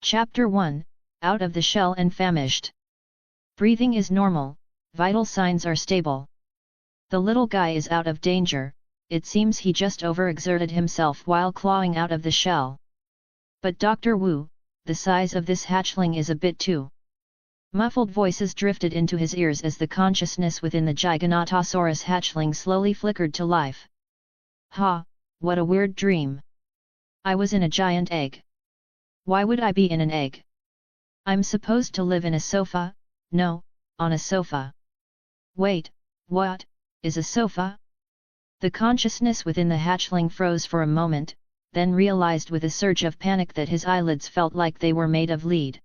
Chapter 1, Out of the Shell and Famished. Breathing is normal, vital signs are stable. The little guy is out of danger, it seems he just overexerted himself while clawing out of the shell. But Dr. Wu, the size of this hatchling is a bit too. Muffled voices drifted into his ears as the consciousness within the Giganotosaurus hatchling slowly flickered to life. Ha, what a weird dream. I was in a giant egg. Why would I be in an egg? I'm supposed to live in a sofa? No, on a sofa. Wait, what, is a sofa? The consciousness within the hatchling froze for a moment, then realized with a surge of panic that his eyelids felt like they were made of lead.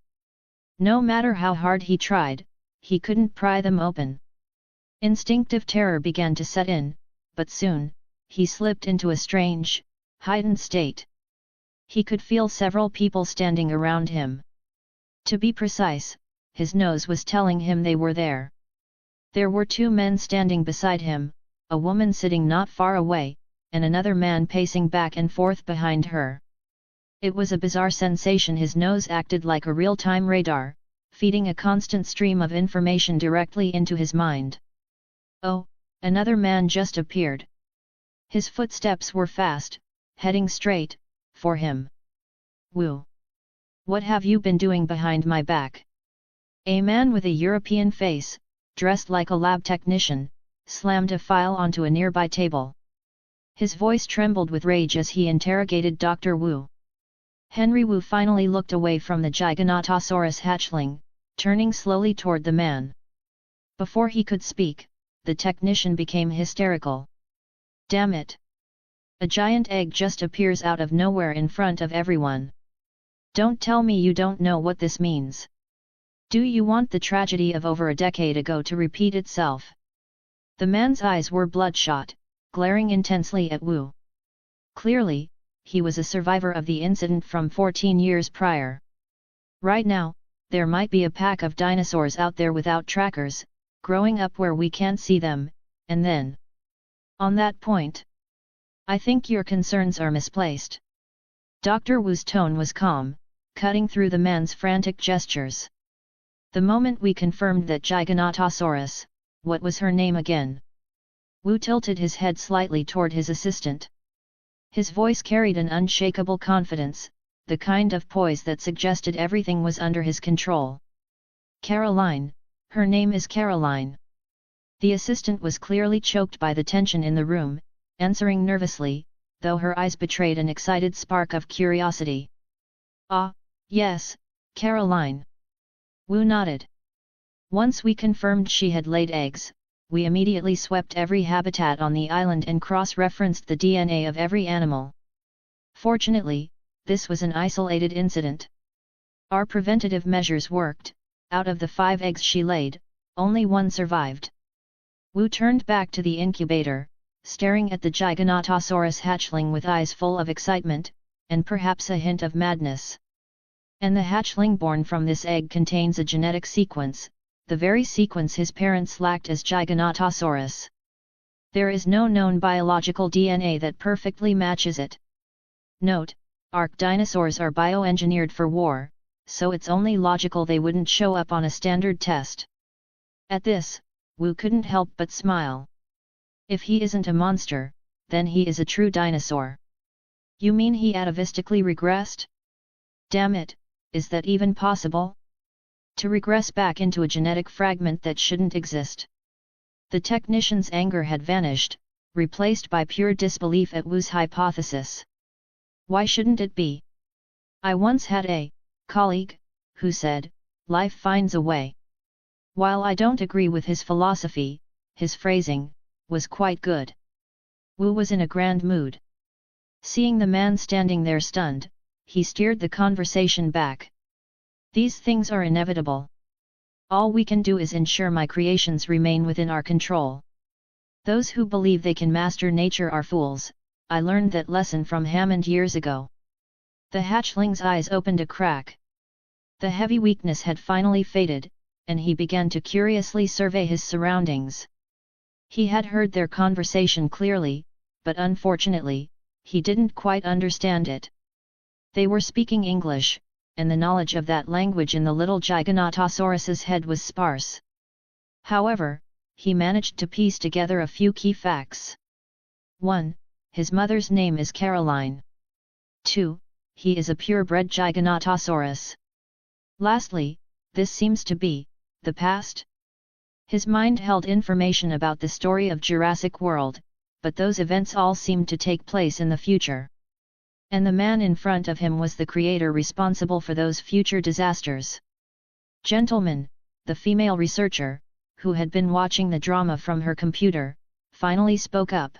No matter how hard he tried, he couldn't pry them open. Instinctive terror began to set in, but soon, he slipped into a strange, heightened state. He could feel several people standing around him. To be precise, his nose was telling him they were there. There were two men standing beside him, a woman sitting not far away, and another man pacing back and forth behind her. It was a bizarre sensation. His nose acted like a real-time radar, feeding a constant stream of information directly into his mind. Oh, another man just appeared. His footsteps were fast, heading straight for him. Wu. What have you been doing behind my back? A man with a European face, dressed like a lab technician, slammed a file onto a nearby table. His voice trembled with rage as he interrogated Dr. Wu. Henry Wu finally looked away from the Giganotosaurus hatchling, turning slowly toward the man. Before he could speak, the technician became hysterical. Damn it! A giant egg just appears out of nowhere in front of everyone. Don't tell me you don't know what this means. Do you want the tragedy of over a decade ago to repeat itself? The man's eyes were bloodshot, glaring intensely at Wu. Clearly, he was a survivor of the incident from 14 years prior. Right now, there might be a pack of dinosaurs out there without trackers, growing up where we can't see them, and then. On that point, I think your concerns are misplaced. Dr. Wu's tone was calm, cutting through the man's frantic gestures. The moment we confirmed that Giganotosaurus, what was her name again? Wu tilted his head slightly toward his assistant. His voice carried an unshakable confidence, the kind of poise that suggested everything was under his control. Caroline, her name is Caroline. The assistant was clearly choked by the tension in the room, answering nervously, though her eyes betrayed an excited spark of curiosity. Ah, yes, Caroline. Wu nodded. Once we confirmed she had laid eggs, we immediately swept every habitat on the island and cross-referenced the DNA of every animal. Fortunately, this was an isolated incident. Our preventative measures worked. Out of the 5 eggs she laid, only 1 survived. Wu turned back to the incubator, staring at the Giganotosaurus hatchling with eyes full of excitement, and perhaps a hint of madness. And the hatchling born from this egg contains a genetic sequence, the very sequence his parents lacked as Giganotosaurus. There is no known biological DNA that perfectly matches it. Note, ARK dinosaurs are bioengineered for war, so it's only logical they wouldn't show up on a standard test. At this, Wu couldn't help but smile. If he isn't a monster, then he is a true dinosaur. You mean he atavistically regressed? Damn it, is that even possible? To regress back into a genetic fragment that shouldn't exist. The technician's anger had vanished, replaced by pure disbelief at Wu's hypothesis. Why shouldn't it be? I once had a colleague who said, life finds a way. While I don't agree with his philosophy, his phrasing was quite good. Wu was in a grand mood. Seeing the man standing there stunned, he steered the conversation back. These things are inevitable. All we can do is ensure my creations remain within our control. Those who believe they can master nature are fools. I learned that lesson from Hammond years ago. The hatchling's eyes opened a crack. The heavy weakness had finally faded, and he began to curiously survey his surroundings. He had heard their conversation clearly, but unfortunately, he didn't quite understand it. They were speaking English, and the knowledge of that language in the little Giganotosaurus's head was sparse. However, he managed to piece together a few key facts. 1. His mother's name is Caroline. 2. He is a purebred Giganotosaurus. Lastly, this seems to be the past. His mind held information about the story of Jurassic World, but those events all seemed to take place in the future. And the man in front of him was the creator responsible for those future disasters. Gentlemen, the female researcher, who had been watching the drama from her computer, finally spoke up.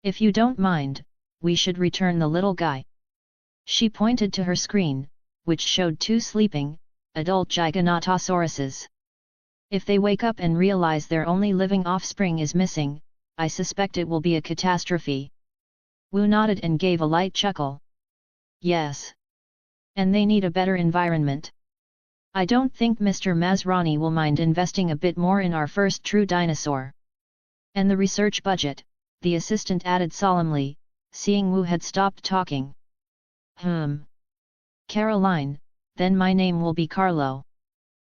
If you don't mind, we should return the little guy. She pointed to her screen, which showed 2 sleeping, adult Giganotosauruses. If they wake up and realize their only living offspring is missing, I suspect it will be a catastrophe. Wu nodded and gave a light chuckle. Yes. And they need a better environment. I don't think Mr. Masrani will mind investing a bit more in our first true dinosaur. And the research budget, the assistant added solemnly, seeing Wu had stopped talking. Caroline, then my name will be Carlo.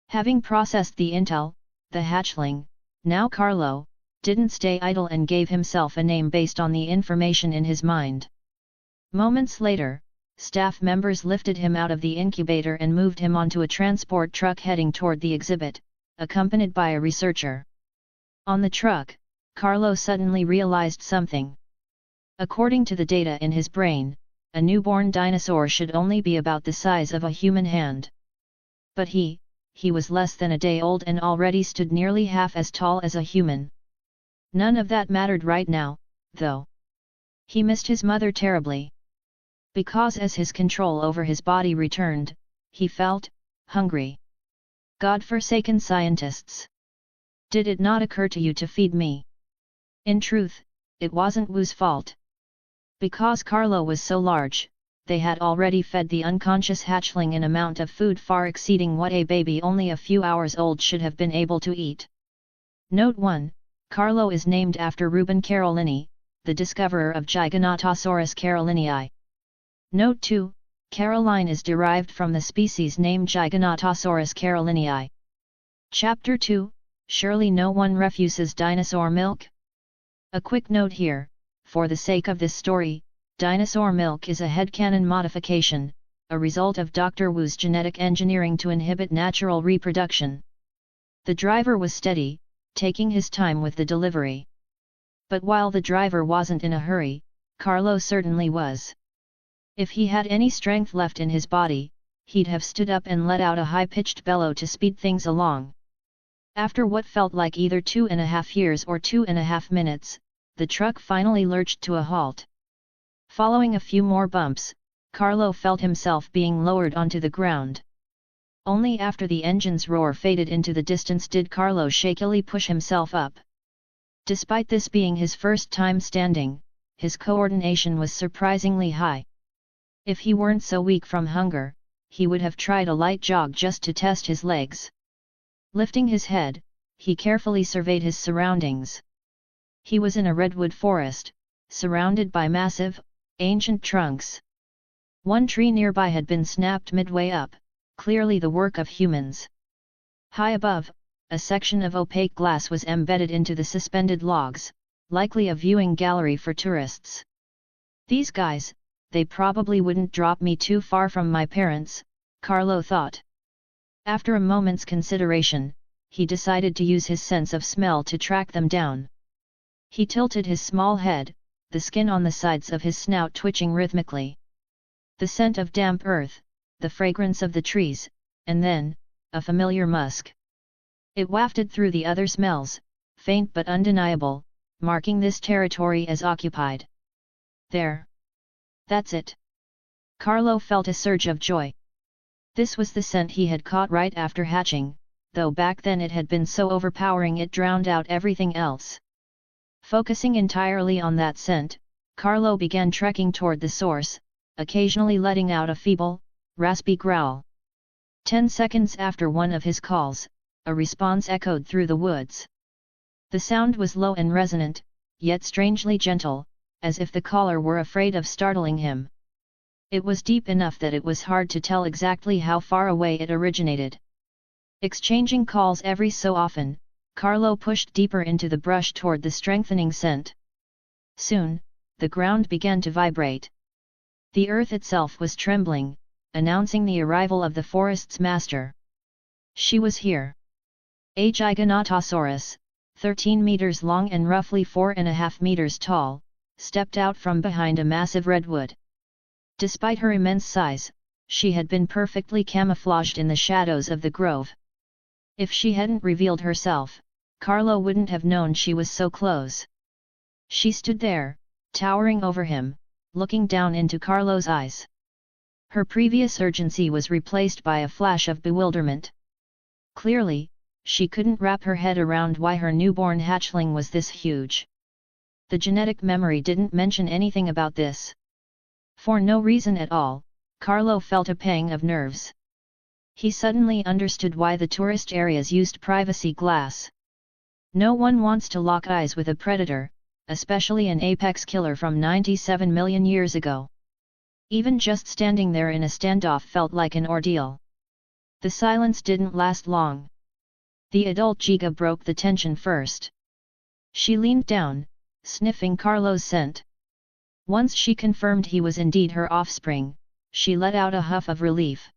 Having processed the intel, the hatchling, now Carlo, didn't stay idle and gave himself a name based on the information in his mind. Moments later, staff members lifted him out of the incubator and moved him onto a transport truck heading toward the exhibit, accompanied by a researcher. On the truck, Carlo suddenly realized something. According to the data in his brain, a newborn dinosaur should only be about the size of a human hand. But he was less than a day old and already stood nearly half as tall as a human. None of that mattered right now, though. He missed his mother terribly. Because as his control over his body returned, he felt hungry. God-forsaken scientists! Did it not occur to you to feed me? In truth, it wasn't Wu's fault. Because Carlo was so large, they had already fed the unconscious hatchling an amount of food far exceeding what a baby only a few hours old should have been able to eat. Note 1. Carlo is named after Reuben Carolini, the discoverer of Giganotosaurus carolinii. Note 2. Caroline is derived from the species name Giganotosaurus carolinii. Chapter 2. Surely no one refuses dinosaur milk? A quick note here, for the sake of this story, dinosaur milk is a headcanon modification, a result of Dr. Wu's genetic engineering to inhibit natural reproduction. The driver was steady, taking his time with the delivery. But while the driver wasn't in a hurry, Carlo certainly was. If he had any strength left in his body, he'd have stood up and let out a high-pitched bellow to speed things along. After what felt like either 2.5 years or 2.5 minutes, the truck finally lurched to a halt. Following a few more bumps, Carlo felt himself being lowered onto the ground. Only after the engine's roar faded into the distance did Carlo shakily push himself up. Despite this being his first time standing, his coordination was surprisingly high. If he weren't so weak from hunger, he would have tried a light jog just to test his legs. Lifting his head, he carefully surveyed his surroundings. He was in a redwood forest, surrounded by massive, ancient trunks. One tree nearby had been snapped midway up, clearly the work of humans. High above, a section of opaque glass was embedded into the suspended logs, likely a viewing gallery for tourists. These guys, they probably wouldn't drop me too far from my parents, Carlo thought. After a moment's consideration, he decided to use his sense of smell to track them down. He tilted his small head, the skin on the sides of his snout twitching rhythmically. The scent of damp earth, the fragrance of the trees, and then, a familiar musk. It wafted through the other smells, faint but undeniable, marking this territory as occupied. There. That's it. Carlo felt a surge of joy. This was the scent he had caught right after hatching, though back then it had been so overpowering it drowned out everything else. Focusing entirely on that scent, Carlo began trekking toward the source, occasionally letting out a feeble, raspy growl. 10 seconds after one of his calls, a response echoed through the woods. The sound was low and resonant, yet strangely gentle, as if the caller were afraid of startling him. It was deep enough that it was hard to tell exactly how far away it originated. Exchanging calls every so often, Carlo pushed deeper into the brush toward the strengthening scent. Soon, the ground began to vibrate. The earth itself was trembling, announcing the arrival of the forest's master. She was here. A Giganotosaurus, 13 meters long and roughly 4.5 meters tall, stepped out from behind a massive redwood. Despite her immense size, she had been perfectly camouflaged in the shadows of the grove. If she hadn't revealed herself, Carlo wouldn't have known she was so close. She stood there, towering over him, looking down into Carlo's eyes. Her previous urgency was replaced by a flash of bewilderment. Clearly, she couldn't wrap her head around why her newborn hatchling was this huge. The genetic memory didn't mention anything about this. For no reason at all, Carlo felt a pang of nerves. He suddenly understood why the tourist areas used privacy glass. No one wants to lock eyes with a predator, especially an apex killer from 97 million years ago. Even just standing there in a standoff felt like an ordeal. The silence didn't last long. The adult Giga broke the tension first. She leaned down, sniffing Carlo's scent. Once she confirmed he was indeed her offspring, she let out a huff of relief.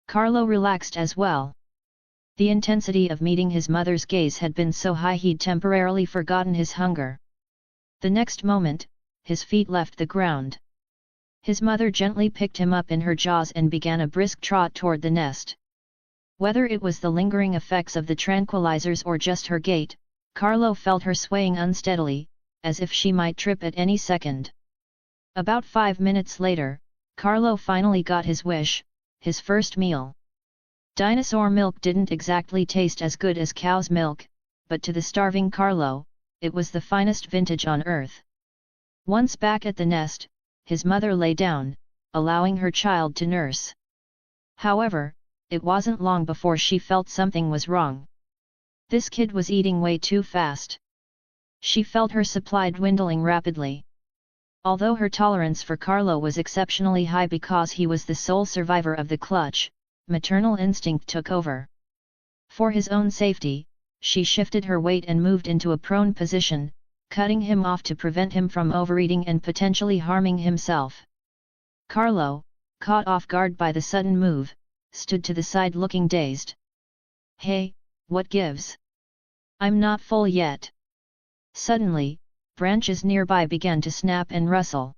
Carlo relaxed as well. The intensity of meeting his mother's gaze had been so high he'd temporarily forgotten his hunger. The next moment, his feet left the ground. His mother gently picked him up in her jaws and began a brisk trot toward the nest. Whether it was the lingering effects of the tranquilizers or just her gait, Carlo felt her swaying unsteadily, as if she might trip at any second. About 5 minutes later, Carlo finally got his wish, his first meal. Dinosaur milk didn't exactly taste as good as cow's milk, but to the starving Carlo, it was the finest vintage on earth. Once back at the nest, his mother lay down, allowing her child to nurse. However, it wasn't long before she felt something was wrong. This kid was eating way too fast. She felt her supply dwindling rapidly. Although her tolerance for Carlo was exceptionally high because he was the sole survivor of the clutch, maternal instinct took over. For his own safety, she shifted her weight and moved into a prone position, cutting him off to prevent him from overeating and potentially harming himself. Carlo, caught off guard by the sudden move, stood to the side looking dazed. "Hey, what gives? I'm not full yet." Suddenly, branches nearby began to snap and rustle.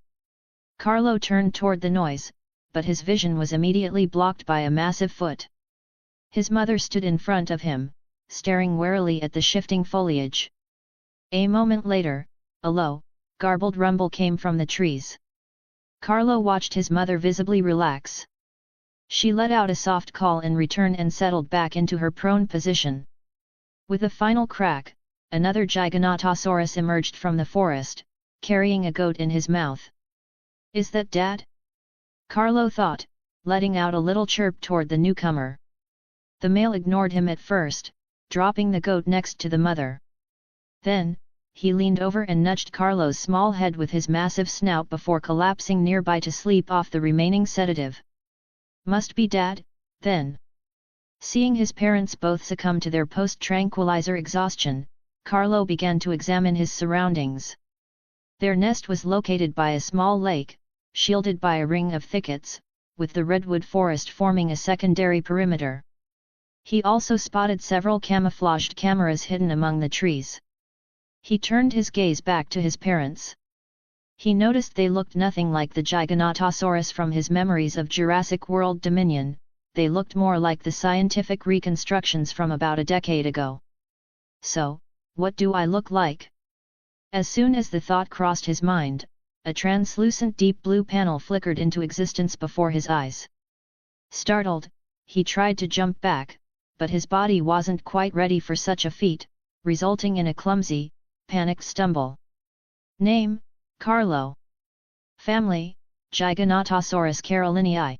Carlo turned toward the noise, but his vision was immediately blocked by a massive foot. His mother stood in front of him, staring warily at the shifting foliage. A moment later, a low, garbled rumble came from the trees. Carlo watched his mother visibly relax. She let out a soft call in return and settled back into her prone position. With a final crack, another Giganotosaurus emerged from the forest, carrying a goat in his mouth. "Is that Dad?" Carlo thought, letting out a little chirp toward the newcomer. The male ignored him at first, dropping the goat next to the mother. Then, he leaned over and nudged Carlo's small head with his massive snout before collapsing nearby to sleep off the remaining sedative. "Must be Dad, then." Seeing his parents both succumb to their post-tranquilizer exhaustion, Carlo began to examine his surroundings. Their nest was located by a small lake, shielded by a ring of thickets, with the redwood forest forming a secondary perimeter. He also spotted several camouflaged cameras hidden among the trees. He turned his gaze back to his parents. He noticed they looked nothing like the Giganotosaurus from his memories of Jurassic World Dominion. They looked more like the scientific reconstructions from about a decade ago. "So, what do I look like?" As soon as the thought crossed his mind, a translucent deep blue panel flickered into existence before his eyes. Startled, he tried to jump back, but his body wasn't quite ready for such a feat, resulting in a clumsy, panicked stumble. Name: Carlo. Family: Giganotosaurus carolinii.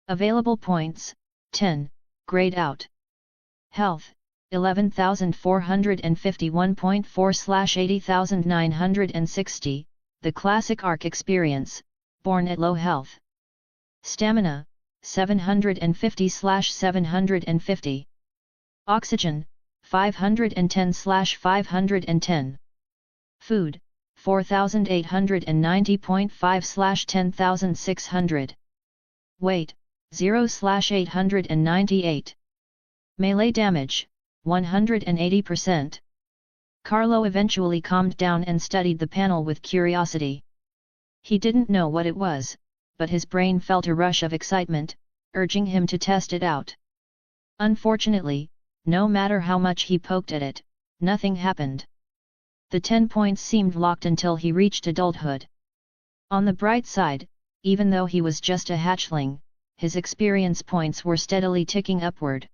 Available points: 10, grayed out. Health: 11,451.4/80,960, the classic ARK experience, born at low health. Stamina, 750/750. Oxygen, 510/510. Food, 4890.5/10600. Weight, 0/898. Melee damage, 180%. Carlo eventually calmed down and studied the panel with curiosity. He didn't know what it was, but his brain felt a rush of excitement, urging him to test it out. Unfortunately, no matter how much he poked at it, nothing happened. The 10 points seemed locked until he reached adulthood. On the bright side, even though he was just a hatchling, his experience points were steadily ticking upward.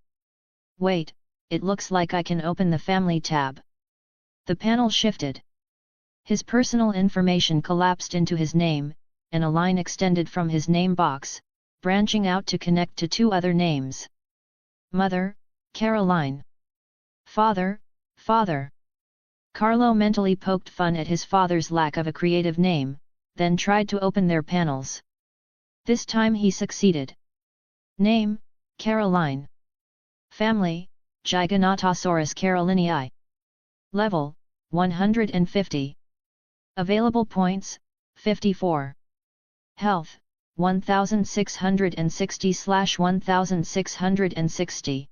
Wait, it looks like I can open the family tab. The panel shifted. His personal information collapsed into his name, and a line extended from his name box, branching out to connect to 2 other names. Mother, Caroline. Father, Father. Carlo mentally poked fun at his father's lack of a creative name, then tried to open their panels. This time he succeeded. Name, Caroline. Family, Giganotosaurus carolinii. Level, 150. Available points, 54. Health, 1660/1660.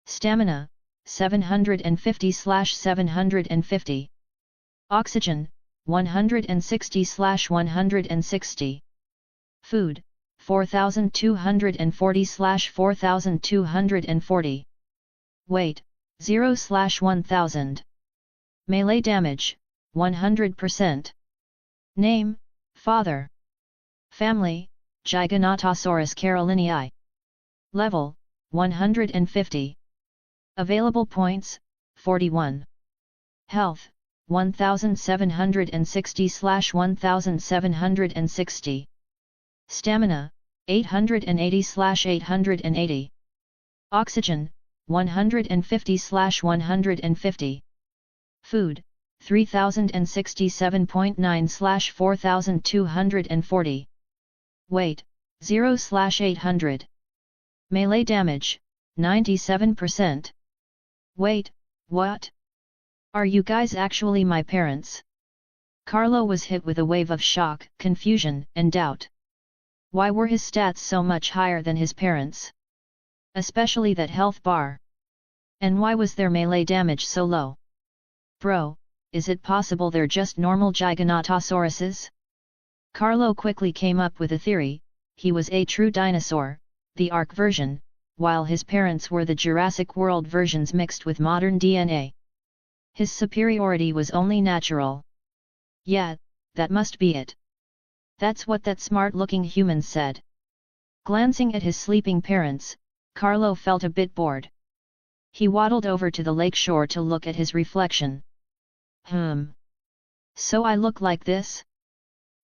Stamina, 750/750. Oxygen, 160/160. Food, 4240/4240. Weight, 0/1000. Melee damage, 100%. Name, Father. Family, Giganotosaurus carolinii. Level, 150. Available points, 41. Health, 1760/1760. Stamina, 880/880. Oxygen, 150/150. Food, 3067.9/4240. Weight, 0/800. Melee damage, 97%. Wait, what? Are you guys actually my parents? Carlo was hit with a wave of shock, confusion, and doubt. Why were his stats so much higher than his parents'? Especially that health bar. And why was their melee damage so low? Bro, is it possible they're just normal Giganotosauruses? Carlo quickly came up with a theory. He was a true dinosaur, the ARK version, while his parents were the Jurassic World versions mixed with modern DNA. His superiority was only natural. Yeah, that must be it. That's what that smart-looking human said. Glancing at his sleeping parents, Carlo felt a bit bored. He waddled over to the lake shore to look at his reflection. So I look like this?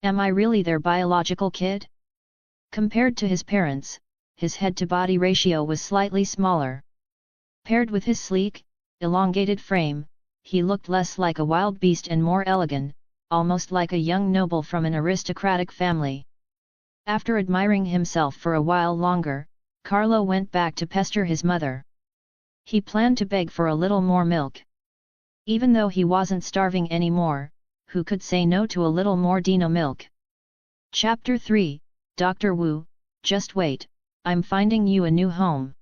Am I really their biological kid? Compared to his parents, his head-to-body ratio was slightly smaller. Paired with his sleek, elongated frame, he looked less like a wild beast and more elegant, almost like a young noble from an aristocratic family. After admiring himself for a while longer, Carlo went back to pester his mother. He planned to beg for a little more milk. Even though he wasn't starving anymore, who could say no to a little more dino milk? Chapter 3, Dr. Wu, just wait, I'm finding you a new home.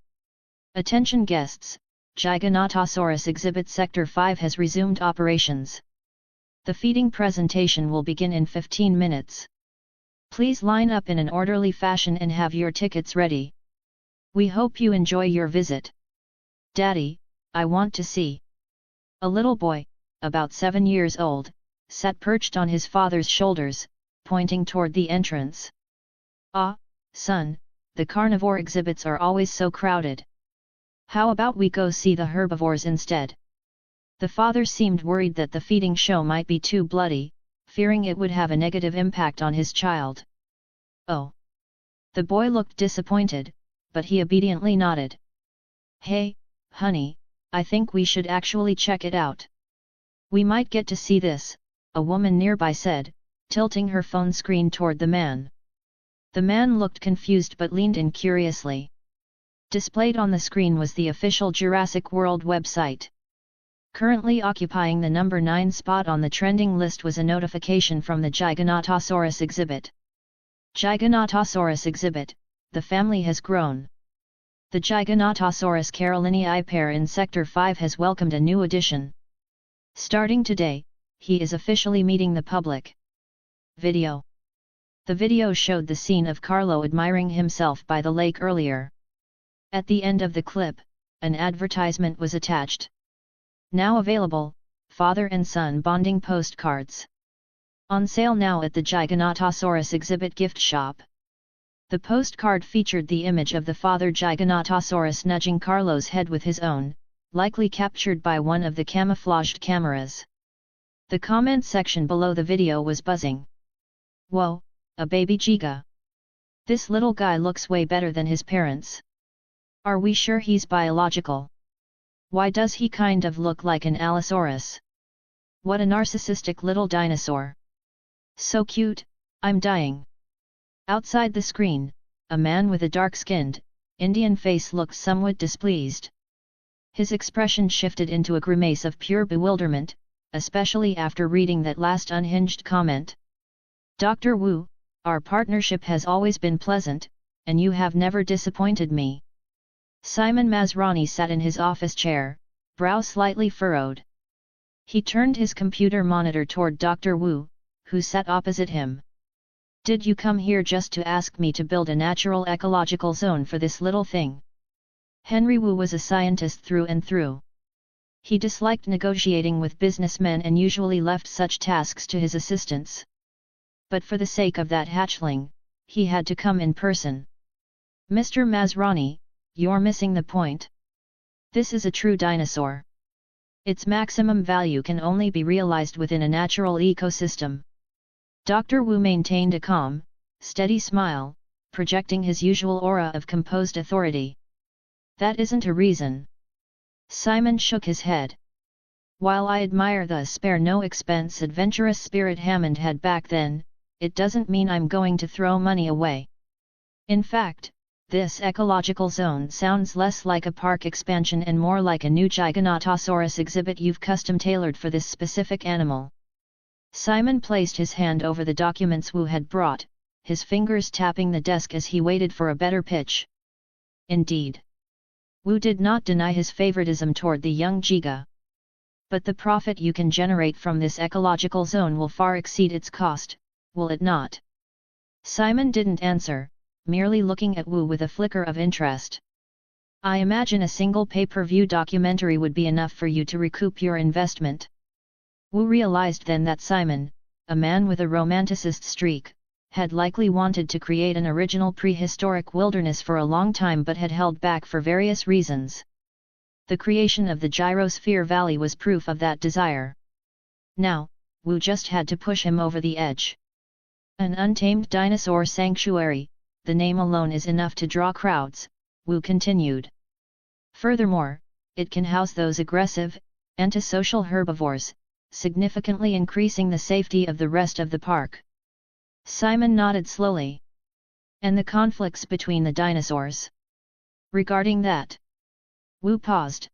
Attention guests, Giganotosaurus Exhibit Sector 5 has resumed operations. The feeding presentation will begin in 15 minutes. Please line up in an orderly fashion and have your tickets ready. We hope you enjoy your visit. Daddy, I want to see. A little boy, about 7 years old, sat perched on his father's shoulders, pointing toward the entrance. Ah, son, the carnivore exhibits are always so crowded. How about we go see the herbivores instead? The father seemed worried that the feeding show might be too bloody, fearing it would have a negative impact on his child. Oh! The boy looked disappointed, but he obediently nodded. Hey, honey, I think we should actually check it out. We might get to see this, a woman nearby said, tilting her phone screen toward the man. The man looked confused but leaned in curiously. Displayed on the screen was the official Jurassic World website. Currently occupying the number 9 spot on the trending list was a notification from the Giganotosaurus exhibit. Giganotosaurus exhibit, the family has grown. The Giganotosaurus carolinii pair in Sector 5 has welcomed a new addition. Starting today, he is officially meeting the public. Video. The video showed the scene of Carlo admiring himself by the lake earlier. At the end of the clip, an advertisement was attached. Now available, father and son bonding postcards. On sale now at the Giganotosaurus exhibit gift shop. The postcard featured the image of the father Giganotosaurus nudging Carlo's head with his own, likely captured by one of the camouflaged cameras. The comment section below the video was buzzing. Whoa, a baby Giga. This little guy looks way better than his parents. Are we sure he's biological? Why does he kind of look like an Allosaurus? What a narcissistic little dinosaur. So cute, I'm dying. Outside the screen, a man with a dark-skinned, Indian face looked somewhat displeased. His expression shifted into a grimace of pure bewilderment, especially after reading that last unhinged comment. Dr. Wu, our partnership has always been pleasant, and you have never disappointed me. Simon Masrani sat in his office chair, brow slightly furrowed. He turned his computer monitor toward Dr. Wu, who sat opposite him. Did you come here just to ask me to build a natural ecological zone for this little thing? Henry Wu was a scientist through and through. He disliked negotiating with businessmen and usually left such tasks to his assistants. But for the sake of that hatchling, he had to come in person. Mr. Masrani, you're missing the point. This is a true dinosaur. Its maximum value can only be realized within a natural ecosystem. Dr. Wu maintained a calm, steady smile, projecting his usual aura of composed authority. That isn't a reason. Simon shook his head. While I admire the spare no expense adventurous spirit Hammond had back then, it doesn't mean I'm going to throw money away. In fact, this ecological zone sounds less like a park expansion and more like a new Giganotosaurus exhibit you've custom-tailored for this specific animal. Simon placed his hand over the documents Wu had brought, his fingers tapping the desk as he waited for a better pitch. Indeed. Wu did not deny his favoritism toward the young Giga. But the profit you can generate from this ecological zone will far exceed its cost, will it not? Simon didn't answer, merely looking at Wu with a flicker of interest. I imagine a single pay-per-view documentary would be enough for you to recoup your investment. Wu realized then that Simon, a man with a romanticist streak, had likely wanted to create an original prehistoric wilderness for a long time but had held back for various reasons. The creation of the Gyrosphere Valley was proof of that desire. Now, Wu just had to push him over the edge. An untamed dinosaur sanctuary, the name alone is enough to draw crowds, Wu continued. Furthermore, it can house those aggressive, antisocial herbivores, significantly increasing the safety of the rest of the park. Simon nodded slowly. And the conflicts between the dinosaurs? Regarding that, Wu paused.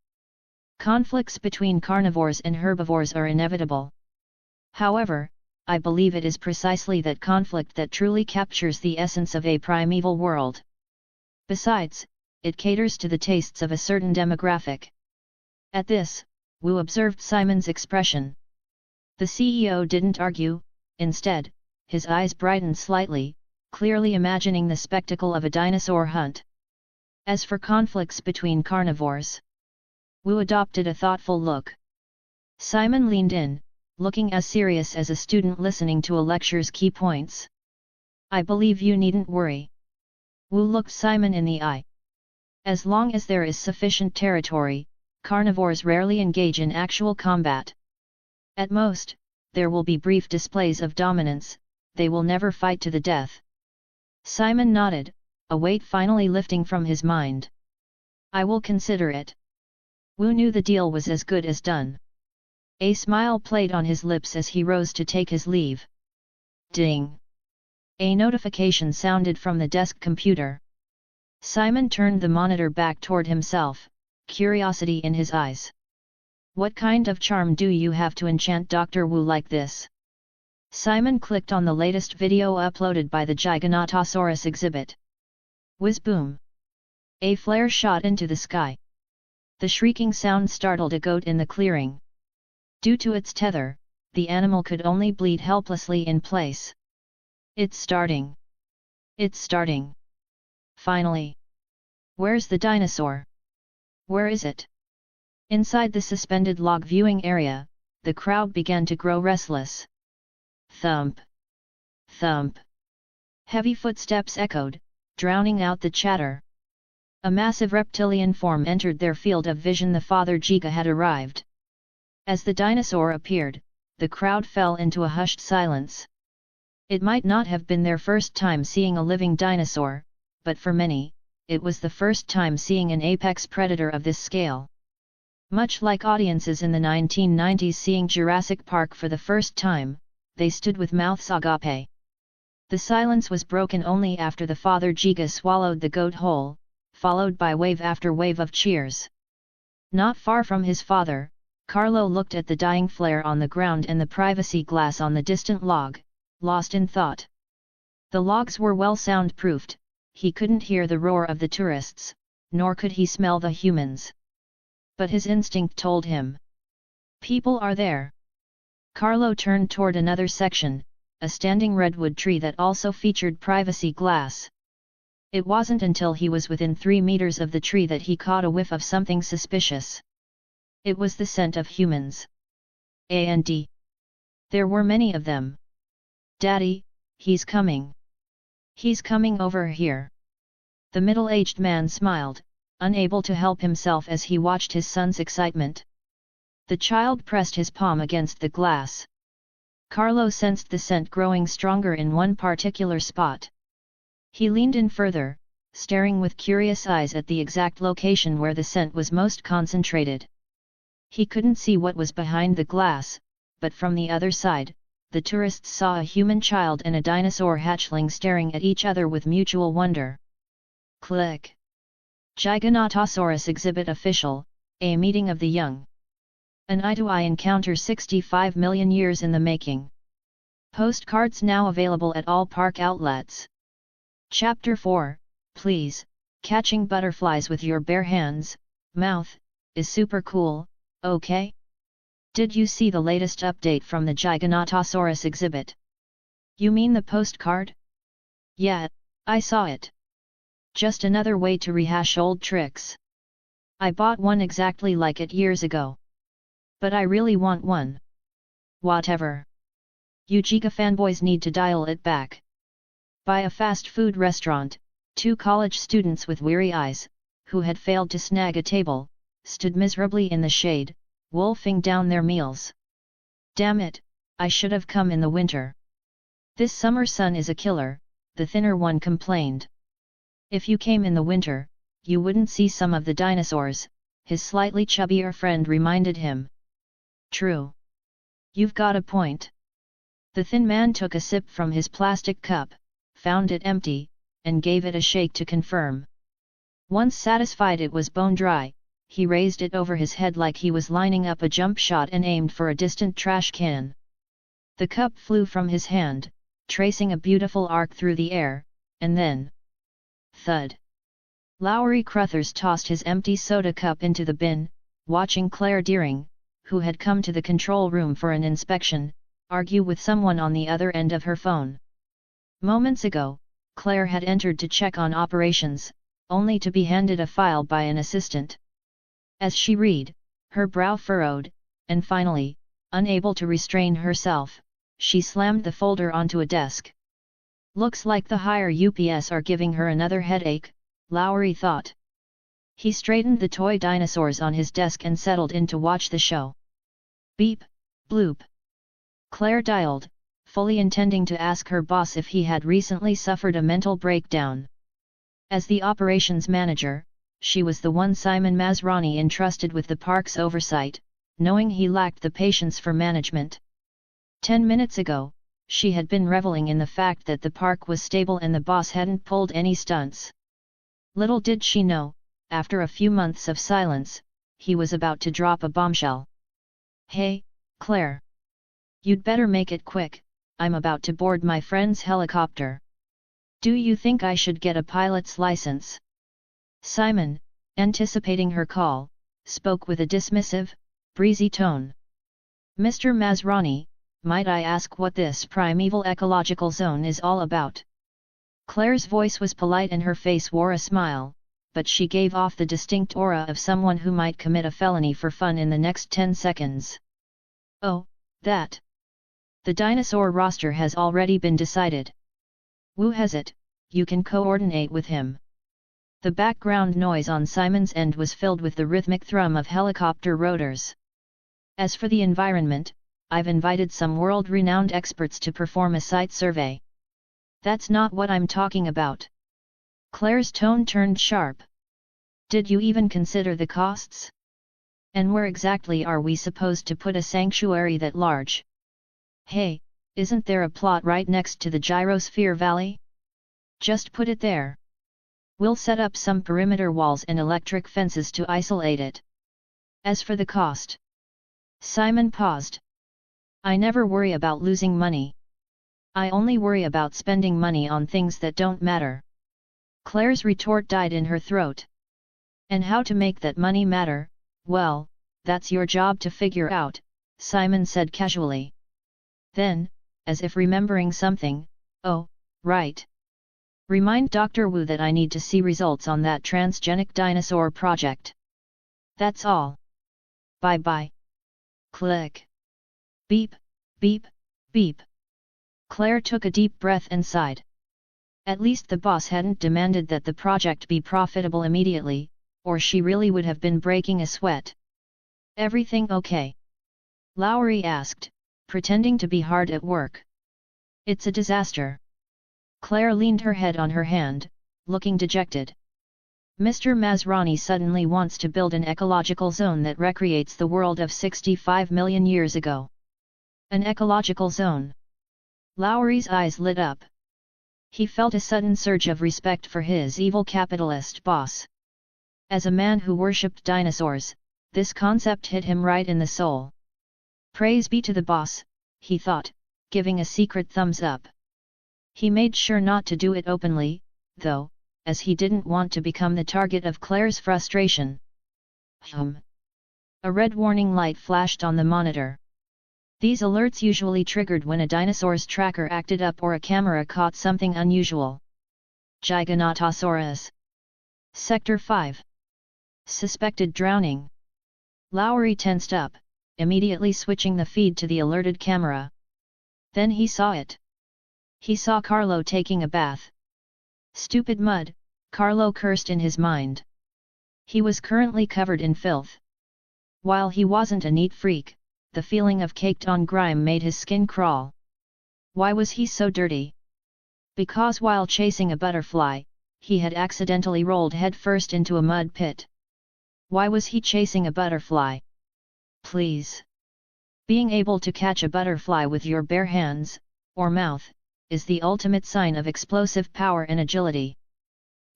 Conflicts between carnivores and herbivores are inevitable. However, I believe it is precisely that conflict that truly captures the essence of a primeval world. Besides, it caters to the tastes of a certain demographic. At this, Wu observed Simon's expression. The CEO didn't argue, instead, his eyes brightened slightly, clearly imagining the spectacle of a dinosaur hunt. As for conflicts between carnivores, Wu adopted a thoughtful look. Simon leaned in, looking as serious as a student listening to a lecture's key points. I believe you needn't worry. Wu looked Simon in the eye. As long as there is sufficient territory, carnivores rarely engage in actual combat. At most, there will be brief displays of dominance, they will never fight to the death. Simon nodded, a weight finally lifting from his mind. I will consider it. Wu knew the deal was as good as done. A smile played on his lips as he rose to take his leave. Ding! A notification sounded from the desk computer. Simon turned the monitor back toward himself, curiosity in his eyes. What kind of charm do you have to enchant Dr. Wu like this? Simon clicked on the latest video uploaded by the Giganotosaurus exhibit. Whiz boom! A flare shot into the sky. The shrieking sound startled a goat in the clearing. Due to its tether, the animal could only bleed helplessly in place. It's starting. It's starting. Finally. Where's the dinosaur? Where is it? Inside the suspended log viewing area, the crowd began to grow restless. Thump. Thump. Heavy footsteps echoed, drowning out the chatter. A massive reptilian form entered their field of vision. The father Giga had arrived. As the dinosaur appeared, the crowd fell into a hushed silence. It might not have been their first time seeing a living dinosaur, but for many, it was the first time seeing an apex predator of this scale. Much like audiences in the 1990s seeing Jurassic Park for the first time, they stood with mouths agape. The silence was broken only after the father Giga swallowed the goat whole, followed by wave after wave of cheers. Not far from his father, Carlo looked at the dying flare on the ground and the privacy glass on the distant log, lost in thought. The logs were well soundproofed, he couldn't hear the roar of the tourists, nor could he smell the humans. But his instinct told him. People are there. Carlo turned toward another section, a standing redwood tree that also featured privacy glass. It wasn't until he was within 3 meters of the tree that he caught a whiff of something suspicious. It was the scent of humans. And there were many of them. Daddy, he's coming. He's coming over here. The middle-aged man smiled, unable to help himself as he watched his son's excitement. The child pressed his palm against the glass. Carlo sensed the scent growing stronger in one particular spot. He leaned in further, staring with curious eyes at the exact location where the scent was most concentrated. He couldn't see what was behind the glass, but from the other side, the tourists saw a human child and a dinosaur hatchling staring at each other with mutual wonder. Click. Giganotosaurus exhibit official, a meeting of the young. An eye-to-eye encounter 65 million years in the making. Postcards now available at all park outlets. Chapter 4, please, catching butterflies with your bare hands, mouth, is super cool, okay? Did you see the latest update from the Giganotosaurus exhibit? You mean the postcard? Yeah, I saw it. Just another way to rehash old tricks. I bought one exactly like it years ago. But I really want one. Whatever. You Giga fanboys need to dial it back. By a fast food restaurant, 2 college students with weary eyes, who had failed to snag a table, stood miserably in the shade, wolfing down their meals. Damn it, I should have come in the winter. This summer sun is a killer, the thinner one complained. If you came in the winter, you wouldn't see some of the dinosaurs, his slightly chubbier friend reminded him. True. You've got a point. The thin man took a sip from his plastic cup, found it empty, and gave it a shake to confirm. Once satisfied it was bone dry, he raised it over his head like he was lining up a jump shot and aimed for a distant trash can. The cup flew from his hand, tracing a beautiful arc through the air, and then... thud. Lowry Crothers tossed his empty soda cup into the bin, watching Claire Deering, who had come to the control room for an inspection, argue with someone on the other end of her phone. Moments ago, Claire had entered to check on operations, only to be handed a file by an assistant. As she read, her brow furrowed, and finally, unable to restrain herself, she slammed the folder onto a desk. Looks like the higher UPS are giving her another headache, Lowry thought. He straightened the toy dinosaurs on his desk and settled in to watch the show. Beep, bloop. Claire dialed, fully intending to ask her boss if he had recently suffered a mental breakdown. As the operations manager, she was the one Simon Masrani entrusted with the park's oversight, knowing he lacked the patience for management. 10 minutes ago, she had been reveling in the fact that the park was stable and the boss hadn't pulled any stunts. Little did she know, after a few months of silence, he was about to drop a bombshell. "Hey, Claire. You'd better make it quick, I'm about to board my friend's helicopter. Do you think I should get a pilot's license?" Simon, anticipating her call, spoke with a dismissive, breezy tone. "Mr. Masrani, might I ask what this primeval ecological zone is all about?" Claire's voice was polite and her face wore a smile, but she gave off the distinct aura of someone who might commit a felony for fun in the next 10 seconds. "Oh, that. The dinosaur roster has already been decided. Who has it? You can coordinate with him." The background noise on Simon's end was filled with the rhythmic thrum of helicopter rotors. "As for the environment, I've invited some world-renowned experts to perform a site survey." "That's not what I'm talking about." Claire's tone turned sharp. "Did you even consider the costs? And where exactly are we supposed to put a sanctuary that large? Hey, isn't there a plot right next to the Gyrosphere Valley? Just put it there. We'll set up some perimeter walls and electric fences to isolate it." "As for the cost..." Simon paused. "I never worry about losing money. I only worry about spending money on things that don't matter." Claire's retort died in her throat. "And how to make that money matter, well, that's your job to figure out," Simon said casually. Then, as if remembering something, "Oh, right. Remind Dr. Wu that I need to see results on that transgenic dinosaur project. That's all. Bye-bye." Click. Beep, beep, beep. Claire took a deep breath and sighed. At least the boss hadn't demanded that the project be profitable immediately, or she really would have been breaking a sweat. "Everything okay?" Lowry asked, pretending to be hard at work. "It's a disaster." Claire leaned her head on her hand, looking dejected. "Mr. Masrani suddenly wants to build an ecological zone that recreates the world of 65 million years ago." "An ecological zone?" Lowry's eyes lit up. He felt a sudden surge of respect for his evil capitalist boss. As a man who worshipped dinosaurs, this concept hit him right in the soul. Praise be to the boss, he thought, giving a secret thumbs up. He made sure not to do it openly, though, as he didn't want to become the target of Claire's frustration. A red warning light flashed on the monitor. These alerts usually triggered when a dinosaur's tracker acted up or a camera caught something unusual. Giganotosaurus. Sector 5. Suspected drowning. Lowry tensed up, immediately switching the feed to the alerted camera. Then he saw it. He saw Carlo taking a bath. Stupid mud, Carlo cursed in his mind. He was currently covered in filth. While he wasn't a neat freak, the feeling of caked-on grime made his skin crawl. Why was he so dirty? Because while chasing a butterfly, he had accidentally rolled headfirst into a mud pit. Why was he chasing a butterfly? Please. Being able to catch a butterfly with your bare hands, or mouth, is the ultimate sign of explosive power and agility.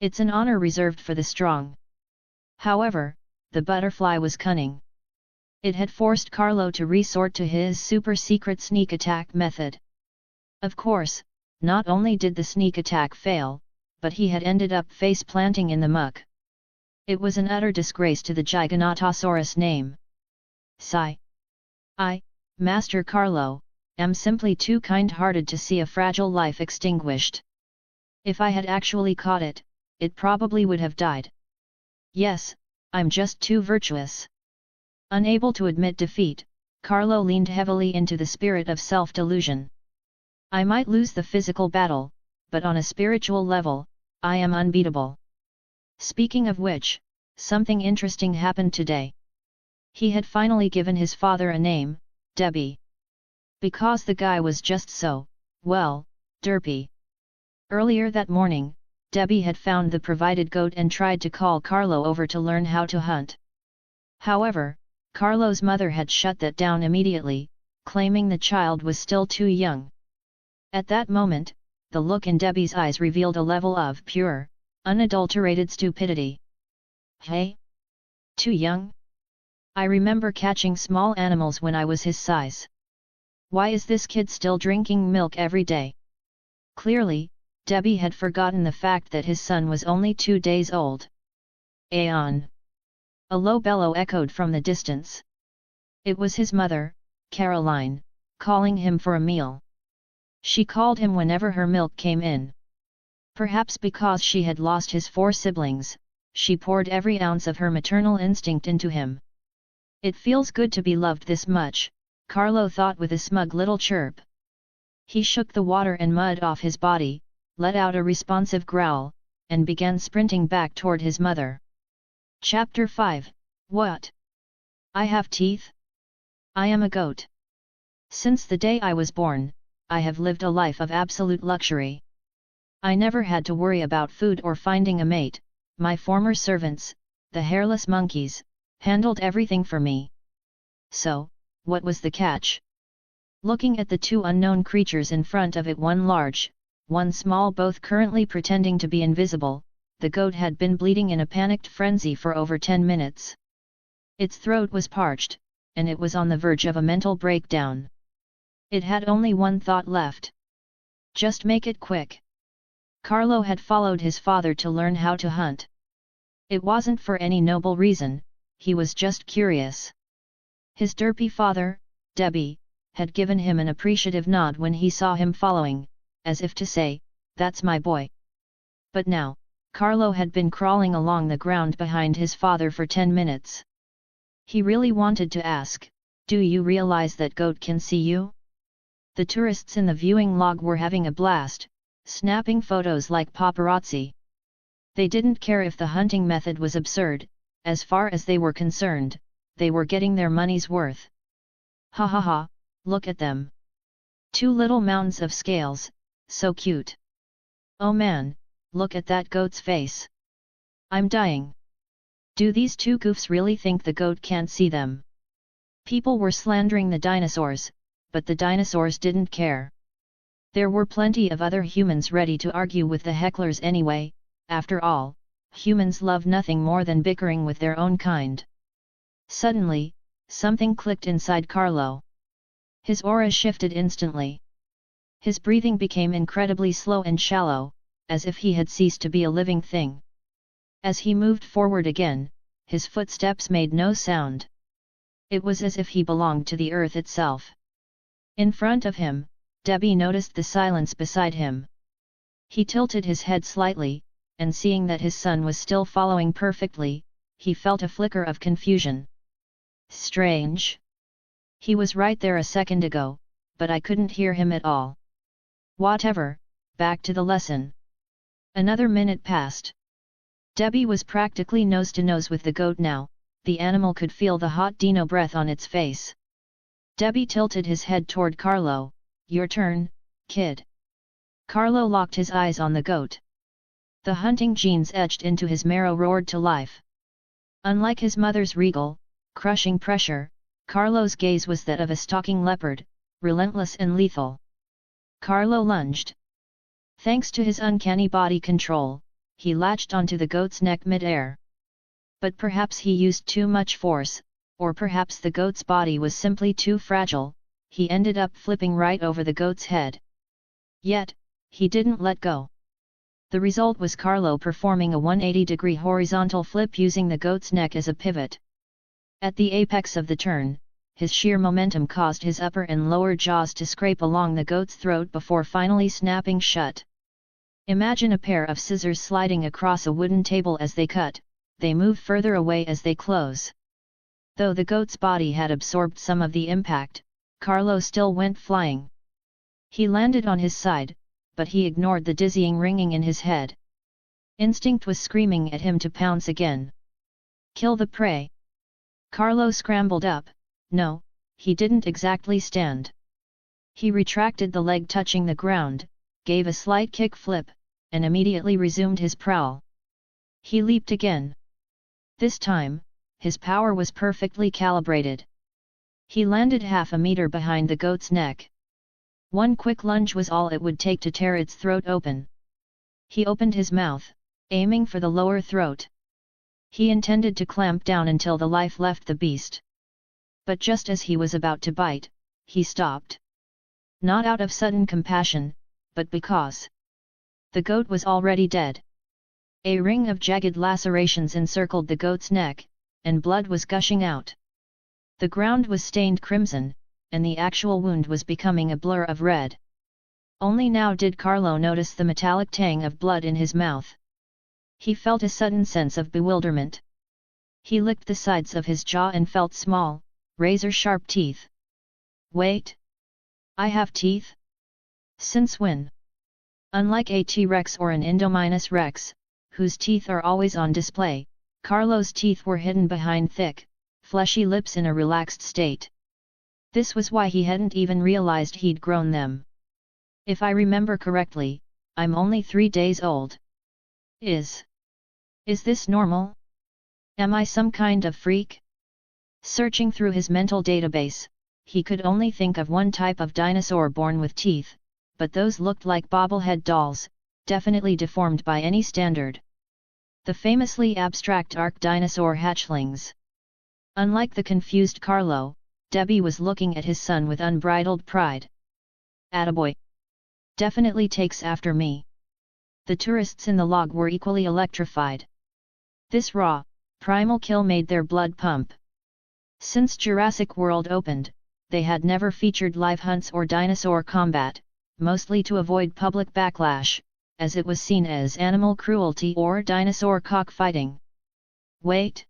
It's an honor reserved for the strong. However, the butterfly was cunning. It had forced Carlo to resort to his super-secret sneak attack method. Of course, not only did the sneak attack fail, but he had ended up face-planting in the muck. It was an utter disgrace to the Giganotosaurus name. Sigh. I, Master Carlo, am simply too kind-hearted to see a fragile life extinguished. If I had actually caught it, it probably would have died. Yes, I'm just too virtuous. Unable to admit defeat, Carlo leaned heavily into the spirit of self-delusion. I might lose the physical battle, but on a spiritual level, I am unbeatable. Speaking of which, something interesting happened today. He had finally given his father a name, Debbie. Because the guy was just so, well, derpy. Earlier that morning, Debbie had found the provided goat and tried to call Carlo over to learn how to hunt. However, Carlo's mother had shut that down immediately, claiming the child was still too young. At that moment, the look in Debbie's eyes revealed a level of pure, unadulterated stupidity. Hey? Too young? I remember catching small animals when I was his size. Why is this kid still drinking milk every day? Clearly, Debbie had forgotten the fact that his son was only 2 days old. Aeon. A low bellow echoed from the distance. It was his mother, Caroline, calling him for a meal. She called him whenever her milk came in. Perhaps because she had lost his 4 siblings, she poured every ounce of her maternal instinct into him. It feels good to be loved this much, Carlo thought with a smug little chirp. He shook the water and mud off his body, let out a responsive growl, and began sprinting back toward his mother. Chapter 5. What? I have teeth? I am a goat. Since the day I was born, I have lived a life of absolute luxury. I never had to worry about food or finding a mate. My former servants, the hairless monkeys, handled everything for me. So, what was the catch? Looking at the 2 unknown creatures in front of it, one large, one small, both currently pretending to be invisible, the goat had been bleeding in a panicked frenzy for over 10 minutes. Its throat was parched, and it was on the verge of a mental breakdown. It had only one thought left. Just make it quick. Carlo had followed his father to learn how to hunt. It wasn't for any noble reason, he was just curious. His derpy father, Debbie, had given him an appreciative nod when he saw him following, as if to say, "That's my boy." But now, Carlo had been crawling along the ground behind his father for 10 minutes. He really wanted to ask, "Do you realize that goat can see you?" The tourists in the viewing log were having a blast, snapping photos like paparazzi. They didn't care if the hunting method was absurd, as far as they were concerned, they were getting their money's worth. Ha ha ha, look at them. 2 little mounds of scales, so cute. Oh man, look at that goat's face. I'm dying. Do these 2 goofs really think the goat can't see them? People were slandering the dinosaurs, but the dinosaurs didn't care. There were plenty of other humans ready to argue with the hecklers anyway. After all, humans love nothing more than bickering with their own kind. Suddenly, something clicked inside Carlo. His aura shifted instantly. His breathing became incredibly slow and shallow, as if he had ceased to be a living thing. As he moved forward again, his footsteps made no sound. It was as if he belonged to the earth itself. In front of him, Debbie noticed the silence beside him. He tilted his head slightly, and seeing that his son was still following perfectly, he felt a flicker of confusion. Strange. He was right there a second ago, but I couldn't hear him at all. Whatever, back to the lesson. Another minute passed. Debbie was practically nose to nose with the goat now, the animal could feel the hot dino breath on its face. Debbie tilted his head toward Carlo. Your turn, kid. Carlo locked his eyes on the goat. The hunting genes etched into his marrow roared to life. Unlike his mother's regal, crushing pressure, Carlo's gaze was that of a stalking leopard, relentless and lethal. Carlo lunged. Thanks to his uncanny body control, he latched onto the goat's neck mid-air. But perhaps he used too much force, or perhaps the goat's body was simply too fragile, he ended up flipping right over the goat's head. Yet, he didn't let go. The result was Carlo performing a 180-degree horizontal flip using the goat's neck as a pivot. At the apex of the turn, his sheer momentum caused his upper and lower jaws to scrape along the goat's throat before finally snapping shut. Imagine a pair of scissors sliding across a wooden table as they cut, they move further away as they close. Though the goat's body had absorbed some of the impact, Carlo still went flying. He landed on his side, but he ignored the dizzying ringing in his head. Instinct was screaming at him to pounce again. Kill the prey. Carlo scrambled up. No, he didn't exactly stand. He retracted the leg touching the ground, gave a slight kick flip, and immediately resumed his prowl. He leaped again. This time, his power was perfectly calibrated. He landed half a meter behind the goat's neck. One quick lunge was all it would take to tear its throat open. He opened his mouth, aiming for the lower throat. He intended to clamp down until the life left the beast. But just as he was about to bite, he stopped. Not out of sudden compassion, but because the goat was already dead. A ring of jagged lacerations encircled the goat's neck, and blood was gushing out. The ground was stained crimson, and the actual wound was becoming a blur of red. Only now did Carlo notice the metallic tang of blood in his mouth. He felt a sudden sense of bewilderment. He licked the sides of his jaw and felt small, razor-sharp teeth. Wait! I have teeth? Since when? Unlike a T-Rex or an Indominus Rex, whose teeth are always on display, Carlo's teeth were hidden behind thick, fleshy lips in a relaxed state. This was why he hadn't even realized he'd grown them. If I remember correctly, I'm only 3 days old. Is this normal? Am I some kind of freak? Searching through his mental database, he could only think of one type of dinosaur born with teeth, but those looked like bobblehead dolls, definitely deformed by any standard. The famously abstract ARK dinosaur hatchlings. Unlike the confused Carlo, Debbie was looking at his son with unbridled pride. Attaboy! Definitely takes after me. The tourists in the log were equally electrified. This raw, primal kill made their blood pump. Since Jurassic World opened, they had never featured live hunts or dinosaur combat, mostly to avoid public backlash, as it was seen as animal cruelty or dinosaur cockfighting. Wait!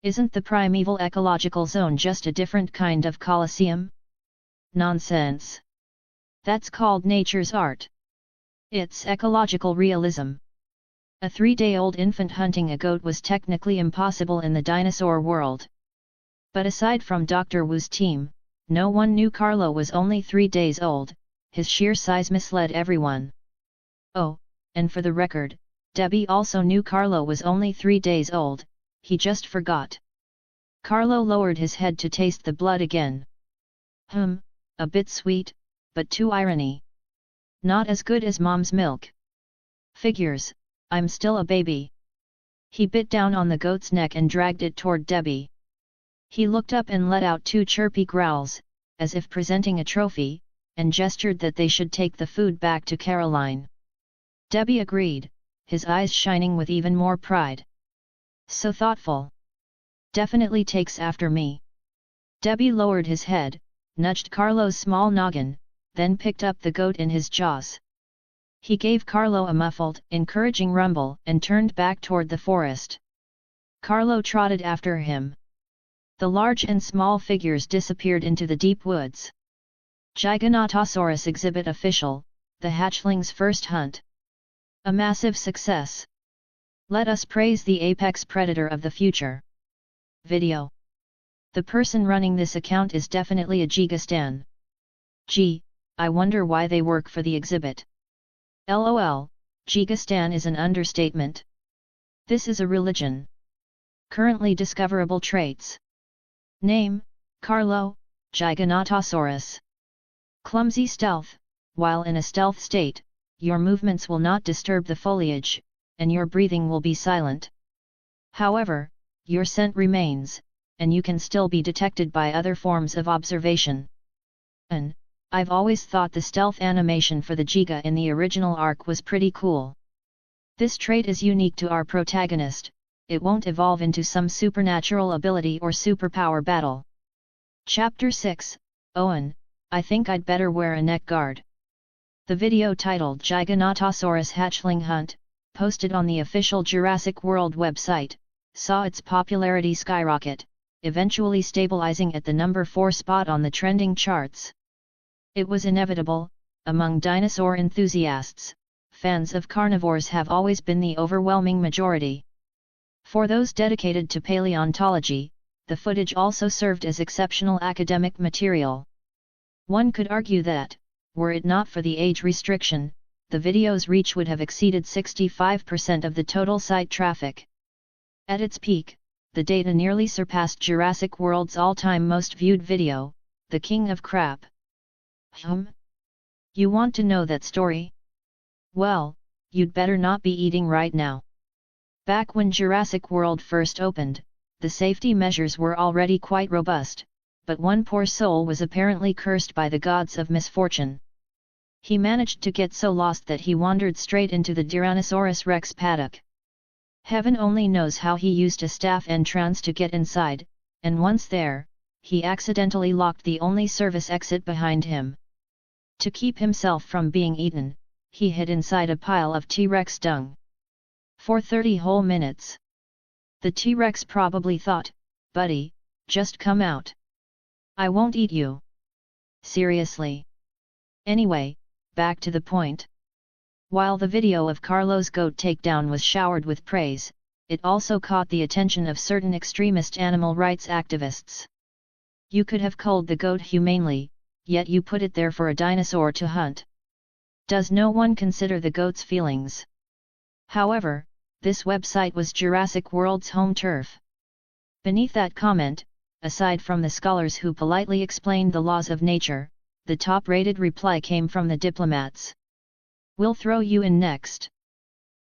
Isn't the primeval ecological zone just a different kind of coliseum? Nonsense! That's called nature's art. It's ecological realism. A 3-day-old infant hunting a goat was technically impossible in the dinosaur world. But aside from Dr. Wu's team, no one knew Carlo was only 3 days old. His sheer size misled everyone. Oh, and for the record, Debbie also knew Carlo was only 3 days old, he just forgot. Carlo lowered his head to taste the blood again. A bit sweet, but too irony. Not as good as mom's milk. Figures, I'm still a baby. He bit down on the goat's neck and dragged it toward Debbie. He looked up and let out 2 chirpy growls, as if presenting a trophy, and gestured that they should take the food back to Caroline. Debbie agreed, his eyes shining with even more pride. So thoughtful. Definitely takes after me. Debbie lowered his head, nudged Carlo's small noggin, then picked up the goat in his jaws. He gave Carlo a muffled, encouraging rumble and turned back toward the forest. Carlo trotted after him. The large and small figures disappeared into the deep woods. Giganotosaurus exhibit official, the hatchling's first hunt. A massive success. Let us praise the apex predator of the future. Video. The person running this account is definitely a Gigastan. Gee, I wonder why they work for the exhibit. LOL, Gigastan is an understatement. This is a religion. Currently discoverable traits. Name, Carlo, Giganotosaurus. Clumsy stealth, while in a stealth state, your movements will not disturb the foliage, and your breathing will be silent. However, your scent remains, and you can still be detected by other forms of observation. I've always thought the stealth animation for the Giga in the original ARK was pretty cool. This trait is unique to our protagonist, it won't evolve into some supernatural ability or superpower battle. Chapter 6, Owen, I think I'd better wear a neck guard. The video titled Giganotosaurus Hatchling Hunt, posted on the official Jurassic World website, saw its popularity skyrocket, eventually stabilizing at the number 4 spot on the trending charts. It was inevitable, among dinosaur enthusiasts, fans of carnivores have always been the overwhelming majority. For those dedicated to paleontology, the footage also served as exceptional academic material. One could argue that, were it not for the age restriction, the video's reach would have exceeded 65% of the total site traffic. At its peak, the data nearly surpassed Jurassic World's all-time most viewed video, The King of Crap. You want to know that story? Well, you'd better not be eating right now. Back when Jurassic World first opened, the safety measures were already quite robust, but one poor soul was apparently cursed by the gods of misfortune. He managed to get so lost that he wandered straight into the Tyrannosaurus Rex paddock. Heaven only knows how he used a staff entrance to get inside, and once there, he accidentally locked the only service exit behind him. To keep himself from being eaten, he hid inside a pile of T-Rex dung. For 30 whole minutes. The T-Rex probably thought, "Buddy, just come out. I won't eat you." Seriously. Anyway, back to the point. While the video of Carlo's goat takedown was showered with praise, it also caught the attention of certain extremist animal rights activists. You could have culled the goat humanely, yet you put it there for a dinosaur to hunt. Does no one consider the goat's feelings? However, this website was Jurassic World's home turf. Beneath that comment, aside from the scholars who politely explained the laws of nature, the top-rated reply came from the diplomats. "We'll throw you in next."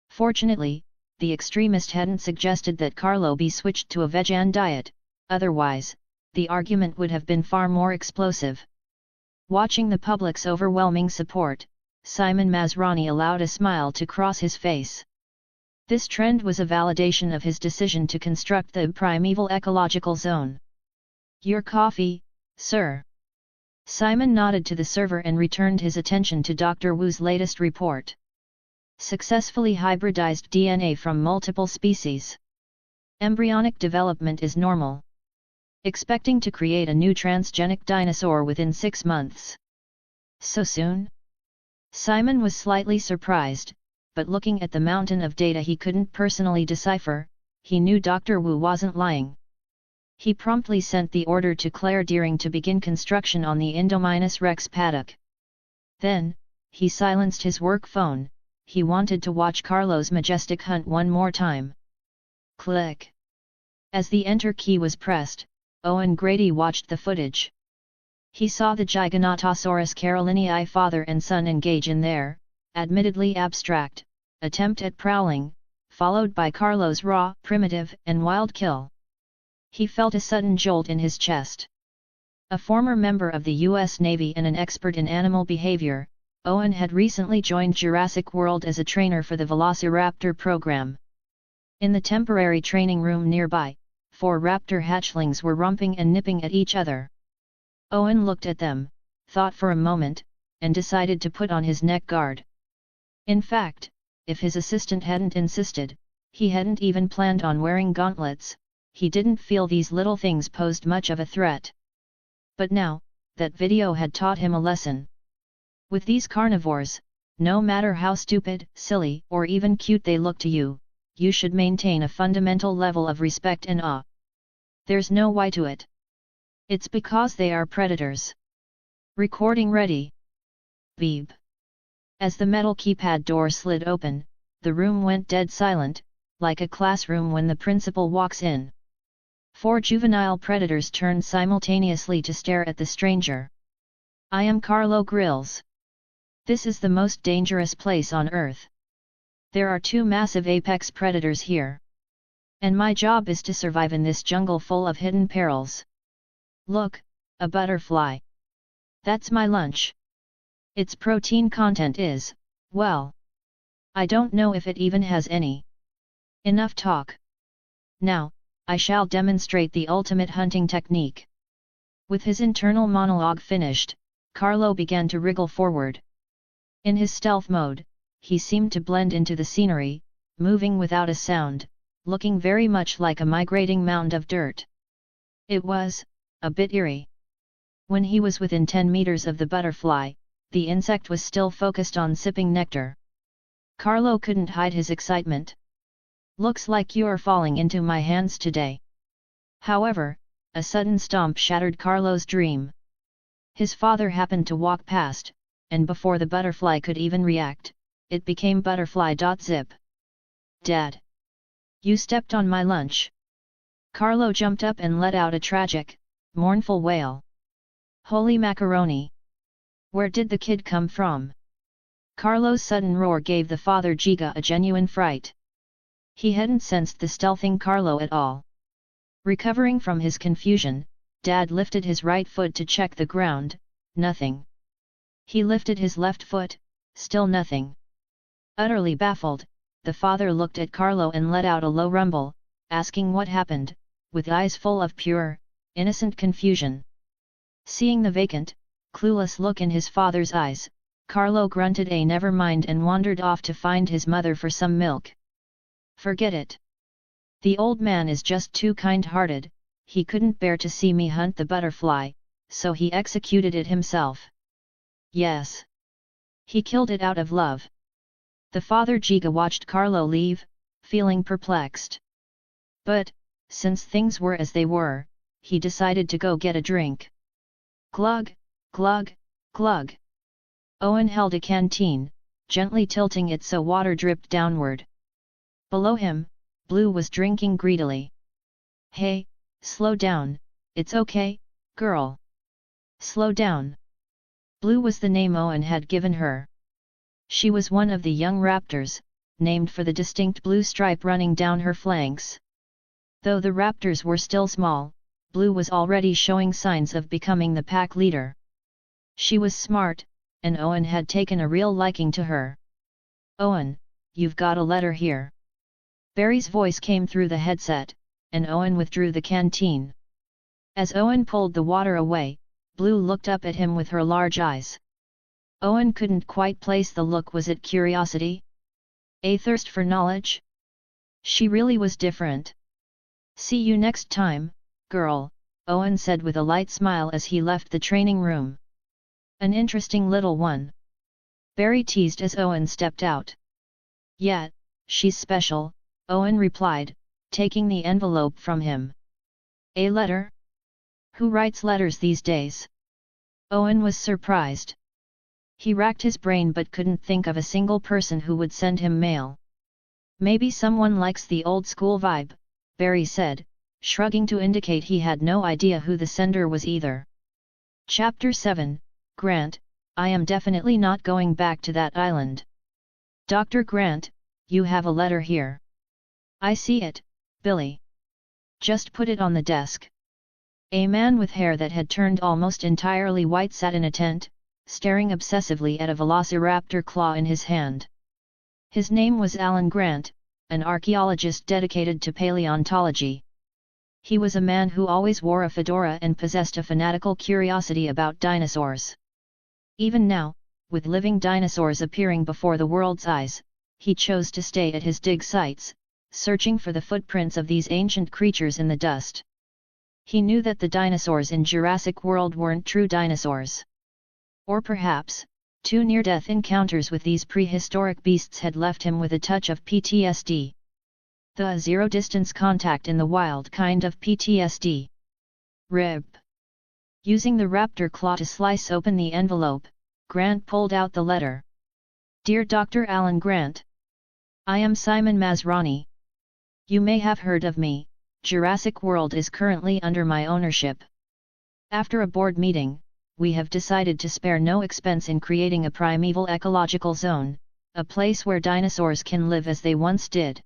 Fortunately, the extremist hadn't suggested that Carlo be switched to a vegan diet, otherwise, the argument would have been far more explosive. Watching the public's overwhelming support, Simon Masrani allowed a smile to cross his face. This trend was a validation of his decision to construct the primeval ecological zone. "Your coffee, sir." Simon nodded to the server and returned his attention to Dr. Wu's latest report. Successfully hybridized DNA from multiple species. Embryonic development is normal. Expecting to create a new transgenic dinosaur within 6 months. So soon? Simon was slightly surprised, but looking at the mountain of data he couldn't personally decipher, he knew Dr. Wu wasn't lying. He promptly sent the order to Claire Deering to begin construction on the Indominus Rex paddock. Then, he silenced his work phone. He wanted to watch Carlo's majestic hunt one more time. Click. As the enter key was pressed, Owen Grady watched the footage. He saw the Giganotosaurus carolinii father and son engage in their, admittedly abstract, attempt at prowling, followed by Carlo's raw, primitive, and wild kill. He felt a sudden jolt in his chest. A former member of the U.S. Navy and an expert in animal behavior, Owen had recently joined Jurassic World as a trainer for the Velociraptor program. In the temporary training room nearby, 4 raptor hatchlings were romping and nipping at each other. Owen looked at them, thought for a moment, and decided to put on his neck guard. In fact, if his assistant hadn't insisted, he hadn't even planned on wearing gauntlets. He didn't feel these little things posed much of a threat. But now, that video had taught him a lesson. With these carnivores, no matter how stupid, silly, or even cute they look to you, you should maintain a fundamental level of respect and awe. There's no why to it. It's because they are predators. Recording ready. Beep. As the metal keypad door slid open, the room went dead silent, like a classroom when the principal walks in. 4 juvenile predators turned simultaneously to stare at the stranger. "I am Carlo Grills. This is the most dangerous place on Earth. There are 2 massive apex predators here. And my job is to survive in this jungle full of hidden perils. Look, a butterfly. That's my lunch. Its protein content is, well, I don't know if it even has any. Enough talk. Now, I shall demonstrate the ultimate hunting technique." With his internal monologue finished, Carlo began to wriggle forward. In his stealth mode, he seemed to blend into the scenery, moving without a sound, looking very much like a migrating mound of dirt. It was a bit eerie. When he was within 10 meters of the butterfly, the insect was still focused on sipping nectar. Carlo couldn't hide his excitement. "Looks like you're falling into my hands today." However, a sudden stomp shattered Carlo's dream. His father happened to walk past, and before the butterfly could even react, it became butterfly.zip. "Dad! You stepped on my lunch!" Carlo jumped up and let out a tragic, mournful wail. "Holy macaroni! Where did the kid come from? Carlo's sudden roar gave the father Giga a genuine fright. He hadn't sensed the stealthing Carlo at all. Recovering from his confusion, Dad lifted his right foot to check the ground, nothing. He lifted his left foot, still nothing. Utterly baffled, the father looked at Carlo and let out a low rumble, asking what happened, with eyes full of pure, innocent confusion. Seeing the vacant, clueless look in his father's eyes, Carlo grunted a never mind and wandered off to find his mother for some milk. Forget it. The old man is just too kind-hearted, he couldn't bear to see me hunt the butterfly, so he executed it himself. Yes. He killed it out of love. The father Giga watched Carlo leave, feeling perplexed. But, since things were as they were, he decided to go get a drink. Glug, glug, glug. Owen held a canteen, gently tilting it so water dripped downward. Below him, Blue was drinking greedily. Hey, slow down, it's okay, girl. Slow down. Blue was the name Owen had given her. She was one of the young raptors, named for the distinct blue stripe running down her flanks. Though the raptors were still small, Blue was already showing signs of becoming the pack leader. She was smart, and Owen had taken a real liking to her. Owen, you've got a letter here. Barry's voice came through the headset, and Owen withdrew the canteen. As Owen pulled the water away, Blue looked up at him with her large eyes. Owen couldn't quite place the look. Was it curiosity? A thirst for knowledge? She really was different. See you next time, girl, Owen said with a light smile as he left the training room. An interesting little one. Barry teased as Owen stepped out. Yeah, she's special, Owen replied, taking the envelope from him. A letter? Who writes letters these days? Owen was surprised. He racked his brain but couldn't think of a single person who would send him mail. Maybe someone likes the old school vibe, Barry said, shrugging to indicate he had no idea who the sender was either. Chapter 7, Grant, I am definitely not going back to that island. Dr. Grant, you have a letter here. I see it, Billy. Just put it on the desk. A man with hair that had turned almost entirely white sat in a tent, staring obsessively at a velociraptor claw in his hand. His name was Alan Grant, an archaeologist dedicated to paleontology. He was a man who always wore a fedora and possessed a fanatical curiosity about dinosaurs. Even now, with living dinosaurs appearing before the world's eyes, he chose to stay at his dig sites, searching for the footprints of these ancient creatures in the dust. He knew that the dinosaurs in Jurassic World weren't true dinosaurs. Or perhaps, two near-death encounters with these prehistoric beasts had left him with a touch of PTSD. The zero-distance contact in the wild kind of PTSD. Rip. Using the raptor claw to slice open the envelope, Grant pulled out the letter. Dear Dr. Alan Grant. I am Simon Masrani. You may have heard of me, Jurassic World is currently under my ownership. After a board meeting, we have decided to spare no expense in creating a primeval ecological zone, a place where dinosaurs can live as they once did.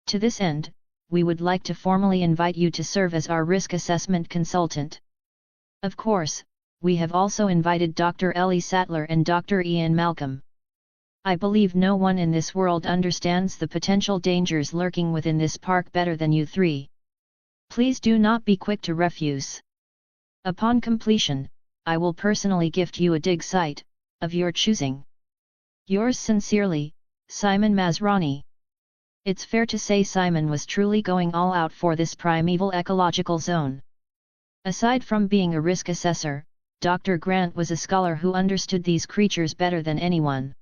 To this end, we would like to formally invite you to serve as our risk assessment consultant. Of course, we have also invited Dr. Ellie Sattler and Dr. Ian Malcolm. I believe no one in this world understands the potential dangers lurking within this park better than you three. Please do not be quick to refuse. Upon completion, I will personally gift you a dig site, of your choosing. Yours sincerely, Simon Masrani. It's fair to say Simon was truly going all out for this primeval ecological zone. Aside from being a risk assessor, Dr. Grant was a scholar who understood these creatures better than anyone.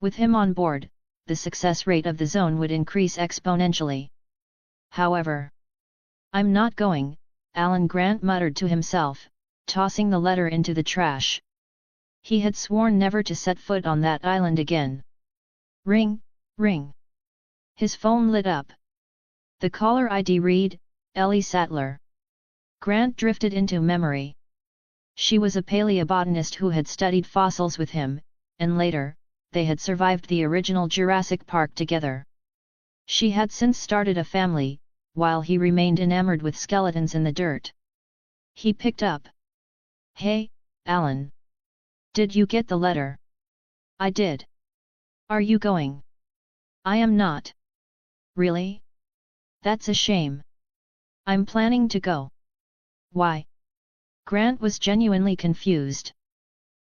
With him on board, the success rate of the zone would increase exponentially. However, I'm not going, Alan Grant muttered to himself, tossing the letter into the trash. He had sworn never to set foot on that island again. Ring, ring. His phone lit up. The caller ID read, Ellie Sattler. Grant drifted into memory. She was a paleobotanist who had studied fossils with him, and later, they had survived the original Jurassic Park together. She had since started a family, while he remained enamored with skeletons in the dirt. He picked up. "Hey, Alan. Did you get the letter?" "I did. Are you going?" "I am not." "Really? That's a shame. I'm planning to go." "Why?" Grant was genuinely confused.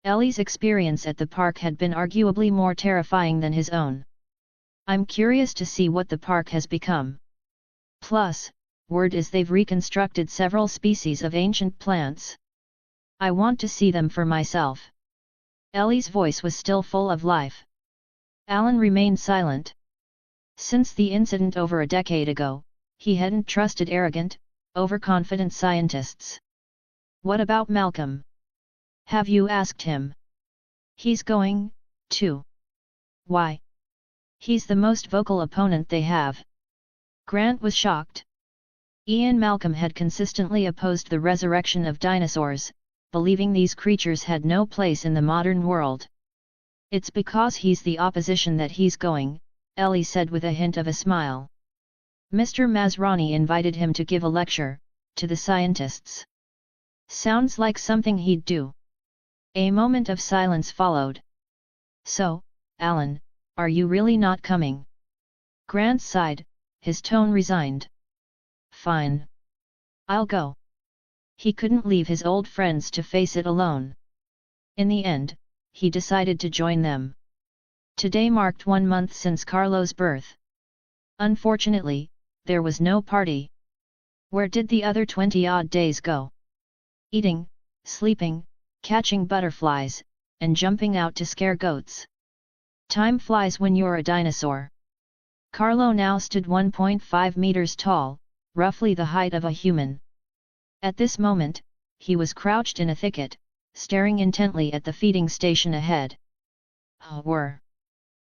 Ellie's experience at the park had been arguably more terrifying than his own. "I'm curious to see what the park has become. Plus, word is they've reconstructed several species of ancient plants. I want to see them for myself." Ellie's voice was still full of life. Alan remained silent. Since the incident over a decade ago, he hadn't trusted arrogant, overconfident scientists. "What about Malcolm? Have you asked him?" "He's going, too." "Why?" "He's the most vocal opponent they have." Grant was shocked. Ian Malcolm had consistently opposed the resurrection of dinosaurs, believing these creatures had no place in the modern world. "It's because he's the opposition that he's going," Ellie said with a hint of a smile. "Mr. Masrani invited him to give a lecture, to the scientists." "Sounds like something he'd do." A moment of silence followed. "So, Alan, are you really not coming?" Grant sighed, his tone resigned. "Fine. I'll go." He couldn't leave his old friends to face it alone. In the end, he decided to join them. Today marked 1 month since Carlo's birth. Unfortunately, there was no party. Where did the other 20-odd days go? Eating, sleeping, catching butterflies, and jumping out to scare goats. Time flies when you're a dinosaur. Carlo now stood 1.5 meters tall, roughly the height of a human. At this moment, he was crouched in a thicket, staring intently at the feeding station ahead. Whir!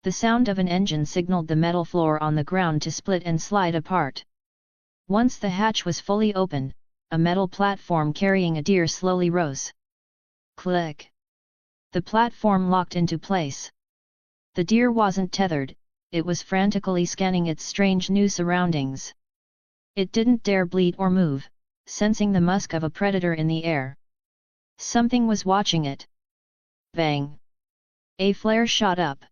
The sound of an engine signaled the metal floor on the ground to split and slide apart. Once the hatch was fully open, a metal platform carrying a deer slowly rose. Click! The platform locked into place. The deer wasn't tethered, it was frantically scanning its strange new surroundings. It didn't dare bleat or move, sensing the musk of a predator in the air. Something was watching it. Bang! A flare shot up.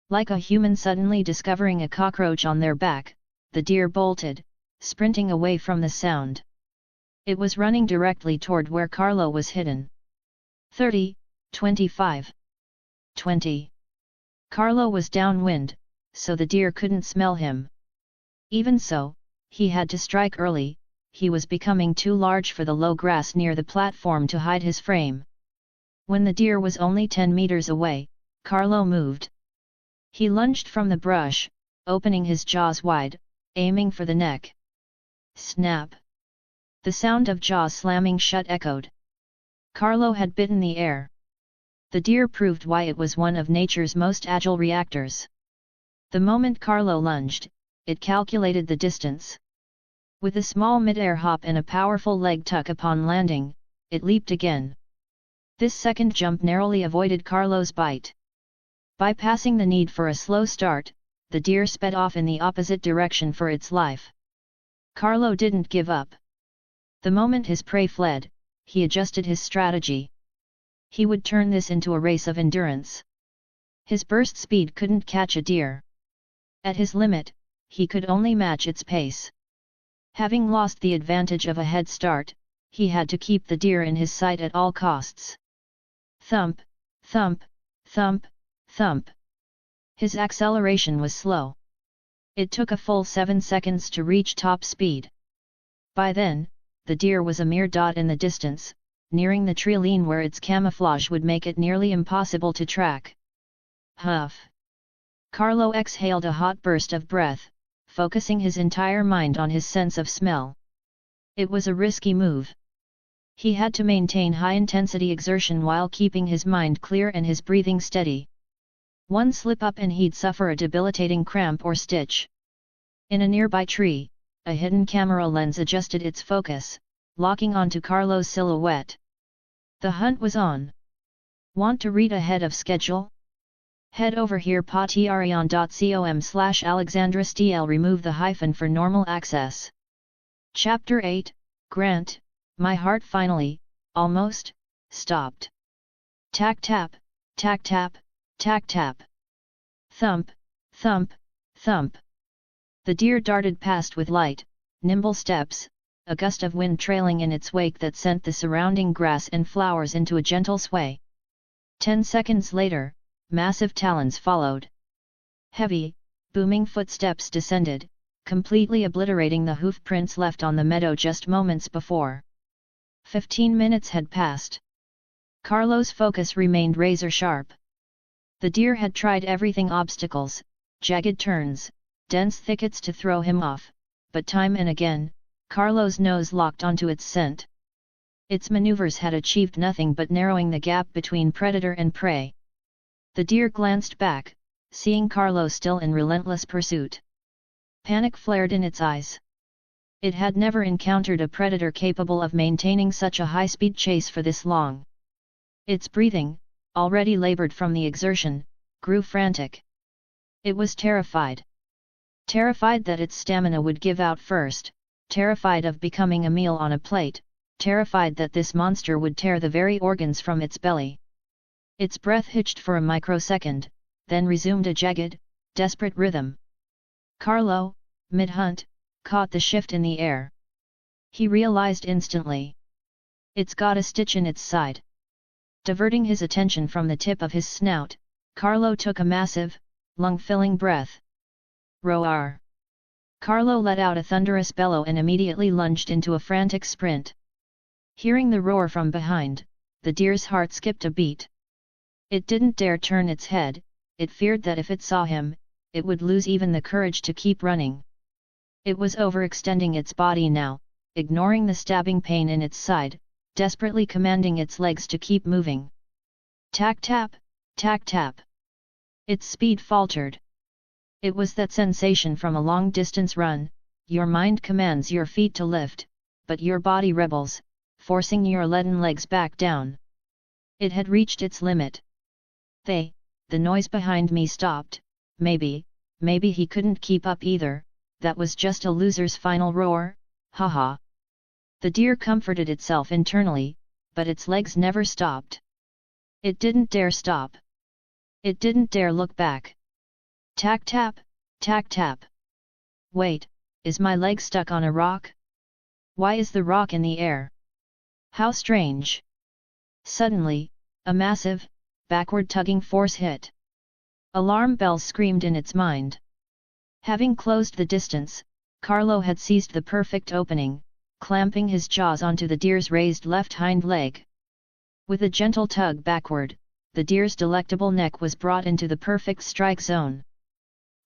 Like a human suddenly discovering a cockroach on their back, the deer bolted, sprinting away from the sound. It was running directly toward where Carlo was hidden. 30, 25. 20. Carlo was downwind, so the deer couldn't smell him. Even so, he had to strike early, he was becoming too large for the low grass near the platform to hide his frame. When the deer was only 10 meters away, Carlo moved. He lunged from the brush, opening his jaws wide, aiming for the neck. Snap! The sound of jaws slamming shut echoed. Carlo had bitten the air. The deer proved why it was one of nature's most agile reactors. The moment Carlo lunged, it calculated the distance. With a small mid-air hop and a powerful leg tuck upon landing, it leaped again. This second jump narrowly avoided Carlo's bite. Bypassing the need for a slow start, the deer sped off in the opposite direction for its life. Carlo didn't give up. The moment his prey fled, he adjusted his strategy. He would turn this into a race of endurance. His burst speed couldn't catch a deer. At his limit, he could only match its pace. Having lost the advantage of a head start, he had to keep the deer in his sight at all costs. Thump, thump, thump, thump. His acceleration was slow. It took a full 7 seconds to reach top speed. By then, the deer was a mere dot in the distance, nearing the treeline where its camouflage would make it nearly impossible to track. Huff! Carlo exhaled a hot burst of breath, focusing his entire mind on his sense of smell. It was a risky move. He had to maintain high-intensity exertion while keeping his mind clear and his breathing steady. One slip up and he'd suffer a debilitating cramp or stitch. In a nearby tree, a hidden camera lens adjusted its focus, locking onto Carlo's silhouette. The hunt was on. Want to read ahead of schedule? Head over here patreon.com/AlexandraSTL. Remove the hyphen for normal access. Chapter 8, Grant, my heart finally, almost, stopped. Tack tap, tack tap, tack tap. Thump, thump, thump. The deer darted past with light, nimble steps, a gust of wind trailing in its wake that sent the surrounding grass and flowers into a gentle sway. 10 seconds later, massive talons followed. Heavy, booming footsteps descended, completely obliterating the hoof prints left on the meadow just moments before. 15 minutes had passed. Carlo's focus remained razor sharp. The deer had tried everything: obstacles, jagged turns, dense thickets to throw him off, but time and again, Carlo's nose locked onto its scent. Its maneuvers had achieved nothing but narrowing the gap between predator and prey. The deer glanced back, seeing Carlo still in relentless pursuit. Panic flared in its eyes. It had never encountered a predator capable of maintaining such a high-speed chase for this long. Its breathing, already labored from the exertion, grew frantic. It was terrified. Terrified that its stamina would give out first, terrified of becoming a meal on a plate, terrified that this monster would tear the very organs from its belly. Its breath hitched for a microsecond, then resumed a jagged, desperate rhythm. Carlo, mid-hunt, caught the shift in the air. He realized instantly. It's got a stitch in its side. Diverting his attention from the tip of his snout, Carlo took a massive, lung-filling breath. Roar! Carlo let out a thunderous bellow and immediately lunged into a frantic sprint. Hearing the roar from behind, the deer's heart skipped a beat. It didn't dare turn its head, it feared that if it saw him, it would lose even the courage to keep running. It was overextending its body now, ignoring the stabbing pain in its side, desperately commanding its legs to keep moving. Tack tap, tack tap. Its speed faltered. It was that sensation from a long-distance run: your mind commands your feet to lift, but your body rebels, forcing your leaden legs back down. It had reached its limit. The noise behind me stopped. Maybe he couldn't keep up either, that was just a loser's final roar, haha. The deer comforted itself internally, but its legs never stopped. It didn't dare stop. It didn't dare look back. Tack tap, tack tap. Wait, is my leg stuck on a rock? Why is the rock in the air? How strange. Suddenly, a massive, backward-tugging force hit. Alarm bells screamed in its mind. Having closed the distance, Carlo had seized the perfect opening, clamping his jaws onto the deer's raised left hind leg. With a gentle tug backward, the deer's delectable neck was brought into the perfect strike zone.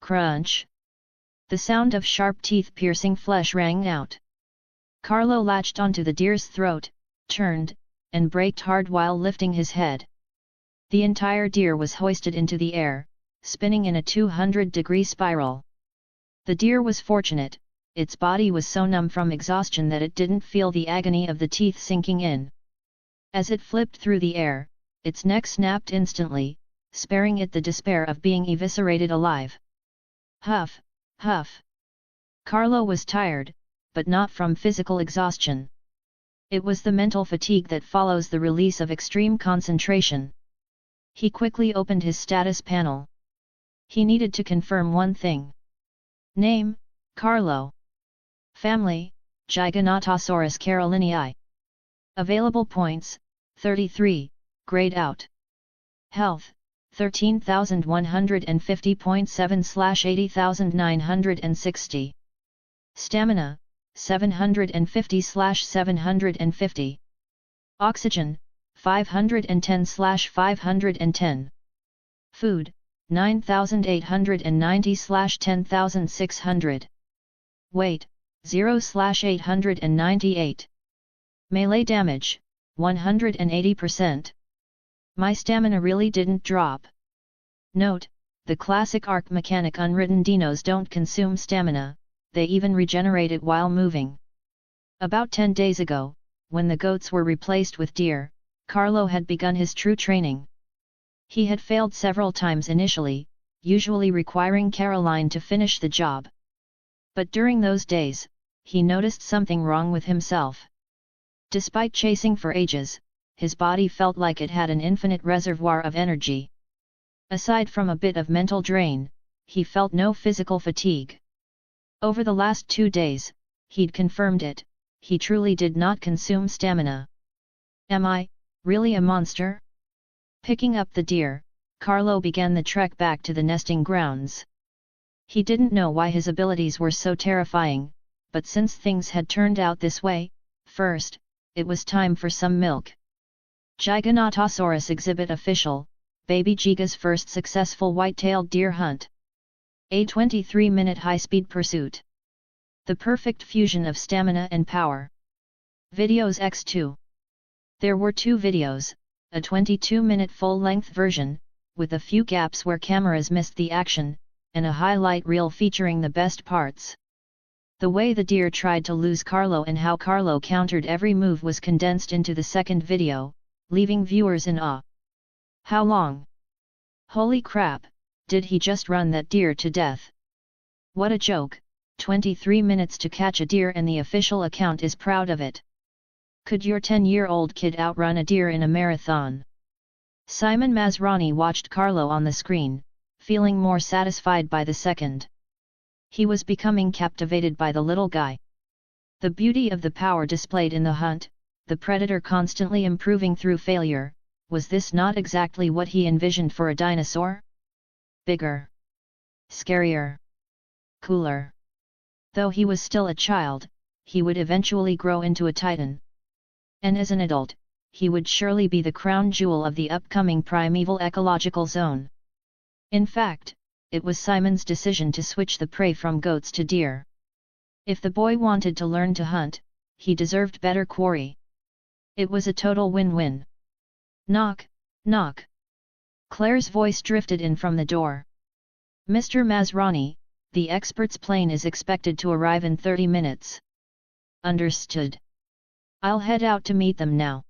Crunch! The sound of sharp teeth piercing flesh rang out. Carlo latched onto the deer's throat, turned, and braked hard while lifting his head. The entire deer was hoisted into the air, spinning in a 200-degree spiral. The deer was fortunate, its body was so numb from exhaustion that it didn't feel the agony of the teeth sinking in. As it flipped through the air, its neck snapped instantly, sparing it the despair of being eviscerated alive. Huff, huff. Carlo was tired, but not from physical exhaustion. It was the mental fatigue that follows the release of extreme concentration. He quickly opened his status panel. He needed to confirm one thing. Name, Carlo. Family, Giganotosaurus carolinii. Available points, 33, grayed out. Health, 13,150.7/80,960. Stamina, 750/750. Oxygen, 510/510. Food, 9,890/10,600. Weight, 0/898. Melee damage, 180%. My stamina really didn't drop. Note, the classic ARK mechanic: unwritten dinos don't consume stamina, they even regenerate it while moving. About 10 days ago, when the goats were replaced with deer, Carlo had begun his true training. He had failed several times initially, usually requiring Caroline to finish the job. But during those days, he noticed something wrong with himself. Despite chasing for ages, his body felt like it had an infinite reservoir of energy. Aside from a bit of mental drain, he felt no physical fatigue. Over the last 2 days, he'd confirmed it, he truly did not consume stamina. Am I, really a monster? Picking up the deer, Carlo began the trek back to the nesting grounds. He didn't know why his abilities were so terrifying, but since things had turned out this way, first, it was time for some milk. Giganotosaurus exhibit official, Baby Giga's first successful white-tailed deer hunt. A 23-minute high-speed pursuit. The perfect fusion of stamina and power. Videos X2. There were 2 videos, a 22-minute full-length version, with a few gaps where cameras missed the action, and a highlight reel featuring the best parts. The way the deer tried to lose Carlo and how Carlo countered every move was condensed into the second video, leaving viewers in awe. How long? Holy crap, did he just run that deer to death? What a joke, 23 minutes to catch a deer and the official account is proud of it. Could your 10-year-old kid outrun a deer in a marathon? Simon Masrani watched Carlo on the screen, feeling more satisfied by the second. He was becoming captivated by the little guy. The beauty of the power displayed in the hunt, the predator constantly improving through failure, was this not exactly what he envisioned for a dinosaur? Bigger. Scarier. Cooler. Though he was still a child, he would eventually grow into a titan. And as an adult, he would surely be the crown jewel of the upcoming primeval ecological zone. In fact, it was Simon's decision to switch the prey from goats to deer. If the boy wanted to learn to hunt, he deserved better quarry. It was a total win-win. Knock, knock. Claire's voice drifted in from the door. Mr. Masrani, the expert's plane is expected to arrive in 30 minutes. Understood. I'll head out to meet them now.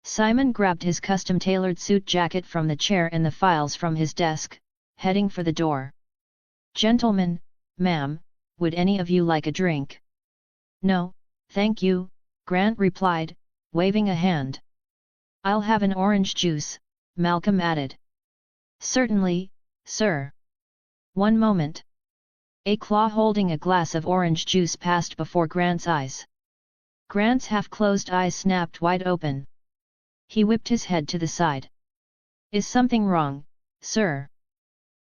Simon grabbed his custom-tailored suit jacket from the chair and the files from his desk, heading for the door. Gentlemen, ma'am, would any of you like a drink? No, thank you, Grant replied, waving a hand. I'll have an orange juice, Malcolm added. Certainly, sir. One moment. A claw holding a glass of orange juice passed before Grant's eyes. Grant's half-closed eyes snapped wide open. He whipped his head to the side. Is something wrong, sir?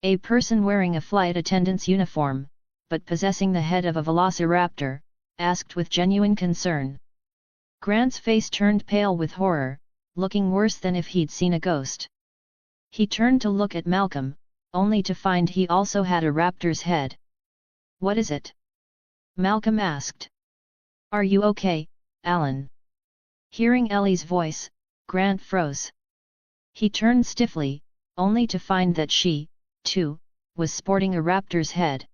A person wearing a flight attendant's uniform, but possessing the head of a velociraptor, asked with genuine concern. Grant's face turned pale with horror, looking worse than if he'd seen a ghost. He turned to look at Malcolm, only to find he also had a raptor's head. What is it? Malcolm asked. Are you okay, Alan? Hearing Ellie's voice, Grant froze. He turned stiffly, only to find that she, too, was sporting a raptor's head.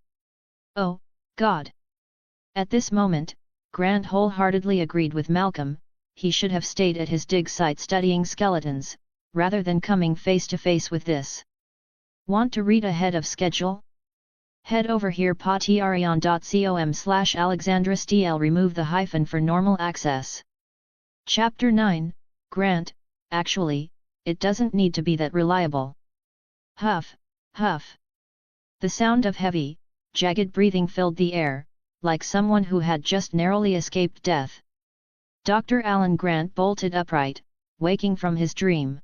Oh, God! At this moment, Grant wholeheartedly agreed with Malcolm, he should have stayed at his dig site studying skeletons, rather than coming face to face with this. Want to read ahead of schedule? Head over here patreon.com/AlexandraSTL remove the hyphen for normal access. Chapter 9, Grant, actually, it doesn't need to be that reliable. Huff, huff. The sound of heavy, jagged breathing filled the air, like someone who had just narrowly escaped death. Dr. Alan Grant bolted upright, waking from his dream.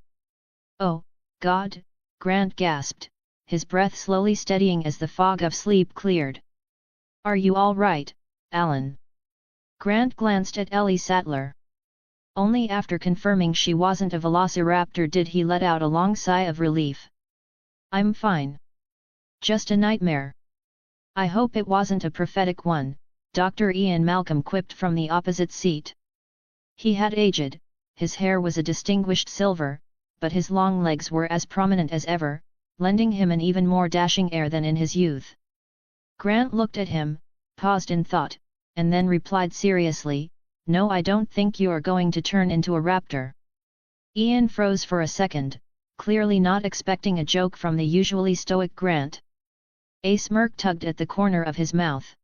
Oh, God, Grant gasped, his breath slowly steadying as the fog of sleep cleared. Are you all right, Alan? Grant glanced at Ellie Sattler. Only after confirming she wasn't a velociraptor did he let out a long sigh of relief. I'm fine. Just a nightmare. I hope it wasn't a prophetic one, Dr. Ian Malcolm quipped from the opposite seat. He had aged, his hair was a distinguished silver, but his long legs were as prominent as ever, lending him an even more dashing air than in his youth. Grant looked at him, paused in thought, and then replied seriously, No, I don't think you're going to turn into a raptor. Ian froze for a second, clearly not expecting a joke from the usually stoic Grant. A smirk tugged at the corner of his mouth.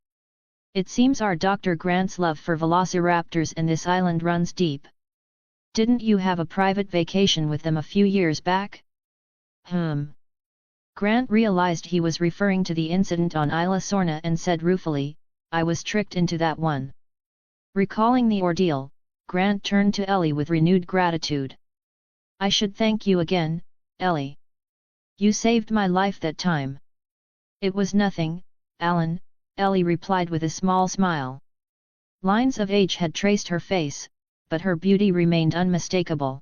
It seems our Dr. Grant's love for velociraptors and this island runs deep. Didn't you have a private vacation with them a few years back? Grant realized he was referring to the incident on Isla Sorna and said ruefully, I was tricked into that one. Recalling the ordeal, Grant turned to Ellie with renewed gratitude. I should thank you again, Ellie. You saved my life that time. It was nothing, Alan, Ellie replied with a small smile. Lines of age had traced her face, but her beauty remained unmistakable.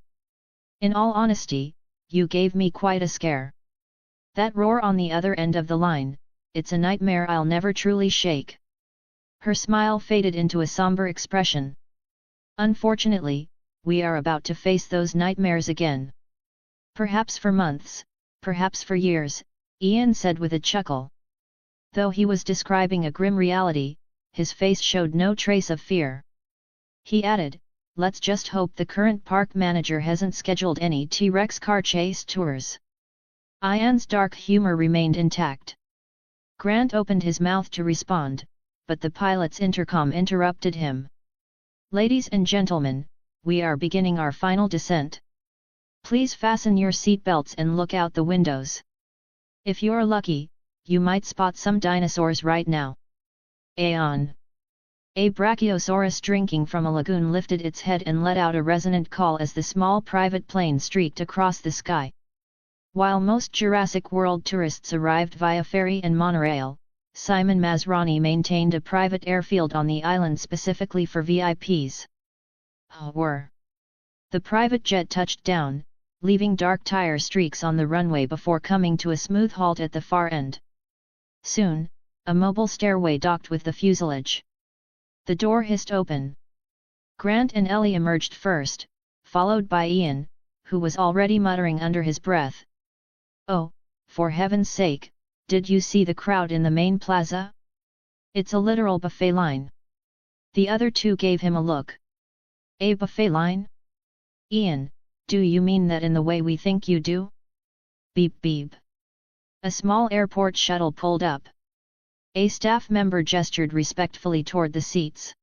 In all honesty, you gave me quite a scare. That roar on the other end of the line, it's a nightmare I'll never truly shake. Her smile faded into a somber expression. Unfortunately, we are about to face those nightmares again. Perhaps for months, perhaps for years, Ian said with a chuckle. Though he was describing a grim reality, his face showed no trace of fear. He added, let's just hope the current park manager hasn't scheduled any T-Rex car chase tours. Ian's dark humor remained intact. Grant opened his mouth to respond, but the pilot's intercom interrupted him. Ladies and gentlemen, we are beginning our final descent. Please fasten your seatbelts and look out the windows. If you're lucky, you might spot some dinosaurs right now. Aeon. A Brachiosaurus drinking from a lagoon lifted its head and let out a resonant call as the small private plane streaked across the sky. While most Jurassic World tourists arrived via ferry and monorail, Simon Masrani maintained a private airfield on the island specifically for VIPs. The private jet touched down, leaving dark tire streaks on the runway before coming to a smooth halt at the far end. Soon, a mobile stairway docked with the fuselage. The door hissed open. Grant and Ellie emerged first, followed by Ian, who was already muttering under his breath. Oh, for heaven's sake, did you see the crowd in the main plaza? It's a literal buffet line. The other two gave him a look. A buffet line? Ian, do you mean that in the way we think you do? Beep beep. A small airport shuttle pulled up. A staff member gestured respectfully toward the seats.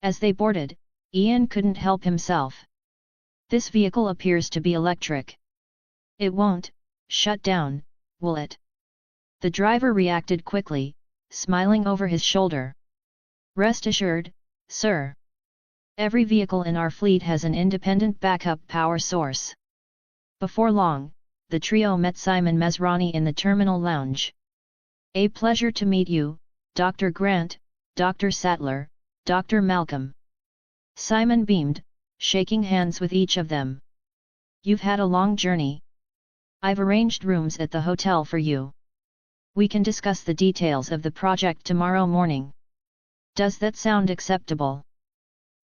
As they boarded, Ian couldn't help himself. This vehicle appears to be electric. It won't shut down, will it? The driver reacted quickly, smiling over his shoulder. Rest assured, sir. Every vehicle in our fleet has an independent backup power source. Before long, the trio met Simon Masrani in the terminal lounge. A pleasure to meet you, Dr. Grant, Dr. Sattler, Dr. Malcolm. Simon beamed, shaking hands with each of them. You've had a long journey. I've arranged rooms at the hotel for you. We can discuss the details of the project tomorrow morning. Does that sound acceptable?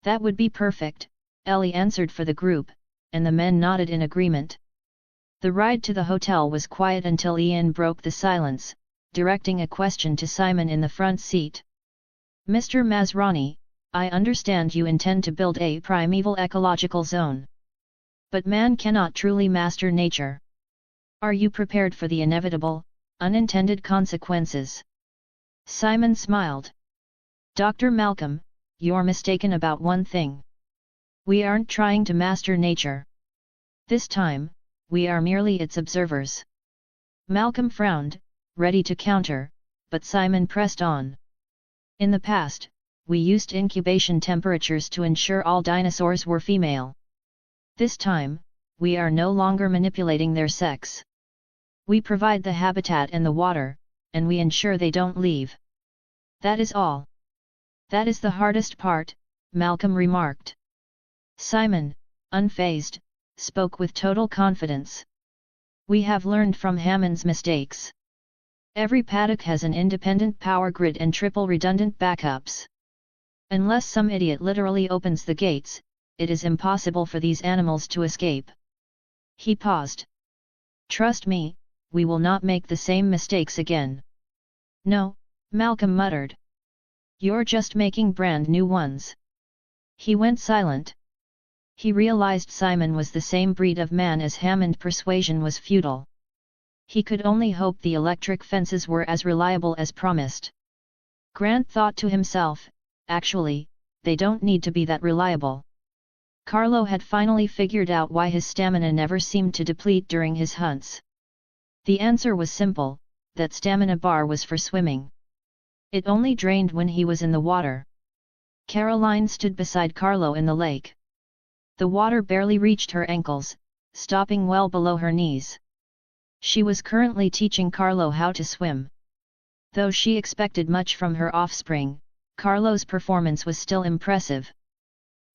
That would be perfect, Ellie answered for the group, and the men nodded in agreement. The ride to the hotel was quiet until Ian broke the silence, directing a question to Simon in the front seat. Mr. Masrani, I understand you intend to build a primeval ecological zone. But man cannot truly master nature. Are you prepared for the inevitable, unintended consequences? Simon smiled. Dr. Malcolm, you're mistaken about one thing. We aren't trying to master nature. This time, we are merely its observers. Malcolm frowned, ready to counter, but Simon pressed on. In the past, we used incubation temperatures to ensure all dinosaurs were female. This time, we are no longer manipulating their sex. We provide the habitat and the water, and we ensure they don't leave. That is all. That is the hardest part, Malcolm remarked. Simon, unfazed, spoke with total confidence. We have learned from Hammond's mistakes. Every paddock has an independent power grid and triple redundant backups. Unless some idiot literally opens the gates, it is impossible for these animals to escape. He paused. Trust me, we will not make the same mistakes again. No, Malcolm muttered. You're just making brand new ones. He went silent. He realized Simon was the same breed of man as Ham and persuasion was futile. He could only hope the electric fences were as reliable as promised. Grant thought to himself, actually, they don't need to be that reliable. Carlo had finally figured out why his stamina never seemed to deplete during his hunts. The answer was simple, that stamina bar was for swimming. It only drained when he was in the water. Caroline stood beside Carlo in the lake. The water barely reached her ankles, stopping well below her knees. She was currently teaching Carlo how to swim. Though she expected much from her offspring, Carlo's performance was still impressive.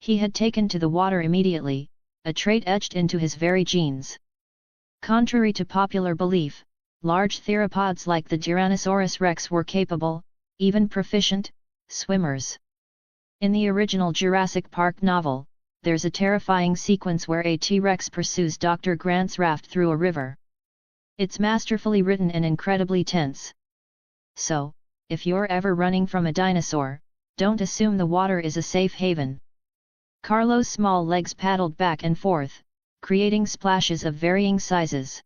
He had taken to the water immediately, a trait etched into his very genes. Contrary to popular belief, large theropods like the Tyrannosaurus rex were capable, even proficient, swimmers. In the original Jurassic Park novel, there's a terrifying sequence where a T-Rex pursues Dr. Grant's raft through a river. It's masterfully written and incredibly tense. So, if you're ever running from a dinosaur, don't assume the water is a safe haven. Carlo's small legs paddled back and forth, creating splashes of varying sizes.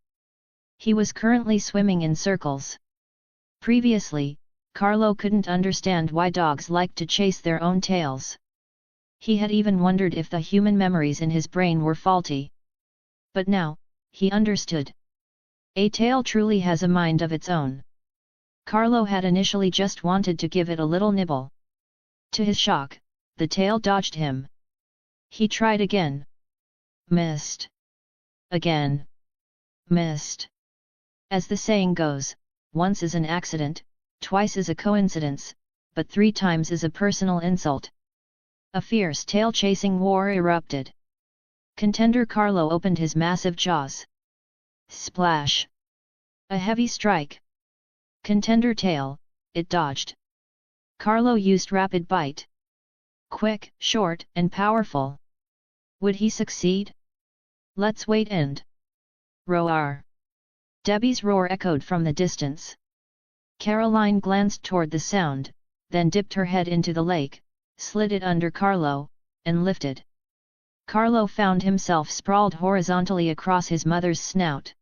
He was currently swimming in circles. Previously, Carlo couldn't understand why dogs liked to chase their own tails. He had even wondered if the human memories in his brain were faulty. But now, he understood. A tail truly has a mind of its own. Carlo had initially just wanted to give it a little nibble. To his shock, the tail dodged him. He tried again. Missed. Again. Missed. As the saying goes, once is an accident, twice is a coincidence, but 3 times is a personal insult. A fierce tail-chasing war erupted. Contender Carlo opened his massive jaws. Splash! A heavy strike. Contender tail, it dodged. Carlo used rapid bite. Quick, short, and powerful. Would he succeed? Let's wait and... Roar! Debbie's roar echoed from the distance. Caroline glanced toward the sound, then dipped her head into the lake, slid it under Carlo, and lifted. Carlo found himself sprawled horizontally across his mother's snout.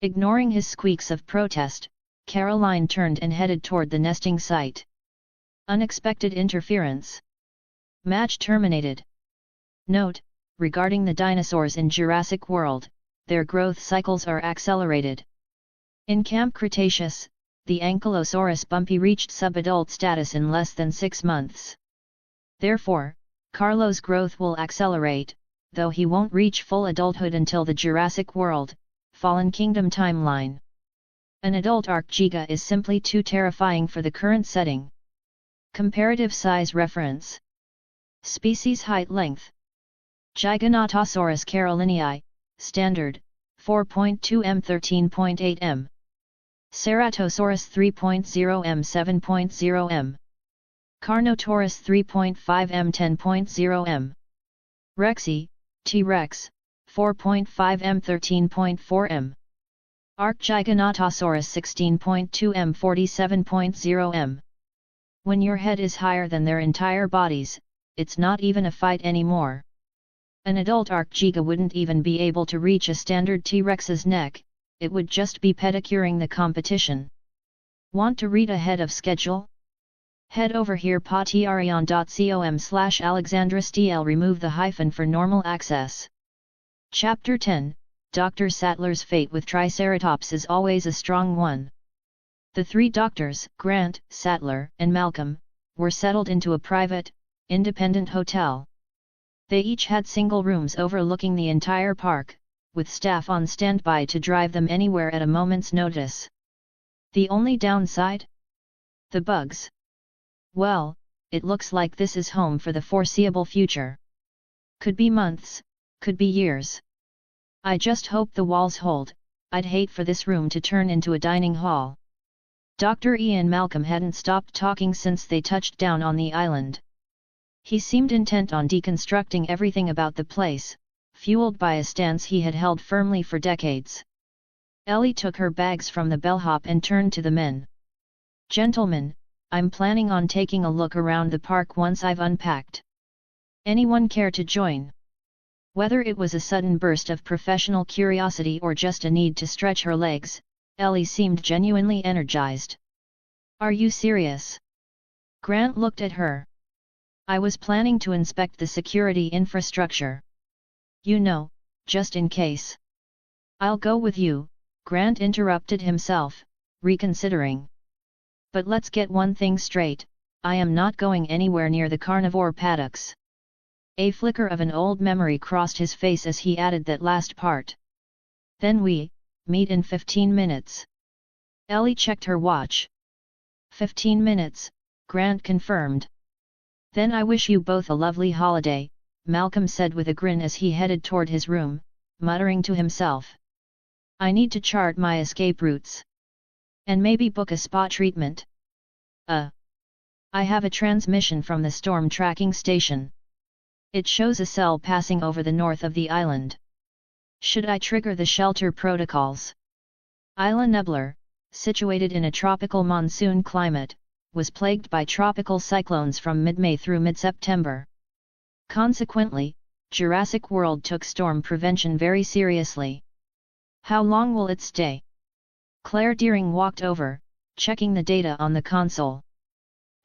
Ignoring his squeaks of protest, Caroline turned and headed toward the nesting site. Unexpected interference. Match terminated. Note, regarding the dinosaurs in Jurassic World, their growth cycles are accelerated. In Camp Cretaceous, the Ankylosaurus bumpy reached subadult status in less than 6 months. Therefore, Carlo's growth will accelerate, though he won't reach full adulthood until the Jurassic World, Fallen Kingdom timeline. An adult ARK Giga is simply too terrifying for the current setting. Comparative size reference. Species height length. Giganotosaurus carolinii, standard, 4.2 m 13.8 m. Ceratosaurus 3.0 m 7.0 m. Carnotaurus 3.5 m 10.0 m. Rexy, T-Rex, 4.5 m 13.4 m. ARK Giganotosaurus 16.2 m 47.0 m. When your head is higher than their entire bodies, it's not even a fight anymore. An adult ARK Giga wouldn't even be able to reach a standard T-Rex's neck, it would just be pedicuring the competition. Want to read ahead of schedule? Head over here patreon.com/AlexandraSTL. Remove the hyphen for normal access. Chapter 10, Dr. Sattler's fate with Triceratops is always a strong one. The 3 doctors, Grant, Sattler, and Malcolm, were settled into a private, independent hotel. They each had single rooms overlooking the entire park, with staff on standby to drive them anywhere at a moment's notice. The only downside? The bugs. Well, it looks like this is home for the foreseeable future. Could be months, could be years. I just hope the walls hold. I'd hate for this room to turn into a dining hall. Dr. E and Malcolm hadn't stopped talking since they touched down on the island. He seemed intent on deconstructing everything about the place, fueled by a stance he had held firmly for decades. Ellie took her bags from the bellhop and turned to the men. Gentlemen, I'm planning on taking a look around the park once I've unpacked. Anyone care to join? Whether it was a sudden burst of professional curiosity or just a need to stretch her legs, Ellie seemed genuinely energized. "Are you serious?" Grant looked at her. "I was planning to inspect the security infrastructure. You know, just in case." "I'll go with you," Grant interrupted himself, reconsidering. "But let's get one thing straight, I am not going anywhere near the carnivore paddocks." A flicker of an old memory crossed his face as he added that last part. "Then we meet in 15 minutes. Ellie checked her watch. 15 minutes, Grant confirmed. "Then I wish you both a lovely holiday," Malcolm said with a grin as he headed toward his room, muttering to himself. "I need to chart my escape routes. And maybe book a spa treatment. I have a transmission from the storm tracking station. It shows a cell passing over the north of the island. Should I trigger the shelter protocols?" Isla Nublar, situated in a tropical monsoon climate, was plagued by tropical cyclones from mid-May through mid-September. Consequently, Jurassic World took storm prevention very seriously. "How long will it stay?" Claire Deering walked over, checking the data on the console.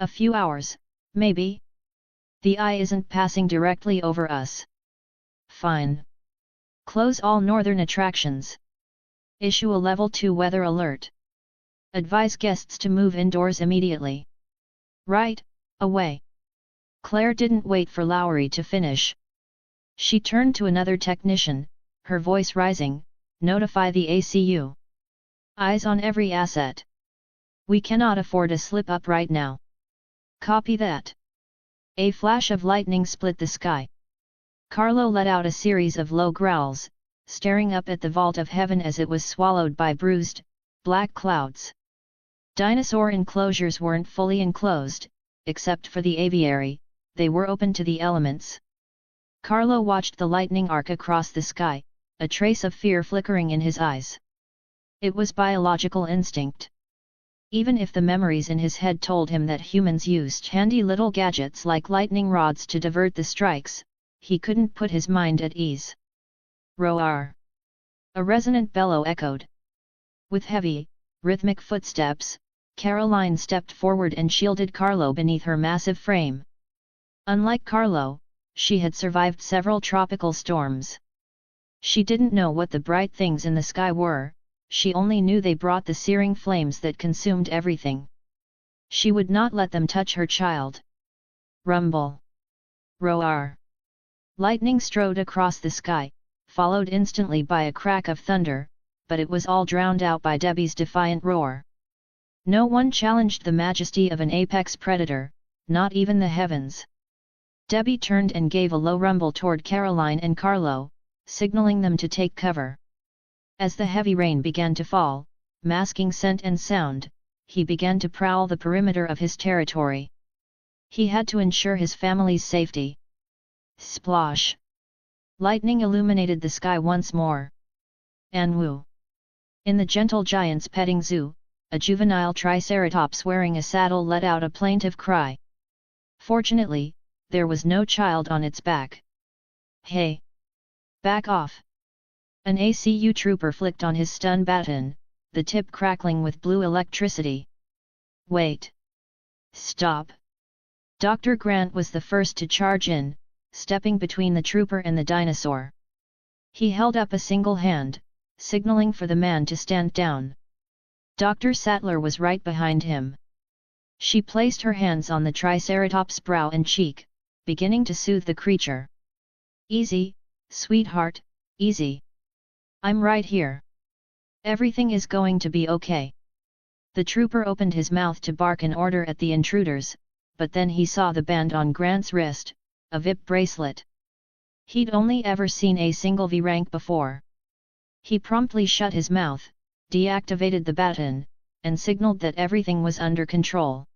"A few hours, maybe. The eye isn't passing directly over us." "Fine. Close all northern attractions. Issue a level 2 weather alert. Advise guests to move indoors immediately." "Right away." Claire didn't wait for Lowry to finish. She turned to another technician, her voice rising, "Notify the ACU. Eyes on every asset. We cannot afford a slip-up right now." "Copy that." A flash of lightning split the sky. Carlo let out a series of low growls, staring up at the vault of heaven as it was swallowed by bruised, black clouds. Dinosaur enclosures weren't fully enclosed, except for the aviary, they were open to the elements. Carlo watched the lightning arc across the sky, a trace of fear flickering in his eyes. It was biological instinct. Even if the memories in his head told him that humans used handy little gadgets like lightning rods to divert the strikes, he couldn't put his mind at ease. "Roar!" A resonant bellow echoed. With heavy, rhythmic footsteps, Caroline stepped forward and shielded Carlo beneath her massive frame. Unlike Carlo, she had survived several tropical storms. She didn't know what the bright things in the sky were, she only knew they brought the searing flames that consumed everything. She would not let them touch her child. Rumble. Roar. Lightning strode across the sky, followed instantly by a crack of thunder, but it was all drowned out by Debbie's defiant roar. No one challenged the majesty of an apex predator, not even the heavens. Debbie turned and gave a low rumble toward Caroline and Carlo, signaling them to take cover. As the heavy rain began to fall, masking scent and sound, he began to prowl the perimeter of his territory. He had to ensure his family's safety. Splosh! Lightning illuminated the sky once more. Anwu! In the gentle giant's petting zoo, a juvenile triceratops wearing a saddle let out a plaintive cry. Fortunately, there was no child on its back. "Hey! Back off!" An ACU trooper flicked on his stun baton, the tip crackling with blue electricity. "Wait! Stop!" Dr. Grant was the first to charge in, stepping between the trooper and the dinosaur. He held up a single hand, signaling for the man to stand down. Dr. Sattler was right behind him. She placed her hands on the Triceratops' brow and cheek, beginning to soothe the creature. "Easy, sweetheart, easy. I'm right here. Everything is going to be okay." The trooper opened his mouth to bark an order at the intruders, but then he saw the band on Grant's wrist, a VIP bracelet. He'd only ever seen a single V rank before. He promptly shut his mouth, deactivated the baton, and signaled that everything was under control.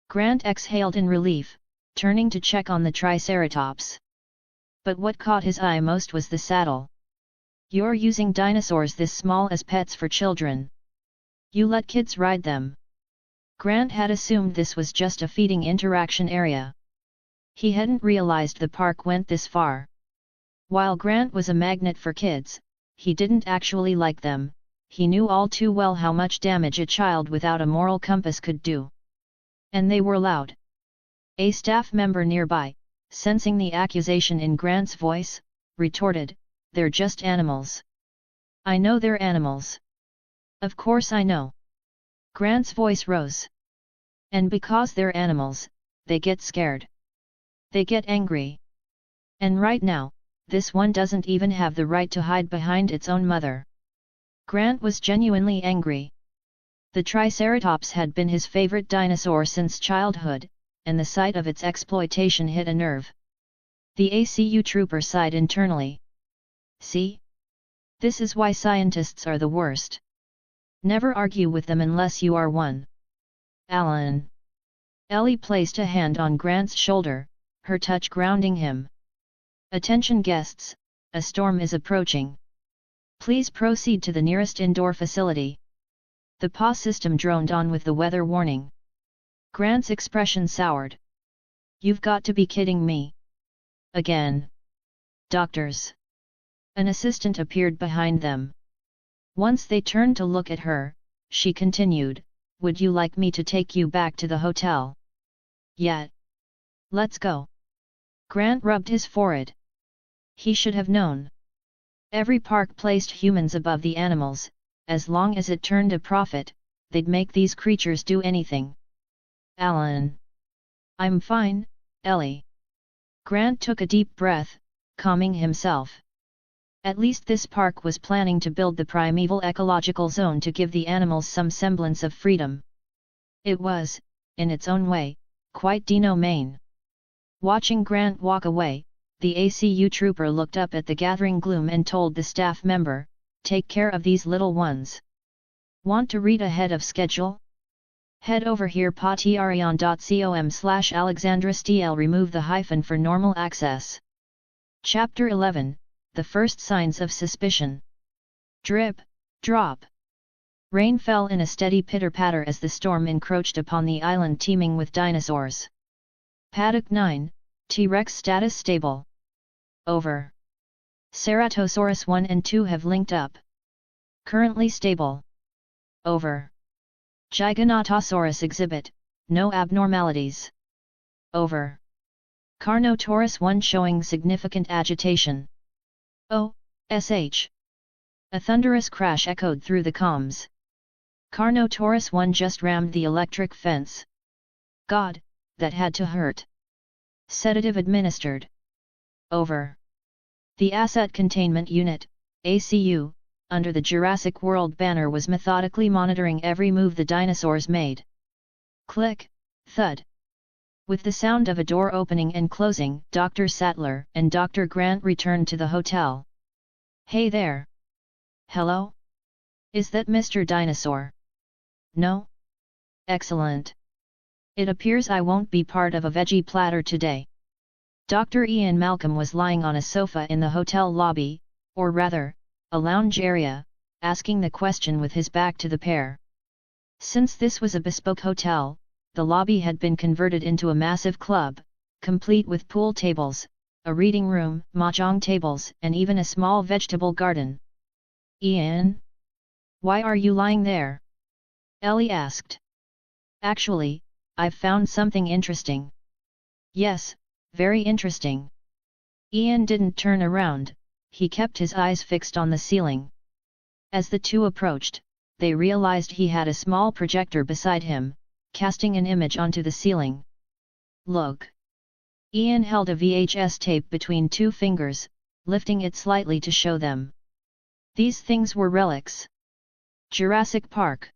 Grant exhaled in relief, turning to check on the Triceratops. But what caught his eye most was the saddle. "You're using dinosaurs this small as pets for children. You let kids ride them." Grant had assumed this was just a feeding interaction area. He hadn't realized the park went this far. While Grant was a magnet for kids, he didn't actually like them. He knew all too well how much damage a child without a moral compass could do. And they were loud. A staff member nearby, sensing the accusation in Grant's voice, retorted, "They're just animals." "I know they're animals. Of course I know." Grant's voice rose. "And because they're animals, they get scared. They get angry. And right now, this one doesn't even have the right to hide behind its own mother." Grant was genuinely angry. The Triceratops had been his favorite dinosaur since childhood, and the sight of its exploitation hit a nerve. The ACU trooper sighed internally. "See? This is why scientists are the worst. Never argue with them unless you are one." "Alan." Ellie placed a hand on Grant's shoulder, her touch grounding him. "Attention guests, a storm is approaching. Please proceed to the nearest indoor facility." The PA system droned on with the weather warning. Grant's expression soured. "You've got to be kidding me. Again. Doctors." An assistant appeared behind them. Once they turned to look at her, she continued, "Would you like me to take you back to the hotel?" "Yeah. Let's go." Grant rubbed his forehead. He should have known. Every park placed humans above the animals. As long as it turned a profit, they'd make these creatures do anything. "Alan." "I'm fine, Ellie." Grant took a deep breath, calming himself. At least this park was planning to build the primeval ecological zone to give the animals some semblance of freedom. It was, in its own way, quite dino-mane. Watching Grant walk away, the ACU trooper looked up at the gathering gloom and told the staff member, "Take care of these little ones. Want to read ahead of schedule? Head over here patreon.com/alexandrastl. Remove the hyphen for normal access." Chapter 11, The First Signs of Suspicion. Drip, drop. Rain fell in a steady pitter-patter as the storm encroached upon the island teeming with dinosaurs. Paddock 9, T-Rex status stable. Over. Ceratosaurus 1 and 2 have linked up. Currently stable. Over. Giganotosaurus exhibit, no abnormalities. Over. Carnotaurus 1 showing significant agitation. OSH. A thunderous crash echoed through the comms. Carnotaurus 1 just rammed the electric fence. God, that had to hurt. Sedative administered. Over. The Asset Containment Unit, ACU, under the Jurassic World banner was methodically monitoring every move the dinosaurs made. Click, thud. With the sound of a door opening and closing, Dr. Sattler and Dr. Grant returned to the hotel. "Hey there. Hello? Is that Mr. Dinosaur?" "No?" "Excellent. It appears I won't be part of a veggie platter today." Dr. Ian Malcolm was lying on a sofa in the hotel lobby, or rather, a lounge area, asking the question with his back to the pair. Since this was a bespoke hotel, the lobby had been converted into a massive club, complete with pool tables, a reading room, mahjong tables, and even a small vegetable garden. "Ian? Why are you lying there?" Ellie asked. "Actually, I've found something interesting." "Yes, very interesting." Ian didn't turn around, he kept his eyes fixed on the ceiling. As the two approached, they realized he had a small projector beside him, casting an image onto the ceiling. "Look." Ian held a VHS tape between two fingers, lifting it slightly to show them. These things were relics. Jurassic Park.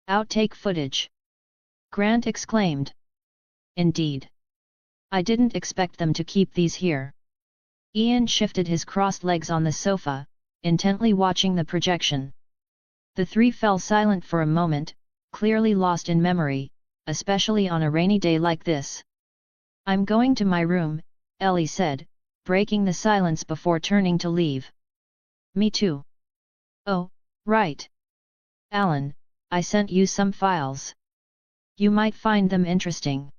Outtake footage. Grant exclaimed. "Indeed. I didn't expect them to keep these here." Ian shifted his crossed legs on the sofa, intently watching the projection. The three fell silent for a moment, clearly lost in memory, especially on a rainy day like this. "I'm going to my room," Ellie said, breaking the silence before turning to leave. "Me too." "Oh, right. Alan, I sent you some files. You might find them interesting."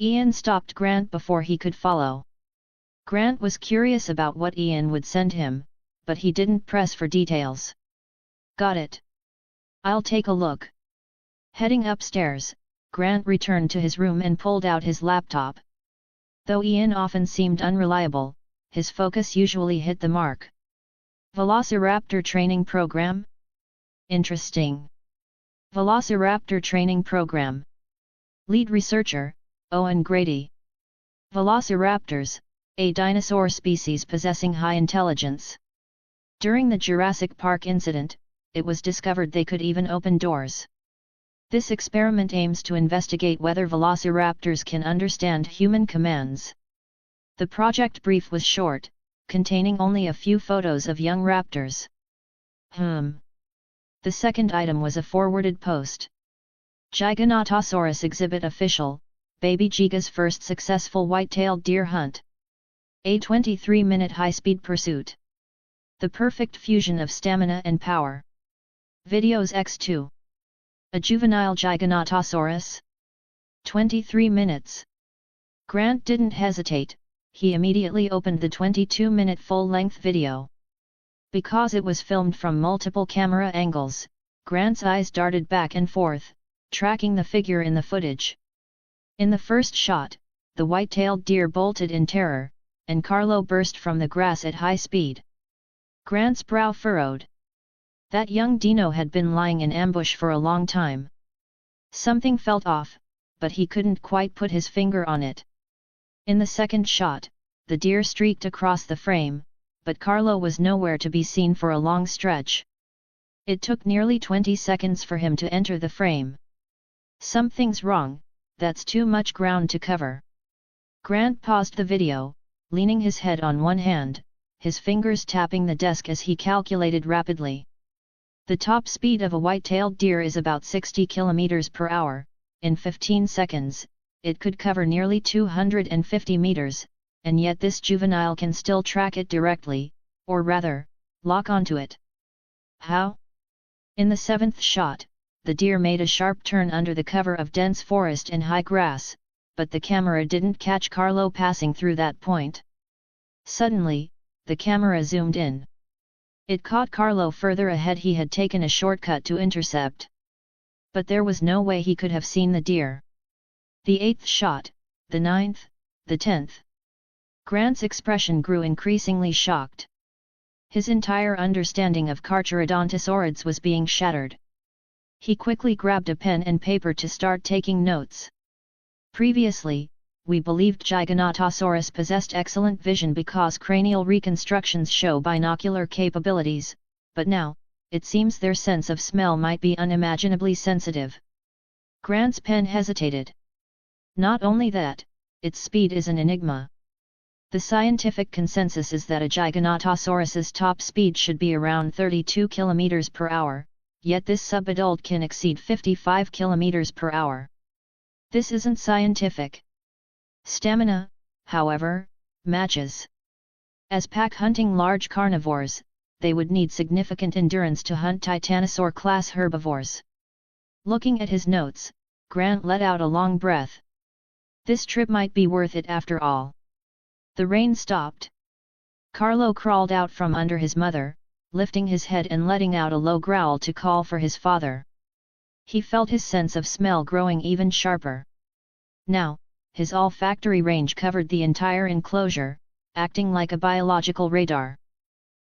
Ian stopped Grant before he could follow. Grant was curious about what Ian would send him, but he didn't press for details. Got it. I'll take a look. Heading upstairs, Grant returned to his room and pulled out his laptop. Though Ian often seemed unreliable, his focus usually hit the mark. Velociraptor Training Program? Interesting. Velociraptor Training Program. Lead Researcher, Owen Grady. Velociraptors, a dinosaur species possessing high intelligence. During the Jurassic Park incident, it was discovered they could even open doors. This experiment aims to investigate whether velociraptors can understand human commands. The project brief was short, containing only a few photos of young raptors. The second item was a forwarded post. Giganotosaurus exhibit official, Baby Giga's first successful white-tailed deer hunt. A 23-minute high-speed pursuit. The perfect fusion of stamina and power. Videos X2. A juvenile Giganotosaurus? 23 minutes. Grant didn't hesitate, he immediately opened the 22-minute full-length video. Because it was filmed from multiple camera angles, Grant's eyes darted back and forth, tracking the figure in the footage. In the first shot, the white-tailed deer bolted in terror, and Carlo burst from the grass at high speed. Grant's brow furrowed. That young dino had been lying in ambush for a long time. Something felt off, but he couldn't quite put his finger on it. In the second shot, the deer streaked across the frame, but Carlo was nowhere to be seen for a long stretch. It took nearly 20 seconds for him to enter the frame. Something's wrong, that's too much ground to cover. Grant paused the video, leaning his head on one hand, his fingers tapping the desk as he calculated rapidly. The top speed of a white-tailed deer is about 60 km per hour. In 15 seconds, it could cover nearly 250 meters, and yet this juvenile can still track it directly, or rather, lock onto it. How? In the seventh shot, the deer made a sharp turn under the cover of dense forest and high grass, but the camera didn't catch Carlo passing through that point. Suddenly, the camera zoomed in. It caught Carlo further ahead. He had taken a shortcut to intercept. But there was no way he could have seen the deer. The eighth shot, the ninth, the 10th. Grant's expression grew increasingly shocked. His entire understanding of Carcharodontosaurids was being shattered. He quickly grabbed a pen and paper to start taking notes. Previously, we believed Giganotosaurus possessed excellent vision because cranial reconstructions show binocular capabilities, but now, it seems their sense of smell might be unimaginably sensitive. Grant's pen hesitated. Not only that, its speed is an enigma. The scientific consensus is that a Giganotosaurus's top speed should be around 32 km per hour, yet this subadult can exceed 55 km per hour. This isn't scientific. Stamina, however, matches. As pack hunting large carnivores, they would need significant endurance to hunt titanosaur-class herbivores. Looking at his notes, Grant let out a long breath. This trip might be worth it after all. The rain stopped. Carlo crawled out from under his mother, lifting his head and letting out a low growl to call for his father. He felt his sense of smell growing even sharper. Now, his olfactory range covered the entire enclosure, acting like a biological radar.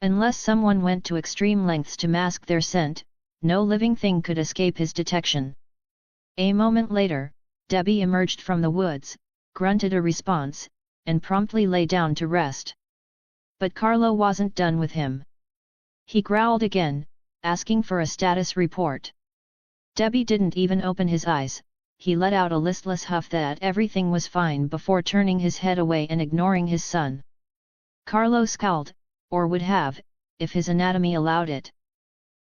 Unless someone went to extreme lengths to mask their scent, no living thing could escape his detection. A moment later, Debbie emerged from the woods, grunted a response, and promptly lay down to rest. But Carlo wasn't done with him. He growled again, asking for a status report. Debbie didn't even open his eyes. He let out a listless huff that everything was fine before turning his head away and ignoring his son. Carlo scowled, or would have, if his anatomy allowed it.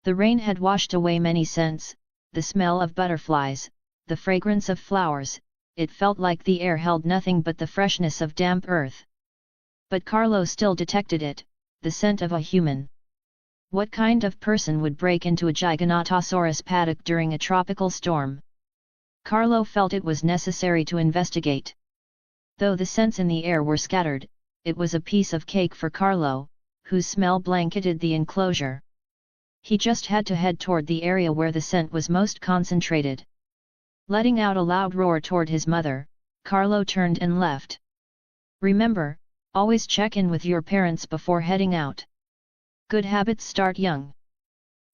The rain had washed away many scents, the smell of butterflies, the fragrance of flowers. It felt like the air held nothing but the freshness of damp earth. But Carlo still detected it, the scent of a human. What kind of person would break into a Giganotosaurus paddock during a tropical storm? Carlo felt it was necessary to investigate. Though the scents in the air were scattered, it was a piece of cake for Carlo, whose smell blanketed the enclosure. He just had to head toward the area where the scent was most concentrated. Letting out a loud roar toward his mother, Carlo turned and left. Remember, always check in with your parents before heading out. Good habits start young.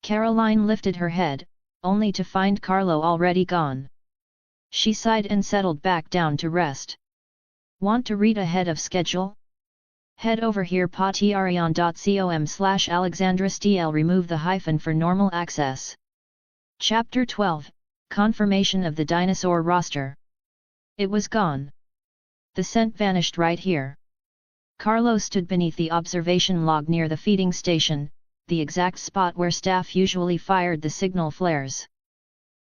Caroline lifted her head, only to find Carlo already gone. She sighed and settled back down to rest. Want to read ahead of schedule? Head over here patreon.com/alexandrastl. Remove the hyphen for normal access. Chapter 12, Confirmation of the Dinosaur Roster. It was gone. The scent vanished right here. Carlo stood beneath the observation log near the feeding station, the exact spot where staff usually fired the signal flares.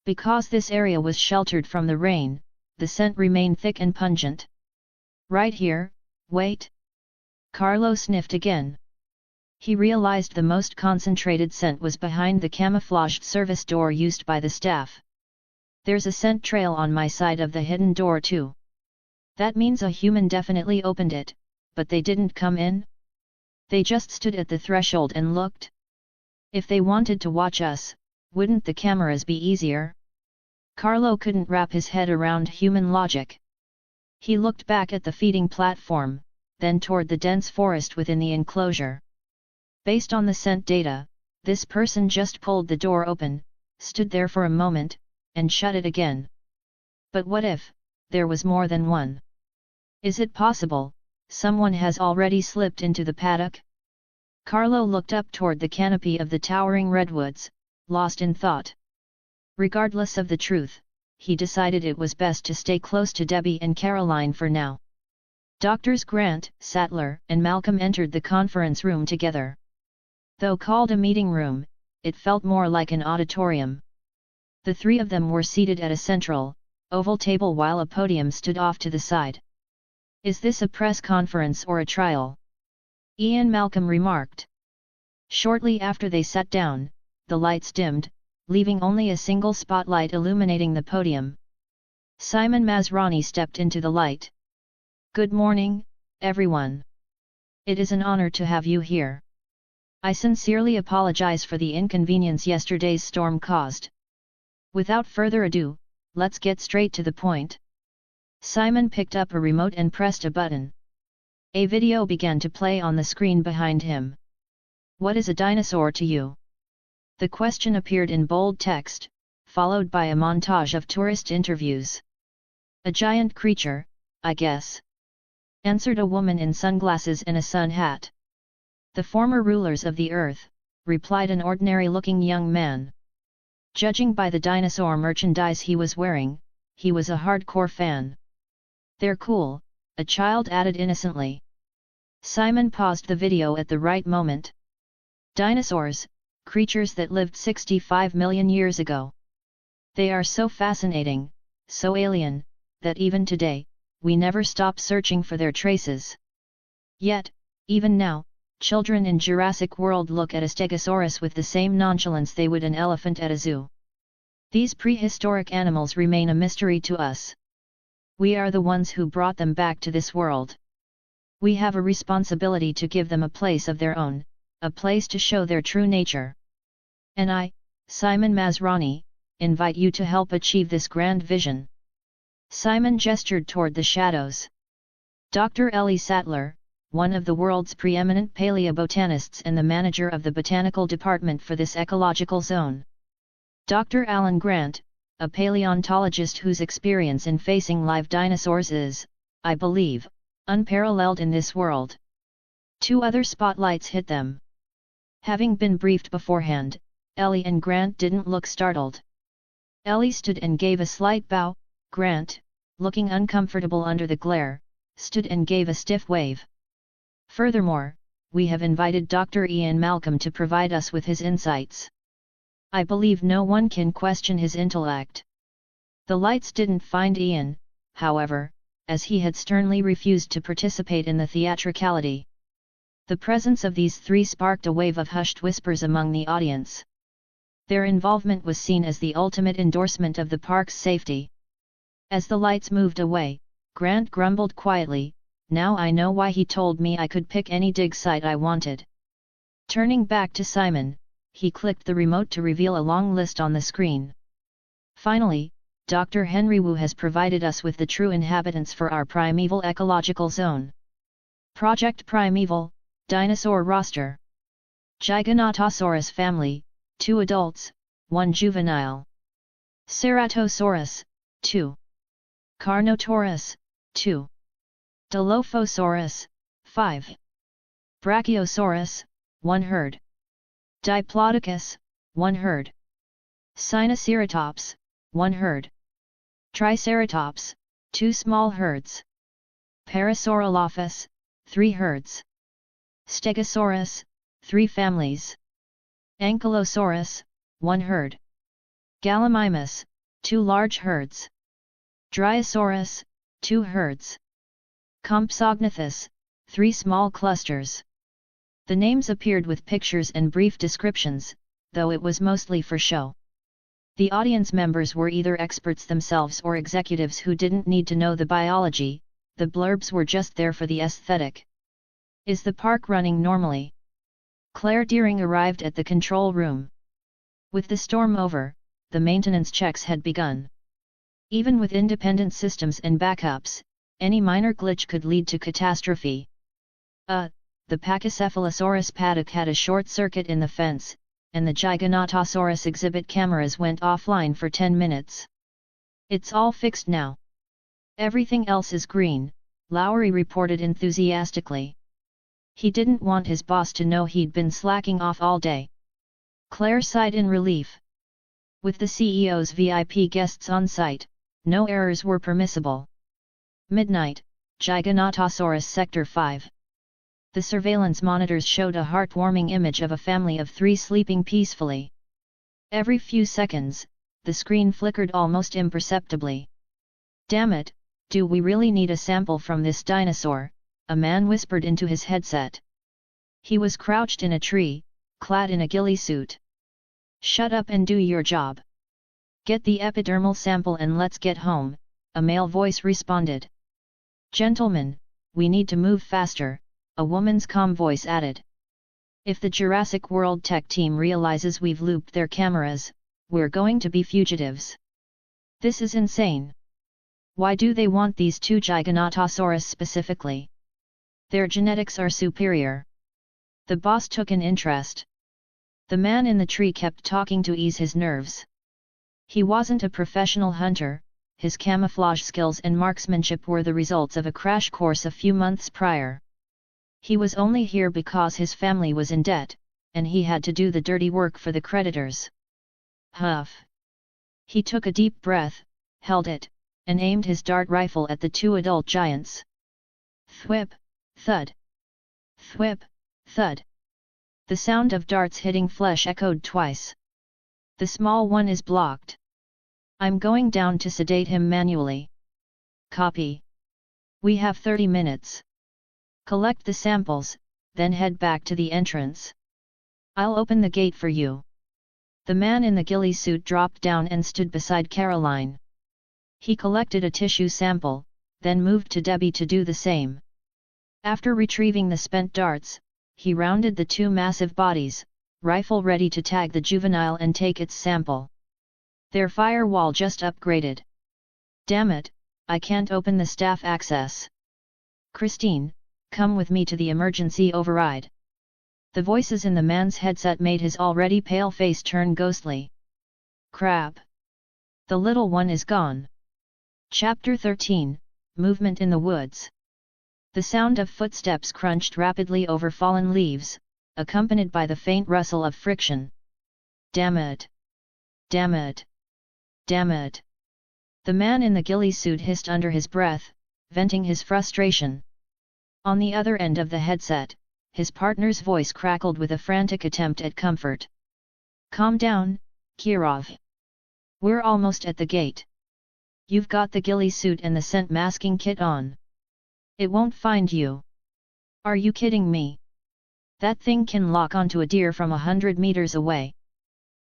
Because this area was sheltered from the rain, the scent remained thick and pungent. Right here, wait. Carlo sniffed again. He realized the most concentrated scent was behind the camouflaged service door used by the staff. There's a scent trail on my side of the hidden door too. That means a human definitely opened it, but they didn't come in? They just stood at the threshold and looked? If they wanted to watch us, wouldn't the cameras be easier? Carlo couldn't wrap his head around human logic. He looked back at the feeding platform, then toward the dense forest within the enclosure. Based on the scent data, this person just pulled the door open, stood there for a moment, and shut it again. But what if there was more than one? Is it possible someone has already slipped into the paddock? Carlo looked up toward the canopy of the towering redwoods, lost in thought. Regardless of the truth, he decided it was best to stay close to Debbie and Caroline for now. Doctors Grant, Sattler, and Malcolm entered the conference room together. Though called a meeting room, it felt more like an auditorium. The three of them were seated at a central, oval table while a podium stood off to the side. Is this a press conference or a trial? Ian Malcolm remarked. Shortly after they sat down, the lights dimmed, leaving only a single spotlight illuminating the podium. Simon Masrani stepped into the light. Good morning, everyone. It is an honor to have you here. I sincerely apologize for the inconvenience yesterday's storm caused. Without further ado, let's get straight to the point. Simon picked up a remote and pressed a button. A video began to play on the screen behind him. What is a dinosaur to you? The question appeared in bold text, followed by a montage of tourist interviews. A giant creature, I guess. Answered a woman in sunglasses and a sun hat. The former rulers of the earth, replied an ordinary-looking young man. Judging by the dinosaur merchandise he was wearing, he was a hardcore fan. They're cool, a child added innocently. Simon paused the video at the right moment. Dinosaurs, creatures that lived 65 million years ago. They are so fascinating, so alien, that even today, we never stop searching for their traces. Yet, even now, children in Jurassic World look at a Stegosaurus with the same nonchalance they would an elephant at a zoo. These prehistoric animals remain a mystery to us. We are the ones who brought them back to this world. We have a responsibility to give them a place of their own, a place to show their true nature. And I, Simon Masrani, invite you to help achieve this grand vision. Simon gestured toward the shadows. Dr. Ellie Sattler, one of the world's preeminent paleobotanists and the manager of the botanical department for this ecological zone. Dr. Alan Grant, a paleontologist whose experience in facing live dinosaurs is, I believe, unparalleled in this world. Two other spotlights hit them. Having been briefed beforehand, Ellie and Grant didn't look startled. Ellie stood and gave a slight bow. Grant, looking uncomfortable under the glare, stood and gave a stiff wave. Furthermore, we have invited Dr. Ian Malcolm to provide us with his insights. I believe no one can question his intellect. The lights didn't find Ian, however, as he had sternly refused to participate in the theatricality. The presence of these three sparked a wave of hushed whispers among the audience. Their involvement was seen as the ultimate endorsement of the park's safety. As the lights moved away, Grant grumbled quietly, now I know why he told me I could pick any dig site I wanted. Turning back to Simon, he clicked the remote to reveal a long list on the screen. Finally, Dr. Henry Wu has provided us with the true inhabitants for our primeval ecological zone. Project Primeval, Dinosaur Roster. Giganotosaurus family, 2 adults, 1 juvenile. Ceratosaurus, 2. Carnotaurus, 2. Dilophosaurus, 5. Brachiosaurus, 1 herd. Diplodocus, 1 herd. Sinoceratops, 1 herd. Triceratops, 2 small herds. Parasaurolophus, 3 herds. Stegosaurus, 3 families. Ankylosaurus, 1 herd. Gallimimus, 2 large herds. Dryosaurus, 2 herds. Compsognathus, 3 small clusters. The names appeared with pictures and brief descriptions, though it was mostly for show. The audience members were either experts themselves or executives who didn't need to know the biology, the blurbs were just there for the aesthetic. Is the park running normally? Claire Deering arrived at the control room. With the storm over, the maintenance checks had begun. Even with independent systems and backups, any minor glitch could lead to catastrophe. The Pachycephalosaurus paddock had a short circuit in the fence, and the Giganotosaurus exhibit cameras went offline for 10 minutes. It's all fixed now. Everything else is green, Lowry reported enthusiastically. He didn't want his boss to know he'd been slacking off all day. Claire sighed in relief. With the CEO's VIP guests on site, no errors were permissible. Midnight, Giganotosaurus Sector 5. The surveillance monitors showed a heartwarming image of a family of 3 sleeping peacefully. Every few seconds, the screen flickered almost imperceptibly. "Damn it, do we really need a sample from this dinosaur?" a man whispered into his headset. He was crouched in a tree, clad in a ghillie suit. "Shut up and do your job. Get the epidermal sample and let's get home," a male voice responded. "Gentlemen, we need to move faster," a woman's calm voice added. "If the Jurassic World tech team realizes we've looped their cameras, we're going to be fugitives. This is insane. Why do they want these 2 Giganotosaurus specifically? Their genetics are superior." The boss took an interest. The man in the tree kept talking to ease his nerves. He wasn't a professional hunter, his camouflage skills and marksmanship were the results of a crash course a few months prior. He was only here because his family was in debt, and he had to do the dirty work for the creditors. Huff. He took a deep breath, held it, and aimed his dart rifle at the 2 adult giants. Thwip, thud. Thwip, thud. The sound of darts hitting flesh echoed twice. "The small one is blocked. I'm going down to sedate him manually." "Copy. We have 30 minutes. Collect the samples, then head back to the entrance. I'll open the gate for you." The man in the ghillie suit dropped down and stood beside Caroline. He collected a tissue sample, then moved to Debbie to do the same. After retrieving the spent darts, he rounded the 2 massive bodies, rifle ready to tag the juvenile and take its sample. Their firewall just upgraded. "Damn it, I can't open the staff access. Christine, come with me to the emergency override." The voices in the man's headset made his already pale face turn ghostly. Crap! The little one is gone. Chapter 13, Movement in the Woods. The sound of footsteps crunched rapidly over fallen leaves, accompanied by the faint rustle of friction. "Damn it! Damn it! Damn it!" The man in the ghillie suit hissed under his breath, venting his frustration. On the other end of the headset, his partner's voice crackled with a frantic attempt at comfort. "Calm down, Kirov. We're almost at the gate. You've got the ghillie suit and the scent masking kit on. It won't find you. Are you kidding me? That thing can lock onto a deer from 100 meters away.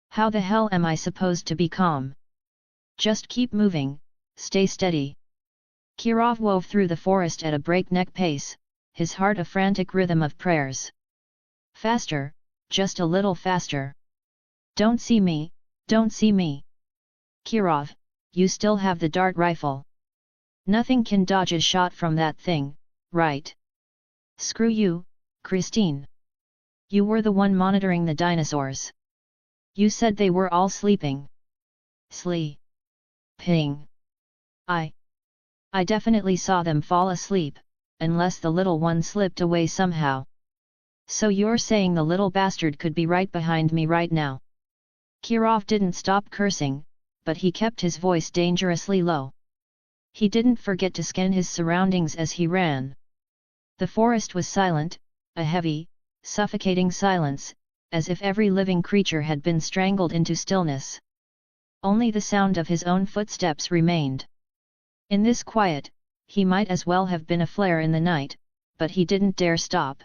How the hell am I supposed to be calm? Just keep moving, stay steady. Kirov wove through the forest at a breakneck pace, his heart a frantic rhythm of prayers. Faster, just a little faster. Don't see me, don't see me. Kirov, you still have the dart rifle. Nothing can dodge a shot from that thing, right? Screw you, Christine. You were the one monitoring the dinosaurs. You said they were all sleeping. Ping. I definitely saw them fall asleep, unless the little one slipped away somehow. So you're saying the little bastard could be right behind me right now? Kirov didn't stop cursing, but he kept his voice dangerously low. He didn't forget to scan his surroundings as he ran. The forest was silent, a heavy, suffocating silence, as if every living creature had been strangled into stillness. Only the sound of his own footsteps remained. In this quiet, he might as well have been a flare in the night, but he didn't dare stop.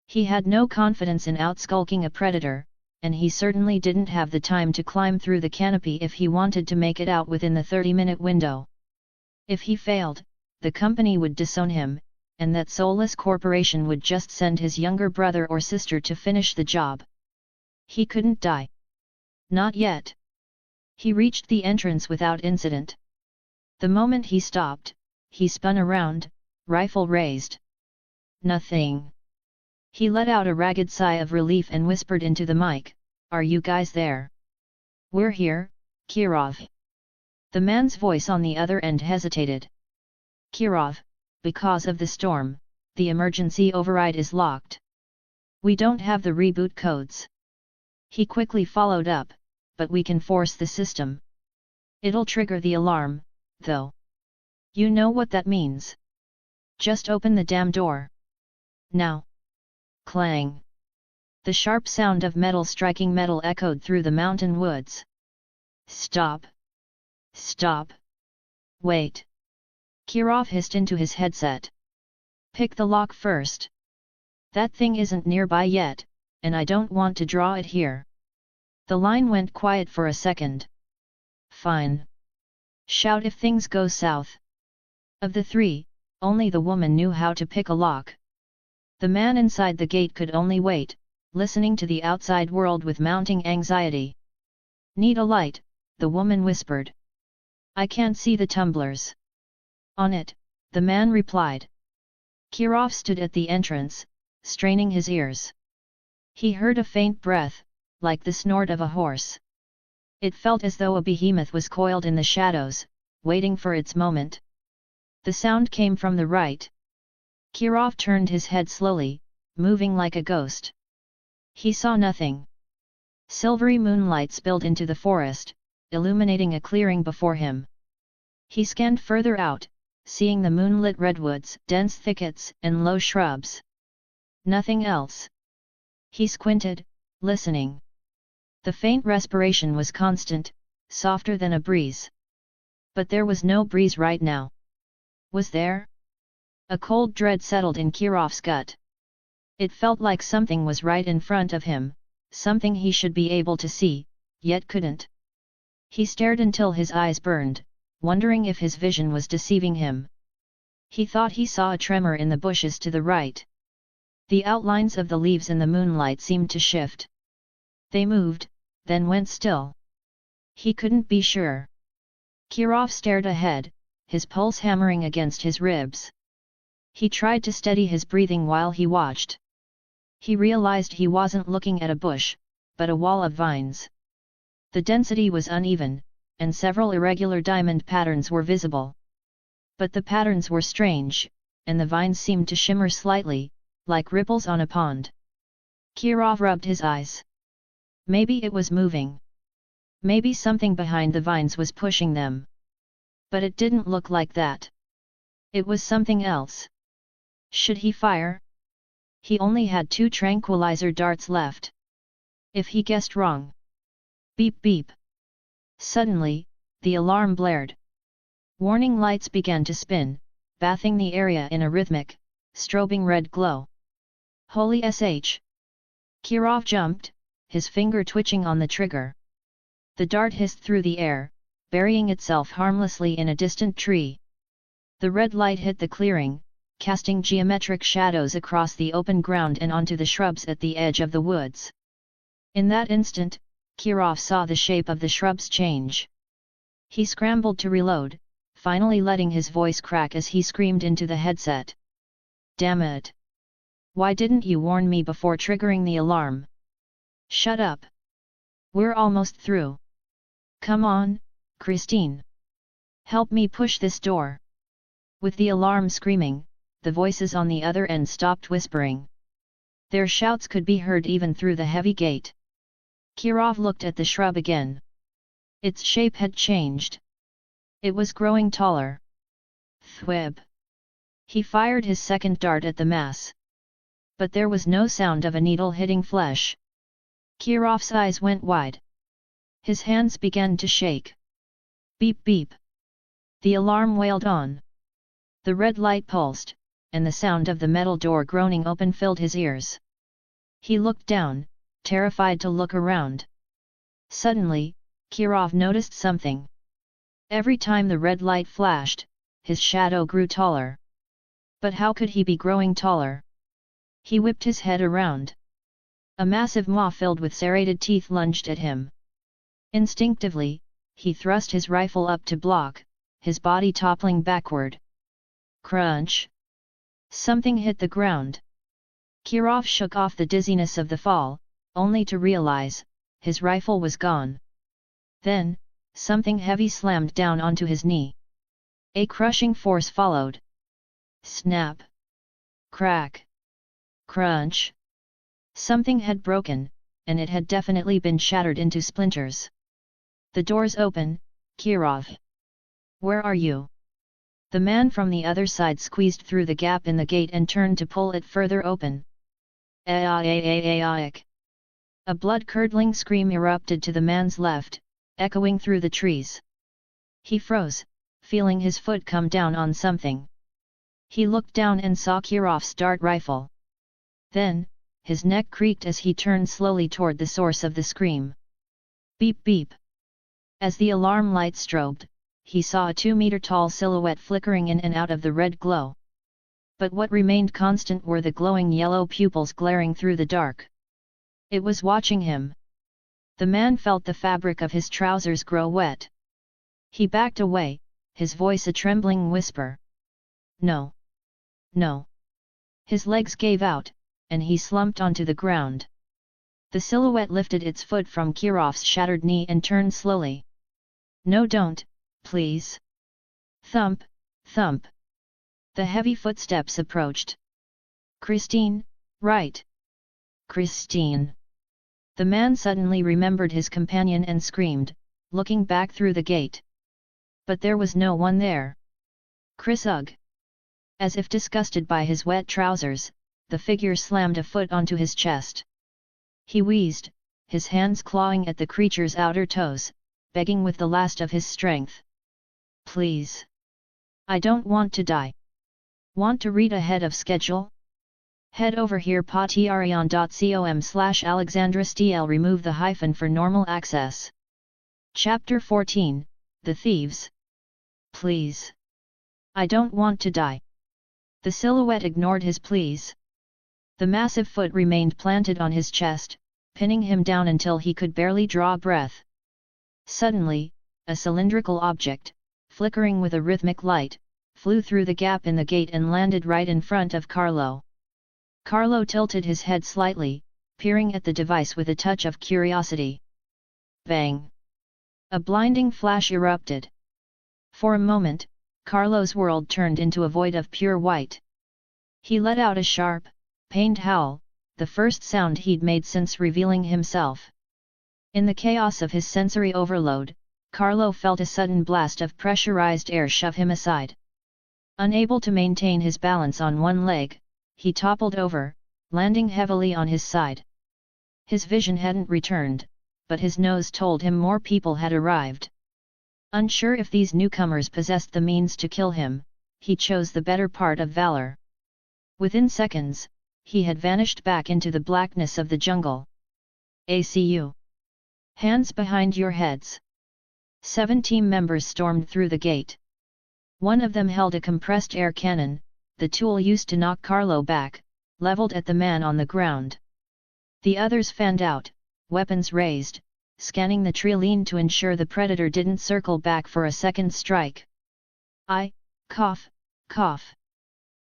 He had no confidence in outskulking a predator, and he certainly didn't have the time to climb through the canopy if he wanted to make it out within the 30-minute window. If he failed, the company would disown him, and that soulless corporation would just send his younger brother or sister to finish the job. He couldn't die. Not yet. He reached the entrance without incident. The moment he stopped, he spun around, rifle raised. Nothing. He let out a ragged sigh of relief and whispered into the mic, "Are you guys there?" "We're here, Kirov." The man's voice on the other end hesitated. "Kirov, because of the storm, the emergency override is locked. We don't have the reboot codes." He quickly followed up, "But we can force the system. It'll trigger the alarm, though. You know what that means. Just open the damn door. Now." Clang. The sharp sound of metal striking metal echoed through the mountain woods. "Stop! Stop! Wait!" Kirov hissed into his headset. "Pick the lock first. That thing isn't nearby yet, and I don't want to draw it here." The line went quiet for a second. "Fine. Shout if things go south." Of the three, only the woman knew how to pick a lock. The man inside the gate could only wait, listening to the outside world with mounting anxiety. "Need a light," the woman whispered. "I can't see the tumblers." "On it," the man replied. Kirov stood at the entrance, straining his ears. He heard a faint breath, like the snort of a horse. It felt as though a behemoth was coiled in the shadows, waiting for its moment. The sound came from the right. Kirov turned his head slowly, moving like a ghost. He saw nothing. Silvery moonlight spilled into the forest, illuminating a clearing before him. He scanned further out, seeing the moonlit redwoods, dense thickets, and low shrubs. Nothing else. He squinted, listening. The faint respiration was constant, softer than a breeze. But there was no breeze right now. Was there? A cold dread settled in Kirov's gut. It felt like something was right in front of him, something he should be able to see, yet couldn't. He stared until his eyes burned, wondering if his vision was deceiving him. He thought he saw a tremor in the bushes to the right. The outlines of the leaves in the moonlight seemed to shift. They moved, then went still. He couldn't be sure. Kirov stared ahead, his pulse hammering against his ribs. He tried to steady his breathing while he watched. He realized he wasn't looking at a bush, but a wall of vines. The density was uneven, and several irregular diamond patterns were visible. But the patterns were strange, and the vines seemed to shimmer slightly, like ripples on a pond. Kirov rubbed his eyes. Maybe it was moving. Maybe something behind the vines was pushing them. But it didn't look like that. It was something else. Should he fire? He only had 2 tranquilizer darts left. If he guessed wrong. Beep beep. Suddenly, the alarm blared. Warning lights began to spin, bathing the area in a rhythmic, strobing red glow. Holy sh! Kirov jumped, his finger twitching on the trigger. The dart hissed through the air, burying itself harmlessly in a distant tree. The red light hit the clearing, casting geometric shadows across the open ground and onto the shrubs at the edge of the woods. In that instant, Kirov saw the shape of the shrubs change. He scrambled to reload, finally letting his voice crack as he screamed into the headset. "Damn it! Why didn't you warn me before triggering the alarm? Shut up! We're almost through. Come on, Christine. Help me push this door." With the alarm screaming, the voices on the other end stopped whispering. Their shouts could be heard even through the heavy gate. Kirov looked at the shrub again. Its shape had changed. It was growing taller. Thwib! He fired his second dart at the mass. But there was no sound of a needle hitting flesh. Kirov's eyes went wide. His hands began to shake. Beep beep! The alarm wailed on. The red light pulsed, and the sound of the metal door groaning open filled his ears. He looked down, terrified to look around. Suddenly, Kirov noticed something. Every time the red light flashed, his shadow grew taller. But how could he be growing taller? He whipped his head around. A massive maw filled with serrated teeth lunged at him. Instinctively, he thrust his rifle up to block, his body toppling backward. Crunch! Something hit the ground. Kirov shook off the dizziness of the fall, only to realize, his rifle was gone. Then, something heavy slammed down onto his knee. A crushing force followed. Snap! Crack! Crunch! Something had broken, and it had definitely been shattered into splinters. The doors open. Kirov! Where are you? The man from the other side squeezed through the gap in the gate and turned to pull it further open. ARK! A blood-curdling scream erupted to the man's left, echoing through the trees. He froze, feeling his foot come down on something. He looked down and saw Kirov's dart rifle. Then, his neck creaked as he turned slowly toward the source of the scream. Beep beep! As the alarm light strobed, he saw a 2-meter-tall silhouette flickering in and out of the red glow. But what remained constant were the glowing yellow pupils glaring through the dark. It was watching him. The man felt the fabric of his trousers grow wet. He backed away, his voice a trembling whisper. No! No! His legs gave out, and he slumped onto the ground. The silhouette lifted its foot from Kirov's shattered knee and turned slowly. No, don't, please! Thump, thump! The heavy footsteps approached. Christine, right! Christine! The man suddenly remembered his companion and screamed, looking back through the gate. But there was no one there. Chris, ugh! As if disgusted by his wet trousers, the figure slammed a foot onto his chest. He wheezed, his hands clawing at the creature's outer toes, begging with the last of his strength. Please! I don't want to die. Want to read ahead of schedule? Head over here patreon.com/AlexandraSTL. Remove the hyphen for normal access. Chapter 14, The Thieves. Please! I don't want to die. The silhouette ignored his pleas. The massive foot remained planted on his chest, pinning him down until he could barely draw breath. Suddenly, a cylindrical object, flickering with a rhythmic light, flew through the gap in the gate and landed right in front of Carlo. Carlo tilted his head slightly, peering at the device with a touch of curiosity. Bang! A blinding flash erupted. For a moment, Carlo's world turned into a void of pure white. He let out a sharp, pained howl, the first sound he'd made since revealing himself. In the chaos of his sensory overload, Carlo felt a sudden blast of pressurized air shove him aside. Unable to maintain his balance on one leg, he toppled over, landing heavily on his side. His vision hadn't returned, but his nose told him more people had arrived. Unsure if these newcomers possessed the means to kill him, he chose the better part of valor. Within seconds, he had vanished back into the blackness of the jungle. ACU! Hands behind your heads! 7 team members stormed through the gate. One of them held a compressed air cannon, the tool used to knock Carlo back, leveled at the man on the ground. The others fanned out, weapons raised, scanning the treeline to ensure the predator didn't circle back for a second strike. Cough, cough.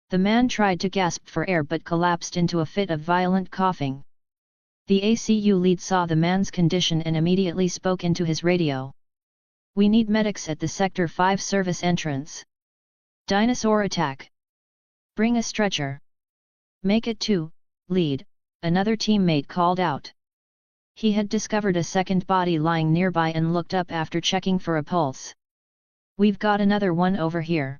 The man tried to gasp for air but collapsed into a fit of violent coughing. The ACU lead saw the man's condition and immediately spoke into his radio. "We need medics at the Sector 5 service entrance. Dinosaur attack. Bring a stretcher." "Make it 2, lead," another teammate called out. He had discovered a second body lying nearby and looked up after checking for a pulse. "We've got another one over here."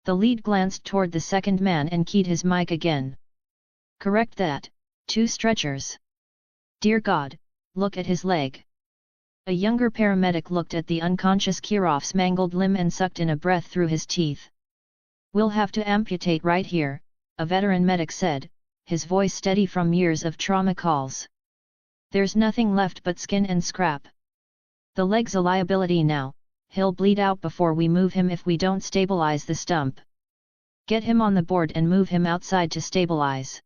The lead glanced toward the second man and keyed his mic again. "Correct that, 2 stretchers." "Dear God, look at his leg." A younger paramedic looked at the unconscious Kirov's mangled limb and sucked in a breath through his teeth. "We'll have to amputate right here," a veteran medic said, his voice steady from years of trauma calls. "There's nothing left but skin and scrap. The leg's a liability now, he'll bleed out before we move him if we don't stabilize the stump. Get him on the board and move him outside to stabilize."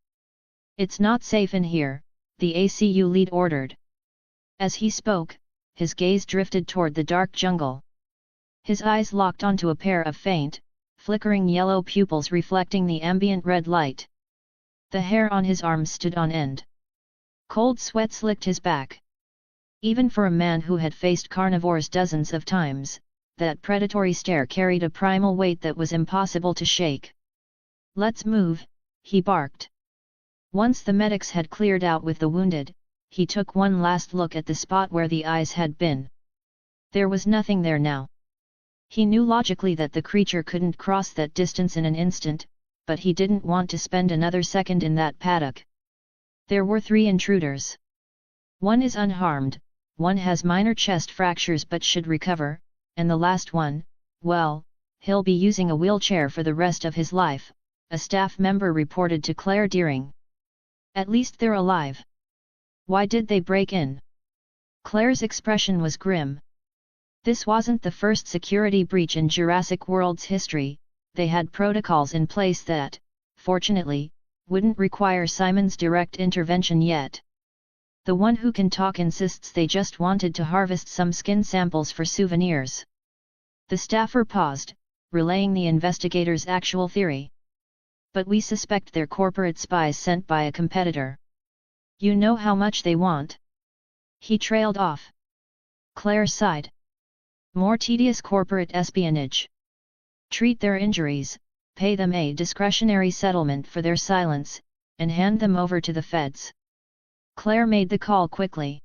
"It's not safe in here," the ACU lead ordered. As he spoke, his gaze drifted toward the dark jungle. His eyes locked onto a pair of faint, flickering yellow pupils reflecting the ambient red light. The hair on his arms stood on end. Cold sweat slicked his back. Even for a man who had faced carnivores dozens of times, that predatory stare carried a primal weight that was impossible to shake. "Let's move," he barked. Once the medics had cleared out with the wounded, he took one last look at the spot where the eyes had been. There was nothing there now. He knew logically that the creature couldn't cross that distance in an instant, but he didn't want to spend another second in that paddock. There were 3 intruders. One is unharmed, one has minor chest fractures but should recover, and the last one, well, he'll be using a wheelchair for the rest of his life, a staff member reported to Claire Deering. "At least they're alive. Why did they break in?" Claire's expression was grim. This wasn't the first security breach in Jurassic World's history. They had protocols in place that, fortunately, wouldn't require Simon's direct intervention yet. The one who can talk insists they just wanted to harvest some skin samples for souvenirs. The staffer paused, relaying the investigator's actual theory. "But we suspect they're corporate spies sent by a competitor. You know how much they want?" He trailed off. Claire sighed. "More tedious corporate espionage. Treat their injuries, pay them a discretionary settlement for their silence, and hand them over to the feds." Claire made the call quickly.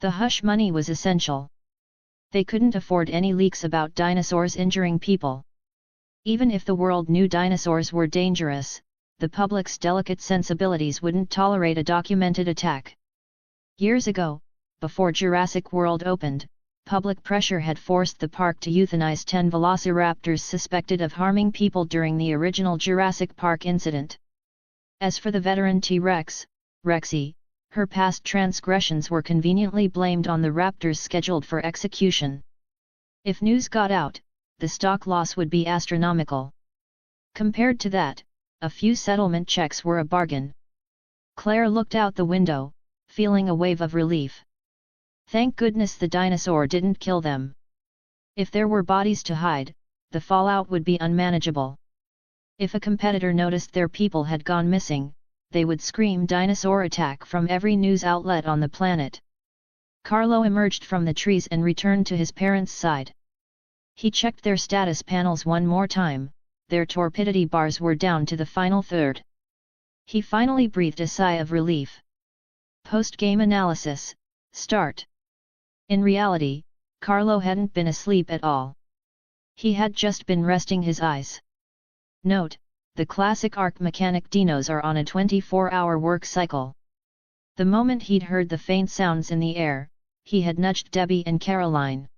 The hush money was essential. They couldn't afford any leaks about dinosaurs injuring people. Even if the world knew dinosaurs were dangerous, the public's delicate sensibilities wouldn't tolerate a documented attack. Years ago, before Jurassic World opened, public pressure had forced the park to euthanize 10 velociraptors suspected of harming people during the original Jurassic Park incident. As for the veteran T-Rex, Rexy, her past transgressions were conveniently blamed on the raptors scheduled for execution. If news got out, the stock loss would be astronomical. Compared to that, a few settlement checks were a bargain. Claire looked out the window, feeling a wave of relief. Thank goodness the dinosaur didn't kill them. If there were bodies to hide, the fallout would be unmanageable. If a competitor noticed their people had gone missing, they would scream dinosaur attack from every news outlet on the planet. Carlo emerged from the trees and returned to his parents' side. He checked their status panels one more time. Their torpidity bars were down to the final third. He finally breathed a sigh of relief. Post-game analysis, start. In reality, Carlo hadn't been asleep at all. He had just been resting his eyes. Note: the classic ARK mechanic dinos are on a 24-hour work cycle. The moment he'd heard the faint sounds in the air, he had nudged Debbie and Caroline.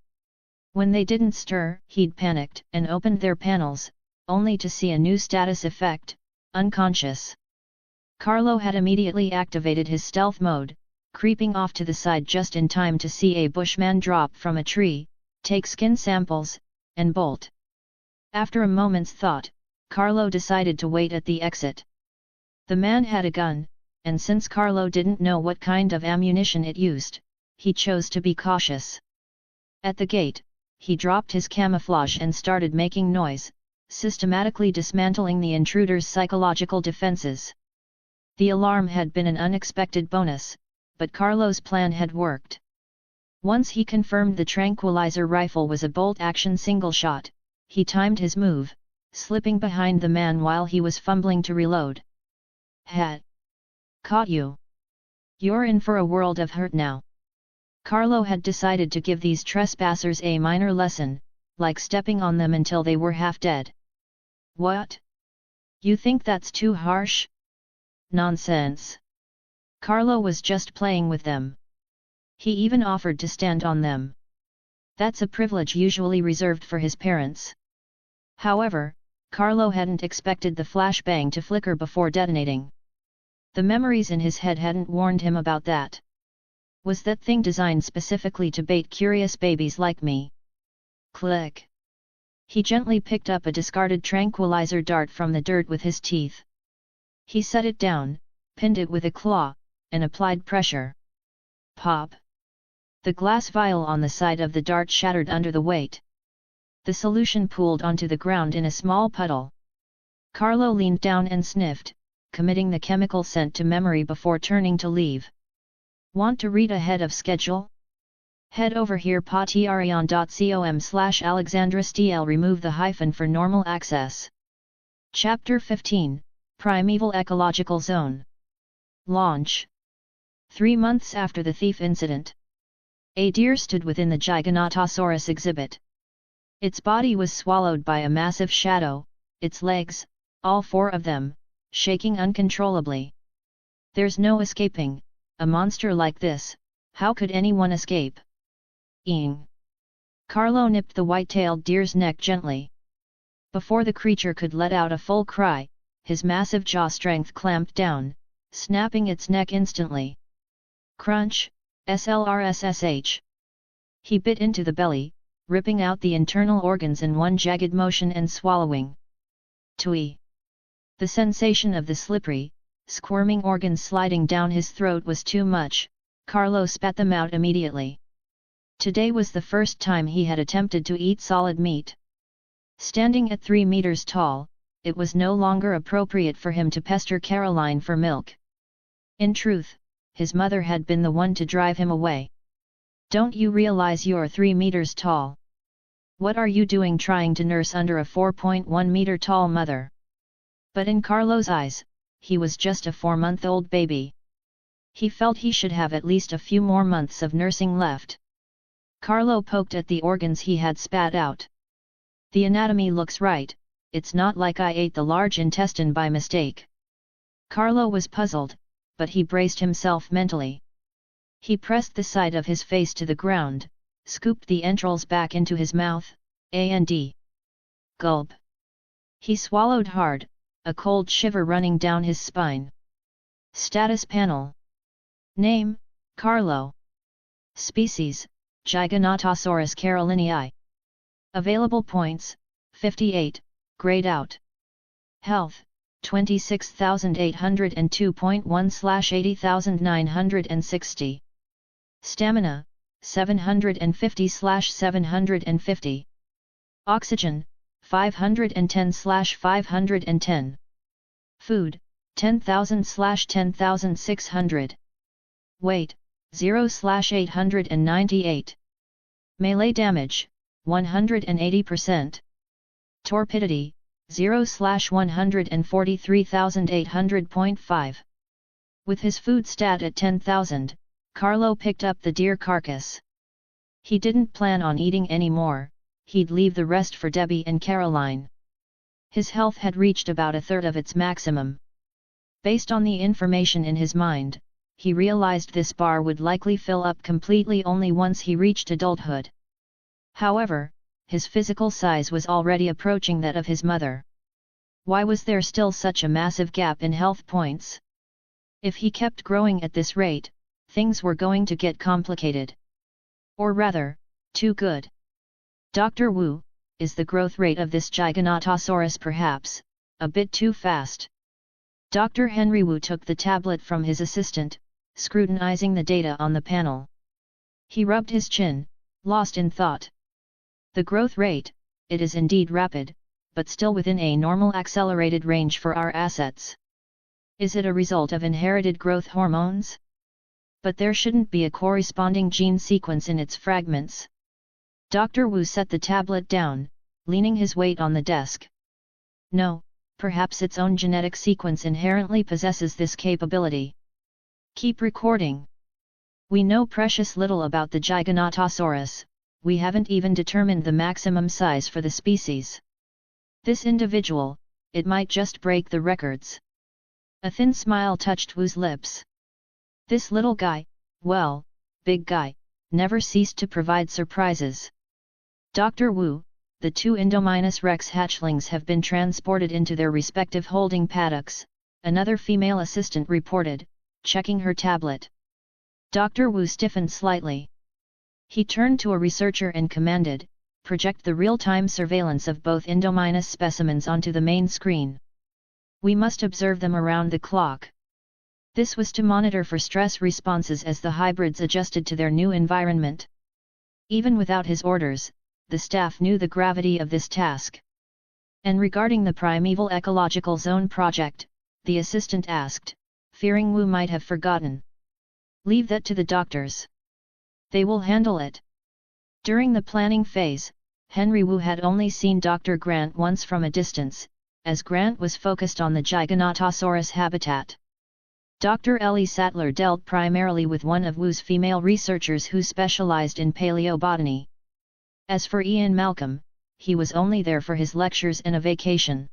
When they didn't stir, he'd panicked and opened their panels, only to see a new status effect: unconscious. Carlo had immediately activated his stealth mode, creeping off to the side just in time to see a bushman drop from a tree, take skin samples, and bolt. After a moment's thought, Carlo decided to wait at the exit. The man had a gun, and since Carlo didn't know what kind of ammunition it used, he chose to be cautious. At the gate, he dropped his camouflage and started making noise, systematically dismantling the intruder's psychological defenses. The alarm had been an unexpected bonus, but Carlo's plan had worked. Once he confirmed the tranquilizer rifle was a bolt-action single shot, he timed his move, slipping behind the man while he was fumbling to reload. Had caught you. You're in for a world of hurt now. Carlo had decided to give these trespassers a minor lesson, like stepping on them until they were half dead. What? You think that's too harsh? Nonsense. Carlo was just playing with them. He even offered to stand on them. That's a privilege usually reserved for his parents. However, Carlo hadn't expected the flashbang to flicker before detonating. The memories in his head hadn't warned him about that. Was that thing designed specifically to bait curious babies like me? Click. He gently picked up a discarded tranquilizer dart from the dirt with his teeth. He set it down, pinned it with a claw, and applied pressure. Pop! The glass vial on the side of the dart shattered under the weight. The solution pooled onto the ground in a small puddle. Carlo leaned down and sniffed, committing the chemical scent to memory before turning to leave. Want to read ahead of schedule? Head over here patreon.com/alexandrastl. Remove the hyphen for normal access. Chapter 15, Primeval Ecological Zone. Launch. 3 months after the thief incident. A deer stood within the Giganotosaurus exhibit. Its body was swallowed by a massive shadow, its legs, all 4 of them, shaking uncontrollably. There's no escaping, a monster like this, how could anyone escape? Eeing. Carlo nipped the white-tailed deer's neck gently. Before the creature could let out a full cry, his massive jaw strength clamped down, snapping its neck instantly. Crunch, slrssh. He bit into the belly, ripping out the internal organs in one jagged motion and swallowing. Twee. The sensation of the slippery, squirming organs sliding down his throat was too much. Carlo spat them out immediately. Today was the first time he had attempted to eat solid meat. Standing at 3 meters tall, it was no longer appropriate for him to pester Caroline for milk. In truth, his mother had been the one to drive him away. Don't you realize you're 3 meters tall? What are you doing trying to nurse under a 4.1 meter tall mother? But in Carlo's eyes, he was just a 4-month-old baby. He felt he should have at least a few more months of nursing left. Carlo poked at the organs he had spat out. The anatomy looks right, it's not like I ate the large intestine by mistake. Carlo was puzzled, but he braced himself mentally. He pressed the side of his face to the ground, scooped the entrails back into his mouth, and gulp. He swallowed hard, a cold shiver running down his spine. Status panel. Name, Carlo. Species, Giganotosaurus carolinii. Available points, 58, grayed out. Health, 26,802.1/80,960. Stamina, 750/750. Oxygen, 510/510. Food, 10,000/10,600. Weight, 0/898. Melee damage, 180%. Torpidity, 0/143,800.5. With his food stat at 10,000, Carlo picked up the deer carcass. He didn't plan on eating any more, he'd leave the rest for Debbie and Caroline. His health had reached about a third of its maximum. Based on the information in his mind, he realized this bar would likely fill up completely only once he reached adulthood. However, his physical size was already approaching that of his mother. Why was there still such a massive gap in health points? If he kept growing at this rate, things were going to get complicated. Or rather, too good. Dr. Wu, is the growth rate of this Giganotosaurus perhaps a bit too fast? Dr. Henry Wu took the tablet from his assistant, scrutinizing the data on the panel. He rubbed his chin, lost in thought. The growth rate, it is indeed rapid, but still within a normal accelerated range for our assets. Is it a result of inherited growth hormones? But there shouldn't be a corresponding gene sequence in its fragments. Dr. Wu set the tablet down, leaning his weight on the desk. No, perhaps its own genetic sequence inherently possesses this capability. Keep recording. We know precious little about the Giganotosaurus, we haven't even determined the maximum size for the species. This individual, it might just break the records. A thin smile touched Wu's lips. This little guy, well, big guy, never ceased to provide surprises. Dr. Wu, the two Indominus rex hatchlings have been transported into their respective holding paddocks, another female assistant reported, checking her tablet. Dr. Wu stiffened slightly. He turned to a researcher and commanded, project the real-time surveillance of both Indominus specimens onto the main screen. We must observe them around the clock. This was to monitor for stress responses as the hybrids adjusted to their new environment. Even without his orders, the staff knew the gravity of this task. And regarding the Primeval Ecological Zone project, the assistant asked, fearing Wu might have forgotten. Leave that to the doctors. They will handle it. During the planning phase, Henry Wu had only seen Dr. Grant once from a distance, as Grant was focused on the Giganotosaurus habitat. Dr. Ellie Sattler dealt primarily with one of Wu's female researchers who specialized in paleobotany. As for Ian Malcolm, he was only there for his lectures and a vacation.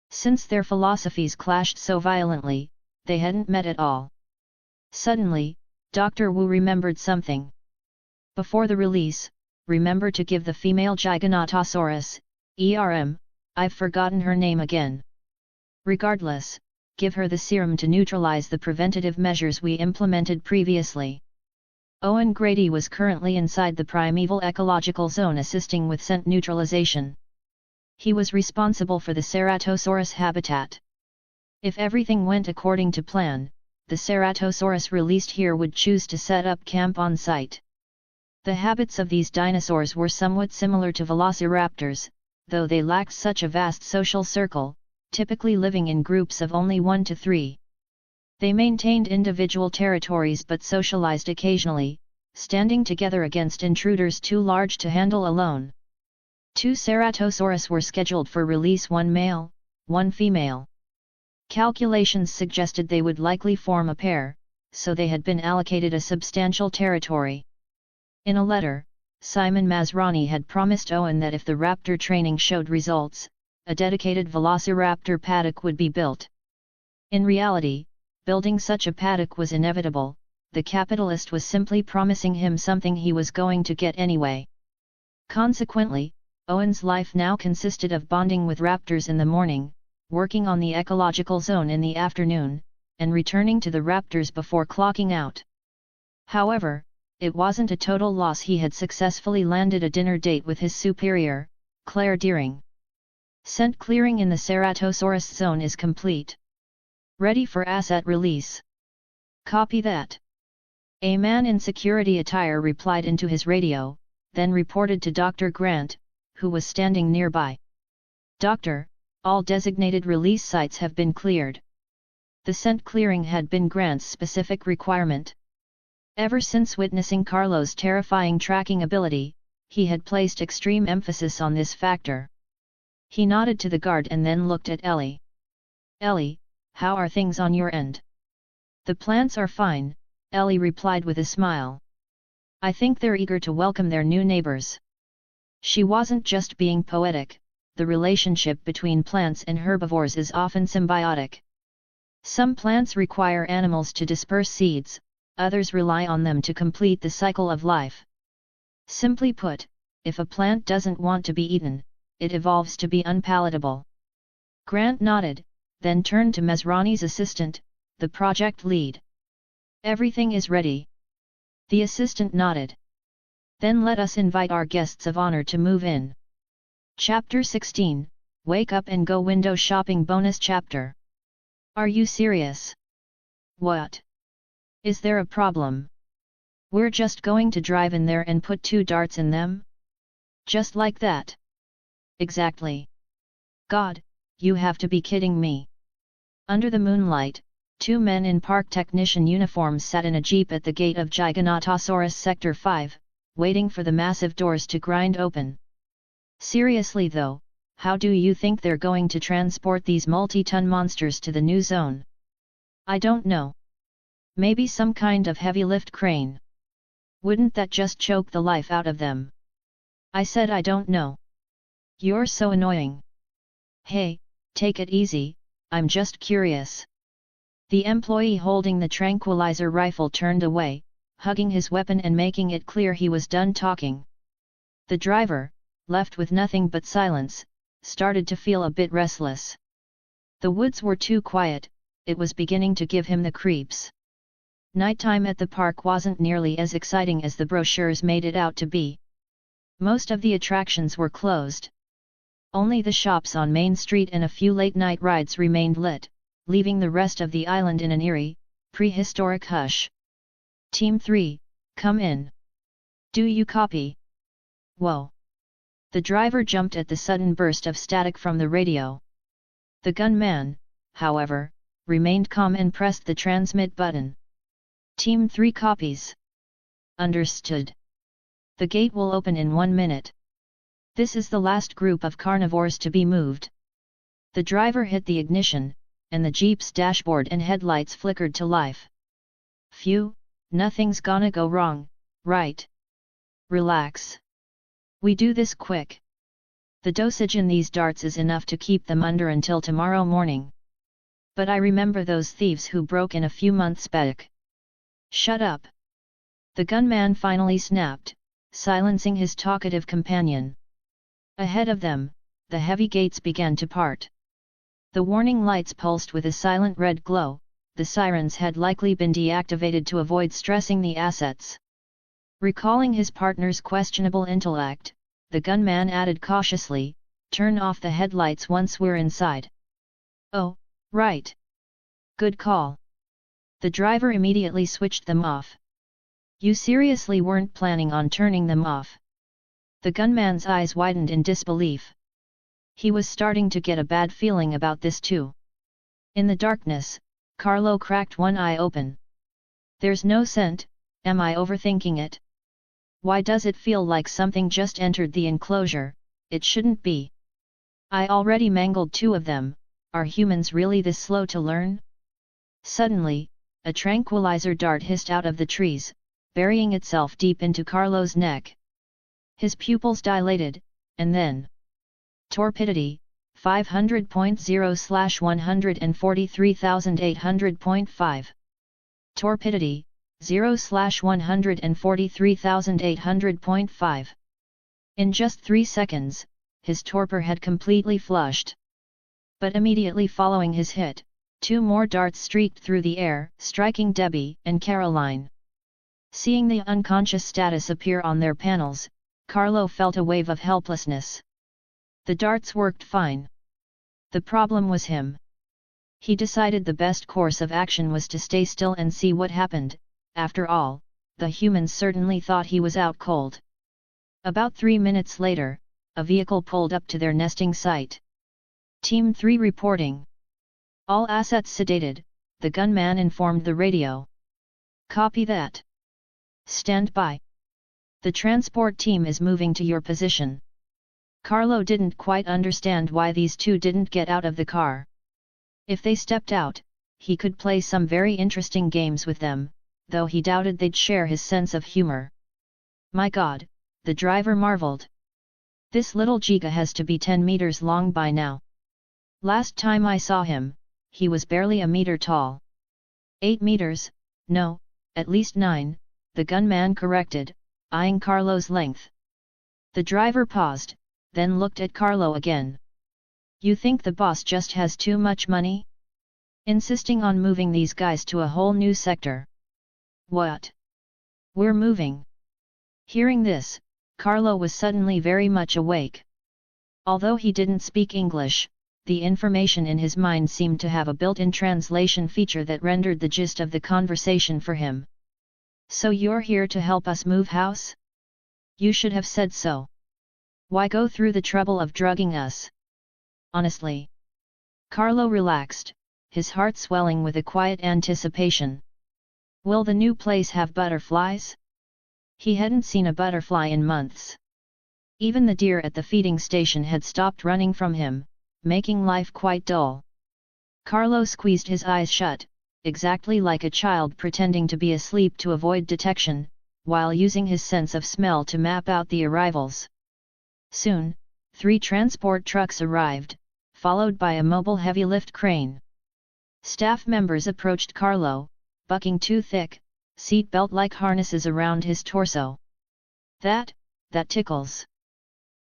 Since their philosophies clashed so violently, they hadn't met at all. Suddenly, Dr. Wu remembered something. Before the release, remember to give the female Giganotosaurus, I've forgotten her name again. Regardless, give her the serum to neutralize the preventative measures we implemented previously. Owen Grady was currently inside the Primeval Ecological Zone assisting with scent neutralization. He was responsible for the Ceratosaurus habitat. If everything went according to plan, the Ceratosaurus released here would choose to set up camp on site. The habits of these dinosaurs were somewhat similar to velociraptors, though they lacked such a vast social circle, typically living in groups of only 1 to 3. They maintained individual territories but socialized occasionally, standing together against intruders too large to handle alone. 2 Ceratosaurus were scheduled for release, 1 male, 1 female. Calculations suggested they would likely form a pair, so they had been allocated a substantial territory. In a letter, Simon Masrani had promised Owen that if the raptor training showed results, a dedicated velociraptor paddock would be built. In reality, building such a paddock was inevitable, the capitalist was simply promising him something he was going to get anyway. Consequently, Owen's life now consisted of bonding with raptors in the morning, working on the ecological zone in the afternoon, and returning to the raptors before clocking out. However, it wasn't a total loss. He had successfully landed a dinner date with his superior, Claire Deering. Scent clearing in the Ceratosaurus zone is complete. Ready for asset release. Copy that. A man in security attire replied into his radio, then reported to Dr. Grant, who was standing nearby. Doctor, all designated release sites have been cleared. The scent clearing had been Grant's specific requirement. Ever since witnessing Carlo's terrifying tracking ability, he had placed extreme emphasis on this factor. He nodded to the guard and then looked at Ellie. Ellie, how are things on your end? The plants are fine, Ellie replied with a smile. I think they're eager to welcome their new neighbors. She wasn't just being poetic, the relationship between plants and herbivores is often symbiotic. Some plants require animals to disperse seeds, others rely on them to complete the cycle of life. Simply put, if a plant doesn't want to be eaten, it evolves to be unpalatable. Grant nodded, then turned to Masrani's assistant, the project lead. Everything is ready. The assistant nodded. Then let us invite our guests of honor to move in. Chapter 16, Wake Up and Go Window Shopping Bonus Chapter. Are you serious? What? Is there a problem? We're just going to drive in there and put 2 darts in them? Just like that? Exactly. God, you have to be kidding me. Under the moonlight, 2 men in park technician uniforms sat in a jeep at the gate of Giganotosaurus Sector 5, waiting for the massive doors to grind open. Seriously though, how do you think they're going to transport these multi-ton monsters to the new zone? I don't know. Maybe some kind of heavy lift crane. Wouldn't that just choke the life out of them? I said I don't know. You're so annoying. Hey, take it easy, I'm just curious. The employee holding the tranquilizer rifle turned away, hugging his weapon and making it clear he was done talking. The driver, left with nothing but silence, started to feel a bit restless. The woods were too quiet, it was beginning to give him the creeps. Nighttime at the park wasn't nearly as exciting as the brochures made it out to be. Most of the attractions were closed. Only the shops on Main Street and a few late-night rides remained lit, leaving the rest of the island in an eerie, prehistoric hush. Team 3, come in. Do you copy? Whoa! The driver jumped at the sudden burst of static from the radio. The gunman, however, remained calm and pressed the transmit button. Team 3 copies. Understood. The gate will open in 1 minute. This is the last group of carnivores to be moved. The driver hit the ignition, and the jeep's dashboard and headlights flickered to life. Phew, nothing's gonna go wrong, right? Relax. We do this quick. The dosage in these darts is enough to keep them under until tomorrow morning. But I remember those thieves who broke in a few months back. Shut up! The gunman finally snapped, silencing his talkative companion. Ahead of them, the heavy gates began to part. The warning lights pulsed with a silent red glow, the sirens had likely been deactivated to avoid stressing the assets. Recalling his partner's questionable intellect, the gunman added cautiously, "Turn off the headlights once we're inside." "Oh, right. Good call." The driver immediately switched them off. "You seriously weren't planning on turning them off?" The gunman's eyes widened in disbelief. He was starting to get a bad feeling about this too. In the darkness, Carlo cracked one eye open. "There's no scent, am I overthinking it? Why does it feel like something just entered the enclosure? It shouldn't be. I already mangled 2 of them, are humans really this slow to learn?" Suddenly, a tranquilizer dart hissed out of the trees, burying itself deep into Carlo's neck. His pupils dilated, and then... Torpidity, 500.0/143,800.5. Torpidity, 0/143,800.5. In just 3 seconds, his torpor had completely flushed. But immediately following his hit, 2 more darts streaked through the air, striking Debbie and Caroline. Seeing the unconscious status appear on their panels, Carlo felt a wave of helplessness. The darts worked fine. The problem was him. He decided the best course of action was to stay still and see what happened. After all, the humans certainly thought he was out cold. About 3 minutes later, a vehicle pulled up to their nesting site. Team 3 reporting. All assets sedated, the gunman informed the radio. Copy that. Stand by. The transport team is moving to your position. Carlo didn't quite understand why these 2 didn't get out of the car. If they stepped out, he could play some very interesting games with them, though he doubted they'd share his sense of humor. My God, the driver marveled. This little Giga has to be 10 meters long by now. Last time I saw him, he was barely a meter tall. 8 meters, no, at least 9, the gunman corrected, eyeing Carlo's length. The driver paused, then looked at Carlo again. You think the boss just has too much money? Insisting on moving these guys to a whole new sector. What? We're moving. Hearing this, Carlo was suddenly very much awake. Although he didn't speak English, the information in his mind seemed to have a built-in translation feature that rendered the gist of the conversation for him. "So you're here to help us move house? You should have said so. Why go through the trouble of drugging us?" Honestly. Carlo relaxed, his heart swelling with a quiet anticipation. Will the new place have butterflies? He hadn't seen a butterfly in months. Even the deer at the feeding station had stopped running from him, making life quite dull. Carlo squeezed his eyes shut, exactly like a child pretending to be asleep to avoid detection, while using his sense of smell to map out the arrivals. Soon, 3 transport trucks arrived, followed by a mobile heavy lift crane. Staff members approached Carlo, bucking 2 thick, seatbelt-like harnesses around his torso. That tickles."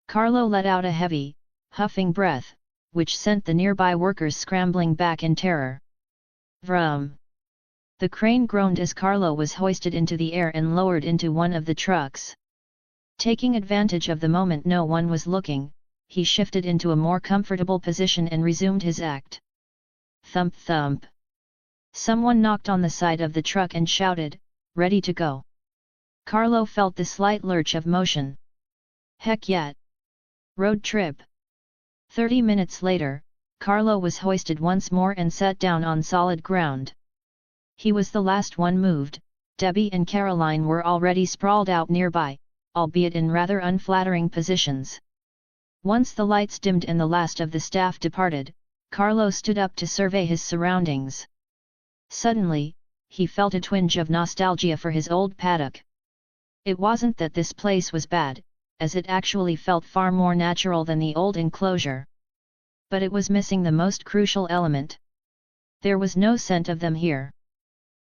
Carlo let out a heavy, huffing breath, which sent the nearby workers scrambling back in terror. Vroom! The crane groaned as Carlo was hoisted into the air and lowered into one of the trucks. Taking advantage of the moment no one was looking, he shifted into a more comfortable position and resumed his act. Thump thump! Someone knocked on the side of the truck and shouted, "Ready to go." Carlo felt the slight lurch of motion. Heck yeah! Road trip. 30 minutes later, Carlo was hoisted once more and sat down on solid ground. He was the last one moved. Debbie and Caroline were already sprawled out nearby, albeit in rather unflattering positions. Once the lights dimmed and the last of the staff departed, Carlo stood up to survey his surroundings. Suddenly, he felt a twinge of nostalgia for his old paddock. It wasn't that this place was bad, as it actually felt far more natural than the old enclosure. But it was missing the most crucial element. There was no scent of them here.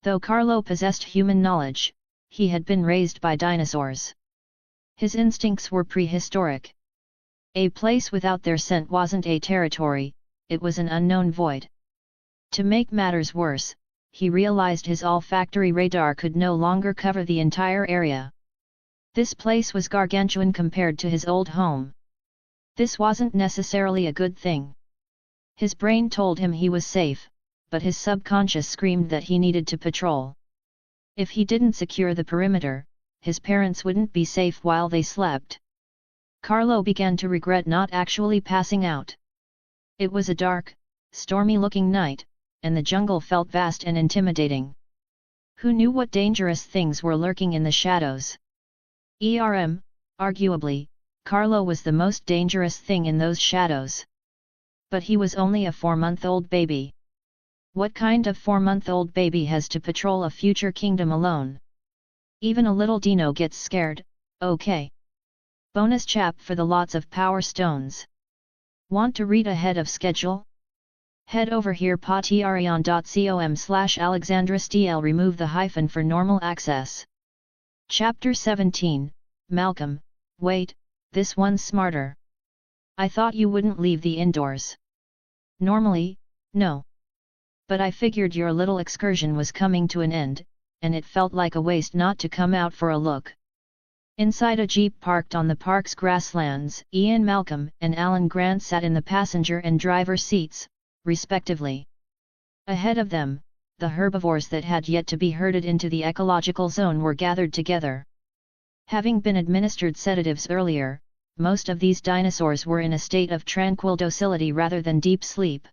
Though Carlo possessed human knowledge, he had been raised by dinosaurs. His instincts were prehistoric. A place without their scent wasn't a territory, it was an unknown void. To make matters worse, he realized his olfactory radar could no longer cover the entire area. This place was gargantuan compared to his old home. This wasn't necessarily a good thing. His brain told him he was safe, but his subconscious screamed that he needed to patrol. If he didn't secure the perimeter, his parents wouldn't be safe while they slept. Carlo began to regret not actually passing out. It was a dark, stormy-looking night, and the jungle felt vast and intimidating. Who knew what dangerous things were lurking in the shadows? Arguably, Carlo was the most dangerous thing in those shadows. But he was only a 4-month-old baby. What kind of 4-month-old baby has to patrol a future kingdom alone? Even a little dino gets scared, okay. Bonus chap for the lots of power stones. Want to read ahead of schedule? Head over here patreon.com/alexandrasdl. Remove the hyphen for normal access. Chapter 17, Malcolm, wait, this one's smarter. I thought you wouldn't leave the indoors. Normally, no. But I figured your little excursion was coming to an end, and it felt like a waste not to come out for a look. Inside a jeep parked on the park's grasslands, Ian Malcolm and Alan Grant sat in the passenger and driver seats, respectively. Ahead of them, the herbivores that had yet to be herded into the ecological zone were gathered together. Having been administered sedatives earlier, most of these dinosaurs were in a state of tranquil docility rather than deep sleep.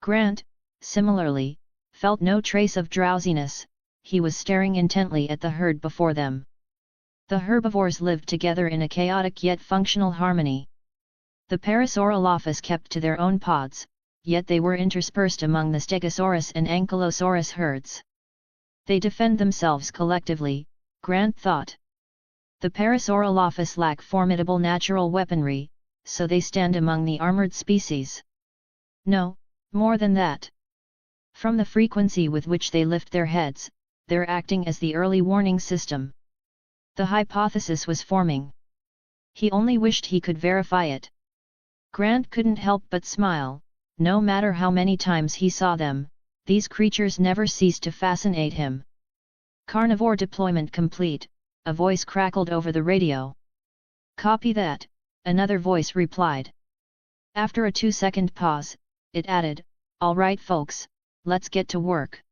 Grant, similarly, felt no trace of drowsiness. He was staring intently at the herd before them. The herbivores lived together in a chaotic yet functional harmony. The Parasaurolophus kept to their own pods, yet they were interspersed among the Stegosaurus and Ankylosaurus herds. They defend themselves collectively, Grant thought. The Parasaurolophus lack formidable natural weaponry, so they stand among the armored species. No, more than that. From the frequency with which they lift their heads, they're acting as the early warning system. The hypothesis was forming. He only wished he could verify it. Grant couldn't help but smile. No matter how many times he saw them, these creatures never ceased to fascinate him. Carnivore deployment complete, a voice crackled over the radio. Copy that, another voice replied. After a 2-second pause, it added, "All right folks, let's get to work."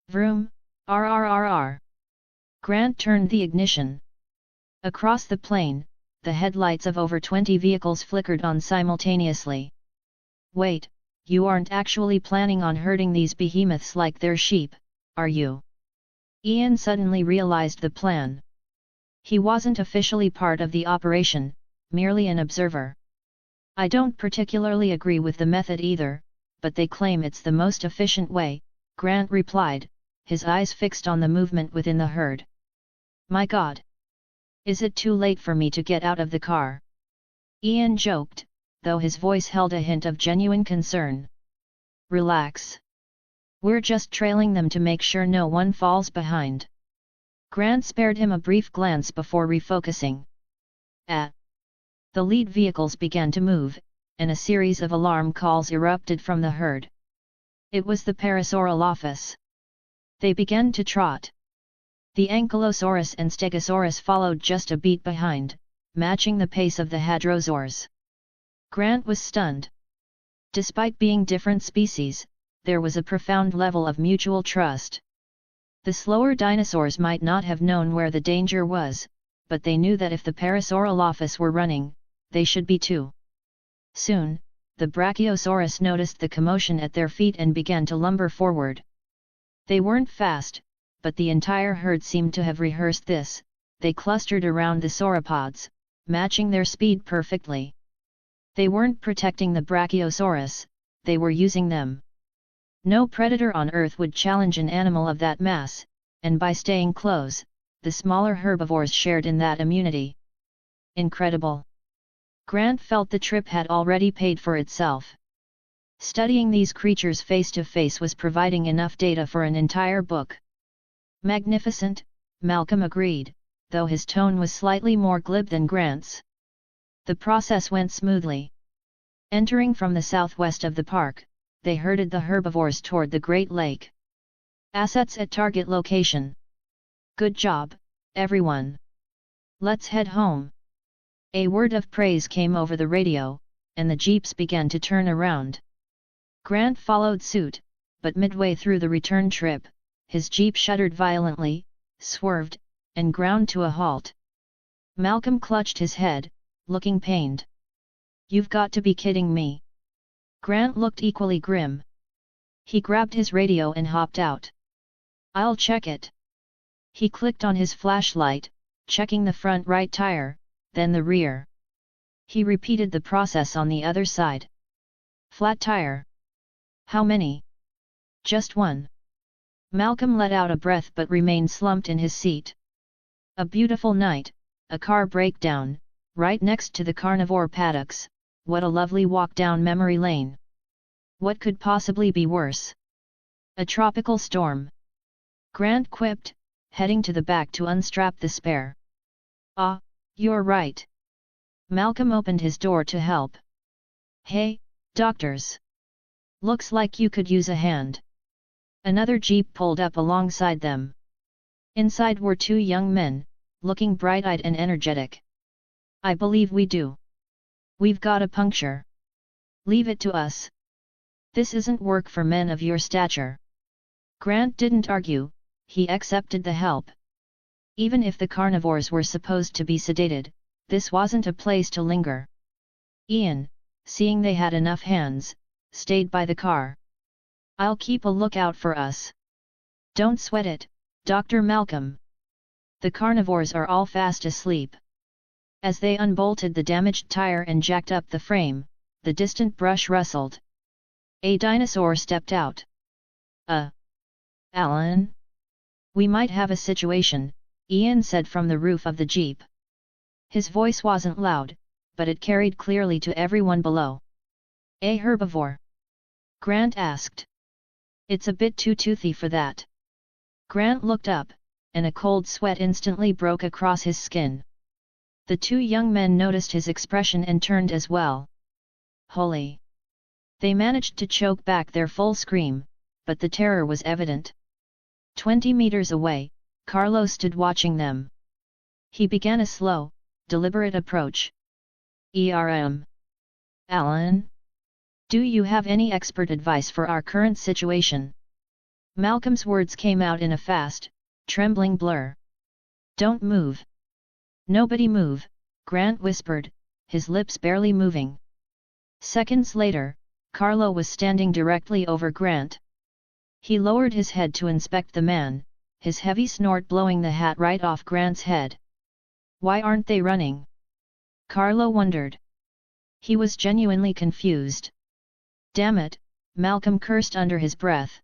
Vroom, RRRR. Grant turned the ignition. Across the plain, the headlights of over 20 vehicles flickered on simultaneously. "Wait, you aren't actually planning on herding these behemoths like they're sheep, are you?" Ian suddenly realized the plan. He wasn't officially part of the operation, merely an observer. "I don't particularly agree with the method either, but they claim it's the most efficient way," Grant replied, his eyes fixed on the movement within the herd. "My God! Is it too late for me to get out of the car?" Ian joked, though his voice held a hint of genuine concern. "Relax. We're just trailing them to make sure no one falls behind." Grant spared him a brief glance before refocusing. The lead vehicles began to move, and a series of alarm calls erupted from the herd. It was the Parasaurolophus. They began to trot. The Ankylosaurus and Stegosaurus followed just a beat behind, matching the pace of the hadrosaurs. Grant was stunned. Despite being different species, there was a profound level of mutual trust. The slower dinosaurs might not have known where the danger was, but they knew that if the Parasaurolophus were running, they should be too. Soon, the Brachiosaurus noticed the commotion at their feet and began to lumber forward. They weren't fast, but the entire herd seemed to have rehearsed this. They clustered around the sauropods, matching their speed perfectly. They weren't protecting the Brachiosaurus, they were using them. No predator on Earth would challenge an animal of that mass, and by staying close, the smaller herbivores shared in that immunity. Incredible! Grant felt the trip had already paid for itself. Studying these creatures face to face was providing enough data for an entire book. "Magnificent," Malcolm agreed, though his tone was slightly more glib than Grant's. The process went smoothly. Entering from the southwest of the park, they herded the herbivores toward the Great Lake. "Assets at target location. Good job, everyone. Let's head home." A word of praise came over the radio, and the jeeps began to turn around. Grant followed suit, but midway through the return trip, his jeep shuddered violently, swerved, and ground to a halt. Malcolm clutched his head, looking pained. "You've got to be kidding me." Grant looked equally grim. He grabbed his radio and hopped out. "I'll check it." He clicked on his flashlight, checking the front right tire, then the rear. He repeated the process on the other side. "Flat tire. How many?" "Just one." Malcolm let out a breath but remained slumped in his seat. A beautiful night, a car breakdown, right next to the carnivore paddocks. What a lovely walk down memory lane. What could possibly be worse? A tropical storm. Grant quipped, heading to the back to unstrap the spare. "Ah, you're right." Malcolm opened his door to help. "Hey, doctors. Looks like you could use a hand." Another jeep pulled up alongside them. Inside were two young men, looking bright-eyed and energetic. "I believe we do. We've got a puncture. Leave it to us. This isn't work for men of your stature." Grant didn't argue, he accepted the help. Even if the carnivores were supposed to be sedated, this wasn't a place to linger. Ian, seeing they had enough hands, stayed by the car. "I'll keep a lookout for us." "Don't sweat it, Dr. Malcolm. The carnivores are all fast asleep." As they unbolted the damaged tire and jacked up the frame, the distant brush rustled. A dinosaur stepped out. Alan? We might have a situation," Ian said from the roof of the jeep. His voice wasn't loud, but it carried clearly to everyone below. "A herbivore?" Grant asked. "It's a bit too toothy for that." Grant looked up, and a cold sweat instantly broke across his skin. The two young men noticed his expression and turned as well. Holy! They managed to choke back their full scream, but the terror was evident. 20 meters away, Carlo stood watching them. He began a slow, deliberate approach. Alan? Do you have any expert advice for our current situation? Malcolm's words came out in a fast, trembling blur. Don't move. Nobody move, Grant whispered, his lips barely moving. Seconds later, Carlo was standing directly over Grant. He lowered his head to inspect the man, his heavy snort blowing the hat right off Grant's head. Why aren't they running? Carlo wondered. He was genuinely confused. Damn it, Malcolm cursed under his breath.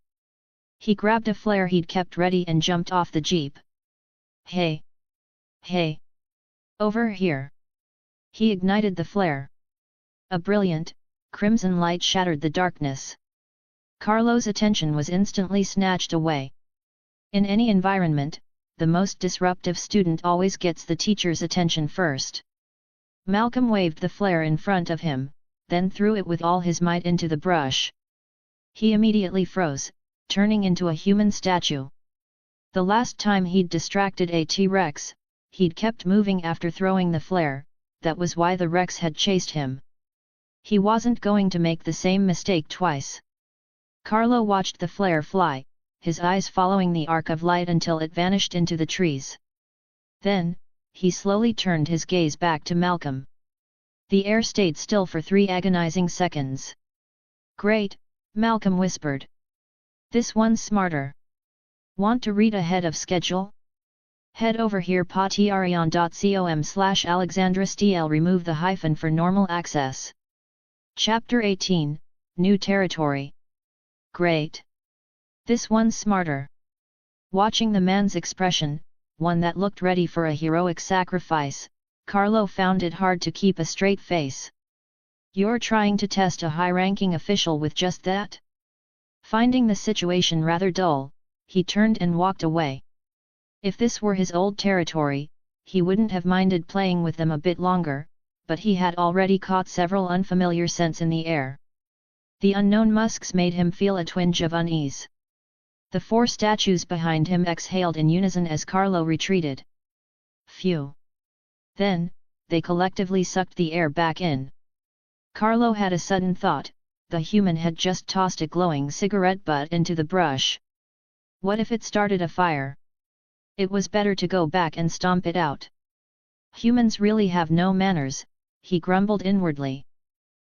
He grabbed a flare he'd kept ready and jumped off the jeep. Hey! Hey! Over here! He ignited the flare. A brilliant, crimson light shattered the darkness. Carlo's attention was instantly snatched away. In any environment, the most disruptive student always gets the teacher's attention first. Malcolm waved the flare in front of him, then threw it with all his might into the brush. He immediately froze, turning into a human statue. The last time he'd distracted a T-Rex, he'd kept moving after throwing the flare, that was why the Rex had chased him. He wasn't going to make the same mistake twice. Carlo watched the flare fly, his eyes following the arc of light until it vanished into the trees. Then, he slowly turned his gaze back to Malcolm. The air stayed still for 3 agonizing seconds. Great, Malcolm whispered. This one's smarter. Want to read ahead of schedule? Head over here patreon.com/alexandrastl. Remove the hyphen for normal access. Chapter 18, New Territory. Great. This one's smarter. Watching the man's expression, one that looked ready for a heroic sacrifice, Carlo found it hard to keep a straight face. You're trying to test a high-ranking official with just that? Finding the situation rather dull, he turned and walked away. If this were his old territory, he wouldn't have minded playing with them a bit longer, but he had already caught several unfamiliar scents in the air. The unknown musks made him feel a twinge of unease. The 4 statues behind him exhaled in unison as Carlo retreated. Phew! Then, they collectively sucked the air back in. Carlo had a sudden thought, the human had just tossed a glowing cigarette butt into the brush. What if it started a fire? It was better to go back and stomp it out. Humans really have no manners, he grumbled inwardly.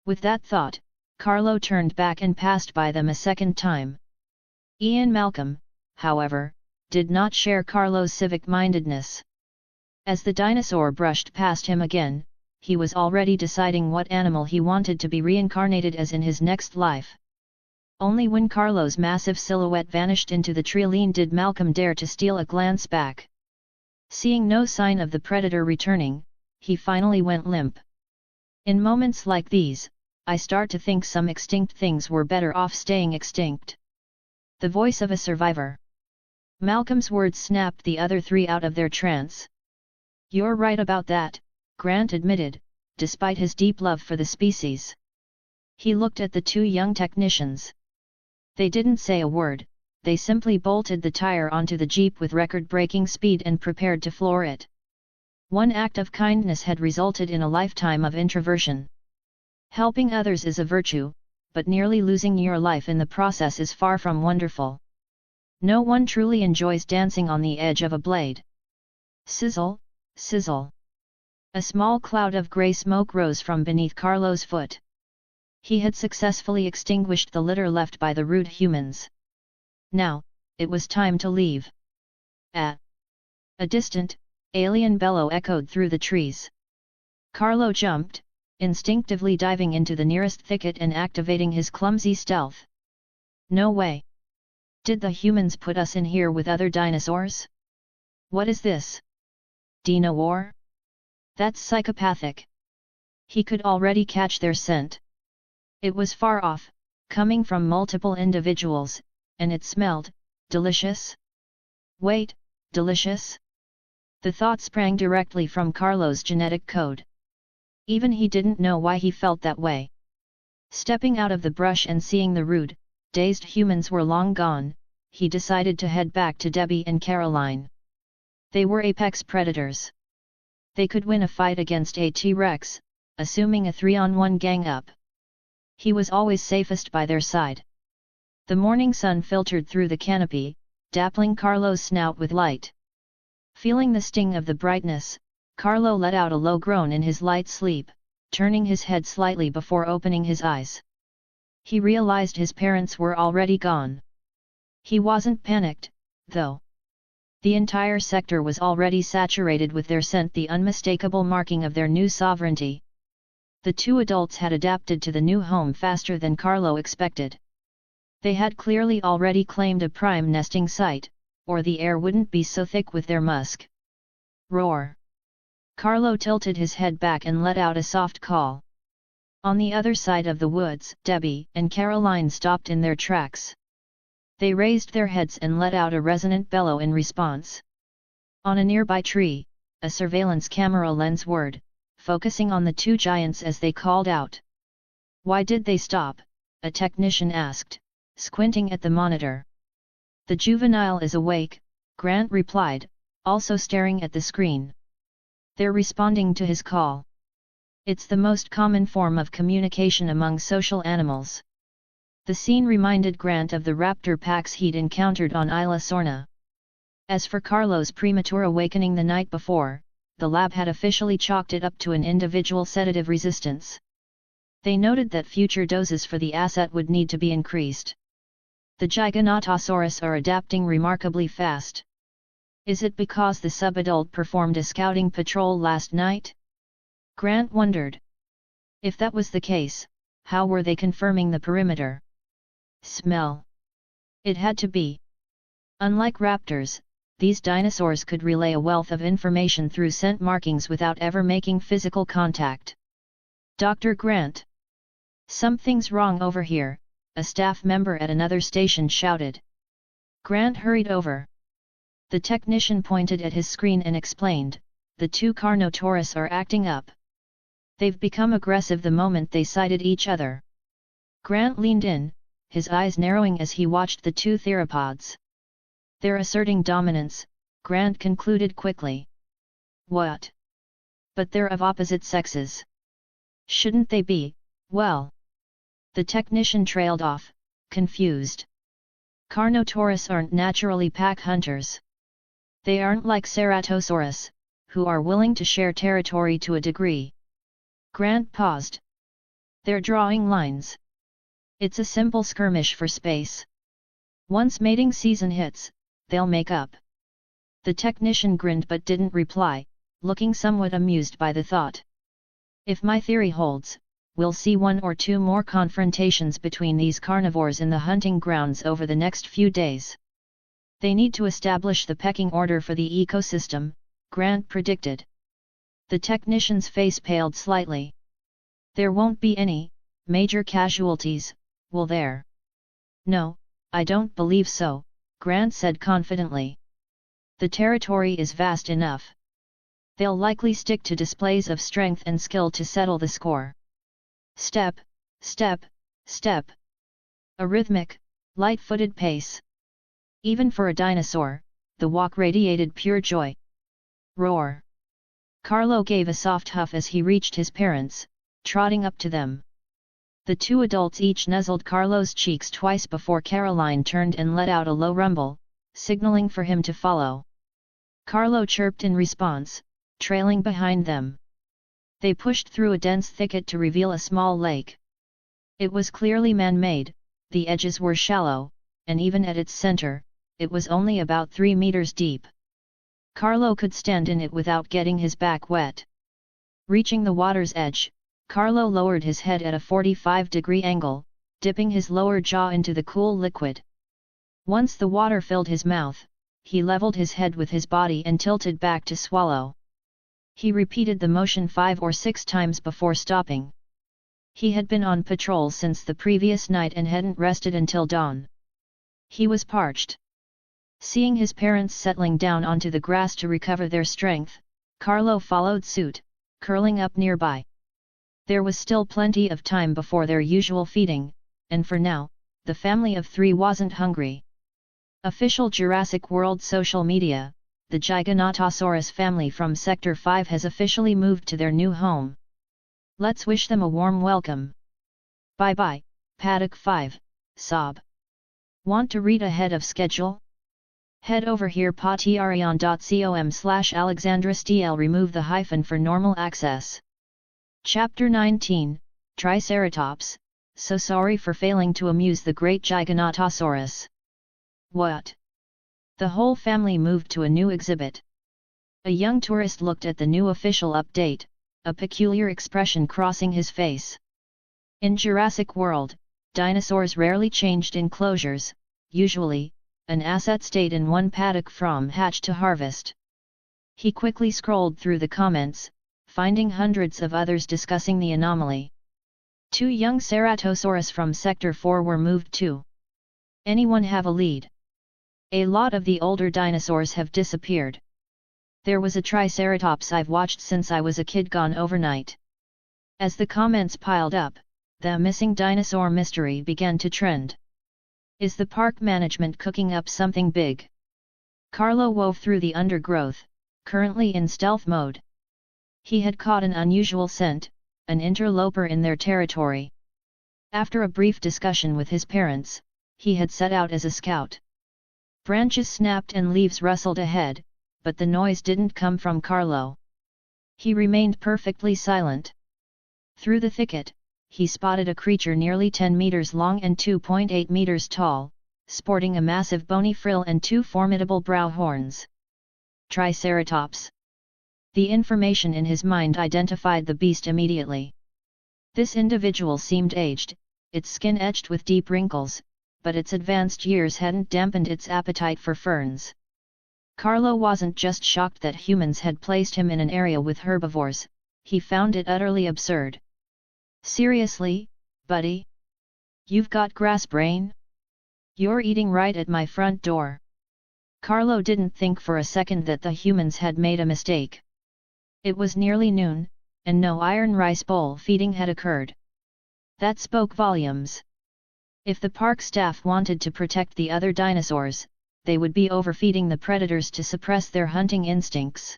With that thought, Carlo turned back and passed by them a second time. Ian Malcolm, however, did not share Carlo's civic-mindedness. As the dinosaur brushed past him again, he was already deciding what animal he wanted to be reincarnated as in his next life. Only when Carlo's massive silhouette vanished into the treeline did Malcolm dare to steal a glance back. Seeing no sign of the predator returning, he finally went limp. In moments like these, I start to think some extinct things were better off staying extinct. The voice of a survivor. Malcolm's words snapped the other 3 out of their trance. You're right about that, Grant admitted, despite his deep love for the species. He looked at the 2 young technicians. They didn't say a word, they simply bolted the tire onto the jeep with record-breaking speed and prepared to floor it. One act of kindness had resulted in a lifetime of introversion. Helping others is a virtue, but nearly losing your life in the process is far from wonderful. No one truly enjoys dancing on the edge of a blade. Sizzle, sizzle. A small cloud of grey smoke rose from beneath Carlo's foot. He had successfully extinguished the litter left by the rude humans. Now, it was time to leave. A distant, alien bellow echoed through the trees. Carlo jumped, instinctively diving into the nearest thicket and activating his clumsy stealth. No way! Did the humans put us in here with other dinosaurs? What is this? Dino war? That's psychopathic. He could already catch their scent. It was far off, coming from multiple individuals, and it smelled delicious. Wait, delicious? The thought sprang directly from Carlo's genetic code. Even he didn't know why he felt that way. Stepping out of the brush and seeing the rude, dazed humans were long gone, he decided to head back to Debbie and Caroline. They were apex predators. They could win a fight against a T-Rex, assuming a 3-on-1 gang-up. He was always safest by their side. The morning sun filtered through the canopy, dappling Carlo's snout with light. Feeling the sting of the brightness, Carlo let out a low groan in his light sleep, turning his head slightly before opening his eyes. He realized his parents were already gone. He wasn't panicked, though. The entire sector was already saturated with their scent, the unmistakable marking of their new sovereignty. The two adults had adapted to the new home faster than Carlo expected. They had clearly already claimed a prime nesting site, or the air wouldn't be so thick with their musk. Roar! Carlo tilted his head back and let out a soft call. On the other side of the woods, Debbie and Caroline stopped in their tracks. They raised their heads and let out a resonant bellow in response. On a nearby tree, a surveillance camera lens whirred, focusing on the two giants as they called out. "Why did they stop?" a technician asked, squinting at the monitor. "The juvenile is awake," Grant replied, also staring at the screen. "They're responding to his call. It's the most common form of communication among social animals." The scene reminded Grant of the raptor packs he'd encountered on Isla Sorna. As for Carlo's premature awakening the night before, the lab had officially chalked it up to an individual sedative resistance. They noted that future doses for the asset would need to be increased. The Giganotosaurus are adapting remarkably fast. Is it because the subadult performed a scouting patrol last night? Grant wondered. If that was the case, how were they confirming the perimeter? Smell. It had to be. Unlike raptors, these dinosaurs could relay a wealth of information through scent markings without ever making physical contact. "Dr. Grant! Something's wrong over here," a staff member at another station shouted. Grant hurried over. The technician pointed at his screen and explained, "The two Carnotaurus are acting up. They've become aggressive the moment they sighted each other." Grant leaned in, his eyes narrowing as he watched the two theropods. "They're asserting dominance," Grant concluded quickly. "What? But they're of opposite sexes. Shouldn't they be, well?" The technician trailed off, confused. "Carnotaurus aren't naturally pack hunters. They aren't like Ceratosaurus, who are willing to share territory to a degree." Grant paused. "They're drawing lines. It's a simple skirmish for space. Once mating season hits, they'll make up." The technician grinned but didn't reply, looking somewhat amused by the thought. "If my theory holds, we'll see one or two more confrontations between these carnivores in the hunting grounds over the next few days. They need to establish the pecking order for the ecosystem," Grant predicted. The technician's face paled slightly. "There won't be any major casualties, will there?" "No, I don't believe so," Grant said confidently. "The territory is vast enough. They'll likely stick to displays of strength and skill to settle the score. Step, step, step. A rhythmic, light-footed pace. Even for a dinosaur, the walk radiated pure joy. Roar!" Carlo gave a soft huff as he reached his parents, trotting up to them. The two adults each nuzzled Carlo's cheeks twice before Caroline turned and let out a low rumble, signaling for him to follow. Carlo chirped in response, trailing behind them. They pushed through a dense thicket to reveal a small lake. It was clearly man-made, the edges were shallow, and even at its center, it was only about 3 meters deep. Carlo could stand in it without getting his back wet. Reaching the water's edge, Carlo lowered his head at a 45-degree angle, dipping his lower jaw into the cool liquid. Once the water filled his mouth, he leveled his head with his body and tilted back to swallow. He repeated the motion 5 or 6 times before stopping. He had been on patrol since the previous night and hadn't rested until dawn. He was parched. Seeing his parents settling down onto the grass to recover their strength, Carlo followed suit, curling up nearby. There was still plenty of time before their usual feeding, and for now, the family of 3 wasn't hungry. Official Jurassic World social media: the Giganotosaurus family from Sector 5 has officially moved to their new home. Let's wish them a warm welcome. Bye bye, Paddock 5, sob. Want to read ahead of schedule? Head over here patreon.com/AlexandrisDL. Remove the hyphen for normal access. Chapter 19, Triceratops, so sorry for failing to amuse the great Giganotosaurus. What? The whole family moved to a new exhibit. A young tourist looked at the new official update, a peculiar expression crossing his face. In Jurassic World, dinosaurs rarely changed enclosures, usually, an asset stayed in one paddock from hatch to harvest. He quickly scrolled through the comments, finding hundreds of others discussing the anomaly. 2 young Ceratosaurus from Sector 4 were moved too. Anyone have a lead? A lot of the older dinosaurs have disappeared. There was a Triceratops I've watched since I was a kid gone overnight. As the comments piled up, the missing dinosaur mystery began to trend. Is the park management cooking up something big? Carlo wove through the undergrowth, currently in stealth mode. He had caught an unusual scent, an interloper in their territory. After a brief discussion with his parents, he had set out as a scout. Branches snapped and leaves rustled ahead, but the noise didn't come from Carlo. He remained perfectly silent. Through the thicket, he spotted a creature nearly 10 meters long and 2.8 meters tall, sporting a massive bony frill and 2 formidable brow horns. Triceratops. The information in his mind identified the beast immediately. This individual seemed aged, its skin etched with deep wrinkles, but its advanced years hadn't dampened its appetite for ferns. Carlo wasn't just shocked that humans had placed him in an area with herbivores, he found it utterly absurd. Seriously, buddy? You've got grass brain? You're eating right at my front door. Carlo didn't think for a second that the humans had made a mistake. It was nearly noon, and no iron rice bowl feeding had occurred. That spoke volumes. If the park staff wanted to protect the other dinosaurs, they would be overfeeding the predators to suppress their hunting instincts.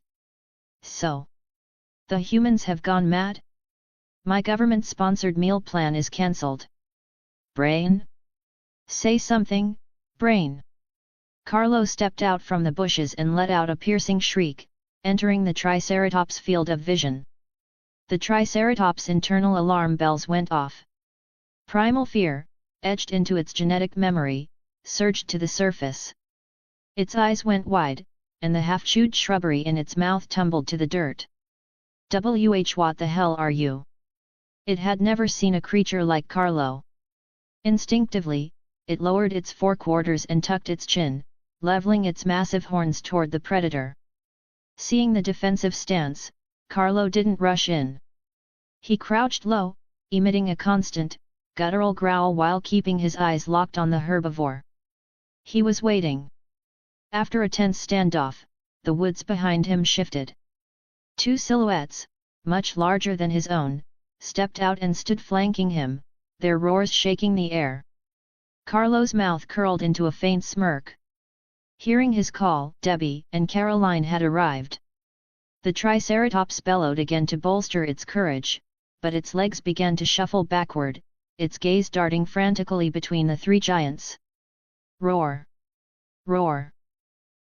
So, the humans have gone mad? My government-sponsored meal plan is cancelled. Brain? Say something, Brain. Carlo stepped out from the bushes and let out a piercing shriek, entering the Triceratops' field of vision. The Triceratops' internal alarm bells went off. Primal fear, etched into its genetic memory, surged to the surface. Its eyes went wide, and the half-chewed shrubbery in its mouth tumbled to the dirt. What the hell are you? It had never seen a creature like Carlo. Instinctively, it lowered its forequarters and tucked its chin, leveling its massive horns toward the predator. Seeing the defensive stance, Carlo didn't rush in. He crouched low, emitting a constant, guttural growl while keeping his eyes locked on the herbivore. He was waiting. After a tense standoff, the woods behind him shifted. 2 silhouettes, much larger than his own, stepped out and stood flanking him, their roars shaking the air. Carlo's mouth curled into a faint smirk. Hearing his call, Debbie and Caroline had arrived. The Triceratops bellowed again to bolster its courage, but its legs began to shuffle backward, its gaze darting frantically between the 3 giants. Roar! Roar!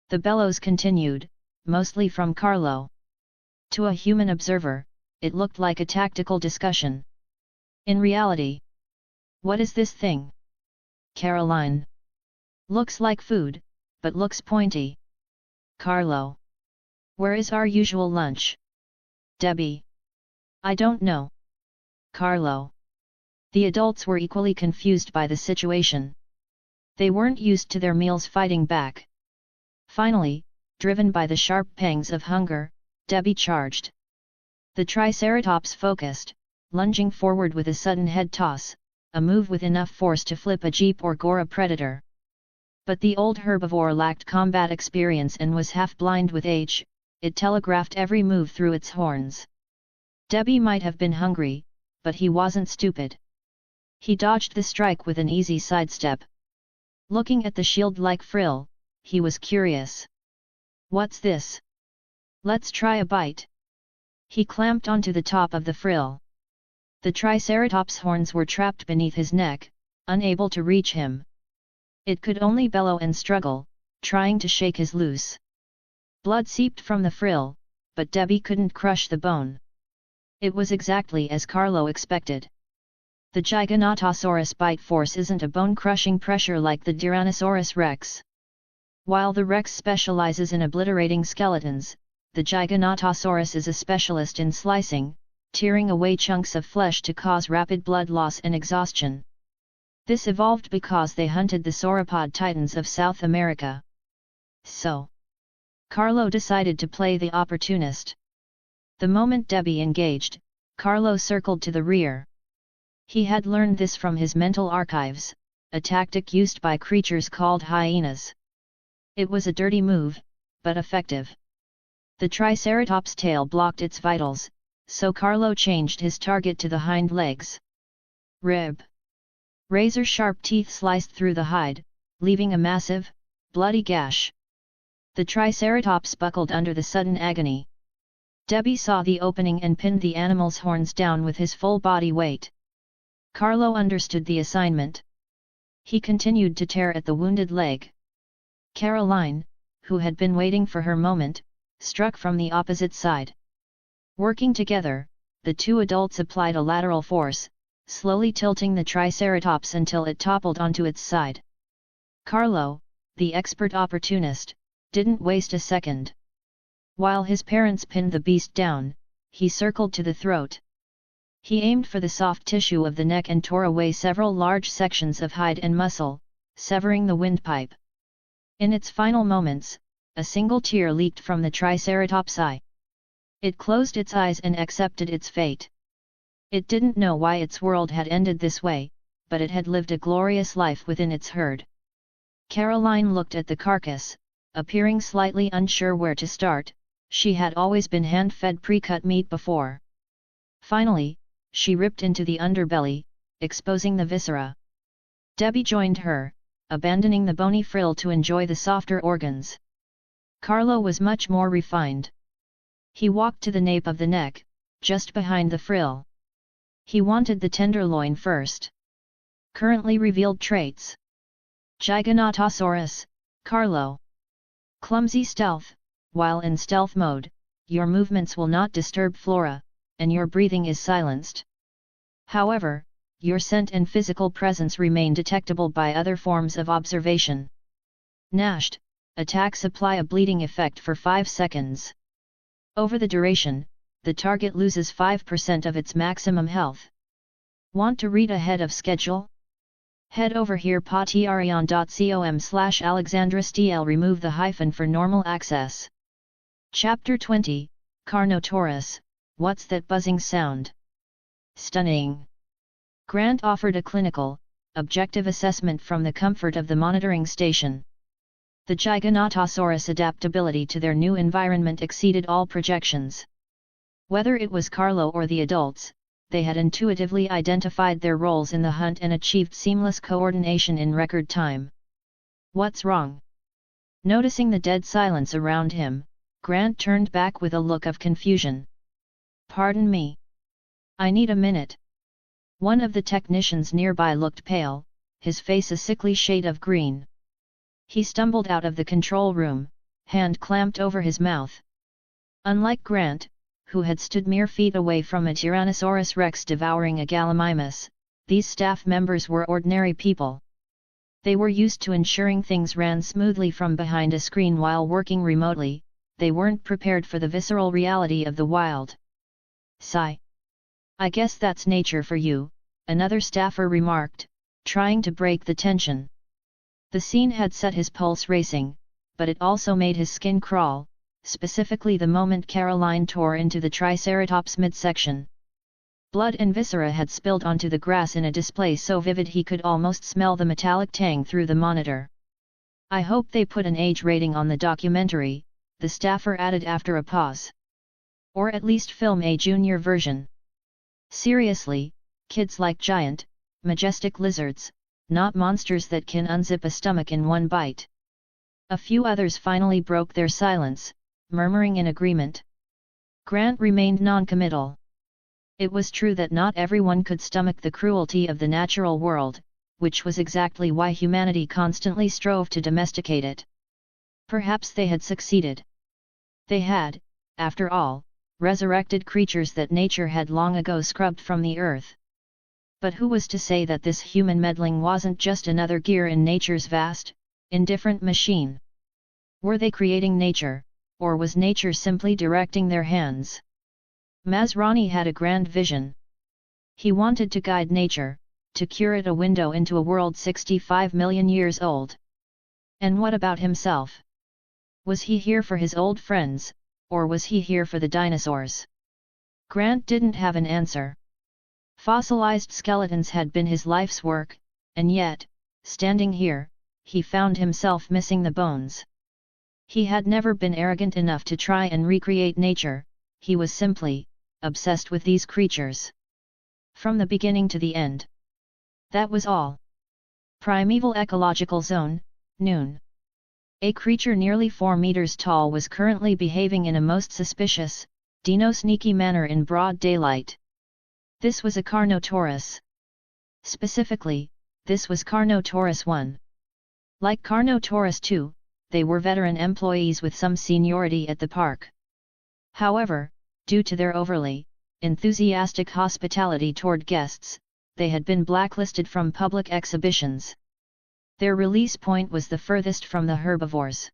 The bellows continued, mostly from Carlo. To a human observer, it looked like a tactical discussion. In reality, what is this thing? Caroline. Looks like food, but looks pointy. Carlo. Where is our usual lunch? Debbie. I don't know. Carlo. The adults were equally confused by the situation. They weren't used to their meals fighting back. Finally, driven by the sharp pangs of hunger, Debbie charged. The Triceratops focused, lunging forward with a sudden head toss, a move with enough force to flip a jeep or gore a predator. But the old herbivore lacked combat experience and was half blind with age, it telegraphed every move through its horns. Debbie might have been hungry, but he wasn't stupid. He dodged the strike with an easy sidestep. Looking at the shield-like frill, he was curious. What's this? Let's try a bite. He clamped onto the top of the frill. The Triceratops' horns were trapped beneath his neck, unable to reach him. It could only bellow and struggle, trying to shake his loose. Blood seeped from the frill, but Debbie couldn't crush the bone. It was exactly as Carlo expected. The Giganotosaurus bite force isn't a bone-crushing pressure like the Tyrannosaurus rex. While the rex specializes in obliterating skeletons, the Giganotosaurus is a specialist in slicing, tearing away chunks of flesh to cause rapid blood loss and exhaustion. This evolved because they hunted the sauropod titans of South America. So, Carlo decided to play the opportunist. The moment Debbie engaged, Carlo circled to the rear. He had learned this from his mental archives, a tactic used by creatures called hyenas. It was a dirty move, but effective. The Triceratops' tail blocked its vitals, so Carlo changed his target to the hind legs. Rib. Razor-sharp teeth sliced through the hide, leaving a massive, bloody gash. The Triceratops buckled under the sudden agony. Debbie saw the opening and pinned the animal's horns down with his full body weight. Carlo understood the assignment. He continued to tear at the wounded leg. Caroline, who had been waiting for her moment, struck from the opposite side. Working together, the two adults applied a lateral force, slowly tilting the Triceratops until it toppled onto its side. Carlo, the expert opportunist, didn't waste a second. While his parents pinned the beast down, he circled to the throat. He aimed for the soft tissue of the neck and tore away several large sections of hide and muscle, severing the windpipe. In its final moments, a single tear leaked from the Triceratops' eye. It closed its eyes and accepted its fate. It didn't know why its world had ended this way, but it had lived a glorious life within its herd. Caroline looked at the carcass, appearing slightly unsure where to start. She had always been hand-fed pre-cut meat before. Finally, she ripped into the underbelly, exposing the viscera. Debbie joined her, abandoning the bony frill to enjoy the softer organs. Carlo was much more refined. He walked to the nape of the neck, just behind the frill. He wanted the tenderloin first. Currently revealed traits: Giganotosaurus, Carlo. Clumsy stealth. While in stealth mode, your movements will not disturb flora, and your breathing is silenced. However, your scent and physical presence remain detectable by other forms of observation. Gnashed, attacks apply a bleeding effect for 5 seconds. Over the duration, the target loses 5% of its maximum health. Want to read ahead of schedule? Head over here patreon.com/alexandrastl. Remove the hyphen for normal access. Chapter 20, Carnotaurus, What's That Buzzing Sound? Stunning! Grant offered a clinical, objective assessment from the comfort of the monitoring station. The Giganotosaurus' adaptability to their new environment exceeded all projections. Whether it was Carlo or the adults, they had intuitively identified their roles in the hunt and achieved seamless coordination in record time. What's wrong? Noticing the dead silence around him, Grant turned back with a look of confusion. Pardon me. I need a minute. One of the technicians nearby looked pale, his face a sickly shade of green. He stumbled out of the control room, hand clamped over his mouth. Unlike Grant, who had stood mere feet away from a Tyrannosaurus rex devouring a Gallimimus, these staff members were ordinary people. They were used to ensuring things ran smoothly from behind a screen while working remotely. They weren't prepared for the visceral reality of the wild. Sigh. I guess that's nature for you, another staffer remarked, trying to break the tension. The scene had set his pulse racing, but it also made his skin crawl, specifically the moment Caroline tore into the Triceratops' midsection. Blood and viscera had spilled onto the grass in a display so vivid he could almost smell the metallic tang through the monitor. I hope they put an age rating on the documentary, the staffer added after a pause. Or at least film a junior version. Seriously, kids like giant, majestic lizards, not monsters that can unzip a stomach in one bite. A few others finally broke their silence, murmuring in agreement. Grant remained non-committal. It was true that not everyone could stomach the cruelty of the natural world, which was exactly why humanity constantly strove to domesticate it. Perhaps they had succeeded. They had, after all, resurrected creatures that nature had long ago scrubbed from the earth. But who was to say that this human meddling wasn't just another gear in nature's vast, indifferent machine? Were they creating nature, or was nature simply directing their hands? Masrani had a grand vision. He wanted to guide nature, to curate a window into a world 65 million years old. And what about himself? Was he here for his old friends, or was he here for the dinosaurs? Grant didn't have an answer. Fossilized skeletons had been his life's work, and yet, standing here, he found himself missing the bones. He had never been arrogant enough to try and recreate nature, he was simply obsessed with these creatures. From the beginning to the end. That was all. Primeval Ecological Zone, noon. A creature nearly 4 meters tall was currently behaving in a most suspicious, dino-sneaky manner in broad daylight. This was a Carnotaurus. Specifically, this was Carnotaurus 1. Like Carnotaurus 2, they were veteran employees with some seniority at the park. However, due to their overly enthusiastic hospitality toward guests, they had been blacklisted from public exhibitions. Their release point was the furthest from the herbivores.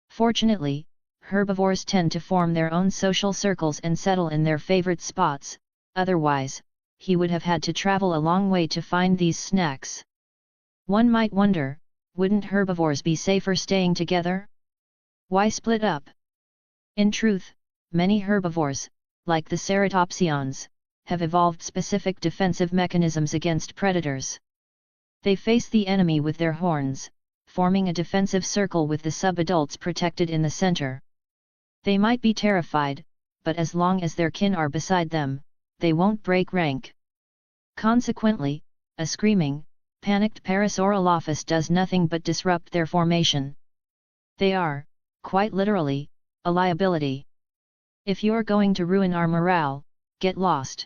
Fortunately, herbivores tend to form their own social circles and settle in their favorite spots, otherwise, he would have had to travel a long way to find these snacks. One might wonder, wouldn't herbivores be safer staying together? Why split up? In truth, many herbivores, like the ceratopsians, have evolved specific defensive mechanisms against predators. They face the enemy with their horns, forming a defensive circle with the subadults protected in the center. They might be terrified, but as long as their kin are beside them, they won't break rank. Consequently, a screaming, panicked Parasaurolophus does nothing but disrupt their formation. They are, quite literally, a liability. If you're going to ruin our morale, get lost.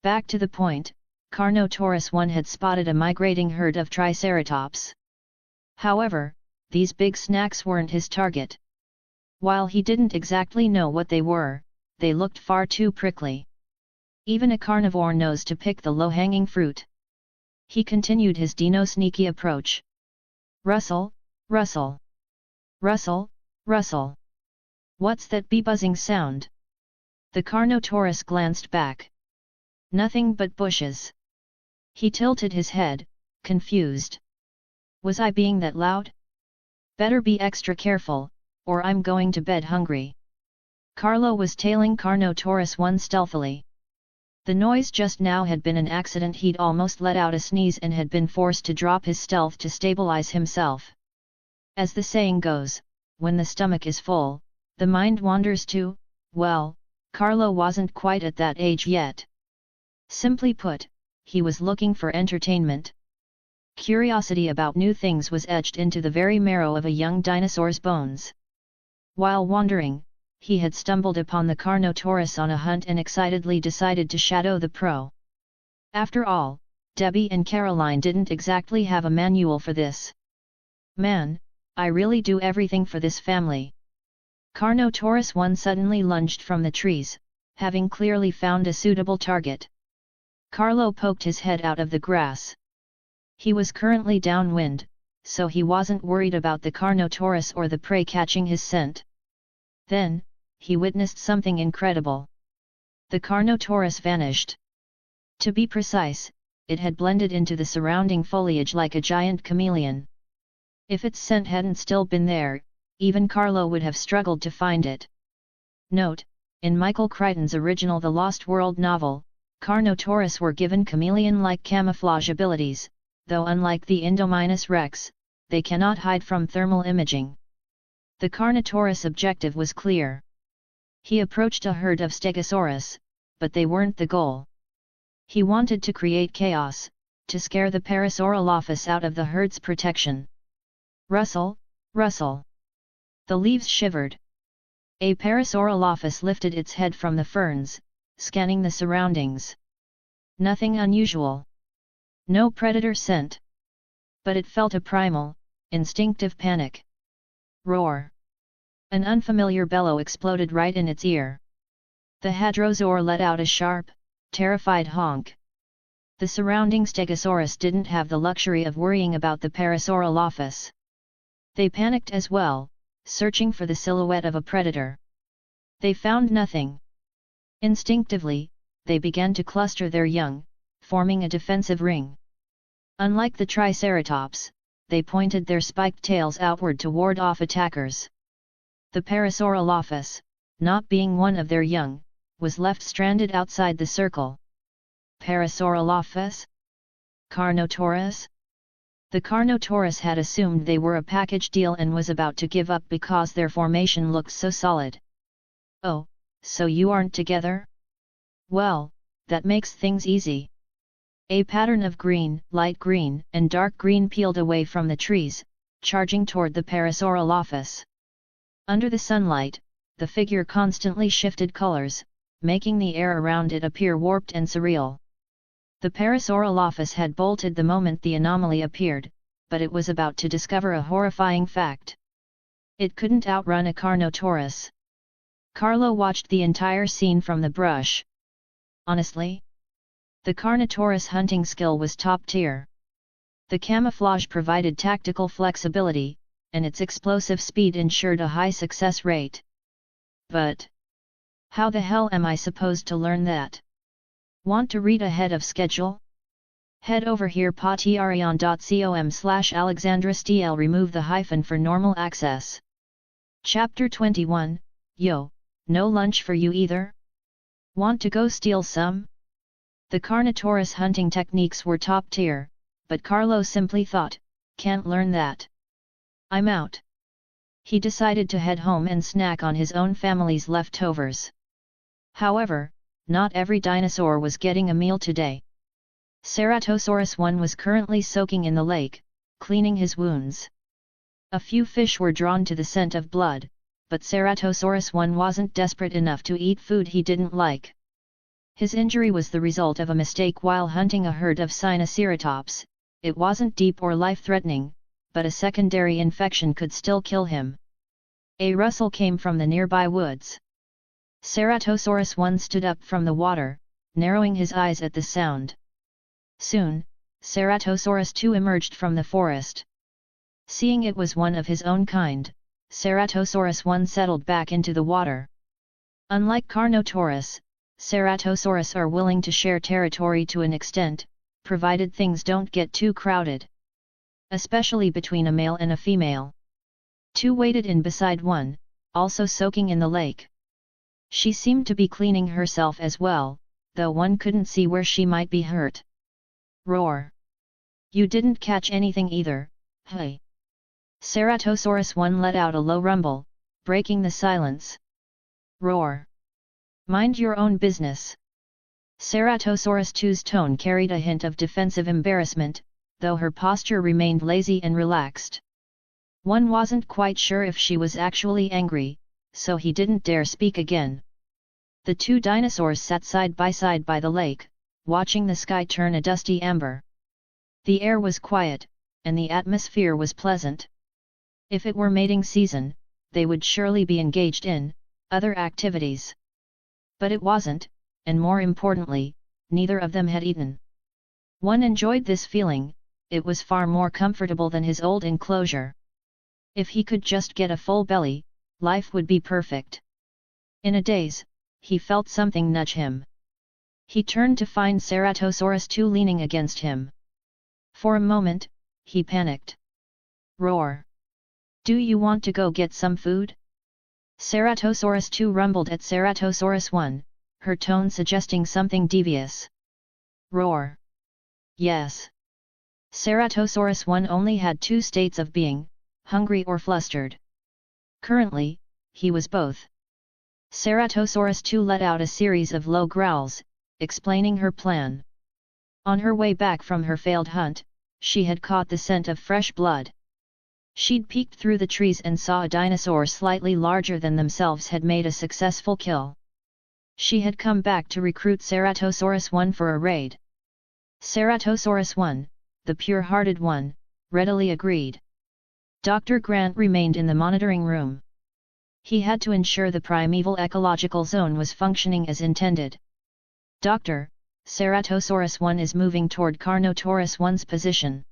Back to the point, Carnotaurus 1 had spotted a migrating herd of Triceratops. However, these big snacks weren't his target. While he didn't exactly know what they were, they looked far too prickly. Even a carnivore knows to pick the low-hanging fruit. He continued his dino-sneaky approach. Rustle, rustle. Rustle, rustle. What's that bee-buzzing sound? The Carnotaurus glanced back. Nothing but bushes. He tilted his head, confused. Was I being that loud? Better be extra careful, or I'm going to bed hungry. Carlo was tailing Carnotaurus 1 stealthily. The noise just now had been an accident. He'd almost let out a sneeze and had been forced to drop his stealth to stabilize himself. As the saying goes, when the stomach is full, the mind wanders too. Well, Carlo wasn't quite at that age yet. Simply put, he was looking for entertainment. Curiosity about new things was etched into the very marrow of a young dinosaur's bones. While wandering, he had stumbled upon the Carnotaurus on a hunt and excitedly decided to shadow the pro. After all, Debbie and Caroline didn't exactly have a manual for this. Man, I really do everything for this family. Carnotaurus 1 suddenly lunged from the trees, having clearly found a suitable target. Carlo poked his head out of the grass. He was currently downwind, so he wasn't worried about the Carnotaurus or the prey catching his scent. Then, he witnessed something incredible. The Carnotaurus vanished. To be precise, it had blended into the surrounding foliage like a giant chameleon. If its scent hadn't still been there, even Carlo would have struggled to find it. Note, in Michael Crichton's original The Lost World novel, Carnotaurus were given chameleon-like camouflage abilities, though unlike the Indominus rex, they cannot hide from thermal imaging. The Carnotaurus' objective was clear. He approached a herd of Stegosaurus, but they weren't the goal. He wanted to create chaos, to scare the Parasaurolophus out of the herd's protection. Rustle, rustle. The leaves shivered. A Parasaurolophus lifted its head from the ferns, scanning the surroundings. Nothing unusual. No predator scent. But it felt a primal, instinctive panic. Roar! An unfamiliar bellow exploded right in its ear. The hadrosaur let out a sharp, terrified honk. The surrounding stegosaurus didn't have the luxury of worrying about the Parasaurolophus. They panicked as well, searching for the silhouette of a predator. They found nothing. Instinctively, they began to cluster their young, forming a defensive ring. Unlike the Triceratops, they pointed their spiked tails outward to ward off attackers. The Parasaurolophus, not being one of their young, was left stranded outside the circle. Parasaurolophus? Carnotaurus? The Carnotaurus had assumed they were a package deal and was about to give up because their formation looked so solid. Oh, so you aren't together? Well, that makes things easy. A pattern of green, light green, and dark green peeled away from the trees, charging toward the Parasaurolophus. Under the sunlight, the figure constantly shifted colors, making the air around it appear warped and surreal. The Parasaurolophus had bolted the moment the anomaly appeared, but it was about to discover a horrifying fact. It couldn't outrun a Carnotaurus. Carlo watched the entire scene from the brush. Honestly? The Carnotaurus hunting skill was top tier. The camouflage provided tactical flexibility, and its explosive speed ensured a high success rate. But how the hell am I supposed to learn that? Want to read ahead of schedule? Head over here patreon.com/AlexandraSTL. Remove the hyphen for normal access. Chapter 21, Yo, no lunch for you either? Want to go steal some? The Carnotaurus hunting techniques were top tier, but Carlo simply thought, can't learn that. I'm out. He decided to head home and snack on his own family's leftovers. However, not every dinosaur was getting a meal today. Ceratosaurus 1 was currently soaking in the lake, cleaning his wounds. A few fish were drawn to the scent of blood, but Ceratosaurus 1 wasn't desperate enough to eat food he didn't like. His injury was the result of a mistake while hunting a herd of Sinoceratops. It wasn't deep or life-threatening, but a secondary infection could still kill him. A rustle came from the nearby woods. Ceratosaurus 1 stood up from the water, narrowing his eyes at the sound. Soon, Ceratosaurus 2 emerged from the forest. Seeing it was one of his own kind, Ceratosaurus 1 settled back into the water. Unlike Carnotaurus, Ceratosaurus are willing to share territory to an extent, provided things don't get too crowded. Especially between a male and a female. 2 waded in beside 1, also soaking in the lake. She seemed to be cleaning herself as well, though 1 couldn't see where she might be hurt. Roar! You didn't catch anything either, hey? Ceratosaurus 1 let out a low rumble, breaking the silence. Roar! Mind your own business. Ceratosaurus 2's tone carried a hint of defensive embarrassment, though her posture remained lazy and relaxed. 1 wasn't quite sure if she was actually angry, so he didn't dare speak again. The 2 dinosaurs sat side by the lake, watching the sky turn a dusty amber. The air was quiet, and the atmosphere was pleasant. If it were mating season, they would surely be engaged in other activities. But it wasn't, and more importantly, neither of them had eaten. 1 enjoyed this feeling, it was far more comfortable than his old enclosure. If he could just get a full belly, life would be perfect. In a daze, he felt something nudge him. He turned to find Ceratosaurus 2 leaning against him. For a moment, he panicked. Roar! Do you want to go get some food? Ceratosaurus 2 rumbled at Ceratosaurus 1, her tone suggesting something devious. Roar! Yes. Ceratosaurus 1 only had 2 states of being, hungry or flustered. Currently, he was both. Ceratosaurus 2 let out a series of low growls, explaining her plan. On her way back from her failed hunt, she had caught the scent of fresh blood. She'd peeked through the trees and saw a dinosaur slightly larger than themselves had made a successful kill. She had come back to recruit Ceratosaurus 1 for a raid. Ceratosaurus 1, the pure-hearted one, readily agreed. Dr. Grant remained in the monitoring room. He had to ensure the primeval ecological zone was functioning as intended. Doctor, Ceratosaurus 1 is moving toward Carnotaurus 1's position.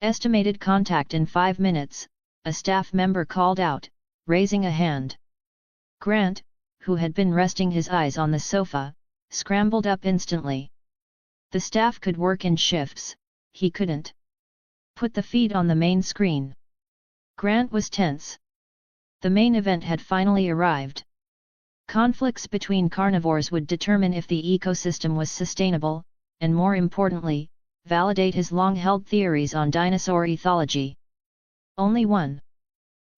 Estimated contact in 5 minutes, a staff member called out, raising a hand. Grant, who had been resting his eyes on the sofa, scrambled up instantly. The staff could work in shifts, he couldn't. Put the feed on the main screen. Grant was tense. The main event had finally arrived. Conflicts between carnivores would determine if the ecosystem was sustainable, and more importantly, validate his long-held theories on dinosaur ethology. Only one.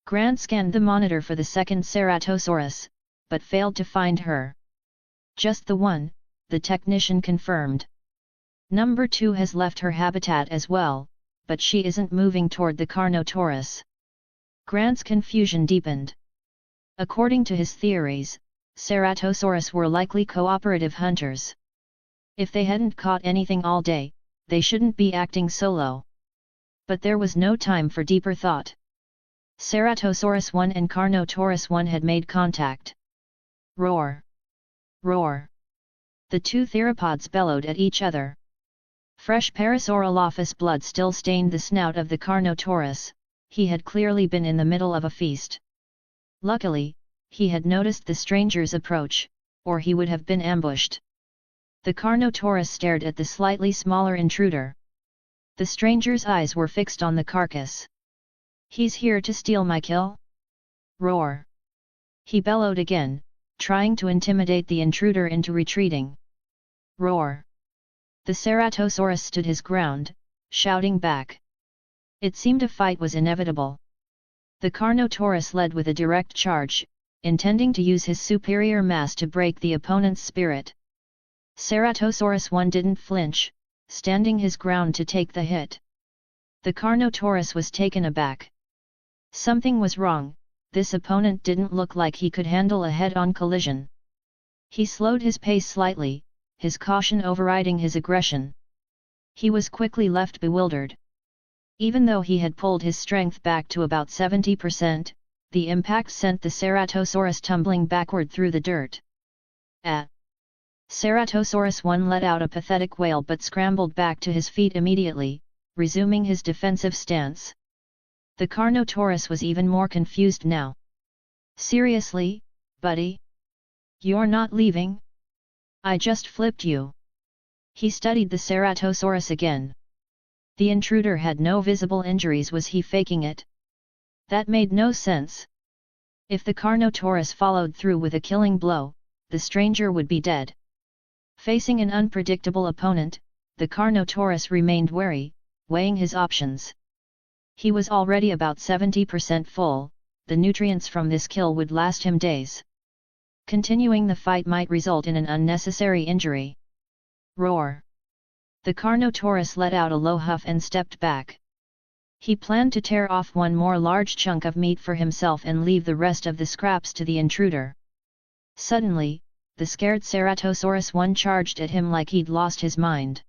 Grant scanned the monitor for the second Ceratosaurus, but failed to find her. Just the one, the technician confirmed. Number 2 has left her habitat as well, but she isn't moving toward the Carnotaurus. Grant's confusion deepened. According to his theories, Ceratosaurus were likely cooperative hunters. If they hadn't caught anything all day, they shouldn't be acting solo. But there was no time for deeper thought. Ceratosaurus 1 and Carnotaurus 1 had made contact. Roar! Roar! The two theropods bellowed at each other. Fresh Parasaurolophus blood still stained the snout of the Carnotaurus. He had clearly been in the middle of a feast. Luckily, he had noticed the stranger's approach, or he would have been ambushed. The Carnotaurus stared at the slightly smaller intruder. The stranger's eyes were fixed on the carcass. He's here to steal my kill? Roar! He bellowed again, trying to intimidate the intruder into retreating. Roar! The Ceratosaurus stood his ground, shouting back. It seemed a fight was inevitable. The Carnotaurus led with a direct charge, intending to use his superior mass to break the opponent's spirit. Ceratosaurus 1 didn't flinch, standing his ground to take the hit. The Carnotaurus was taken aback. Something was wrong, this opponent didn't look like he could handle a head-on collision. He slowed his pace slightly, his caution overriding his aggression. He was quickly left bewildered. Even though he had pulled his strength back to about 70%, the impact sent the Ceratosaurus tumbling backward through the dirt. Ceratosaurus 1 let out a pathetic wail but scrambled back to his feet immediately, resuming his defensive stance. The Carnotaurus was even more confused now. Seriously, buddy? You're not leaving? I just flipped you. He studied the Ceratosaurus again. The intruder had no visible injuries. Was he faking it? That made no sense. If the Carnotaurus followed through with a killing blow, the stranger would be dead. Facing an unpredictable opponent, the Carnotaurus remained wary, weighing his options. He was already about 70% full, the nutrients from this kill would last him days. Continuing the fight might result in an unnecessary injury. Roar! The Carnotaurus let out a low huff and stepped back. He planned to tear off one more large chunk of meat for himself and leave the rest of the scraps to the intruder. Suddenly, the scared Ceratosaurus 1 charged at him like he'd lost his mind.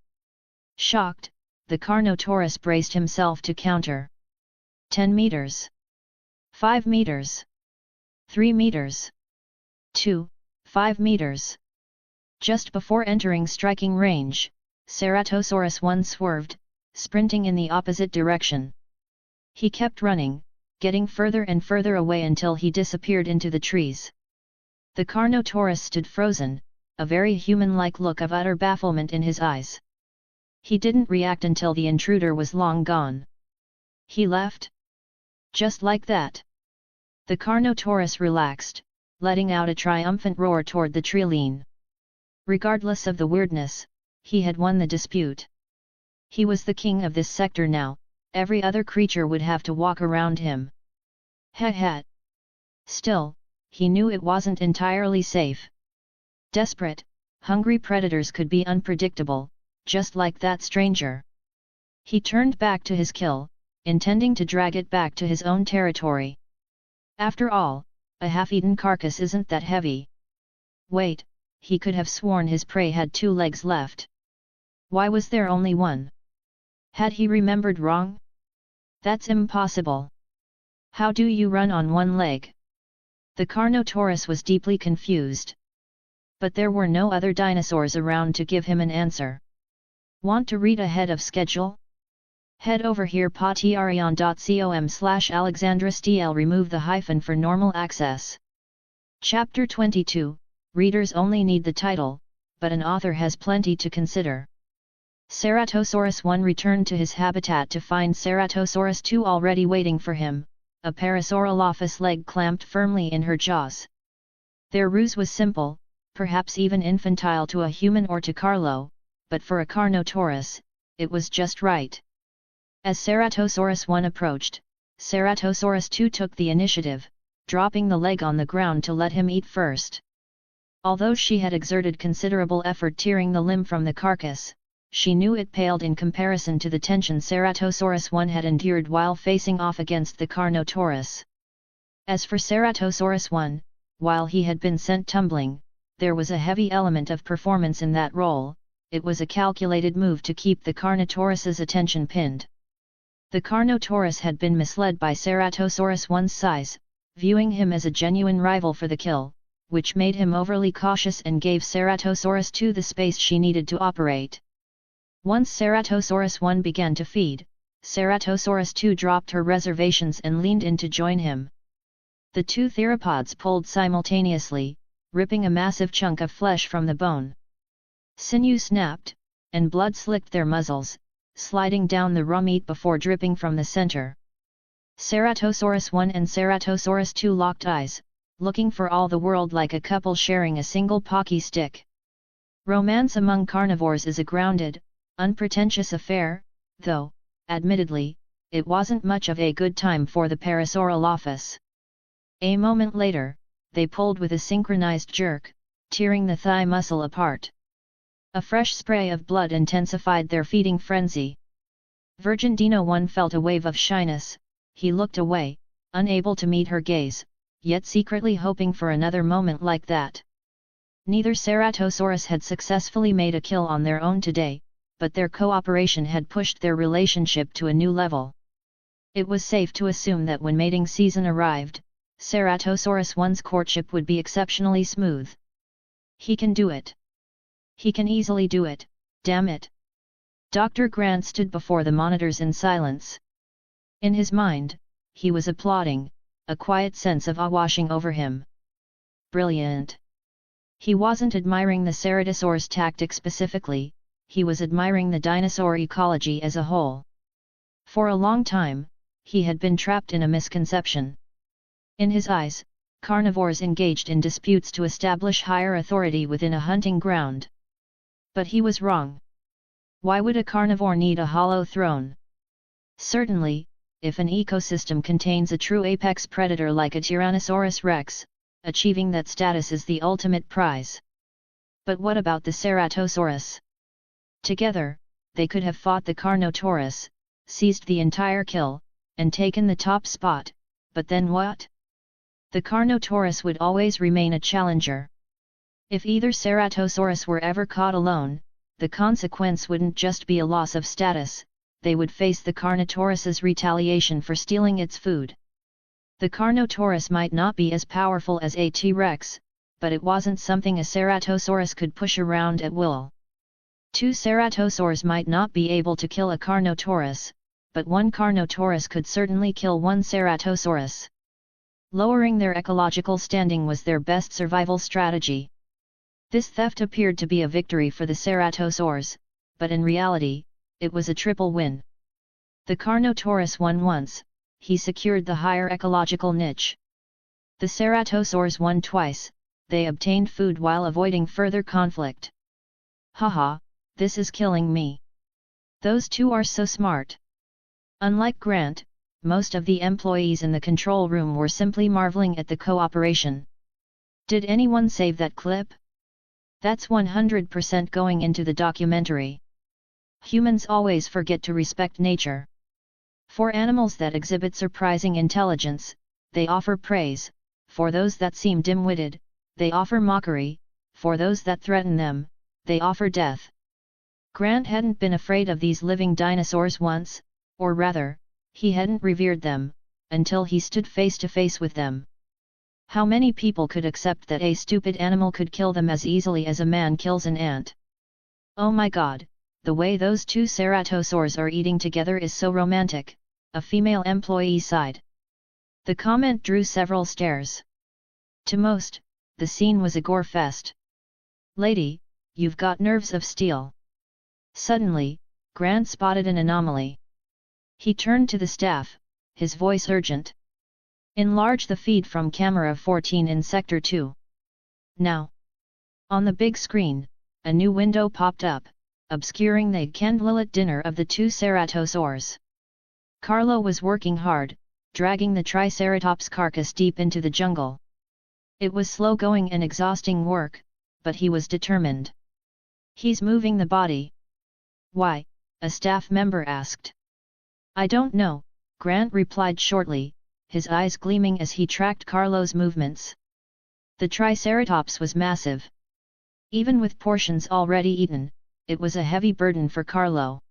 Shocked, the Carnotaurus braced himself to counter. 10 meters. 5 meters. 3 meters. 5 meters. Just before entering striking range, Ceratosaurus 1 swerved, sprinting in the opposite direction. He kept running, getting further and further away until he disappeared into the trees. The Carnotaurus stood frozen, a very human-like look of utter bafflement in his eyes. He didn't react until the intruder was long gone. He left? Just like that. The Carnotaurus relaxed, letting out a triumphant roar toward the treeline. Regardless of the weirdness, he had won the dispute. He was the king of this sector now, every other creature would have to walk around him. Heh. Still, he knew it wasn't entirely safe. Desperate, hungry predators could be unpredictable, just like that stranger. He turned back to his kill, intending to drag it back to his own territory. After all, a half-eaten carcass isn't that heavy. Wait, he could have sworn his prey had 2 legs left. Why was there only one? Had he remembered wrong? That's impossible. How do you run on 1 leg? The Carnotaurus was deeply confused. But there were no other dinosaurs around to give him an answer. Want to read ahead of schedule? Head over here patreon.com/alexandrastl. Remove the hyphen for normal access. Chapter 22, readers only need the title, but an author has plenty to consider. Ceratosaurus 1 returned to his habitat to find Ceratosaurus 2 already waiting for him, a Parasaurolophus leg clamped firmly in her jaws. Their ruse was simple, perhaps even infantile to a human or to Carlo, but for a Carnotaurus, it was just right. As Ceratosaurus 1 approached, Ceratosaurus 2 took the initiative, dropping the leg on the ground to let him eat first. Although she had exerted considerable effort tearing the limb from the carcass, she knew it paled in comparison to the tension Ceratosaurus 1 had endured while facing off against the Carnotaurus. As for Ceratosaurus 1, while he had been sent tumbling, there was a heavy element of performance in that role. It was a calculated move to keep the Carnotaurus's attention pinned. The Carnotaurus had been misled by Ceratosaurus 1's size, viewing him as a genuine rival for the kill, which made him overly cautious and gave Ceratosaurus 2 the space she needed to operate. Once Ceratosaurus 1 began to feed, Ceratosaurus 2 dropped her reservations and leaned in to join him. The 2 theropods pulled simultaneously, ripping a massive chunk of flesh from the bone. Sinew snapped, and blood slicked their muzzles, sliding down the raw meat before dripping from the center. Ceratosaurus 1 and Ceratosaurus 2 locked eyes, looking for all the world like a couple sharing a single pocky stick. Romance among carnivores is a grounded, unpretentious affair, though, admittedly, it wasn't much of a good time for the Parasaurolophus. A moment later, they pulled with a synchronized jerk, tearing the thigh muscle apart. A fresh spray of blood intensified their feeding frenzy. Virgin Dino 1 felt a wave of shyness. He looked away, unable to meet her gaze, yet secretly hoping for another moment like that. Neither Ceratosaurus had successfully made a kill on their own today, but their cooperation had pushed their relationship to a new level. It was safe to assume that when mating season arrived, Ceratosaurus 1's courtship would be exceptionally smooth. He can do it. He can easily do it, damn it. Dr. Grant stood before the monitors in silence. In his mind, he was applauding, a quiet sense of awe washing over him. Brilliant. He wasn't admiring the Ceratosaurus tactic specifically, he was admiring the dinosaur ecology as a whole. For a long time, he had been trapped in a misconception. In his eyes, carnivores engaged in disputes to establish higher authority within a hunting ground. But he was wrong. Why would a carnivore need a hollow throne? Certainly, if an ecosystem contains a true apex predator like a Tyrannosaurus rex, achieving that status is the ultimate prize. But what about the Ceratosaurus? Together, they could have fought the Carnotaurus, seized the entire kill, and taken the top spot, but then what? The Carnotaurus would always remain a challenger. If either Ceratosaurus were ever caught alone, the consequence wouldn't just be a loss of status, they would face the Carnotaurus's retaliation for stealing its food. The Carnotaurus might not be as powerful as a T-Rex, but it wasn't something a Ceratosaurus could push around at will. 2 Ceratosaurs might not be able to kill a Carnotaurus, but one Carnotaurus could certainly kill one Ceratosaurus. Lowering their ecological standing was their best survival strategy. This theft appeared to be a victory for the Ceratosaurs, but in reality, it was a triple win. The Carnotaurus won once, he secured the higher ecological niche. The Ceratosaurs won twice, they obtained food while avoiding further conflict. Haha, this is killing me. Those 2 are so smart. Unlike Grant, most of the employees in the control room were simply marveling at the cooperation. Did anyone save that clip? That's 100% going into the documentary. Humans always forget to respect nature. For animals that exhibit surprising intelligence, they offer praise, for those that seem dim-witted, they offer mockery, for those that threaten them, they offer death. Grant hadn't been afraid of these living dinosaurs once, or rather, he hadn't revered them, until he stood face to face with them. How many people could accept that a stupid animal could kill them as easily as a man kills an ant? Oh my god, the way those two ceratosaurs are eating together is so romantic, a female employee sighed. The comment drew several stares. To most, the scene was a gore fest. Lady, you've got nerves of steel. Suddenly, Grant spotted an anomaly. He turned to the staff, his voice urgent. Enlarge the feed from camera 14 in Sector 2. Now. On the big screen, a new window popped up, obscuring the candlelit dinner of the two ceratosaurs. Carlo was working hard, dragging the Triceratops carcass deep into the jungle. It was slow-going and exhausting work, but he was determined. He's moving the body. Why? A staff member asked. I don't know, Grant replied shortly, his eyes gleaming as he tracked Carlo's movements. The Triceratops was massive. Even with portions already eaten, it was a heavy burden for Carlo.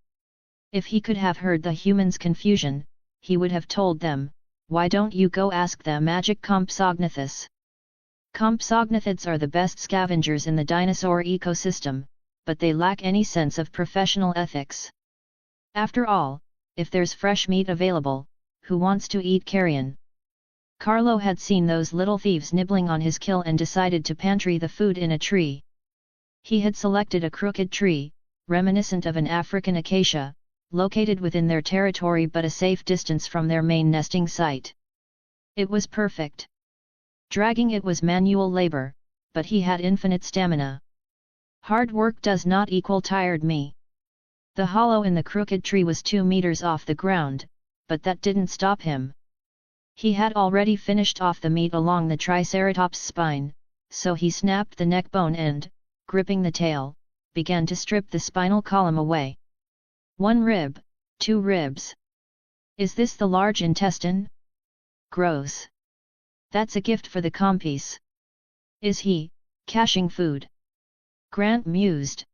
If he could have heard the humans' confusion, he would have told them, why don't you go ask the magic Compsognathus? Compsognathids are the best scavengers in the dinosaur ecosystem, but they lack any sense of professional ethics. After all, if there's fresh meat available, who wants to eat carrion? Carlo had seen those little thieves nibbling on his kill and decided to pantry the food in a tree. He had selected a crooked tree, reminiscent of an African acacia, located within their territory but a safe distance from their main nesting site. It was perfect. Dragging it was manual labor, but he had infinite stamina. Hard work does not equal tired me. The hollow in the crooked tree was 2 meters off the ground, but that didn't stop him. He had already finished off the meat along the Triceratops' spine, so he snapped the neck bone and, gripping the tail, began to strip the spinal column away. 1 rib, 2 ribs. Is this the large intestine? Gross. That's a gift for the compies. Is he, caching food? Grant mused.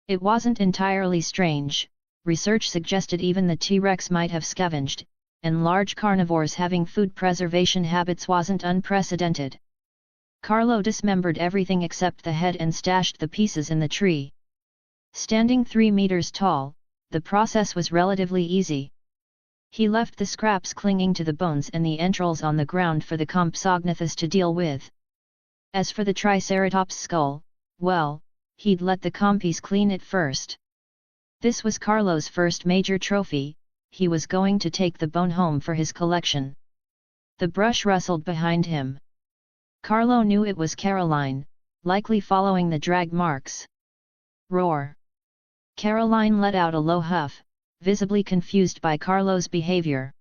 It wasn't entirely strange, research suggested even the T-Rex might have scavenged, and large carnivores having food preservation habits wasn't unprecedented. Carlo dismembered everything except the head and stashed the pieces in the tree. Standing 3 meters tall, the process was relatively easy. He left the scraps clinging to the bones and the entrails on the ground for the Compsognathus to deal with. As for the Triceratops skull, well, he'd let the compies clean it first. This was Carlo's first major trophy, he was going to take the bone home for his collection. The brush rustled behind him. Carlo knew it was Caroline, likely following the drag marks. Roar! Caroline let out a low huff, visibly confused by Carlo's behavior.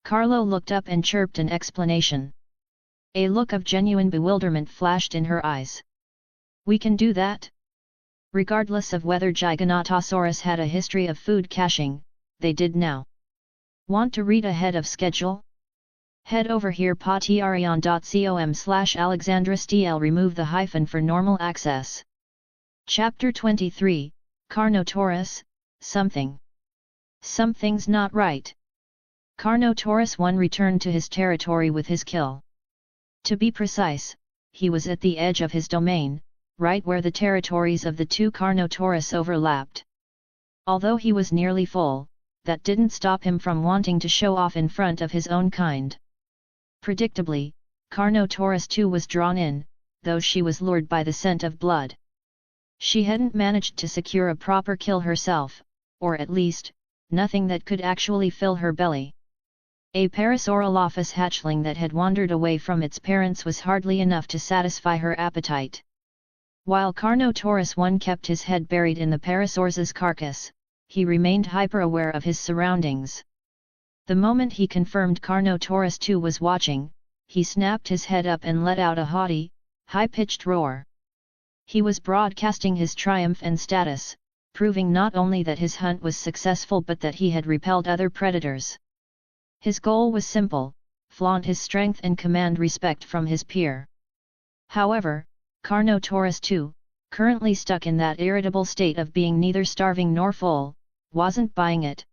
Carlo looked up and chirped an explanation. A look of genuine bewilderment flashed in her eyes. We can do that? Regardless of whether Giganotosaurus had a history of food caching, they did now. Want to read ahead of schedule? Head over here patreon.com/AlexandraSTL. Remove the hyphen for normal access. Chapter 23, Carnotaurus, something. Something's not right. Carnotaurus 1 returned to his territory with his kill. To be precise, he was at the edge of his domain, right where the territories of the two Carnotaurus overlapped. Although he was nearly full, that didn't stop him from wanting to show off in front of his own kind. Predictably, Carnotaurus 2 was drawn in, though she was lured by the scent of blood. She hadn't managed to secure a proper kill herself, or at least, nothing that could actually fill her belly. A Parasaurolophus hatchling that had wandered away from its parents was hardly enough to satisfy her appetite. While Carnotaurus 1 kept his head buried in the Parasaur's carcass, he remained hyper-aware of his surroundings. The moment he confirmed Carnotaurus 2 was watching, he snapped his head up and let out a haughty, high-pitched roar. He was broadcasting his triumph and status, proving not only that his hunt was successful but that he had repelled other predators. His goal was simple: flaunt his strength and command respect from his peer. However, Carnotaurus too, currently stuck in that irritable state of being neither starving nor full, wasn't buying it.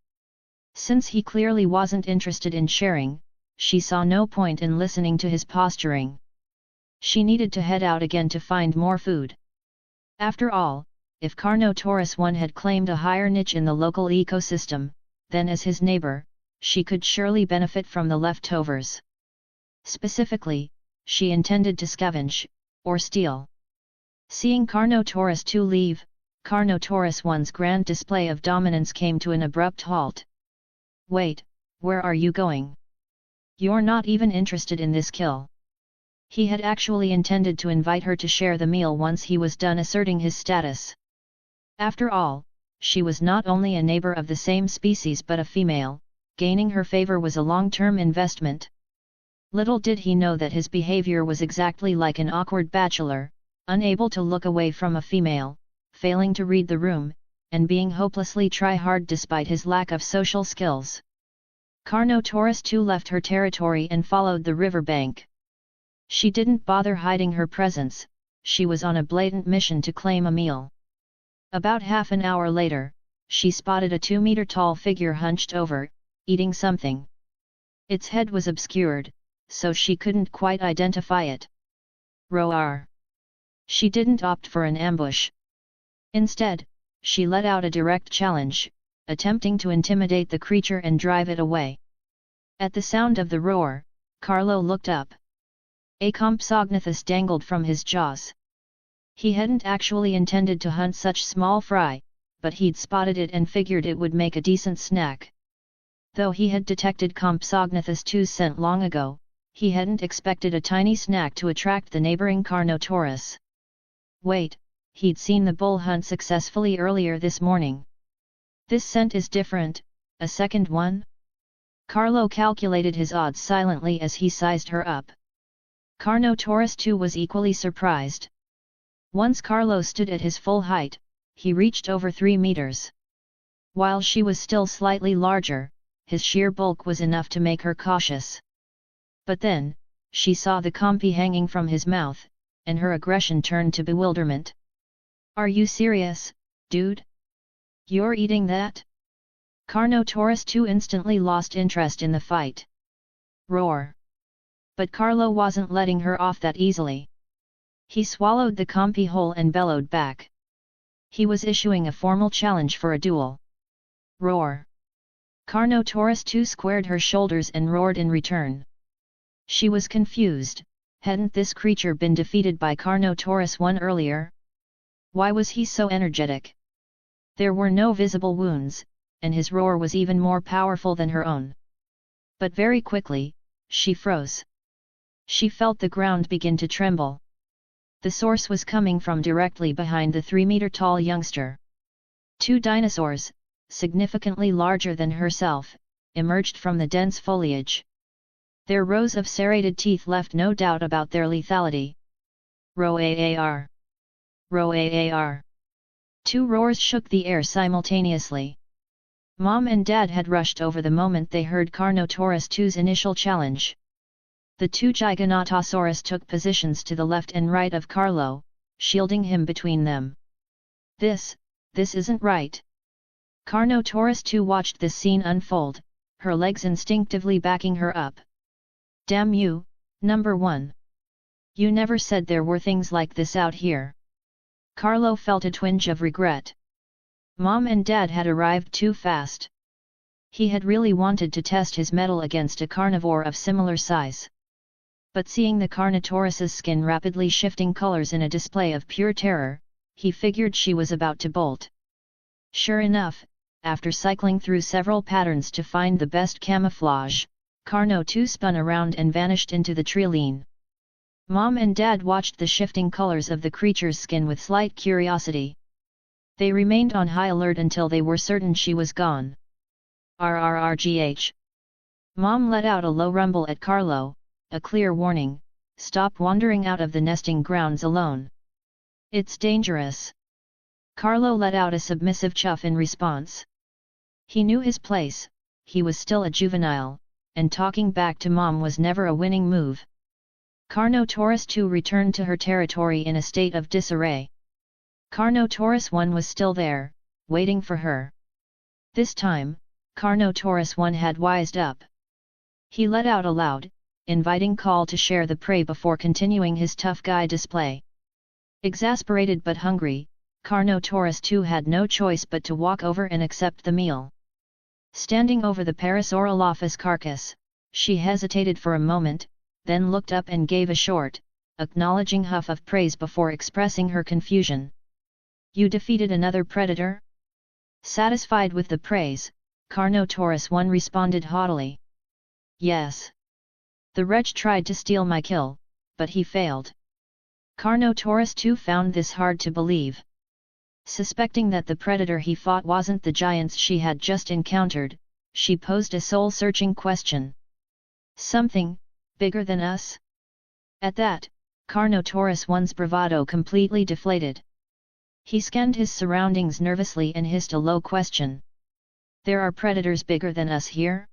Since he clearly wasn't interested in sharing, she saw no point in listening to his posturing. She needed to head out again to find more food. After all, if Carnotaurus I had claimed a higher niche in the local ecosystem, then as his neighbor, she could surely benefit from the leftovers. Specifically, she intended to scavenge, or steal. Seeing Carnotaurus II leave, Carnotaurus I's grand display of dominance came to an abrupt halt. "Wait, where are you going? You're not even interested in this kill." He had actually intended to invite her to share the meal once he was done asserting his status. After all, she was not only a neighbor of the same species but a female, gaining her favor was a long-term investment. Little did he know that his behavior was exactly like an awkward bachelor, unable to look away from a female, failing to read the room, and being hopelessly try-hard despite his lack of social skills. Carnotaurus II left her territory and followed the riverbank. She didn't bother hiding her presence, she was on a blatant mission to claim a meal. About half an hour later, she spotted a 2-meter-tall figure hunched over, eating something. Its head was obscured, so she couldn't quite identify it. Roar! She didn't opt for an ambush. Instead, she let out a direct challenge, attempting to intimidate the creature and drive it away. At the sound of the roar, Carlo looked up. A Compsognathus dangled from his jaws. He hadn't actually intended to hunt such small fry, but he'd spotted it and figured it would make a decent snack. Though he had detected Compsognathus II's scent long ago, he hadn't expected a tiny snack to attract the neighboring Carnotaurus. Wait, he'd seen the bull hunt successfully earlier this morning. This scent is different, a second one? Carlo calculated his odds silently as he sized her up. Carnotaurus II was equally surprised. Once Carlo stood at his full height, he reached over 3 meters. While she was still slightly larger, his sheer bulk was enough to make her cautious. But then, she saw the compy hanging from his mouth, and her aggression turned to bewilderment. "Are you serious, dude? You're eating that?" Carnotaurus II instantly lost interest in the fight. Roar! But Carlo wasn't letting her off that easily. He swallowed the compy whole and bellowed back. He was issuing a formal challenge for a duel. Roar! Carnotaurus II squared her shoulders and roared in return. She was confused. Hadn't this creature been defeated by Carnotaurus I earlier? Why was he so energetic? There were no visible wounds, and his roar was even more powerful than her own. But very quickly, she froze. She felt the ground begin to tremble. The source was coming from directly behind the 3-meter-tall youngster. 2 dinosaurs, significantly larger than herself, emerged from the dense foliage. Their rows of serrated teeth left no doubt about their lethality. Roar! Roar! 2 roars shook the air simultaneously. Mom and Dad had rushed over the moment they heard Carnotaurus II's initial challenge. The 2 Giganotosaurus took positions to the left and right of Carlo, shielding him between them. This isn't right. Carnotaurus II watched this scene unfold, her legs instinctively backing her up. "Damn you, number 1. You never said there were things like this out here." Carlo felt a twinge of regret. Mom and Dad had arrived too fast. He had really wanted to test his mettle against a carnivore of similar size. But seeing the Carnotaurus's skin rapidly shifting colors in a display of pure terror, he figured she was about to bolt. Sure enough, after cycling through several patterns to find the best camouflage, Carno II spun around and vanished into the treeline. Mom and Dad watched the shifting colors of the creature's skin with slight curiosity. They remained on high alert until they were certain she was gone. RRRGH. Mom let out a low rumble at Carlo, a clear warning, stop wandering out of the nesting grounds alone. It's dangerous. Carlo let out a submissive chuff in response. He knew his place, he was still a juvenile, and talking back to Mom was never a winning move. Carnotaurus II returned to her territory in a state of disarray. Carnotaurus I was still there, waiting for her. This time, Carnotaurus I had wised up. He let out a loud, inviting call to share the prey before continuing his tough guy display. Exasperated but hungry, Carnotaurus II had no choice but to walk over and accept the meal. Standing over the Parasaurolophus carcass, she hesitated for a moment, then looked up and gave a short, acknowledging huff of praise before expressing her confusion. "You defeated another predator?" Satisfied with the praise, Carnotaurus I responded haughtily. "Yes. The wretch tried to steal my kill, but he failed." Carnotaurus II found this hard to believe. Suspecting that the predator he fought wasn't the giants she had just encountered, she posed a soul-searching question. "Something bigger than us?" At that, Carnotaurus I's bravado completely deflated. He scanned his surroundings nervously and hissed a low question. "There are predators bigger than us here?"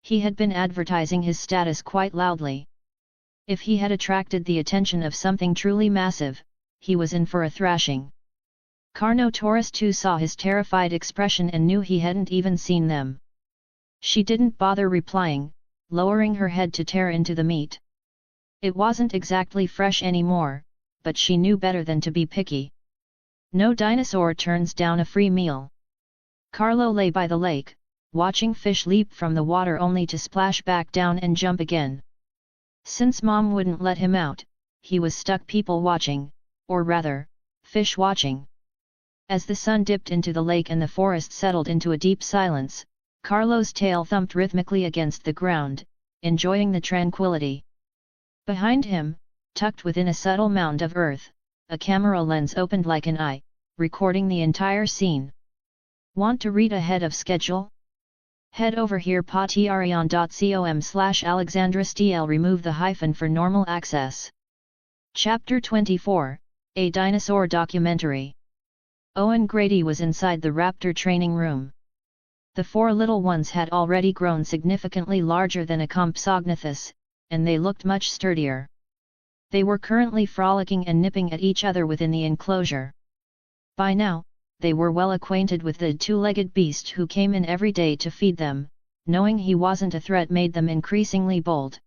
He had been advertising his status quite loudly. If he had attracted the attention of something truly massive, he was in for a thrashing. Carnotaurus II saw his terrified expression and knew he hadn't even seen them. She didn't bother replying, lowering her head to tear into the meat. It wasn't exactly fresh anymore, but she knew better than to be picky. No dinosaur turns down a free meal. Carlo lay by the lake, watching fish leap from the water only to splash back down and jump again. Since Mom wouldn't let him out, he was stuck people watching, or rather, fish watching. As the sun dipped into the lake and the forest settled into a deep silence, Carlo's tail thumped rhythmically against the ground, enjoying the tranquility. Behind him, tucked within a subtle mound of earth, a camera lens opened like an eye, recording the entire scene. Want to read ahead of schedule? Head over here patreon.com/AlexandraSTL. Remove the hyphen for normal access. Chapter 24, A Dinosaur Documentary. Owen Grady was inside the raptor training room. The four little ones had already grown significantly larger than a Compsognathus, and they looked much sturdier. They were currently frolicking and nipping at each other within the enclosure. By now, they were well acquainted with the two-legged beast who came in every day to feed them. Knowing he wasn't a threat made them increasingly bold.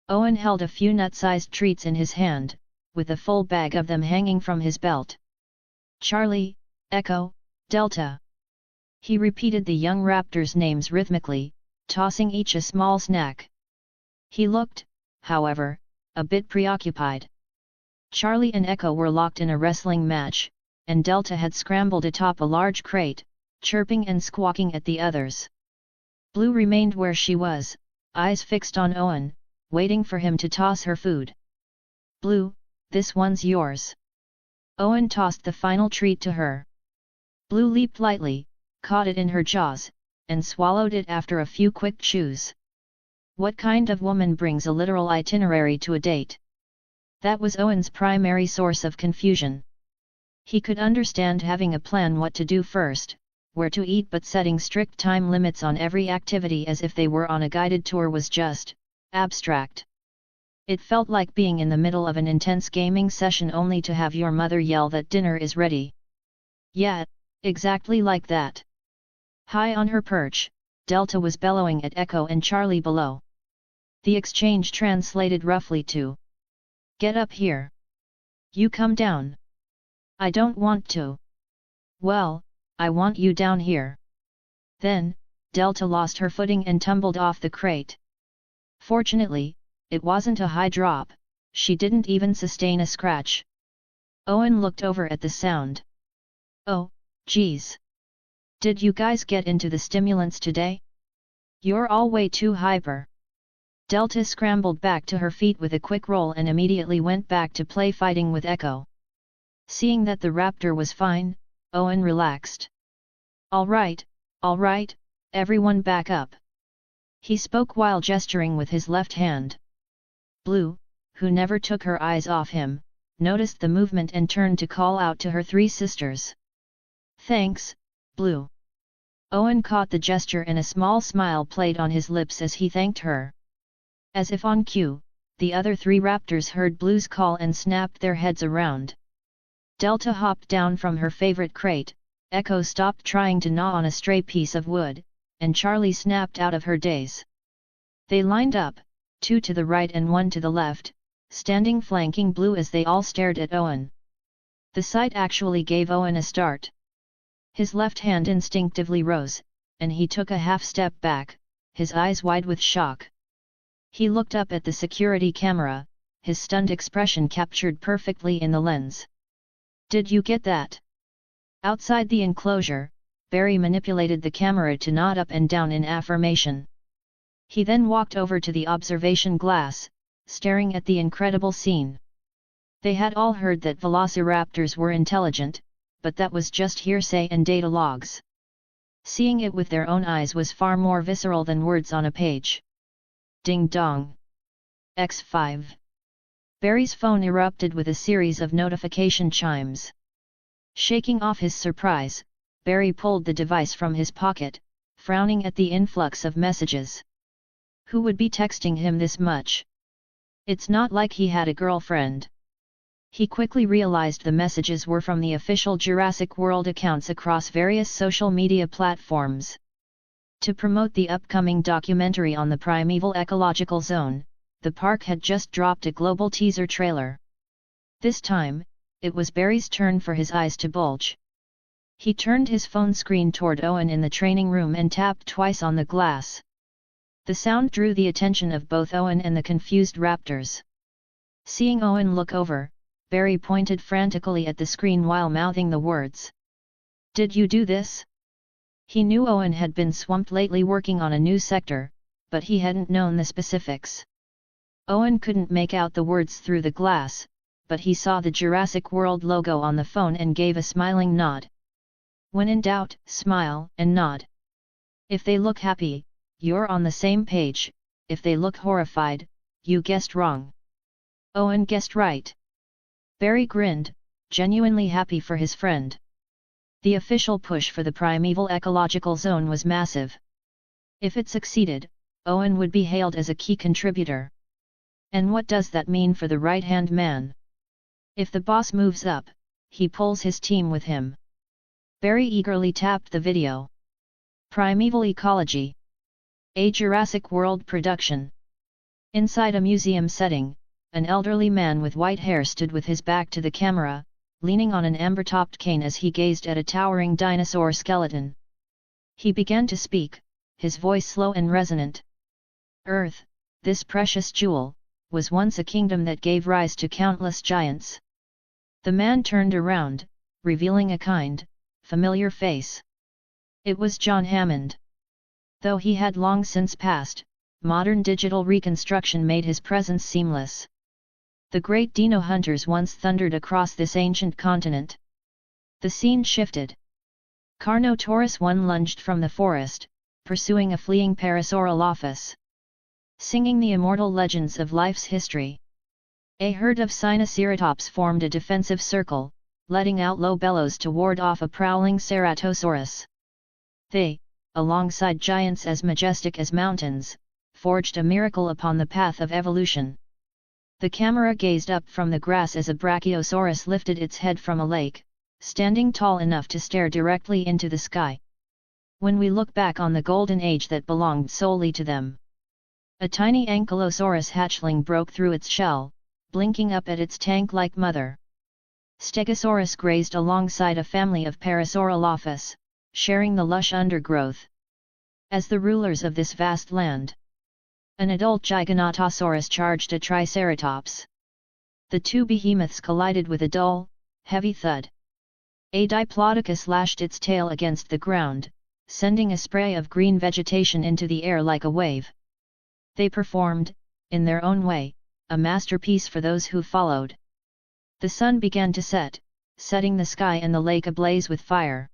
Owen held a few nut-sized treats in his hand, with a full bag of them hanging from his belt. "Charlie, Echo, Delta." He repeated the young raptors' names rhythmically, tossing each a small snack. He looked, however, a bit preoccupied. Charlie and Echo were locked in a wrestling match, and Delta had scrambled atop a large crate, chirping and squawking at the others. Blue remained where she was, eyes fixed on Owen, waiting for him to toss her food. "Blue, this one's yours." Owen tossed the final treat to her. Blue leaped lightly, caught it in her jaws, and swallowed it after a few quick chews. What kind of woman brings a literal itinerary to a date? That was Owen's primary source of confusion. He could understand having a plan what to do first, where to eat, but setting strict time limits on every activity as if they were on a guided tour was just abstract. It felt like being in the middle of an intense gaming session only to have your mother yell that dinner is ready. Yeah, exactly like that. High on her perch, Delta was bellowing at Echo and Charlie below. The exchange translated roughly to, "Get up here. You come down." "I don't want to." "Well, I want you down here." Then, Delta lost her footing and tumbled off the crate. Fortunately, it wasn't a high drop, she didn't even sustain a scratch. Owen looked over at the sound. "Oh, geez. Did you guys get into the stimulants today? You're all way too hyper." Delta scrambled back to her feet with a quick roll and immediately went back to play fighting with Echo. Seeing that the raptor was fine, Owen relaxed. All right, everyone back up." He spoke while gesturing with his left hand. Blue, who never took her eyes off him, noticed the movement and turned to call out to her three sisters. "Thanks, Blue." Owen caught the gesture and a small smile played on his lips as he thanked her. As if on cue, the other 3 raptors heard Blue's call and snapped their heads around. Delta hopped down from her favorite crate, Echo stopped trying to gnaw on a stray piece of wood, and Charlie snapped out of her daze. They lined up, 2 to the right and 1 to the left, standing flanking Blue as they all stared at Owen. The sight actually gave Owen a start. His left hand instinctively rose, and he took a half step back, his eyes wide with shock. He looked up at the security camera, his stunned expression captured perfectly in the lens. "Did you get that?" Outside the enclosure, Barry manipulated the camera to nod up and down in affirmation. He then walked over to the observation glass, staring at the incredible scene. They had all heard that velociraptors were intelligent, but that was just hearsay and data logs. Seeing it with their own eyes was far more visceral than words on a page. Ding dong. X5. Barry's phone erupted with a series of notification chimes. Shaking off his surprise, Barry pulled the device from his pocket, frowning at the influx of messages. Who would be texting him this much? It's not like he had a girlfriend. He quickly realized the messages were from the official Jurassic World accounts across various social media platforms. To promote the upcoming documentary on the primeval ecological zone, the park had just dropped a global teaser trailer. This time, it was Barry's turn for his eyes to bulge. He turned his phone screen toward Owen in the training room and tapped twice on the glass. The sound drew the attention of both Owen and the confused raptors. Seeing Owen look over, Barry pointed frantically at the screen while mouthing the words. "Did you do this?" He knew Owen had been swamped lately working on a new sector, but he hadn't known the specifics. Owen couldn't make out the words through the glass, but he saw the Jurassic World logo on the phone and gave a smiling nod. When in doubt, smile and nod. If they look happy, you're on the same page, if they look horrified, you guessed wrong. Owen guessed right. Barry grinned, genuinely happy for his friend. The official push for the primeval ecological zone was massive. If it succeeded, Owen would be hailed as a key contributor. And what does that mean for the right-hand man? If the boss moves up, he pulls his team with him. Barry eagerly tapped the video. Primeval Ecology. A Jurassic World production. Inside a museum setting, an elderly man with white hair stood with his back to the camera, leaning on an amber-topped cane as he gazed at a towering dinosaur skeleton. He began to speak, his voice slow and resonant. Earth, this precious jewel, was once a kingdom that gave rise to countless giants. The man turned around, revealing a kind, familiar face. It was John Hammond. Though he had long since passed, modern digital reconstruction made his presence seamless. The great dino hunters once thundered across this ancient continent. The scene shifted. Carnotaurus I lunged from the forest, pursuing a fleeing Parasaurolophus. Singing the immortal legends of life's history. A herd of Sinoceratops formed a defensive circle, letting out low bellows to ward off a prowling Ceratosaurus. They, alongside giants as majestic as mountains, forged a miracle upon the path of evolution. The camera gazed up from the grass as a Brachiosaurus lifted its head from a lake, standing tall enough to stare directly into the sky. When we look back on the golden age that belonged solely to them. A tiny Ankylosaurus hatchling broke through its shell, blinking up at its tank-like mother. Stegosaurus grazed alongside a family of Parasaurolophus, sharing the lush undergrowth. As the rulers of this vast land, an adult Giganotosaurus charged a Triceratops. The two behemoths collided with a dull, heavy thud. A Diplodocus lashed its tail against the ground, sending a spray of green vegetation into the air like a wave. They performed, in their own way, a masterpiece for those who followed. The sun began to set, setting the sky and the lake ablaze with fire.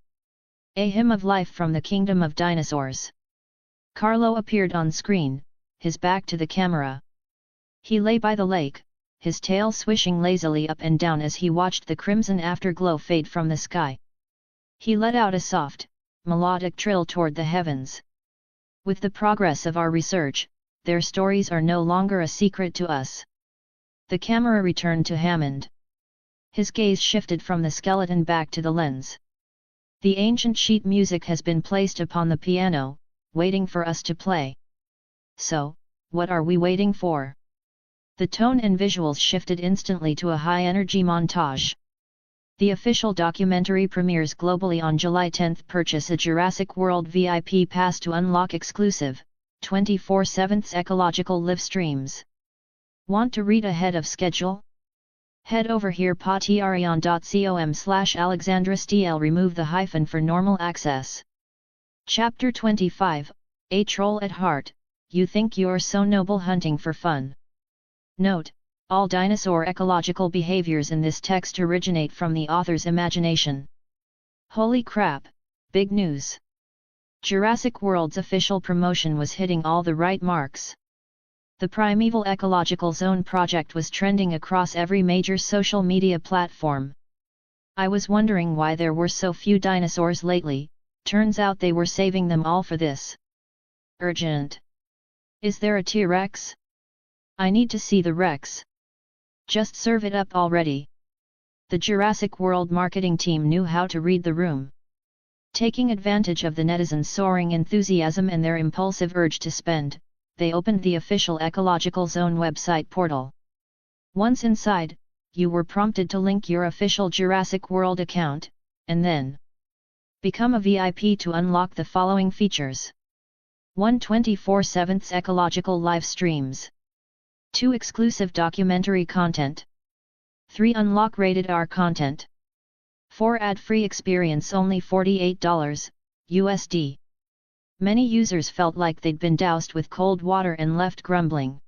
A hymn of life from the kingdom of dinosaurs. Carlo appeared on screen, his back to the camera. He lay by the lake, his tail swishing lazily up and down as he watched the crimson afterglow fade from the sky. He let out a soft, melodic trill toward the heavens. With the progress of our research, their stories are no longer a secret to us. The camera returned to Hammond. His gaze shifted from the skeleton back to the lens. The ancient sheet music has been placed upon the piano, waiting for us to play. So, what are we waiting for? The tone and visuals shifted instantly to a high-energy montage. The official documentary premieres globally on July 10. Purchase a Jurassic World VIP pass to unlock exclusive, 24/7 ecological live streams. Want to read ahead of schedule? Head over here patreon.com/AlexandraSTL. Remove the hyphen for normal access. Chapter 25, A Troll at Heart, You Think You're So Noble Hunting for Fun. Note: all dinosaur ecological behaviors in this text originate from the author's imagination. Holy crap, big news! Jurassic World's official promotion was hitting all the right marks. The Primeval Ecological Zone project was trending across every major social media platform. I was wondering why there were so few dinosaurs lately. Turns out they were saving them all for this. Urgent. Is there a T-Rex? I need to see the Rex. Just serve it up already. The Jurassic World marketing team knew how to read the room. Taking advantage of the netizens' soaring enthusiasm and their impulsive urge to spend, they opened the official Ecological Zone website portal. Once inside, you were prompted to link your official Jurassic World account, and then become a VIP to unlock the following features. 1 24/7 ecological live streams. 2 exclusive documentary content. 3 unlock rated R content. 4 ad-free experience only $48 USD. Many users felt like they'd been doused with cold water and left grumbling.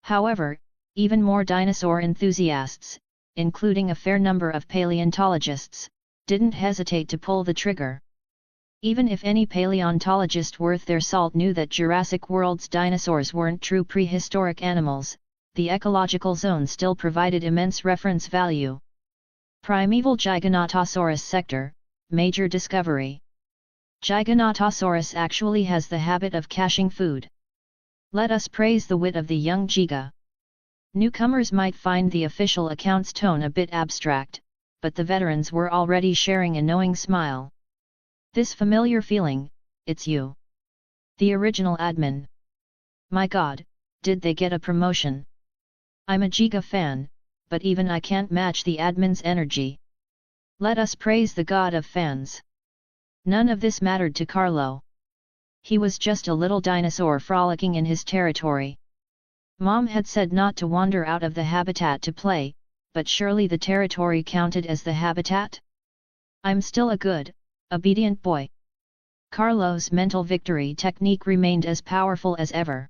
However, even more dinosaur enthusiasts, including a fair number of paleontologists, didn't hesitate to pull the trigger. Even if any paleontologist worth their salt knew that Jurassic World's dinosaurs weren't true prehistoric animals, the ecological zone still provided immense reference value. Primeval Giganotosaurus sector, major discovery. Giganotosaurus actually has the habit of caching food. Let us praise the wit of the young Giga. Newcomers might find the official account's tone a bit abstract, but the veterans were already sharing a knowing smile. This familiar feeling, it's you. The original admin. My god, did they get a promotion? I'm a Giga fan, but even I can't match the admin's energy. Let us praise the god of fans. None of this mattered to Carlo. He was just a little dinosaur frolicking in his territory. Mom had said not to wander out of the habitat to play, but surely the territory counted as the habitat? I'm still a good, obedient boy. Carlo's mental victory technique remained as powerful as ever.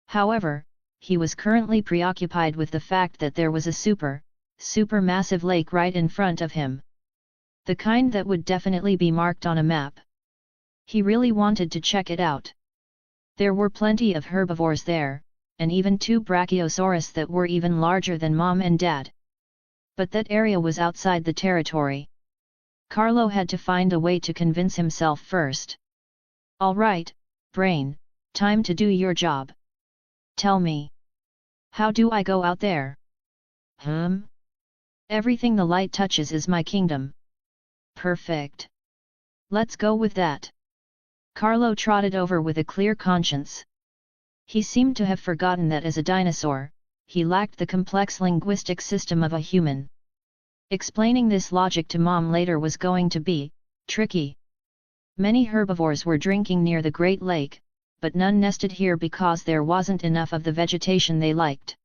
However, he was currently preoccupied with the fact that there was a super massive lake right in front of him. The kind that would definitely be marked on a map. He really wanted to check it out. There were plenty of herbivores there, and even 2 brachiosaurus that were even larger than Mom and Dad. But that area was outside the territory. Carlo had to find a way to convince himself first. All right, brain, time to do your job. Tell me. How do I go out there? Everything the light touches is my kingdom. Perfect. Let's go with that. Carlo trotted over with a clear conscience. He seemed to have forgotten that as a dinosaur, he lacked the complex linguistic system of a human. Explaining this logic to Mom later was going to be tricky. Many herbivores were drinking near the Great Lake, but none nested here because there wasn't enough of the vegetation they liked.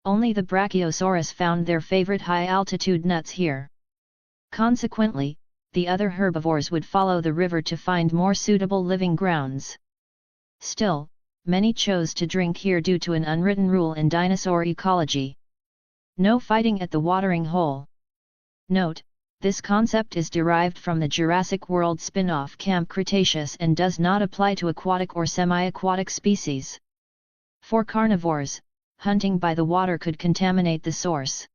Only the brachiosaurus found their favorite high-altitude nuts here. Consequently, the other herbivores would follow the river to find more suitable living grounds. Still, many chose to drink here due to an unwritten rule in dinosaur ecology. No fighting at the watering hole. Note: this concept is derived from the Jurassic World spin-off Camp Cretaceous and does not apply to aquatic or semi-aquatic species. For carnivores, hunting by the water could contaminate the source.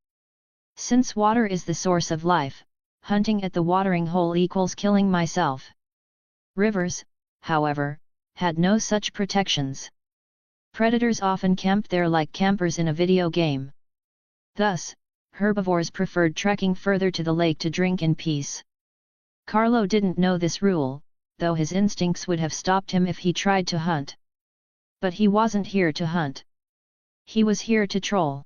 Since water is the source of life, hunting at the watering hole equals killing myself. Rivers, however, had no such protections. Predators often camped there like campers in a video game. Thus, herbivores preferred trekking further to the lake to drink in peace. Carlo didn't know this rule, though his instincts would have stopped him if he tried to hunt. But he wasn't here to hunt. He was here to troll.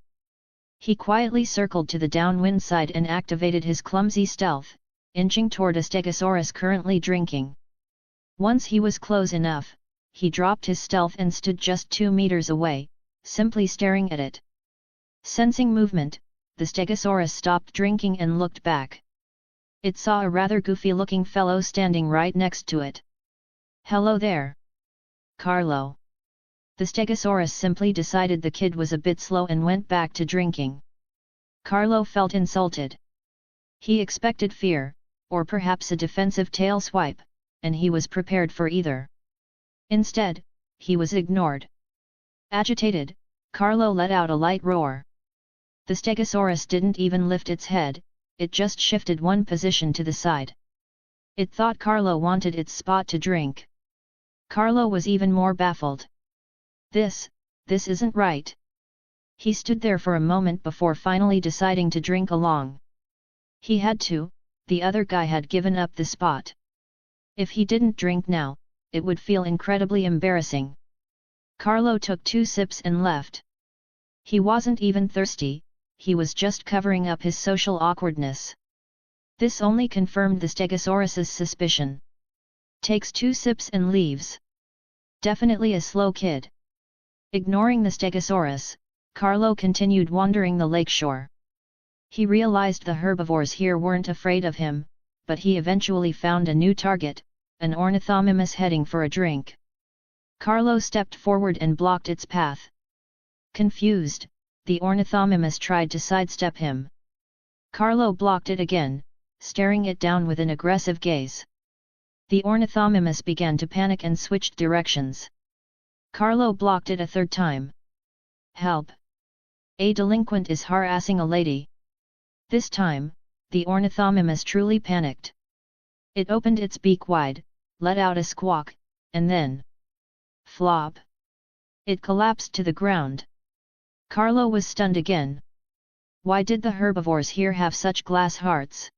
He quietly circled to the downwind side and activated his clumsy stealth, inching toward a stegosaurus currently drinking. Once he was close enough, he dropped his stealth and stood just 2 meters away, simply staring at it. Sensing movement, the stegosaurus stopped drinking and looked back. It saw a rather goofy-looking fellow standing right next to it. "Hello there, Carlo." The stegosaurus simply decided the kid was a bit slow and went back to drinking. Carlo felt insulted. He expected fear, or perhaps a defensive tail swipe, and he was prepared for either. Instead, he was ignored. Agitated, Carlo let out a light roar. The stegosaurus didn't even lift its head, it just shifted one position to the side. It thought Carlo wanted its spot to drink. Carlo was even more baffled. This isn't right." He stood there for a moment before finally deciding to drink along. He had to, the other guy had given up the spot. If he didn't drink now, it would feel incredibly embarrassing. Carlo took 2 sips and left. He wasn't even thirsty, he was just covering up his social awkwardness. This only confirmed the stegosaurus's suspicion. Takes 2 sips and leaves. Definitely a slow kid. Ignoring the stegosaurus, Carlo continued wandering the lakeshore. He realized the herbivores here weren't afraid of him, but he eventually found a new target, an ornithomimus heading for a drink. Carlo stepped forward and blocked its path. Confused, the ornithomimus tried to sidestep him. Carlo blocked it again, staring it down with an aggressive gaze. The ornithomimus began to panic and switched directions. Carlo blocked it a 3rd time. "Help! A delinquent is harassing a lady." This time, the ornithomimus truly panicked. It opened its beak wide, let out a squawk, and then flop! It collapsed to the ground. Carlo was stunned again. Why did the herbivores here have such glass hearts?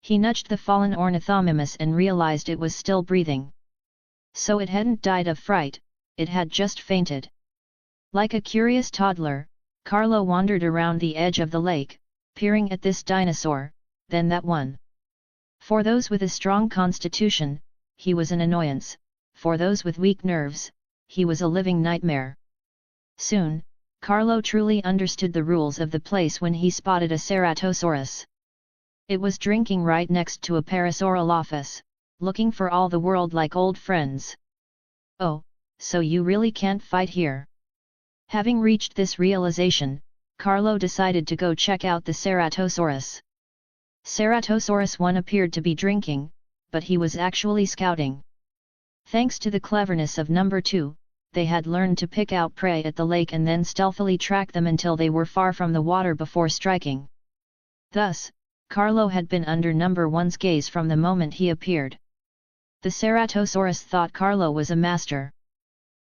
He nudged the fallen ornithomimus and realized it was still breathing. So it hadn't died of fright, it had just fainted. Like a curious toddler, Carlo wandered around the edge of the lake, peering at this dinosaur, then that one. For those with a strong constitution, he was an annoyance, for those with weak nerves, he was a living nightmare. Soon, Carlo truly understood the rules of the place when he spotted a Ceratosaurus. It was drinking right next to a Parasaurolophus, looking for all the world like old friends. "Oh, so you really can't fight here." Having reached this realization, Carlo decided to go check out the Ceratosaurus. Ceratosaurus 1 appeared to be drinking, but he was actually scouting. Thanks to the cleverness of number 2, they had learned to pick out prey at the lake and then stealthily track them until they were far from the water before striking. Thus, Carlo had been under number 1's gaze from the moment he appeared. The Ceratosaurus thought Carlo was a master.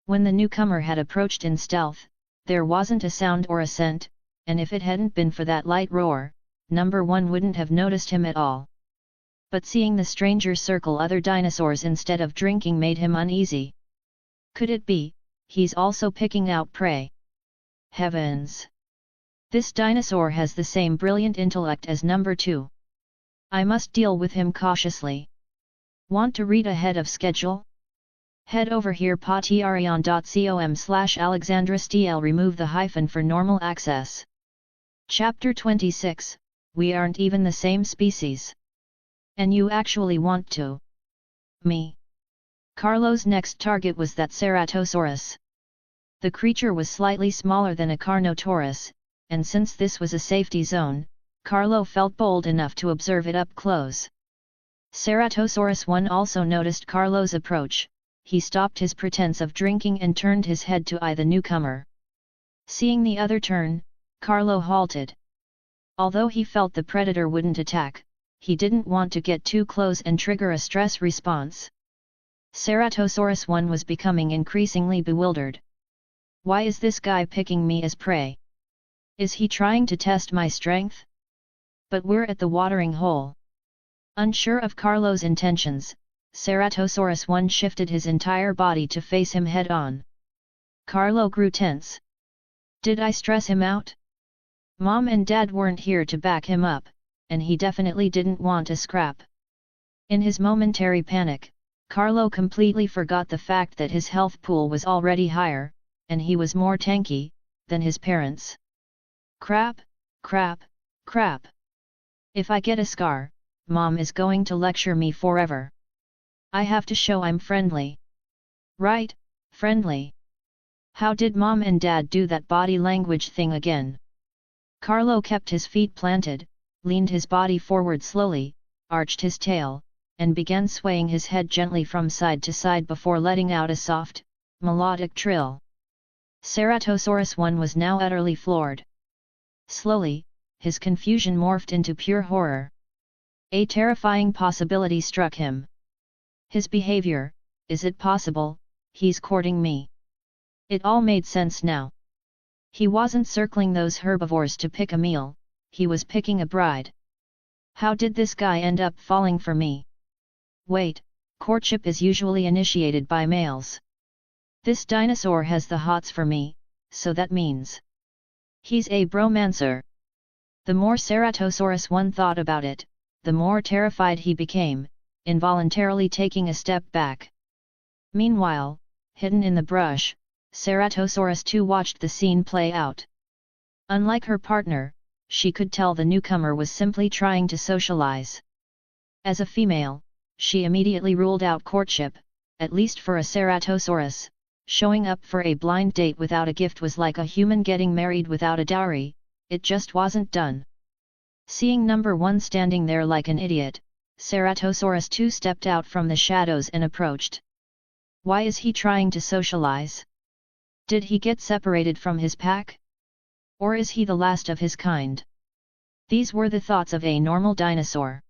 When the newcomer had approached in stealth, there wasn't a sound or a scent, and if it hadn't been for that light roar, number 1 wouldn't have noticed him at all. But seeing the stranger circle other dinosaurs instead of drinking made him uneasy. Could it be, he's also picking out prey? Heavens! This dinosaur has the same brilliant intellect as number 2. I must deal with him cautiously. Want to read ahead of schedule? Head over here patreon.com/AlexandraSTL. Remove the hyphen for normal access. Chapter 26, We aren't even the same species. And you actually want to? Me? Carlo's next target was that Ceratosaurus. The creature was slightly smaller than a Carnotaurus, and since this was a safety zone, Carlo felt bold enough to observe it up close. Ceratosaurus 1 also noticed Carlo's approach. He stopped his pretense of drinking and turned his head to eye the newcomer. Seeing the other turn, Carlo halted. Although he felt the predator wouldn't attack, he didn't want to get too close and trigger a stress response. Ceratosaurus 1 was becoming increasingly bewildered. Why is this guy picking me as prey? Is he trying to test my strength? But we're at the watering hole. Unsure of Carlo's intentions, Ceratosaurus 1 shifted his entire body to face him head-on. Carlo grew tense. Did I stress him out? Mom and Dad weren't here to back him up, and he definitely didn't want a scrap. In his momentary panic, Carlo completely forgot the fact that his health pool was already higher, and he was more tanky than his parents. Crap, crap, crap. If I get a scar, Mom is going to lecture me forever. I have to show I'm friendly. Right, friendly. How did Mom and Dad do that body language thing again? Carlo kept his feet planted, leaned his body forward slowly, arched his tail, and began swaying his head gently from side to side before letting out a soft, melodic trill. Ceratosaurus 1 was now utterly floored. Slowly, his confusion morphed into pure horror. A terrifying possibility struck him. His behavior, is it possible, he's courting me? It all made sense now. He wasn't circling those herbivores to pick a meal, he was picking a bride. How did this guy end up falling for me? Wait, courtship is usually initiated by males. This dinosaur has the hots for me, so that means he's a bromancer. The more Ceratosaurus 1 thought about it, the more terrified he became, involuntarily taking a step back. Meanwhile, hidden in the brush, Ceratosaurus 2 watched the scene play out. Unlike her partner, she could tell the newcomer was simply trying to socialize. As a female, she immediately ruled out courtship, at least for a Ceratosaurus. Showing up for a blind date without a gift was like a human getting married without a dowry, it just wasn't done. Seeing number 1 standing there like an idiot, Ceratosaurus 2 stepped out from the shadows and approached. Why is he trying to socialize? Did he get separated from his pack? Or is he the last of his kind? These were the thoughts of a normal dinosaur.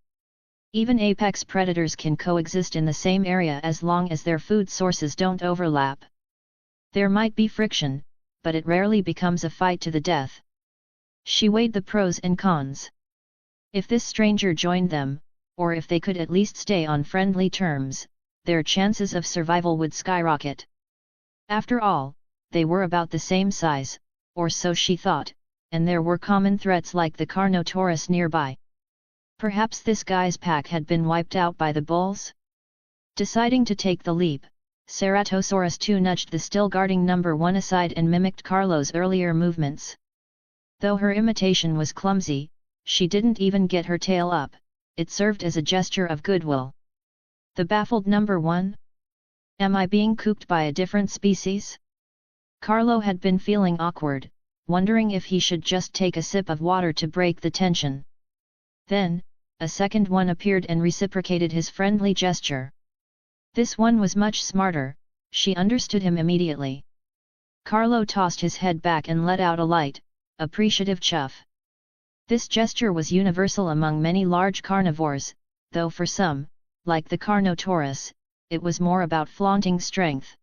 Even apex predators can coexist in the same area as long as their food sources don't overlap. There might be friction, but it rarely becomes a fight to the death. She weighed the pros and cons. If this stranger joined them, or if they could at least stay on friendly terms, their chances of survival would skyrocket. After all, they were about the same size, or so she thought, and there were common threats like the Carnotaurus nearby. Perhaps this guy's pack had been wiped out by the bulls? Deciding to take the leap, Ceratosaurus 2 nudged the still guarding number 1 aside and mimicked Carlo's earlier movements. Though her imitation was clumsy, she didn't even get her tail up, it served as a gesture of goodwill. The baffled number 1? Am I being cooked by a different species? Carlo had been feeling awkward, wondering if he should just take a sip of water to break the tension. Then, a second one appeared and reciprocated his friendly gesture. This one was much smarter, she understood him immediately. Carlo tossed his head back and let out a light, appreciative chuff. This gesture was universal among many large carnivores, though for some, like the Carnotaurus, it was more about flaunting strength.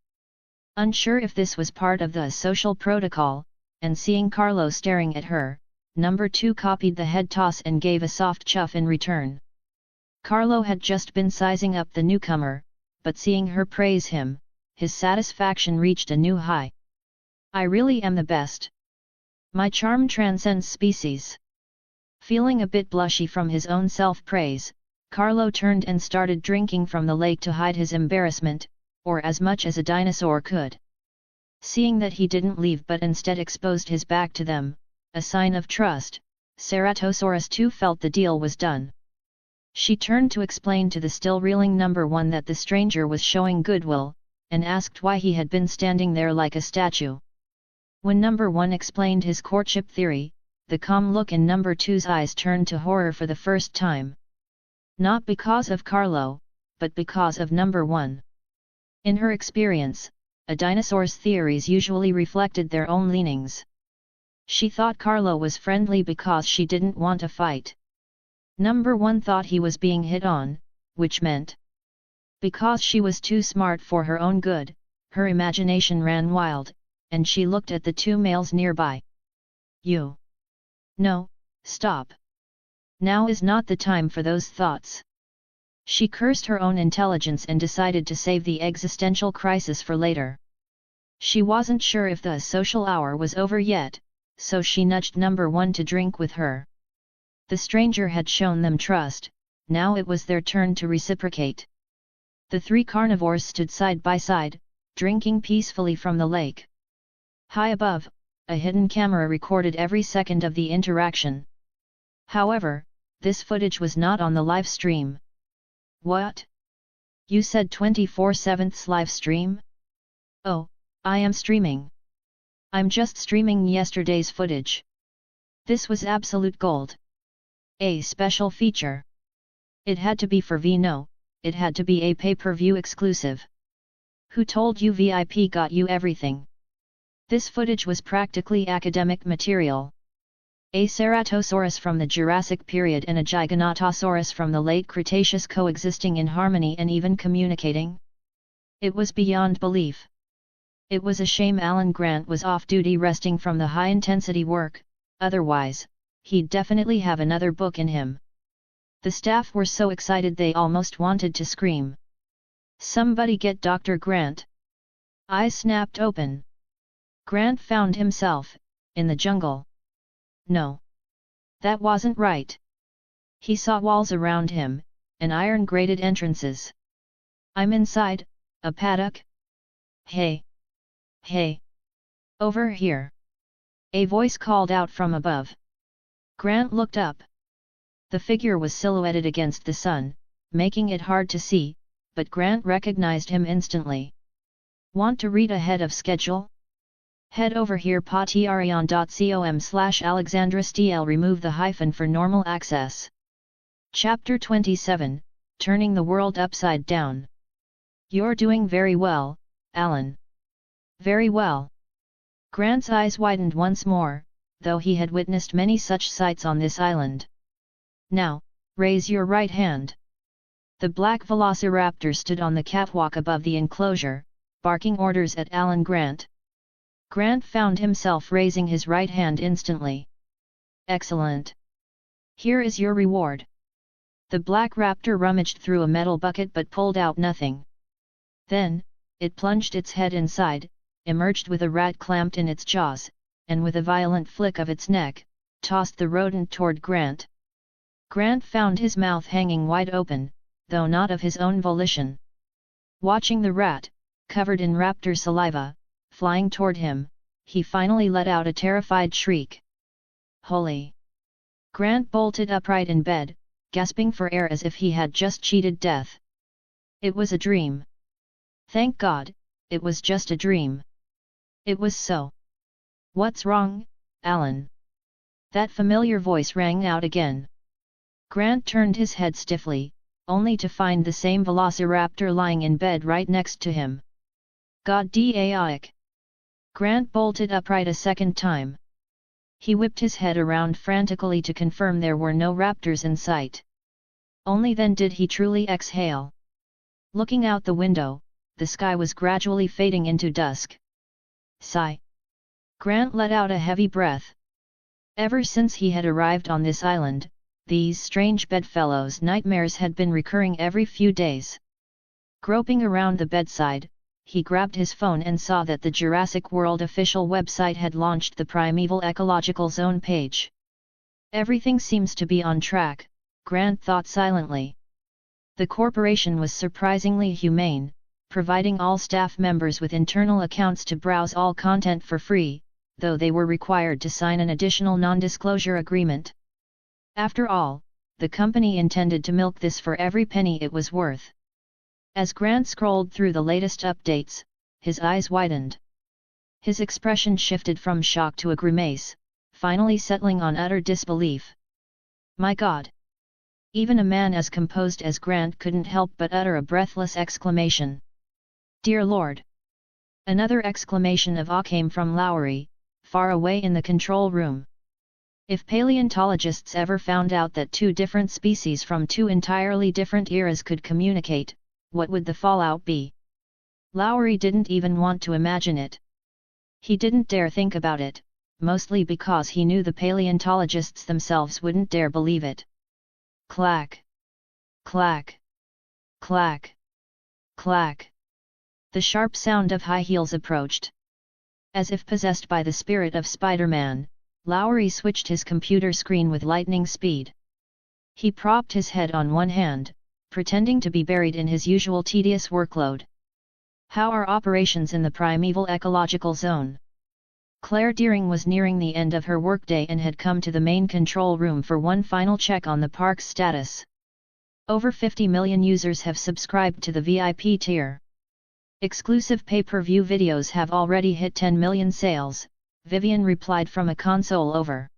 Unsure if this was part of the social protocol, and seeing Carlo staring at her, number 2 copied the head toss and gave a soft chuff in return. Carlo had just been sizing up the newcomer, but seeing her praise him, his satisfaction reached a new high. I really am the best. My charm transcends species. Feeling a bit blushy from his own self-praise, Carlo turned and started drinking from the lake to hide his embarrassment, or as much as a dinosaur could. Seeing that he didn't leave but instead exposed his back to them, a sign of trust, Ceratosaurus 2 felt the deal was done. She turned to explain to the still reeling number 1 that the stranger was showing goodwill, and asked why he had been standing there like a statue. When number 1 explained his courtship theory, the calm look in number 2's eyes turned to horror for the first time. Not because of Carlo, but because of number 1. In her experience, a dinosaur's theories usually reflected their own leanings. She thought Carlo was friendly because she didn't want a fight. Number 1 thought he was being hit on, which meant because she was too smart for her own good, her imagination ran wild, and she looked at the 2 males nearby. You No, stop. Now is not the time for those thoughts. She cursed her own intelligence and decided to save the existential crisis for later. She wasn't sure if the social hour was over yet, so she nudged number 1 to drink with her. The stranger had shown them trust, now it was their turn to reciprocate. The 3 carnivores stood side by side, drinking peacefully from the lake. High above, a hidden camera recorded every second of the interaction. However, this footage was not on the live stream. What? You said 24/7 live stream? Oh, I am streaming. I'm just streaming yesterday's footage. This was absolute gold. A special feature. It had to be for Vino, it had to be a pay-per-view exclusive. Who told you VIP got you everything? This footage was practically academic material. A Ceratosaurus from the Jurassic period and a Giganotosaurus from the late Cretaceous coexisting in harmony and even communicating? It was beyond belief. It was a shame Alan Grant was off-duty resting from the high-intensity work, otherwise, he'd definitely have another book in him. The staff were so excited they almost wanted to scream. Somebody get Dr. Grant! Eyes snapped open. Grant found himself, in the jungle. No. That wasn't right. He saw walls around him, and iron-grated entrances. I'm inside, a paddock? Hey! Hey! Over here! A voice called out from above. Grant looked up. The figure was silhouetted against the sun, making it hard to see, but Grant recognized him instantly. Want to read ahead of schedule? Head over here patreon.com/AlexandraStl. Remove the hyphen for normal access. Chapter 27, Turning the World Upside Down. You're doing very well, Alan. Very well. Grant's eyes widened once more, though he had witnessed many such sights on this island. Now, raise your right hand. The black velociraptor stood on the catwalk above the enclosure, barking orders at Alan Grant. Grant found himself raising his right hand instantly. Excellent. Here is your reward. The black raptor rummaged through a metal bucket but pulled out nothing. Then, it plunged its head inside, emerged with a rat clamped in its jaws, and with a violent flick of its neck, tossed the rodent toward Grant. Grant found his mouth hanging wide open, though not of his own volition. Watching the rat, covered in raptor saliva, flying toward him, he finally let out a terrified shriek. Holy! Grant bolted upright in bed, gasping for air as if he had just cheated death. It was a dream. Thank God, it was just a dream. It was so. What's wrong, Alan? That familiar voice rang out again. Grant turned his head stiffly, only to find the same velociraptor lying in bed right next to him. God daik! Grant bolted upright a second time. He whipped his head around frantically to confirm there were no raptors in sight. Only then did he truly exhale. Looking out the window, the sky was gradually fading into dusk. Sigh. Grant let out a heavy breath. Ever since he had arrived on this island, these strange bedfellows' nightmares had been recurring every few days. Groping around the bedside, he grabbed his phone and saw that the Jurassic World official website had launched the Primeval Ecological Zone page. Everything seems to be on track, Grant thought silently. The corporation was surprisingly humane, providing all staff members with internal accounts to browse all content for free, though they were required to sign an additional non-disclosure agreement. After all, the company intended to milk this for every penny it was worth. As Grant scrolled through the latest updates, his eyes widened. His expression shifted from shock to a grimace, finally settling on utter disbelief. My God! Even a man as composed as Grant couldn't help but utter a breathless exclamation. Dear Lord! Another exclamation of awe came from Lowry, far away in the control room. If paleontologists ever found out that two different species from two entirely different eras could communicate, what would the fallout be? Lowry didn't even want to imagine it. He didn't dare think about it, mostly because he knew the paleontologists themselves wouldn't dare believe it. Clack! Clack! Clack! Clack! The sharp sound of high heels approached. As if possessed by the spirit of Spider-Man, Lowry switched his computer screen with lightning speed. He propped his head on one hand, pretending to be buried in his usual tedious workload. How are operations in the primeval ecological zone? Claire Deering was nearing the end of her workday and had come to the main control room for one final check on the park's status. Over 50 million users have subscribed to the VIP tier. Exclusive pay-per-view videos have already hit 10 million sales, Vivian replied from a console over.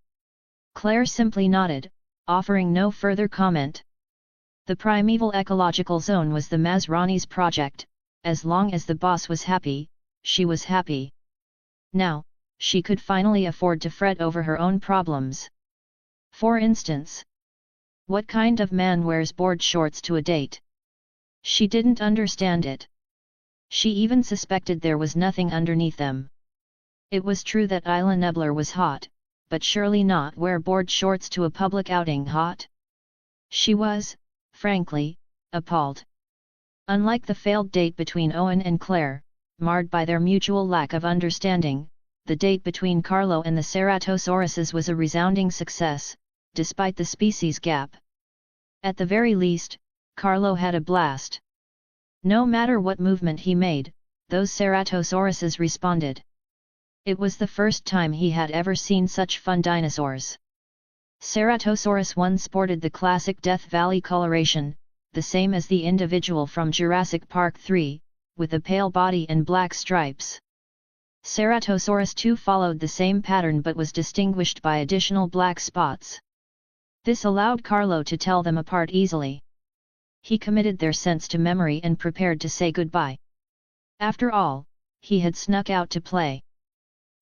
Claire simply nodded, offering no further comment. The primeval ecological zone was the Masrani's project. As long as the boss was happy, she was happy. Now, she could finally afford to fret over her own problems. For instance, what kind of man wears board shorts to a date? She didn't understand it. She even suspected there was nothing underneath them. It was true that Isla Nebler was hot, but surely not wear board shorts to a public outing hot. She was, frankly, appalled. Unlike the failed date between Owen and Claire, marred by their mutual lack of understanding, the date between Carlo and the Ceratosauruses was a resounding success, despite the species gap. At the very least, Carlo had a blast. No matter what movement he made, those Ceratosauruses responded. It was the first time he had ever seen such fun dinosaurs. Ceratosaurus 1 sported the classic Death Valley coloration, the same as the individual from Jurassic Park 3, with a pale body and black stripes. Ceratosaurus 2 followed the same pattern but was distinguished by additional black spots. This allowed Carlo to tell them apart easily. He committed their scents to memory and prepared to say goodbye. After all, he had snuck out to play.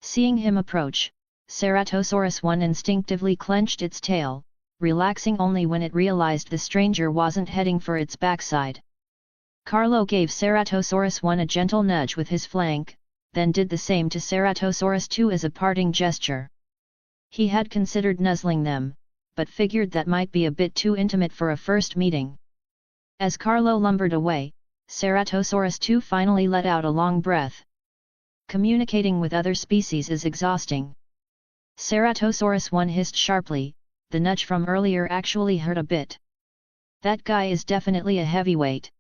Seeing him approach, Ceratosaurus 1 instinctively clenched its tail, relaxing only when it realized the stranger wasn't heading for its backside. Carlo gave Ceratosaurus 1 a gentle nudge with his flank, then did the same to Ceratosaurus 2 as a parting gesture. He had considered nuzzling them, but figured that might be a bit too intimate for a first meeting. As Carlo lumbered away, Ceratosaurus 2 finally let out a long breath. Communicating with other species is exhausting. Ceratosaurus 1 hissed sharply, the nudge from earlier actually hurt a bit. That guy is definitely a heavyweight.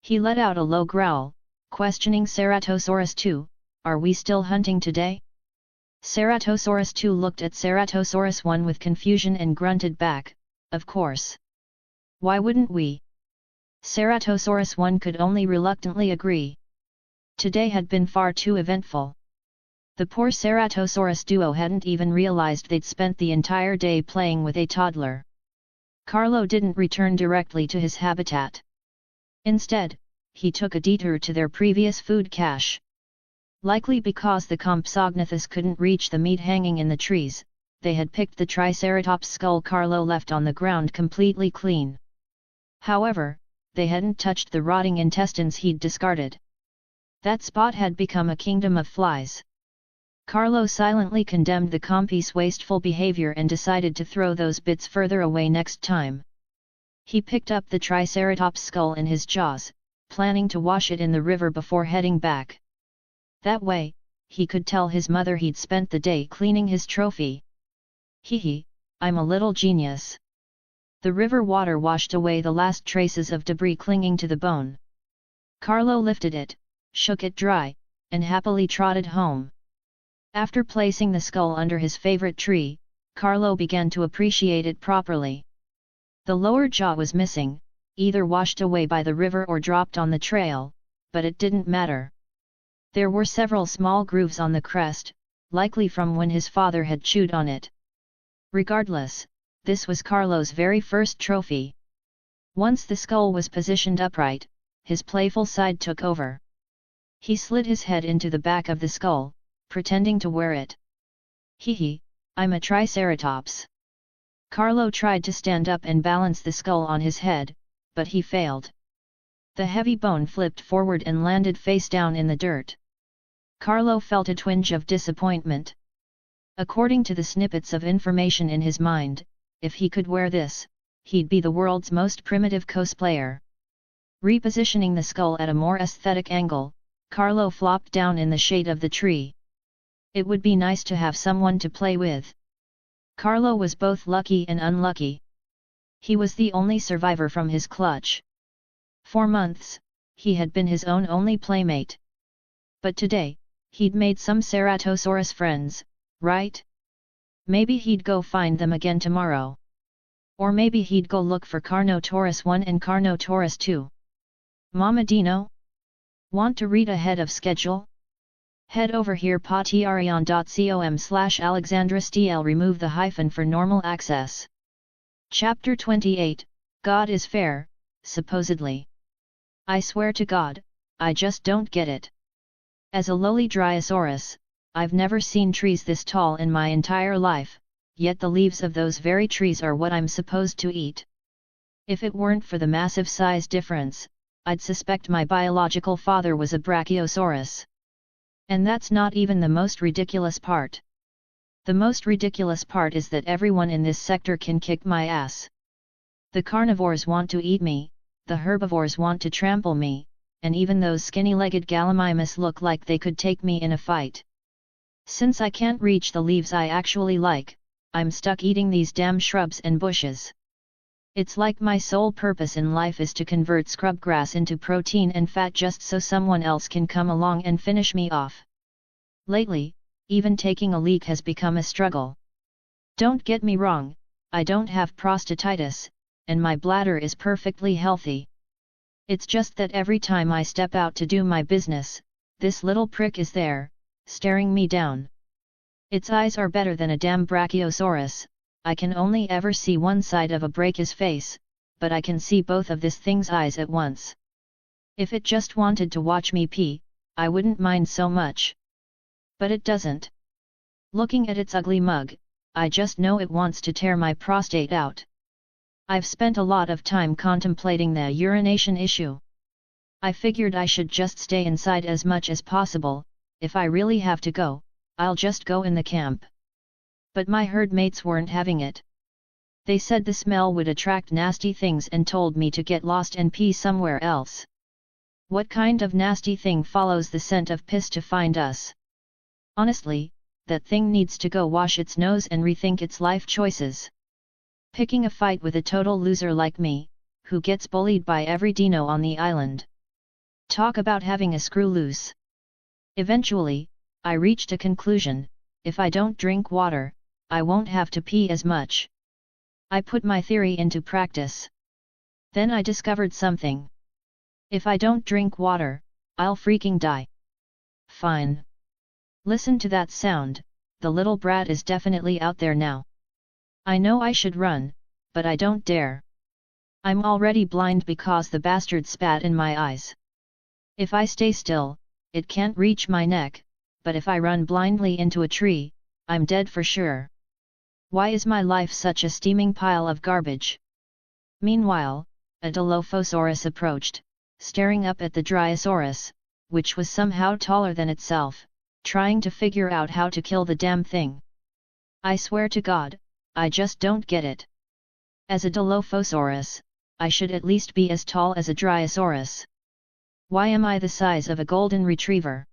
He let out a low growl, questioning Ceratosaurus 2, are we still hunting today? Ceratosaurus 2 looked at Ceratosaurus 1 with confusion and grunted back, of course. Why wouldn't we? Ceratosaurus 1 could only reluctantly agree. Today had been far too eventful. The poor Ceratosaurus duo hadn't even realized they'd spent the entire day playing with a toddler. Carlo didn't return directly to his habitat. Instead, he took a detour to their previous food cache. Likely because the Compsognathus couldn't reach the meat hanging in the trees, they had picked the Triceratops skull Carlo left on the ground completely clean. However, they hadn't touched the rotting intestines he'd discarded. That spot had become a kingdom of flies. Carlo silently condemned the compy's wasteful behavior and decided to throw those bits further away next time. He picked up the Triceratops skull in his jaws, planning to wash it in the river before heading back. That way, he could tell his mother he'd spent the day cleaning his trophy. Hee, I'm a little genius. The river water washed away the last traces of debris clinging to the bone. Carlo lifted it, shook it dry, and happily trotted home. After placing the skull under his favorite tree, Carlo began to appreciate it properly. The lower jaw was missing, either washed away by the river or dropped on the trail, but it didn't matter. There were several small grooves on the crest, likely from when his father had chewed on it. Regardless, this was Carlo's very first trophy. Once the skull was positioned upright, his playful side took over. He slid his head into the back of the skull, pretending to wear it. Hee, I'm a Triceratops. Carlo tried to stand up and balance the skull on his head, but he failed. The heavy bone flipped forward and landed face down in the dirt. Carlo felt a twinge of disappointment. According to the snippets of information in his mind, if he could wear this, he'd be the world's most primitive cosplayer. Repositioning the skull at a more aesthetic angle, Carlo flopped down in the shade of the tree. It would be nice to have someone to play with. Carlo was both lucky and unlucky. He was the only survivor from his clutch. For months, he had been his own only playmate. But today, he'd made some Ceratosaurus friends, right? Maybe he'd go find them again tomorrow. Or maybe he'd go look for Carnotaurus 1 and Carnotaurus 2. Mama Dino? Want to read ahead of schedule? Head over here patreon.com/alexandrasdl, remove the hyphen for normal access. Chapter 28, God is fair, supposedly. I swear to God, I just don't get it. As a lowly Dryosaurus, I've never seen trees this tall in my entire life, yet the leaves of those very trees are what I'm supposed to eat. If it weren't for the massive size difference, I'd suspect my biological father was a Brachiosaurus. And that's not even the most ridiculous part. The most ridiculous part is that everyone in this sector can kick my ass. The carnivores want to eat me, the herbivores want to trample me, and even those skinny-legged gallimimus look like they could take me in a fight. Since I can't reach the leaves I actually like, I'm stuck eating these damn shrubs and bushes. It's like my sole purpose in life is to convert scrubgrass into protein and fat just so someone else can come along and finish me off. Lately, even taking a leak has become a struggle. Don't get me wrong, I don't have prostatitis, and my bladder is perfectly healthy. It's just that every time I step out to do my business, this little prick is there, staring me down. Its eyes are better than a damn Brachiosaurus. I can only ever see one side of a Brach's face, but I can see both of this thing's eyes at once. If it just wanted to watch me pee, I wouldn't mind so much. But it doesn't. Looking at its ugly mug, I just know it wants to tear my prostate out. I've spent a lot of time contemplating the urination issue. I figured I should just stay inside as much as possible. If I really have to go, I'll just go in the camp. But my herd mates weren't having it. They said the smell would attract nasty things and told me to get lost and pee somewhere else. What kind of nasty thing follows the scent of piss to find us? Honestly, that thing needs to go wash its nose and rethink its life choices. Picking a fight with a total loser like me, who gets bullied by every dino on the island. Talk about having a screw loose. Eventually, I reached a conclusion: if I don't drink water, I won't have to pee as much. I put my theory into practice. Then I discovered something. If I don't drink water, I'll freaking die. Fine. Listen to that sound, the little brat is definitely out there now. I know I should run, but I don't dare. I'm already blind because the bastard spat in my eyes. If I stay still, it can't reach my neck, but if I run blindly into a tree, I'm dead for sure. Why is my life such a steaming pile of garbage? Meanwhile, a Dilophosaurus approached, staring up at the Dryosaurus, which was somehow taller than itself, trying to figure out how to kill the damn thing. I swear to God, I just don't get it. As a Dilophosaurus, I should at least be as tall as a Dryosaurus. Why am I the size of a golden retriever?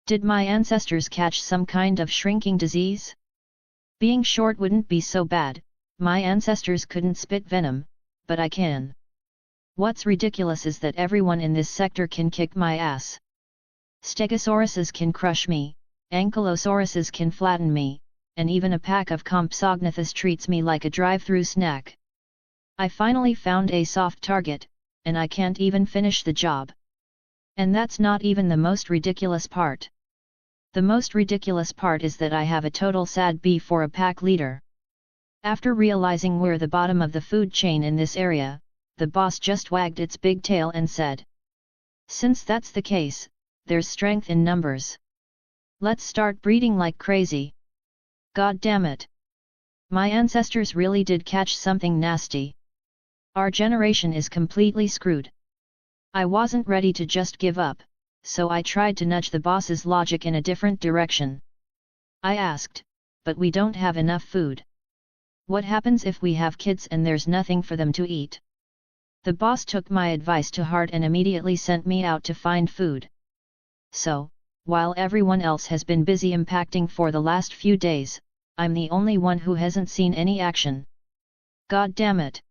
Did my ancestors catch some kind of shrinking disease? Being short wouldn't be so bad, my ancestors couldn't spit venom, but I can. What's ridiculous is that everyone in this sector can kick my ass. Stegosauruses can crush me, Ankylosauruses can flatten me, and even a pack of Compsognathus treats me like a drive-through snack. I finally found a soft target, and I can't even finish the job. And that's not even the most ridiculous part. The most ridiculous part is that I have a total sad B for a pack leader. After realizing we're the bottom of the food chain in this area, the boss just wagged its big tail and said, "Since that's the case, there's strength in numbers. Let's start breeding like crazy." God damn it! My ancestors really did catch something nasty. Our generation is completely screwed. I wasn't ready to just give up, so I tried to nudge the boss's logic in a different direction. I asked, but we don't have enough food. What happens if we have kids and there's nothing for them to eat? The boss took my advice to heart and immediately sent me out to find food. So, while everyone else has been busy impacting for the last few days, I'm the only one who hasn't seen any action. God damn it!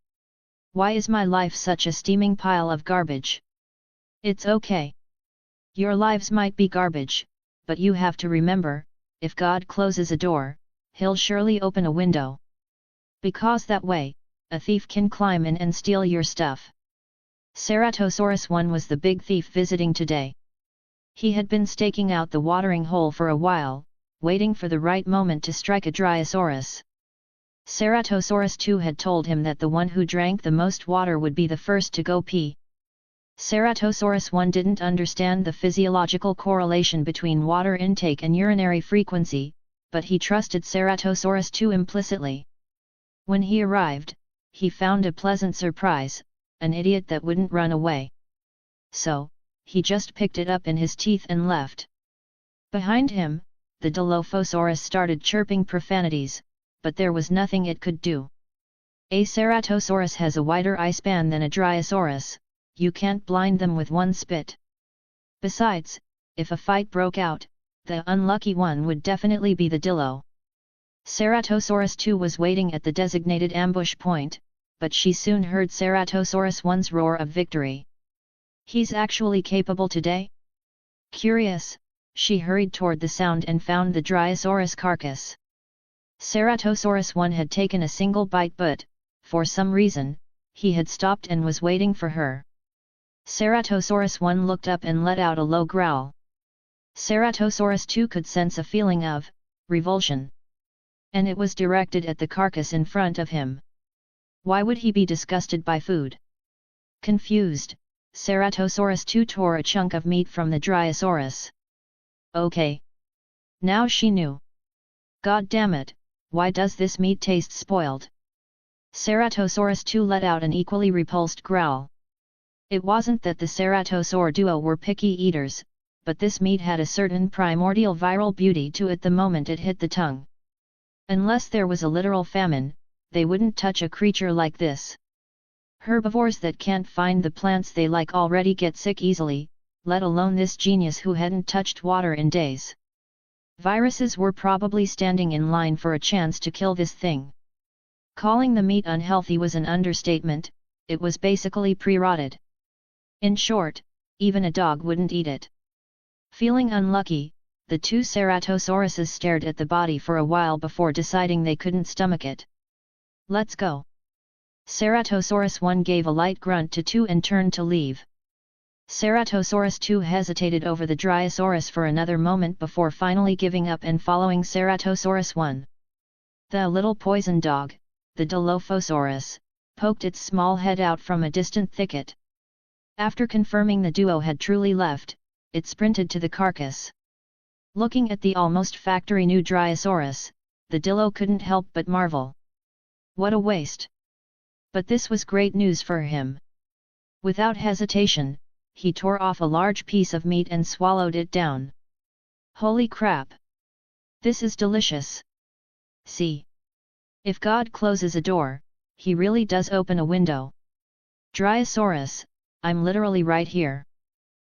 Why is my life such a steaming pile of garbage? It's okay. Your lives might be garbage, but you have to remember, if God closes a door, He'll surely open a window. Because that way, a thief can climb in and steal your stuff. Ceratosaurus 1 was the big thief visiting today. He had been staking out the watering hole for a while, waiting for the right moment to strike a Dryosaurus. Ceratosaurus 2 had told him that the one who drank the most water would be the first to go pee. Ceratosaurus 1 didn't understand the physiological correlation between water intake and urinary frequency, but he trusted Ceratosaurus 2 implicitly. When he arrived, he found a pleasant surprise, an idiot that wouldn't run away. So, he just picked it up in his teeth and left. Behind him, the Dilophosaurus started chirping profanities, but there was nothing it could do. A Ceratosaurus has a wider eye span than a Dryosaurus, you can't blind them with one spit. Besides, if a fight broke out, the unlucky one would definitely be the Dillo. Ceratosaurus 2 was waiting at the designated ambush point, but she soon heard Ceratosaurus 1's roar of victory. He's actually capable today? Curious, she hurried toward the sound and found the Dryosaurus carcass. Ceratosaurus 1 had taken a single bite but, for some reason, he had stopped and was waiting for her. Ceratosaurus 1 looked up and let out a low growl. Ceratosaurus 2 could sense a feeling of revulsion. And it was directed at the carcass in front of him. Why would he be disgusted by food? Confused, Ceratosaurus 2 tore a chunk of meat from the Dryosaurus. Okay. Now she knew. God damn it, why does this meat taste spoiled? Ceratosaurus 2 let out an equally repulsed growl. It wasn't that the Ceratosaur duo were picky eaters, but this meat had a certain primordial viral beauty to it the moment it hit the tongue. Unless there was a literal famine, they wouldn't touch a creature like this. Herbivores that can't find the plants they like already get sick easily, let alone this genius who hadn't touched water in days. Viruses were probably standing in line for a chance to kill this thing. Calling the meat unhealthy was an understatement, it was basically pre-rotted. In short, even a dog wouldn't eat it. Feeling unlucky, the two Ceratosauruses stared at the body for a while before deciding they couldn't stomach it. Let's go. Ceratosaurus 1 gave a light grunt to 2 and turned to leave. Ceratosaurus 2 hesitated over the Dryosaurus for another moment before finally giving up and following Ceratosaurus 1. The little poison dog, the Dilophosaurus, poked its small head out from a distant thicket. After confirming the duo had truly left, it sprinted to the carcass. Looking at the almost factory-new Dryosaurus, the Dillo couldn't help but marvel. What a waste! But this was great news for him. Without hesitation, he tore off a large piece of meat and swallowed it down. Holy crap! This is delicious! See? If God closes a door, He really does open a window. Dryosaurus, I'm literally right here.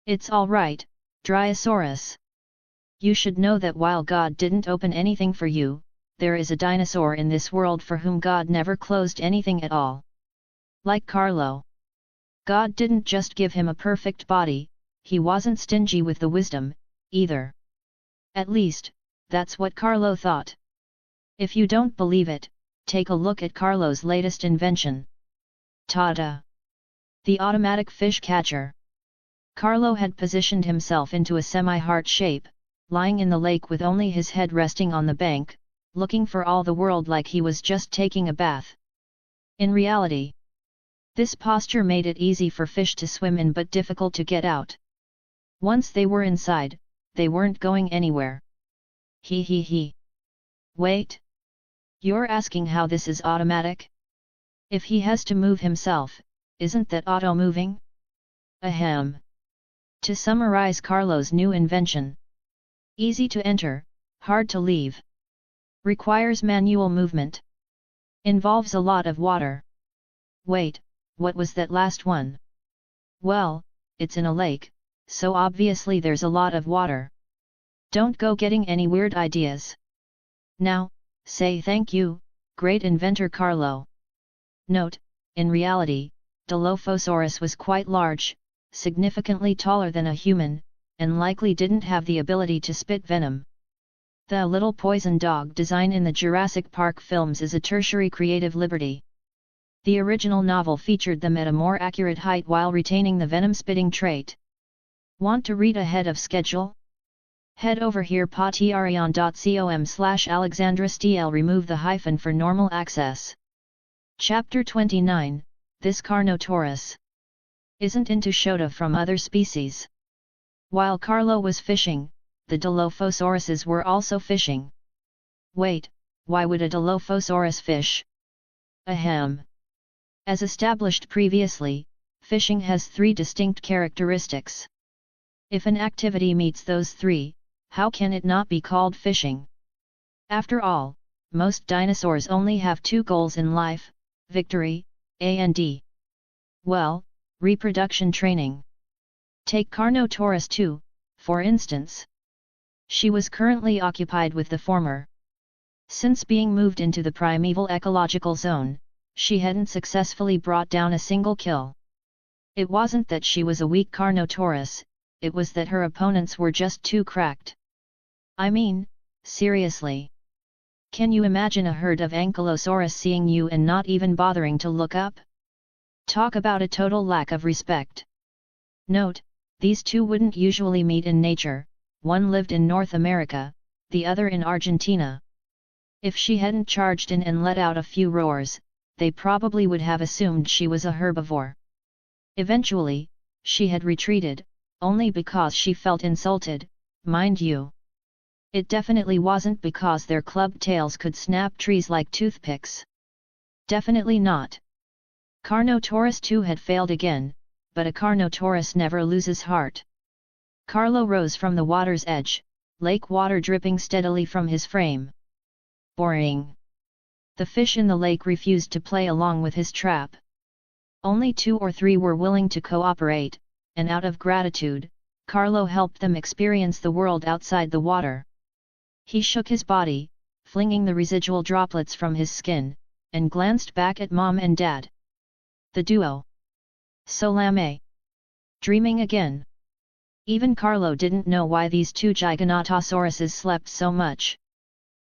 It's all right, Dryosaurus. You should know that while God didn't open anything for you, there is a dinosaur in this world for whom God never closed anything at all. Like Carlo. God didn't just give him a perfect body, He wasn't stingy with the wisdom, either. At least, that's what Carlo thought. If you don't believe it, take a look at Carlo's latest invention. Ta-da! The automatic fish catcher. Carlo had positioned himself into a semi-heart shape, lying in the lake with only his head resting on the bank, looking for all the world like he was just taking a bath. In reality, this posture made it easy for fish to swim in but difficult to get out. Once they were inside, they weren't going anywhere. He. Wait! You're asking how this is automatic? If he has to move himself, isn't that auto-moving? Ahem. To summarize Carlo's new invention. Easy to enter, hard to leave. Requires manual movement. Involves a lot of water. Wait, what was that last one? Well, it's in a lake, so obviously there's a lot of water. Don't go getting any weird ideas. Now, say thank you, great inventor Carlo. Note, in reality, Dilophosaurus was quite large, significantly taller than a human, and likely didn't have the ability to spit venom. The little poison dog design in the Jurassic Park films is a tertiary creative liberty. The original novel featured them at a more accurate height while retaining the venom-spitting trait. Want to read ahead of schedule? Head over here patreon.com/AlexandraSTL. Remove the hyphen for normal access. Chapter 29, This Carnotaurus isn't into Shota from other species. While Carlo was fishing, the Dilophosauruses were also fishing. Wait, why would a Dilophosaurus fish? Ahem. As established previously, fishing has three distinct characteristics. If an activity meets those three, how can it not be called fishing? After all, most dinosaurs only have two goals in life, victory, and well, reproduction training. Take Carnotaurus 2, for instance. She was currently occupied with the former. Since being moved into the primeval ecological zone, she hadn't successfully brought down a single kill. It wasn't that she was a weak Carnotaurus, it was that her opponents were just too cracked. I mean, seriously. Can you imagine a herd of Ankylosaurus seeing you and not even bothering to look up? Talk about a total lack of respect. Note, these two wouldn't usually meet in nature, one lived in North America, the other in Argentina. If she hadn't charged in and let out a few roars, they probably would have assumed she was a herbivore. Eventually, she had retreated, only because she felt insulted, mind you. It definitely wasn't because their club tails could snap trees like toothpicks. Definitely not. Carnotaurus 2 had failed again, but a Carnotaurus never loses heart. Carlo rose from the water's edge, lake water dripping steadily from his frame. Boring. The fish in the lake refused to play along with his trap. Only 2 or 3 were willing to cooperate, and out of gratitude, Carlo helped them experience the world outside the water. He shook his body, flinging the residual droplets from his skin, and glanced back at Mom and Dad. The duo. Solame. Dreaming again. Even Carlo didn't know why these two Giganotosauruses slept so much.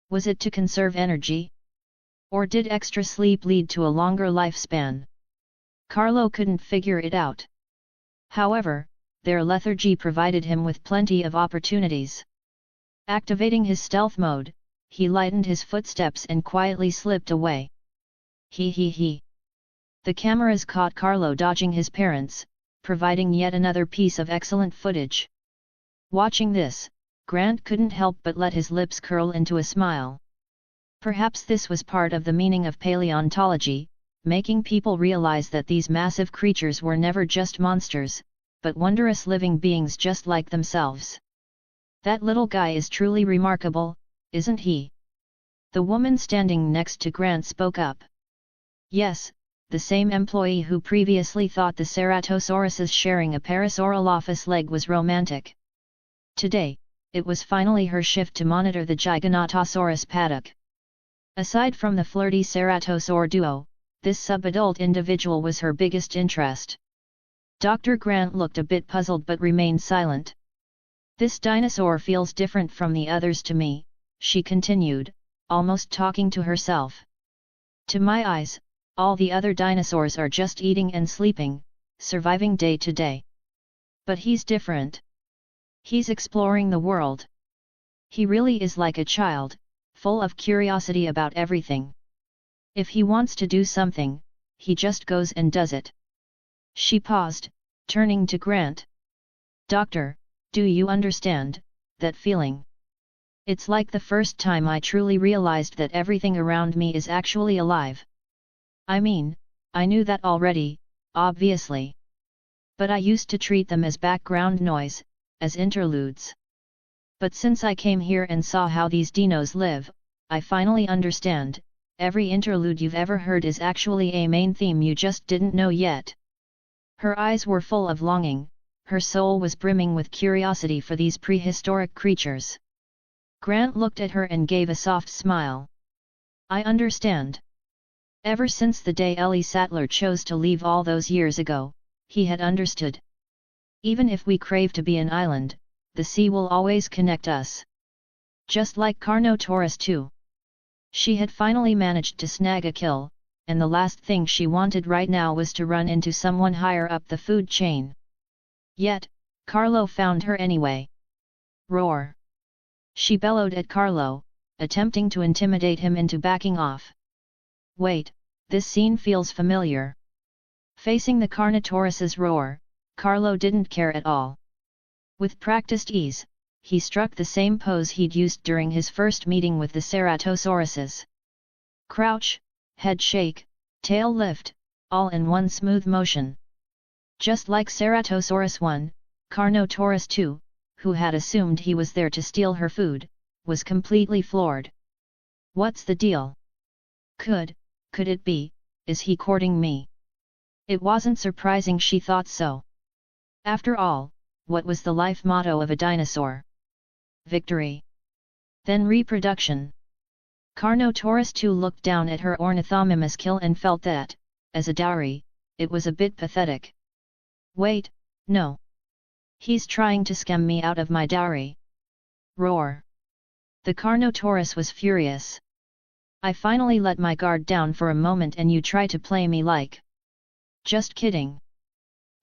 Was it to conserve energy? Or did extra sleep lead to a longer lifespan? Carlo couldn't figure it out. However, their lethargy provided him with plenty of opportunities. Activating his stealth mode, he lightened his footsteps and quietly slipped away. He. The cameras caught Carlo dodging his parents, providing yet another piece of excellent footage. Watching this, Grant couldn't help but let his lips curl into a smile. Perhaps this was part of the meaning of paleontology, making people realize that these massive creatures were never just monsters, but wondrous living beings just like themselves. That little guy is truly remarkable, isn't he? The woman standing next to Grant spoke up. Yes, the same employee who previously thought the Ceratosauruses sharing a Parasaurolophus leg was romantic. Today, it was finally her shift to monitor the Giganotosaurus paddock. Aside from the flirty Ceratosaur duo, this subadult individual was her biggest interest. Dr. Grant looked a bit puzzled but remained silent. This dinosaur feels different from the others to me, she continued, almost talking to herself. To my eyes, all the other dinosaurs are just eating and sleeping, surviving day to day. But he's different. He's exploring the world. He really is like a child, full of curiosity about everything. If he wants to do something, he just goes and does it. She paused, turning to Grant. Doctor, do you understand that feeling? It's like the first time I truly realized that everything around me is actually alive. I mean, I knew that already, obviously. But I used to treat them as background noise, as interludes. But since I came here and saw how these dinos live, I finally understand, every interlude you've ever heard is actually a main theme you just didn't know yet. Her eyes were full of longing, her soul was brimming with curiosity for these prehistoric creatures. Grant looked at her and gave a soft smile. I understand. Ever since the day Ellie Sattler chose to leave all those years ago, he had understood. Even if we crave to be an island, the sea will always connect us. Just like Carnotaurus too. She had finally managed to snag a kill, and the last thing she wanted right now was to run into someone higher up the food chain. Yet, Carlo found her anyway. Roar! She bellowed at Carlo, attempting to intimidate him into backing off. Wait, this scene feels familiar. Facing the Carnotaurus's roar, Carlo didn't care at all. With practiced ease, he struck the same pose he'd used during his first meeting with the Ceratosauruses. Crouch, head shake, tail lift, all in one smooth motion. Just like Ceratosaurus 1, Carnotaurus 2, who had assumed he was there to steal her food, was completely floored. What's the deal? Could it be, is he courting me? It wasn't surprising she thought so. After all, what was the life motto of a dinosaur? Victory. Then reproduction. Carnotaurus 2 looked down at her ornithomimous kill and felt that, as a dowry, it was a bit pathetic. Wait, no. He's trying to scam me out of my dowry. Roar. The Carnotaurus was furious. I finally let my guard down for a moment and you try to play me like. Just kidding.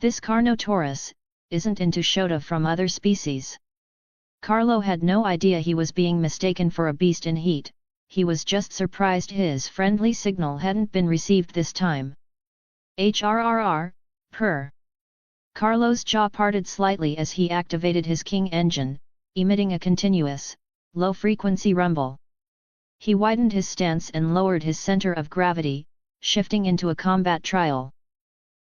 This Carnotaurus isn't into Shota from other species. Carlo had no idea he was being mistaken for a beast in heat, he was just surprised his friendly signal hadn't been received this time. HRRR, purr. Carlo's jaw parted slightly as he activated his King engine, emitting a continuous, low-frequency rumble. He widened his stance and lowered his center of gravity, shifting into a combat trial.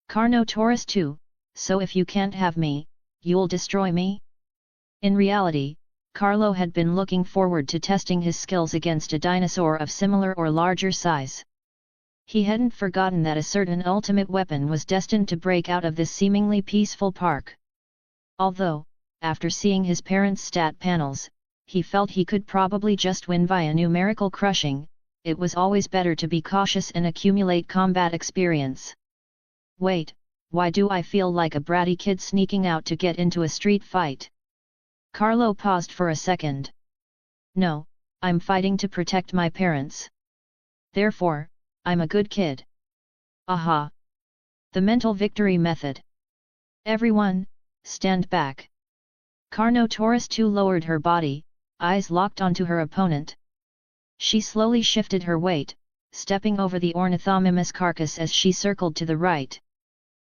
Carnotaurus 2, so if you can't have me, you'll destroy me? In reality, Carlo had been looking forward to testing his skills against a dinosaur of similar or larger size. He hadn't forgotten that a certain ultimate weapon was destined to break out of this seemingly peaceful park. Although, after seeing his parents' stat panels, he felt he could probably just win via numerical crushing, it was always better to be cautious and accumulate combat experience. Wait, why do I feel like a bratty kid sneaking out to get into a street fight? Carlo paused for a second. No, I'm fighting to protect my parents. Therefore, I'm a good kid. Aha! The mental victory method. Everyone, stand back. Carnotaurus 2 lowered her body, eyes locked onto her opponent. She slowly shifted her weight, stepping over the ornithomimous carcass as she circled to the right.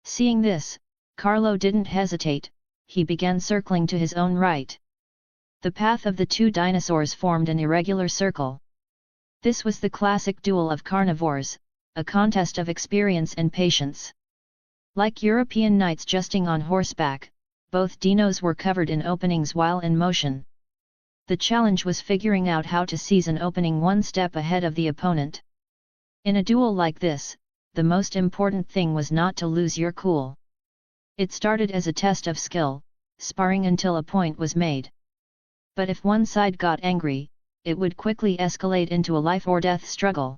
Seeing this, Carlo didn't hesitate, he began circling to his own right. The path of the two dinosaurs formed an irregular circle. This was the classic duel of carnivores, a contest of experience and patience. Like European knights justing on horseback, both dinos were covered in openings while in motion. The challenge was figuring out how to seize an opening one step ahead of the opponent. In a duel like this, the most important thing was not to lose your cool. It started as a test of skill, sparring until a point was made. But if one side got angry, it would quickly escalate into a life-or-death struggle.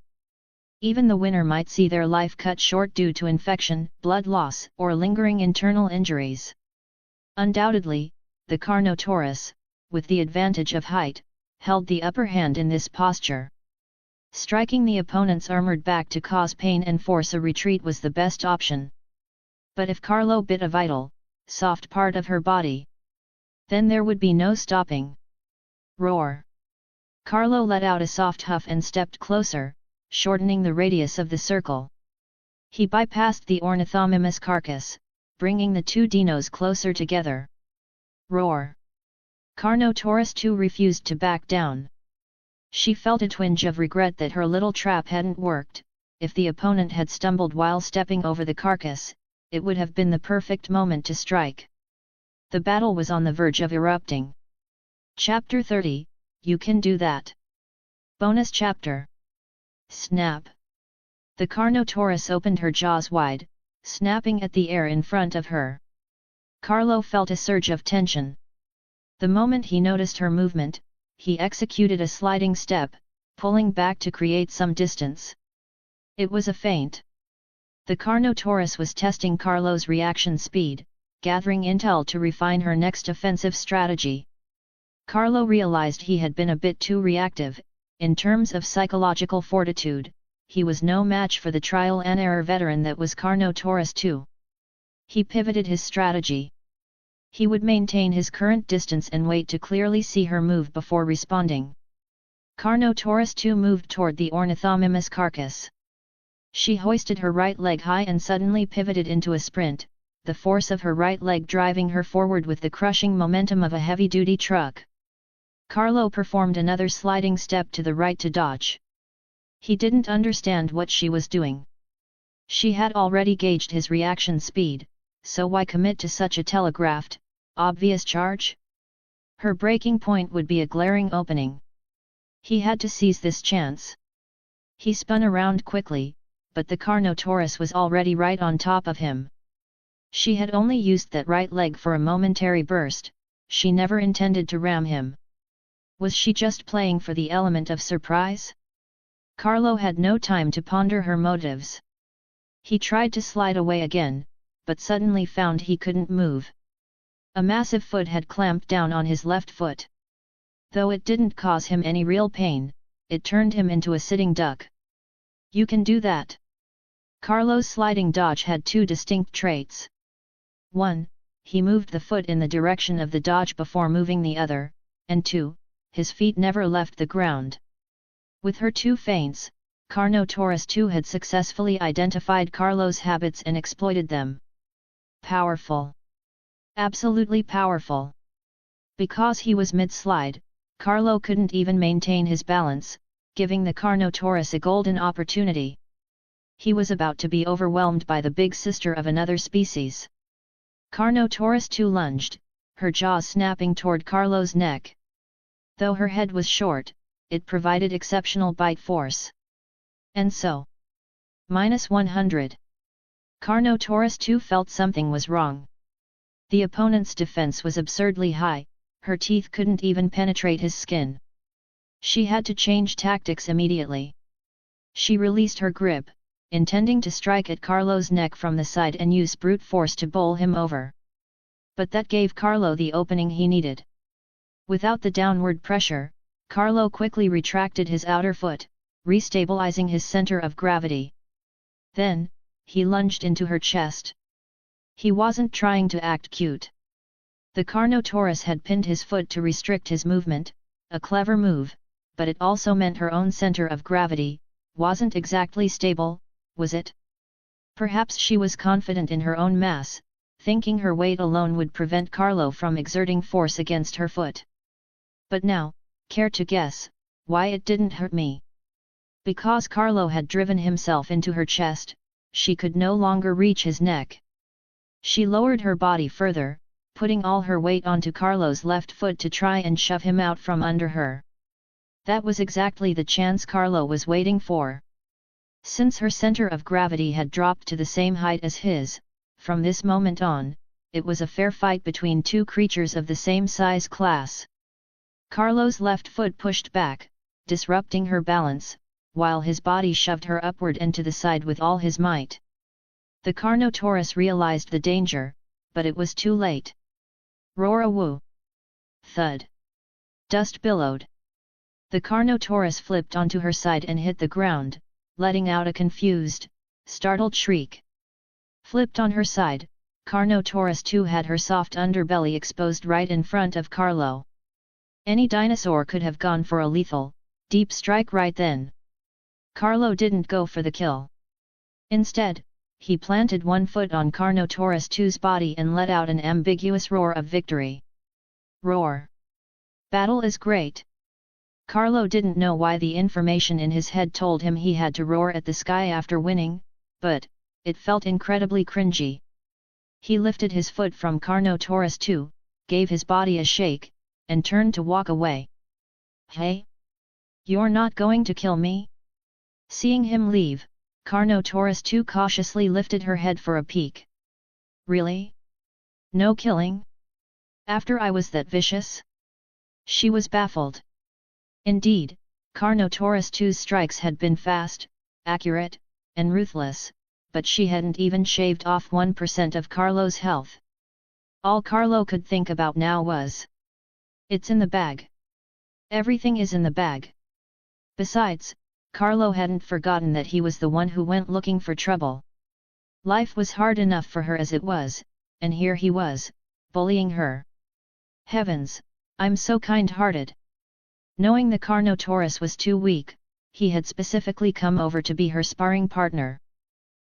Even the winner might see their life cut short due to infection, blood loss, or lingering internal injuries. Undoubtedly, the Carnotaurus, with the advantage of height, held the upper hand in this posture. Striking the opponent's armored back to cause pain and force a retreat was the best option. But if Carlo bit a vital, soft part of her body, then there would be no stopping. Roar! Carlo let out a soft huff and stepped closer, shortening the radius of the circle. He bypassed the ornithomimous carcass, bringing the two dinos closer together. Roar! Carnotaurus 2 refused to back down. She felt a twinge of regret that her little trap hadn't worked. If the opponent had stumbled while stepping over the carcass, it would have been the perfect moment to strike. The battle was on the verge of erupting. Chapter 30, You Can Do That. Bonus chapter. Snap. The Carnotaurus opened her jaws wide, snapping at the air in front of her. Carlo felt a surge of tension. The moment he noticed her movement, he executed a sliding step, pulling back to create some distance. It was a feint. The Carnotaurus was testing Carlo's reaction speed, gathering intel to refine her next offensive strategy. Carlo realized he had been a bit too reactive. In terms of psychological fortitude, he was no match for the trial-and-error veteran that was Carnotaurus II. He pivoted his strategy. He would maintain his current distance and wait to clearly see her move before responding. Carnotaurus II moved toward the ornithomimus carcass. She hoisted her right leg high and suddenly pivoted into a sprint, the force of her right leg driving her forward with the crushing momentum of a heavy-duty truck. Carlo performed another sliding step to the right to dodge. He didn't understand what she was doing. She had already gauged his reaction speed, so why commit to such a telegraphed, obvious charge? Her breaking point would be a glaring opening. He had to seize this chance. He spun around quickly, but the Carnotaurus was already right on top of him. She had only used that right leg for a momentary burst, she never intended to ram him. Was she just playing for the element of surprise? Carlo had no time to ponder her motives. He tried to slide away again, but suddenly found he couldn't move. A massive foot had clamped down on his left foot. Though it didn't cause him any real pain, it turned him into a sitting duck. You can do that. Carlo's sliding dodge had two distinct traits. 1. He moved the foot in the direction of the dodge before moving the other, and 2. His feet never left the ground. With her two feints, Carnotaurus II had successfully identified Carlo's habits and exploited them. Powerful. Absolutely powerful. Because he was mid-slide, Carlo couldn't even maintain his balance, giving the Carnotaurus a golden opportunity. He was about to be overwhelmed by the big sister of another species. Carnotaurus II lunged, her jaws snapping toward Carlo's neck. Though her head was short, it provided exceptional bite force. And so, -100. Carnotaurus II felt something was wrong. The opponent's defense was absurdly high, her teeth couldn't even penetrate his skin. She had to change tactics immediately. She released her grip, intending to strike at Carlo's neck from the side and use brute force to bowl him over. But that gave Carlo the opening he needed. Without the downward pressure, Carlo quickly retracted his outer foot, restabilizing his center of gravity. Then, he lunged into her chest. He wasn't trying to act cute. The Carnotaurus had pinned his foot to restrict his movement, a clever move, but it also meant her own center of gravity wasn't exactly stable, was it? Perhaps she was confident in her own mass, thinking her weight alone would prevent Carlo from exerting force against her foot. But now, care to guess, why it didn't hurt me? Because Carlo had driven himself into her chest, she could no longer reach his neck. She lowered her body further, putting all her weight onto Carlo's left foot to try and shove him out from under her. That was exactly the chance Carlo was waiting for. Since her center of gravity had dropped to the same height as his, from this moment on, it was a fair fight between two creatures of the same size class. Carlo's left foot pushed back, disrupting her balance, while his body shoved her upward and to the side with all his might. The Carnotaurus realized the danger, but it was too late. Roar-a-woo! Thud! Dust billowed. The Carnotaurus flipped onto her side and hit the ground, letting out a confused, startled shriek. Flipped on her side, Carnotaurus II had her soft underbelly exposed right in front of Carlo. Any dinosaur could have gone for a lethal, deep strike right then. Carlo didn't go for the kill. Instead, he planted one foot on Carnotaurus II's body and let out an ambiguous roar of victory. Roar! Battle is great! Carlo didn't know why the information in his head told him he had to roar at the sky after winning, but it felt incredibly cringy. He lifted his foot from Carnotaurus II, gave his body a shake, and turned to walk away. Hey? You're not going to kill me? Seeing him leave, Carnotaurus II cautiously lifted her head for a peek. Really? No killing? After I was that vicious? She was baffled. Indeed, Carnotaurus II's strikes had been fast, accurate, and ruthless, but she hadn't even shaved off 1% of Carlo's health. All Carlo could think about now was, it's in the bag. Everything is in the bag. Besides, Carlo hadn't forgotten that he was the one who went looking for trouble. Life was hard enough for her as it was, and here he was, bullying her. Heavens, I'm so kind-hearted. Knowing the Carnotaurus was too weak, he had specifically come over to be her sparring partner.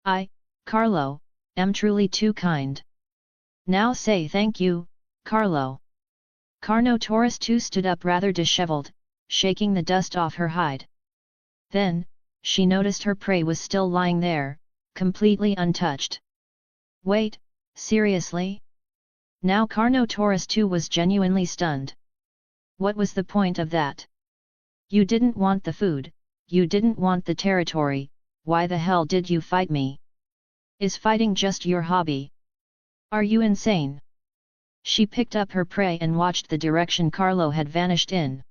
I, Carlo, am truly too kind. Now say thank you, Carlo. Carnotaurus II stood up rather disheveled, shaking the dust off her hide. Then, she noticed her prey was still lying there, completely untouched. Wait, seriously? Now Carnotaurus II was genuinely stunned. What was the point of that? You didn't want the food, you didn't want the territory, why the hell did you fight me? Is fighting just your hobby? Are you insane? She picked up her prey and watched the direction Carlo had vanished in.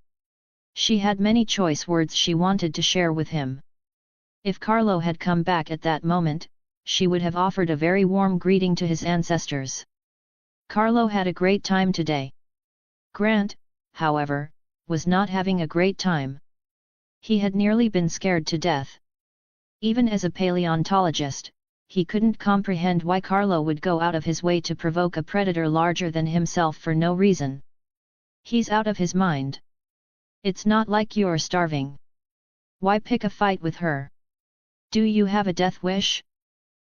She had many choice words she wanted to share with him. If Carlo had come back at that moment, she would have offered a very warm greeting to his ancestors. Carlo had a great time today. Grant, however, was not having a great time. He had nearly been scared to death. Even as a paleontologist, he couldn't comprehend why Carlo would go out of his way to provoke a predator larger than himself for no reason. He's out of his mind. It's not like you're starving. Why pick a fight with her? Do you have a death wish?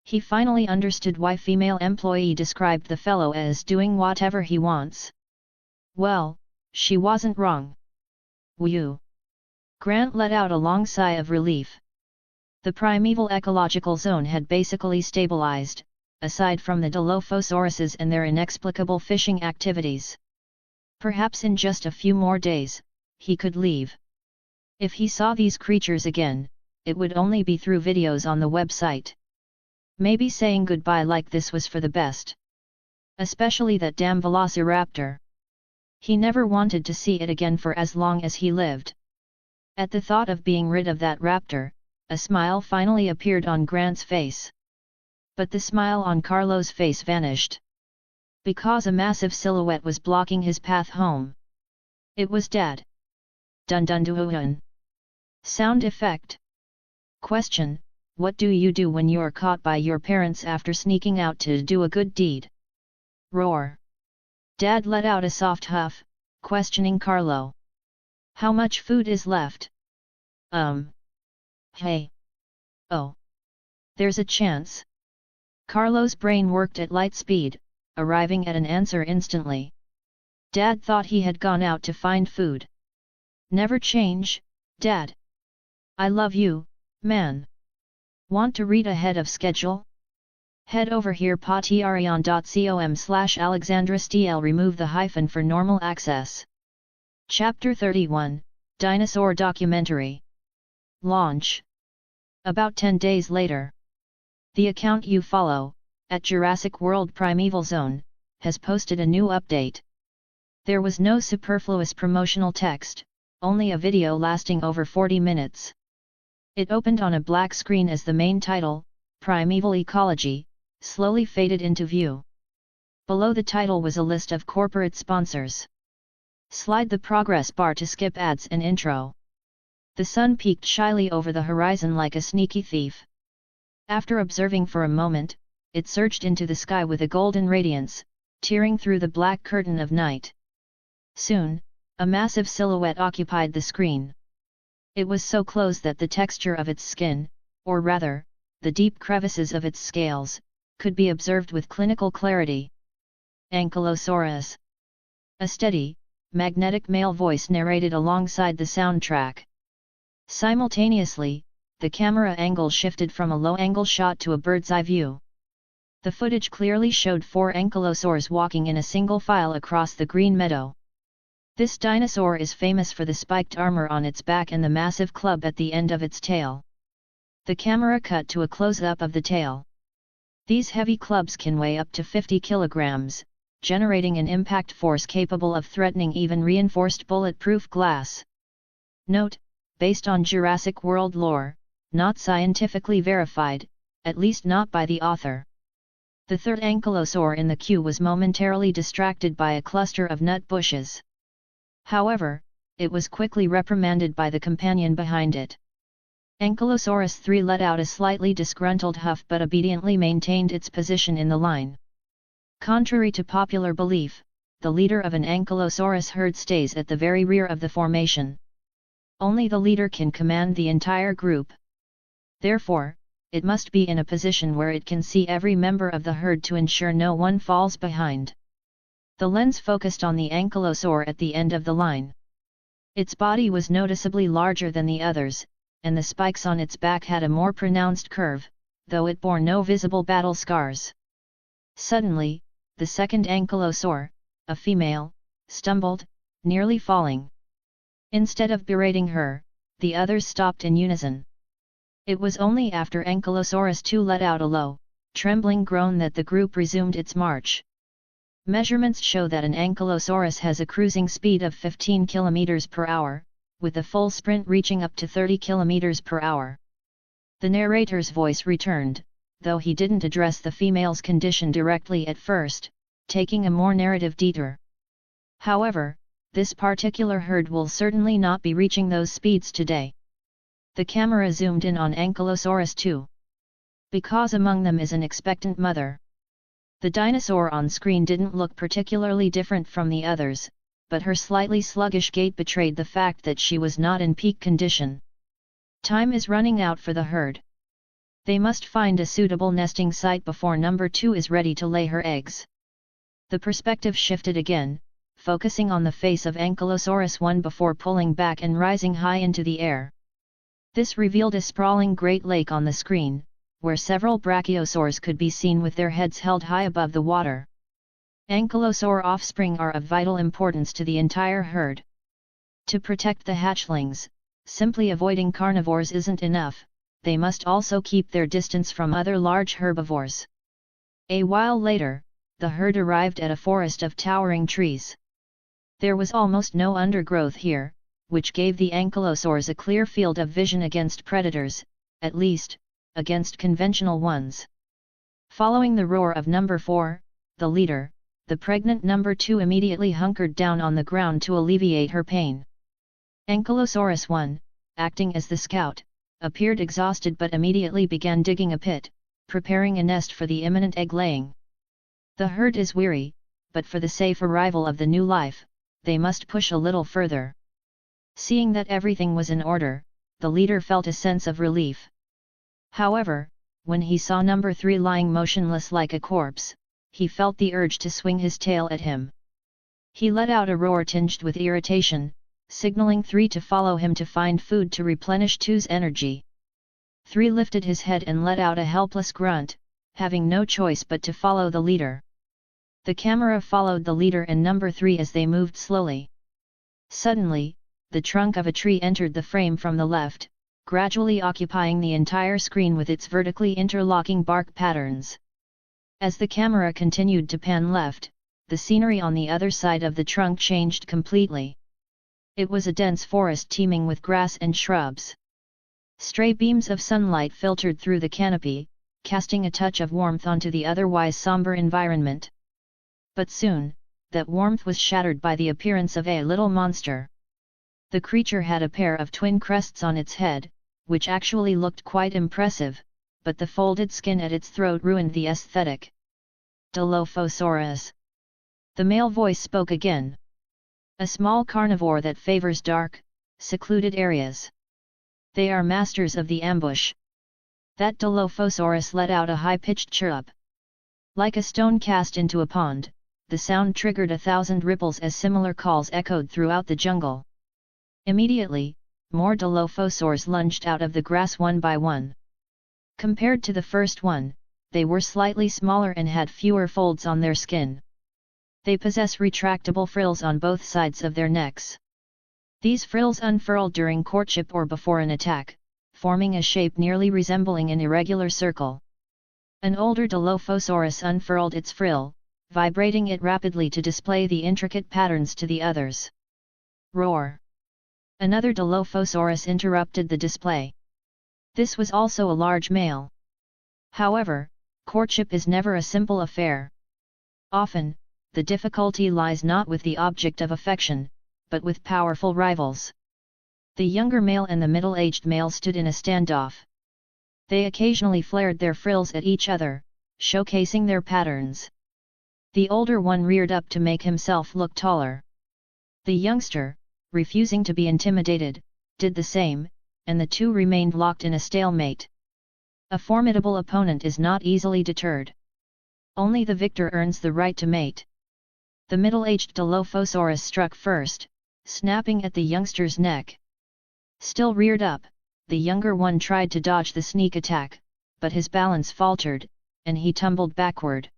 He finally understood why female employee described the fellow as doing whatever he wants. Well, she wasn't wrong. Whew! Grant let out a long sigh of relief. The primeval ecological zone had basically stabilized, aside from the Dilophosauruses and their inexplicable fishing activities. Perhaps in just a few more days, he could leave. If he saw these creatures again, it would only be through videos on the website. Maybe saying goodbye like this was for the best. Especially that damn velociraptor. He never wanted to see it again for as long as he lived. At the thought of being rid of that raptor, a smile finally appeared on Grant's face. But the smile on Carlo's face vanished. Because a massive silhouette was blocking his path home. It was Dad. Dun dun dun. Sound effect. Question: what do you do when you're caught by your parents after sneaking out to do a good deed? Roar. Dad let out a soft huff, questioning Carlo. How much food is left? Hey. Oh. There's a chance. Carlo's brain worked at light speed, arriving at an answer instantly. Dad thought he had gone out to find food. Never change, Dad. I love you, man. Want to read ahead of schedule? Head over here patreon.com/AlexandraStl. Remove the hyphen for normal access. Chapter 31, Dinosaur Documentary. Launch. About 10 days later. The account you follow, at Jurassic World Primeval Zone, has posted a new update. There was no superfluous promotional text, only a video lasting over 40 minutes. It opened on a black screen as the main title, Primeval Ecology, slowly faded into view. Below the title was a list of corporate sponsors. Slide the progress bar to skip ads and intro. The sun peeked shyly over the horizon like a sneaky thief. After observing for a moment, it surged into the sky with a golden radiance, tearing through the black curtain of night. Soon, a massive silhouette occupied the screen. It was so close that the texture of its skin, or rather, the deep crevices of its scales, could be observed with clinical clarity. Ankylosaurus. A steady, magnetic male voice narrated alongside the soundtrack. Simultaneously, the camera angle shifted from a low-angle shot to a bird's-eye view. The footage clearly showed 4 ankylosaurs walking in a single file across the green meadow. This dinosaur is famous for the spiked armor on its back and the massive club at the end of its tail. The camera cut to a close-up of the tail. These heavy clubs can weigh up to 50 kilograms, generating an impact force capable of threatening even reinforced bulletproof glass. Note: based on Jurassic World lore, not scientifically verified, at least not by the author. The third ankylosaur in the queue was momentarily distracted by a cluster of nut bushes. However, it was quickly reprimanded by the companion behind it. Ankylosaurus 3 let out a slightly disgruntled huff but obediently maintained its position in the line. Contrary to popular belief, the leader of an ankylosaurus herd stays at the very rear of the formation. Only the leader can command the entire group. Therefore, it must be in a position where it can see every member of the herd to ensure no one falls behind. The lens focused on the ankylosaur at the end of the line. Its body was noticeably larger than the others, and the spikes on its back had a more pronounced curve, though it bore no visible battle scars. Suddenly, the second ankylosaur, a female, stumbled, nearly falling. Instead of berating her, the others stopped in unison. It was only after Ankylosaurus 2 let out a low, trembling groan that the group resumed its march. Measurements show that an Ankylosaurus has a cruising speed of 15 km per hour, with a full sprint reaching up to 30 km per hour. The narrator's voice returned, though he didn't address the female's condition directly at first, taking a more narrative detour. However, this particular herd will certainly not be reaching those speeds today. The camera zoomed in on Ankylosaurus 2. Because among them is an expectant mother. The dinosaur on screen didn't look particularly different from the others, but her slightly sluggish gait betrayed the fact that she was not in peak condition. Time is running out for the herd. They must find a suitable nesting site before number 2 is ready to lay her eggs. The perspective shifted again, focusing on the face of Ankylosaurus 1 before pulling back and rising high into the air. This revealed a sprawling Great Lake on the screen, where several brachiosaurs could be seen with their heads held high above the water. Ankylosaur offspring are of vital importance to the entire herd. To protect the hatchlings, simply avoiding carnivores isn't enough, they must also keep their distance from other large herbivores. A while later, the herd arrived at a forest of towering trees. There was almost no undergrowth here, which gave the ankylosaurs a clear field of vision against predators, at least, against conventional ones. Following the roar of number 4, the leader, the pregnant number 2 immediately hunkered down on the ground to alleviate her pain. Ankylosaurus 1, acting as the scout, appeared exhausted but immediately began digging a pit, preparing a nest for the imminent egg-laying. The herd is weary, but for the safe arrival of the new life, they must push a little further. Seeing that everything was in order, the leader felt a sense of relief. However, when he saw number 3 lying motionless like a corpse, he felt the urge to swing his tail at him. He let out a roar tinged with irritation, signaling 3 to follow him to find food to replenish 2's energy. 3 lifted his head and let out a helpless grunt, having no choice but to follow the leader. The camera followed the leader and number 3 as they moved slowly. Suddenly, the trunk of a tree entered the frame from the left, gradually occupying the entire screen with its vertically interlocking bark patterns. As the camera continued to pan left, the scenery on the other side of the trunk changed completely. It was a dense forest teeming with grass and shrubs. Stray beams of sunlight filtered through the canopy, casting a touch of warmth onto the otherwise somber environment. But soon, that warmth was shattered by the appearance of a little monster. The creature had a pair of twin crests on its head, which actually looked quite impressive, but the folded skin at its throat ruined the aesthetic. Dilophosaurus. The male voice spoke again. A small carnivore that favors dark, secluded areas. They are masters of the ambush. That Dilophosaurus let out a high-pitched chirrup. Like a stone cast into a pond, the sound triggered 1,000 ripples as similar calls echoed throughout the jungle. Immediately, more Dilophosaurs lunged out of the grass one by one. Compared to the first one, they were slightly smaller and had fewer folds on their skin. They possess retractable frills on both sides of their necks. These frills unfurl during courtship or before an attack, forming a shape nearly resembling an irregular circle. An older Dilophosaurus unfurled its frill, vibrating it rapidly to display the intricate patterns to the others. Roar! Another Dilophosaurus interrupted the display. This was also a large male. However, courtship is never a simple affair. Often, the difficulty lies not with the object of affection, but with powerful rivals. The younger male and the middle-aged male stood in a standoff. They occasionally flared their frills at each other, showcasing their patterns. The older one reared up to make himself look taller. The youngster, refusing to be intimidated, did the same, and the two remained locked in a stalemate. A formidable opponent is not easily deterred. Only the victor earns the right to mate. The middle-aged Dilophosaurus struck first, snapping at the youngster's neck. Still reared up, the younger one tried to dodge the sneak attack, but his balance faltered, and he tumbled backward.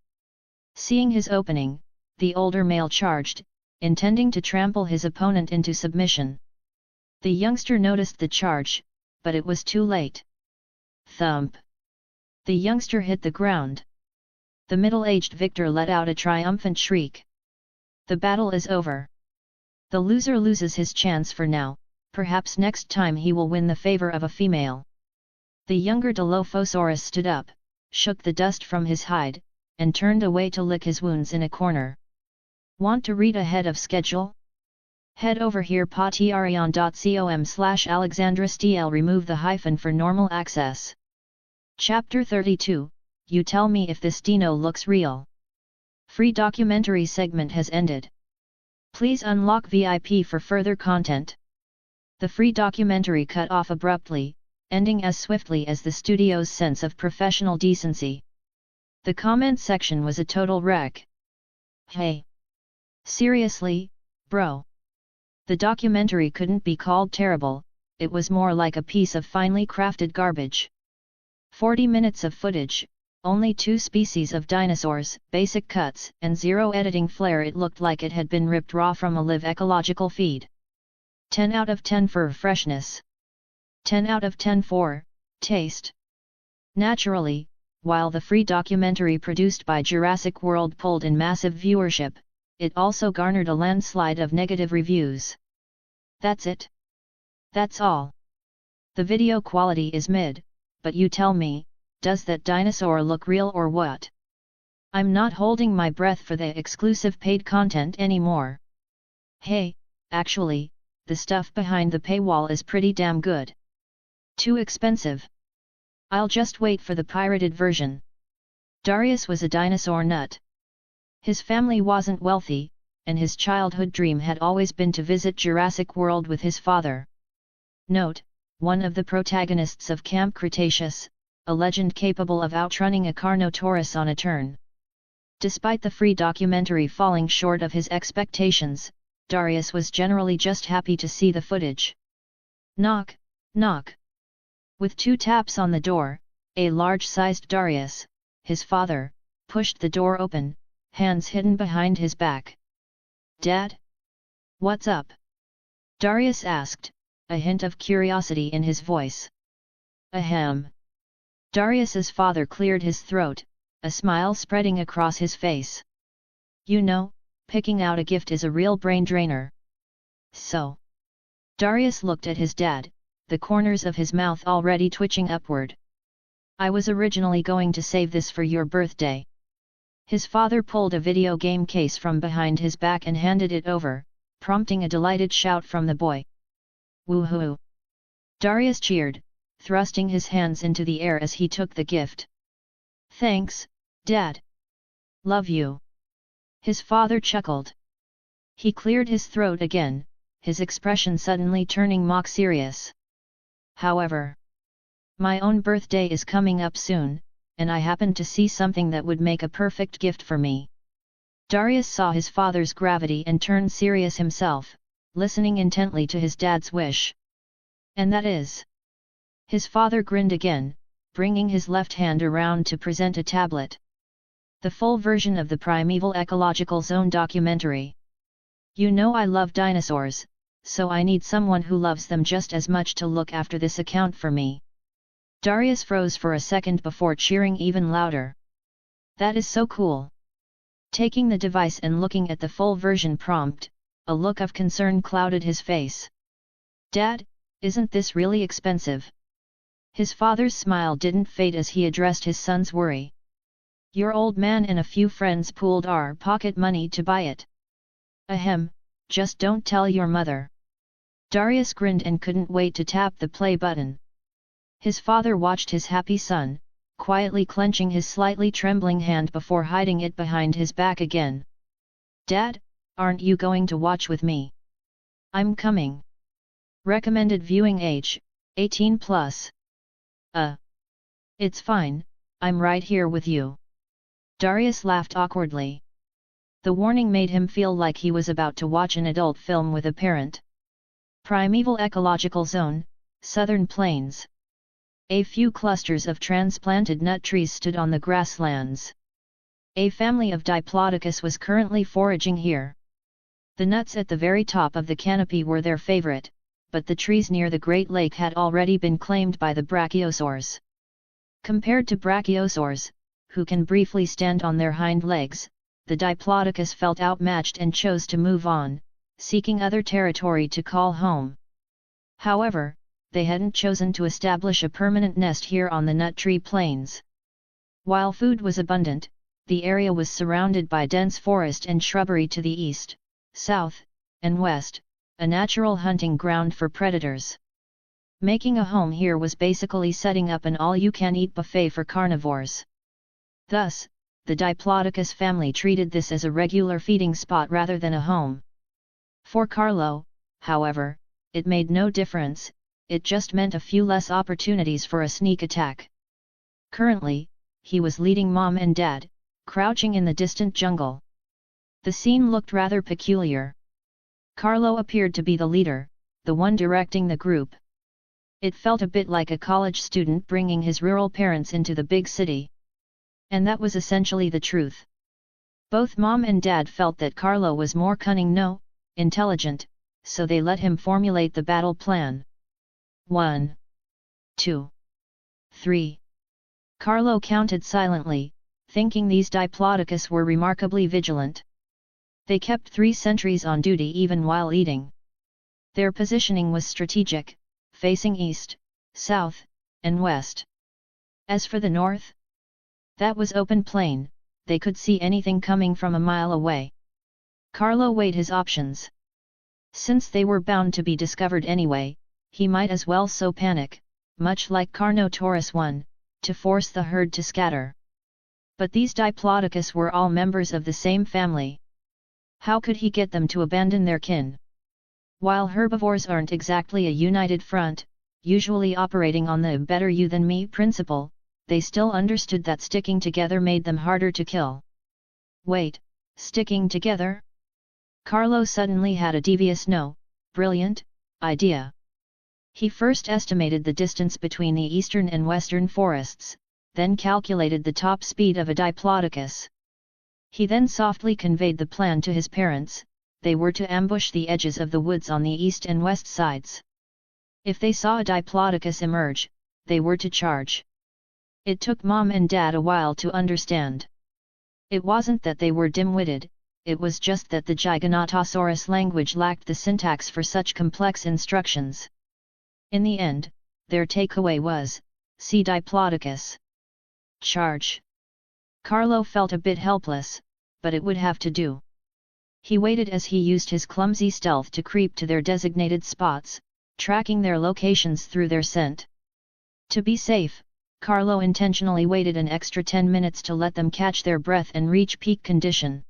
Seeing his opening, the older male charged, intending to trample his opponent into submission. The youngster noticed the charge, but it was too late. Thump! The youngster hit the ground. The middle-aged victor let out a triumphant shriek. The battle is over. The loser loses his chance for now, perhaps next time he will win the favor of a female. The younger Dilophosaurus stood up, shook the dust from his hide, and turned away to lick his wounds in a corner. Want to read ahead of schedule? Head over here patreon.com/AlexandraSTL. Remove the hyphen for normal access. Chapter 32, You Tell Me If This Dino Looks Real. Free documentary segment has ended. Please unlock VIP for further content. The free documentary cut off abruptly, ending as swiftly as the studio's sense of professional decency. The comment section was a total wreck. Hey! Seriously, bro? The documentary couldn't be called terrible, it was more like a piece of finely crafted garbage. 40 minutes of footage, only 2 species of dinosaurs, basic cuts, and zero editing flair. It looked like it had been ripped raw from a live ecological feed. 10 out of 10 for freshness. 10 out of 10 for taste. Naturally, while the free documentary produced by Jurassic World pulled in massive viewership, it also garnered a landslide of negative reviews. That's it. That's all. The video quality is mid, but you tell me, does that dinosaur look real or what? I'm not holding my breath for the exclusive paid content anymore. Hey, actually, the stuff behind the paywall is pretty damn good. Too expensive. I'll just wait for the pirated version. Darius was a dinosaur nut. His family wasn't wealthy, and his childhood dream had always been to visit Jurassic World with his father. Note, one of the protagonists of Camp Cretaceous, a legend capable of outrunning a Carnotaurus on a turn. Despite the free documentary falling short of his expectations, Darius was generally just happy to see the footage. Knock, knock. With 2 taps on the door, a large-sized Darius, his father, pushed the door open, hands hidden behind his back. Dad? What's up? Darius asked, a hint of curiosity in his voice. Ahem. Darius's father cleared his throat, a smile spreading across his face. You know, picking out a gift is a real brain drainer. So? Darius looked at his dad, the corners of his mouth already twitching upward. I was originally going to save this for your birthday. His father pulled a video game case from behind his back and handed it over, prompting a delighted shout from the boy. Woohoo! Darius cheered, thrusting his hands into the air as he took the gift. Thanks, Dad. Love you. His father chuckled. He cleared his throat again, his expression suddenly turning mock serious. However, my own birthday is coming up soon, and I happened to see something that would make a perfect gift for me. Darius saw his father's gravity and turned serious himself, listening intently to his dad's wish. And that is? His father grinned again, bringing his left hand around to present a tablet. The full version of the Primeval Ecological Zone documentary. You know I love dinosaurs, so I need someone who loves them just as much to look after this account for me. Darius froze for a second before cheering even louder. That is so cool. Taking the device and looking at the full version prompt, a look of concern clouded his face. Dad, isn't this really expensive? His father's smile didn't fade as he addressed his son's worry. Your old man and a few friends pooled our pocket money to buy it. Ahem, just don't tell your mother. Darius grinned and couldn't wait to tap the play button. His father watched his happy son, quietly clenching his slightly trembling hand before hiding it behind his back again. Dad, aren't you going to watch with me? I'm coming. Recommended viewing age, 18 plus. It's fine, I'm right here with you. Darius laughed awkwardly. The warning made him feel like he was about to watch an adult film with a parent. Primeval Ecological Zone, Southern Plains. A few clusters of transplanted nut trees stood on the grasslands. A family of Diplodocus was currently foraging here. The nuts at the very top of the canopy were their favorite, but the trees near the Great Lake had already been claimed by the brachiosaurs. Compared to brachiosaurs, who can briefly stand on their hind legs, the Diplodocus felt outmatched and chose to move on, seeking other territory to call home. However, they hadn't chosen to establish a permanent nest here on the nut tree plains. While food was abundant, the area was surrounded by dense forest and shrubbery to the east, south, and west, a natural hunting ground for predators. Making a home here was basically setting up an all-you-can-eat buffet for carnivores. Thus, the Diplodocus family treated this as a regular feeding spot rather than a home. For Carlo, however, it made no difference. It just meant a few less opportunities for a sneak attack. Currently, he was leading Mom and Dad, crouching in the distant jungle. The scene looked rather peculiar. Carlo appeared to be the leader, the one directing the group. It felt a bit like a college student bringing his rural parents into the big city. And that was essentially the truth. Both Mom and Dad felt that Carlo was more cunning, intelligent, so they let him formulate the battle plan. 1, 2, 3. Carlo counted silently, thinking these Diplodocus were remarkably vigilant. They kept 3 sentries on duty even while eating. Their positioning was strategic, facing east, south, and west. As for the north, that was open plain, they could see anything coming from a mile away. Carlo weighed his options. Since they were bound to be discovered anyway, he might as well sow panic, much like Carnotaurus I, to force the herd to scatter. But these Diplodocus were all members of the same family. How could he get them to abandon their kin? While herbivores aren't exactly a united front, usually operating on the better you than me principle, they still understood that sticking together made them harder to kill. Wait, sticking together? Carlo suddenly had a devious brilliant idea. He first estimated the distance between the eastern and western forests, then calculated the top speed of a Diplodocus. He then softly conveyed the plan to his parents. They were to ambush the edges of the woods on the east and west sides. If they saw a Diplodocus emerge, they were to charge. It took Mom and Dad a while to understand. It wasn't that they were dim-witted, it was just that the Giganotosaurus language lacked the syntax for such complex instructions. In the end, their takeaway was, see Diplodocus. Charge. Carlo felt a bit helpless, but it would have to do. He waited as he used his clumsy stealth to creep to their designated spots, tracking their locations through their scent. To be safe, Carlo intentionally waited an extra 10 minutes to let them catch their breath and reach peak condition.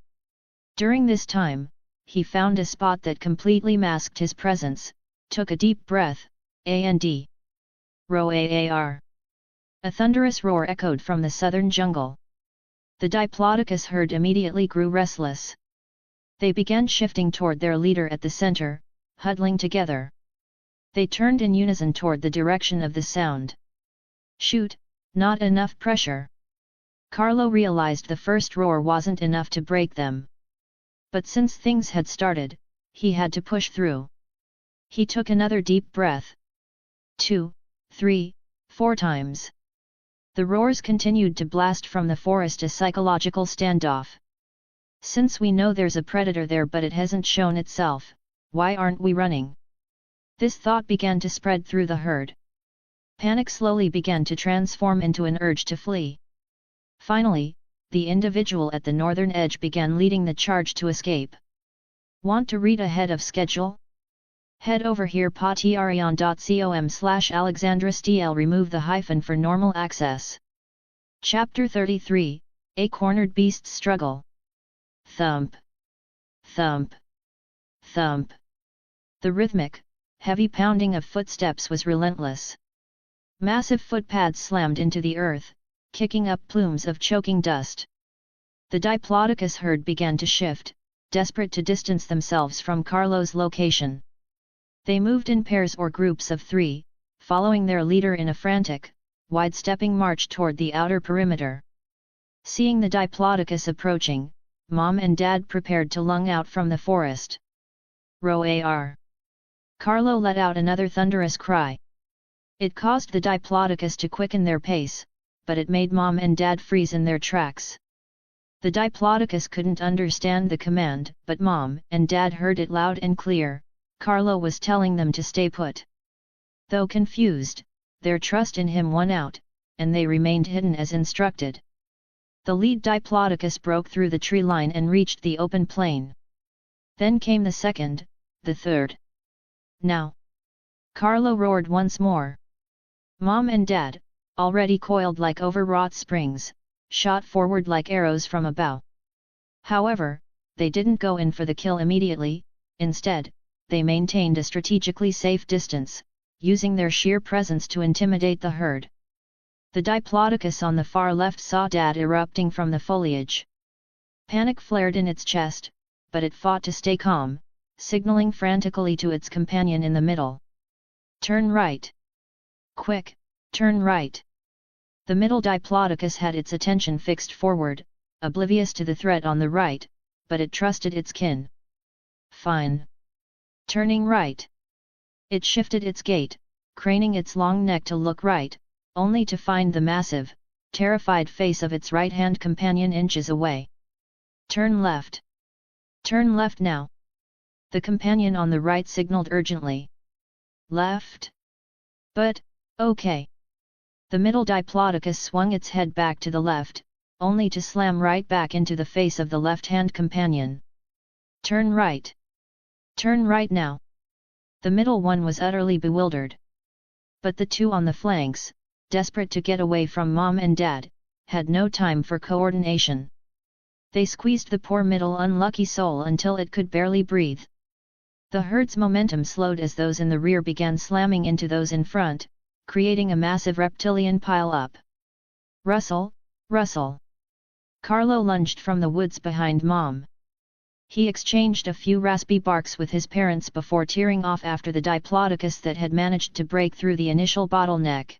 During this time, he found a spot that completely masked his presence, took a deep breath, and roar. A thunderous roar echoed from the southern jungle. The Diplodocus herd immediately grew restless. They began shifting toward their leader at the center, huddling together. They turned in unison toward the direction of the sound. Shoot, not enough pressure. Carlo realized the first roar wasn't enough to break them. But since things had started, he had to push through. He took another deep breath. 2, 3, 4 times. The roars continued to blast from the forest, a psychological standoff. Since we know there's a predator there but it hasn't shown itself, why aren't we running? This thought began to spread through the herd. Panic slowly began to transform into an urge to flee. Finally, the individual at the northern edge began leading the charge to escape. Want to read ahead of schedule? Head over here patreon.com/AlexandraSTL. Remove the hyphen for normal access. Chapter 33, A Cornered Beast's Struggle. Thump. Thump. Thump. The rhythmic, heavy pounding of footsteps was relentless. Massive footpads slammed into the earth, kicking up plumes of choking dust. The Diplodocus herd began to shift, desperate to distance themselves from Carlo's location. They moved in pairs or groups of 3, following their leader in a frantic, wide-stepping march toward the outer perimeter. Seeing the Diplodocus approaching, Mom and Dad prepared to lung out from the forest. Roar! Carlo let out another thunderous cry. It caused the Diplodocus to quicken their pace, but it made Mom and Dad freeze in their tracks. The Diplodocus couldn't understand the command, but Mom and Dad heard it loud and clear. Carlo was telling them to stay put. Though confused, their trust in him won out, and they remained hidden as instructed. The lead Diplodocus broke through the tree line and reached the open plain. Then came the second, the third. Now! Carlo roared once more. Mom and Dad, already coiled like overwrought springs, shot forward like arrows from a bow. However, they didn't go in for the kill immediately. Instead, they maintained a strategically safe distance, using their sheer presence to intimidate the herd. The Diplodocus on the far left saw Dad erupting from the foliage. Panic flared in its chest, but it fought to stay calm, signaling frantically to its companion in the middle. Turn right! Quick, turn right! The middle Diplodocus had its attention fixed forward, oblivious to the threat on the right, but it trusted its kin. Fine. Turning right. It shifted its gait, craning its long neck to look right, only to find the massive, terrified face of its right-hand companion inches away. Turn left. Turn left now. The companion on the right signaled urgently. Left? But, okay. The middle Diplodocus swung its head back to the left, only to slam right back into the face of the left-hand companion. Turn right. Turn right now. The middle one was utterly bewildered. But the two on the flanks, desperate to get away from Mom and Dad, had no time for coordination. They squeezed the poor middle unlucky soul until it could barely breathe. The herd's momentum slowed as those in the rear began slamming into those in front, creating a massive reptilian pile-up. Rustle, rustle! Carlo lunged from the woods behind Mom. He exchanged a few raspy barks with his parents before tearing off after the Diplodocus that had managed to break through the initial bottleneck.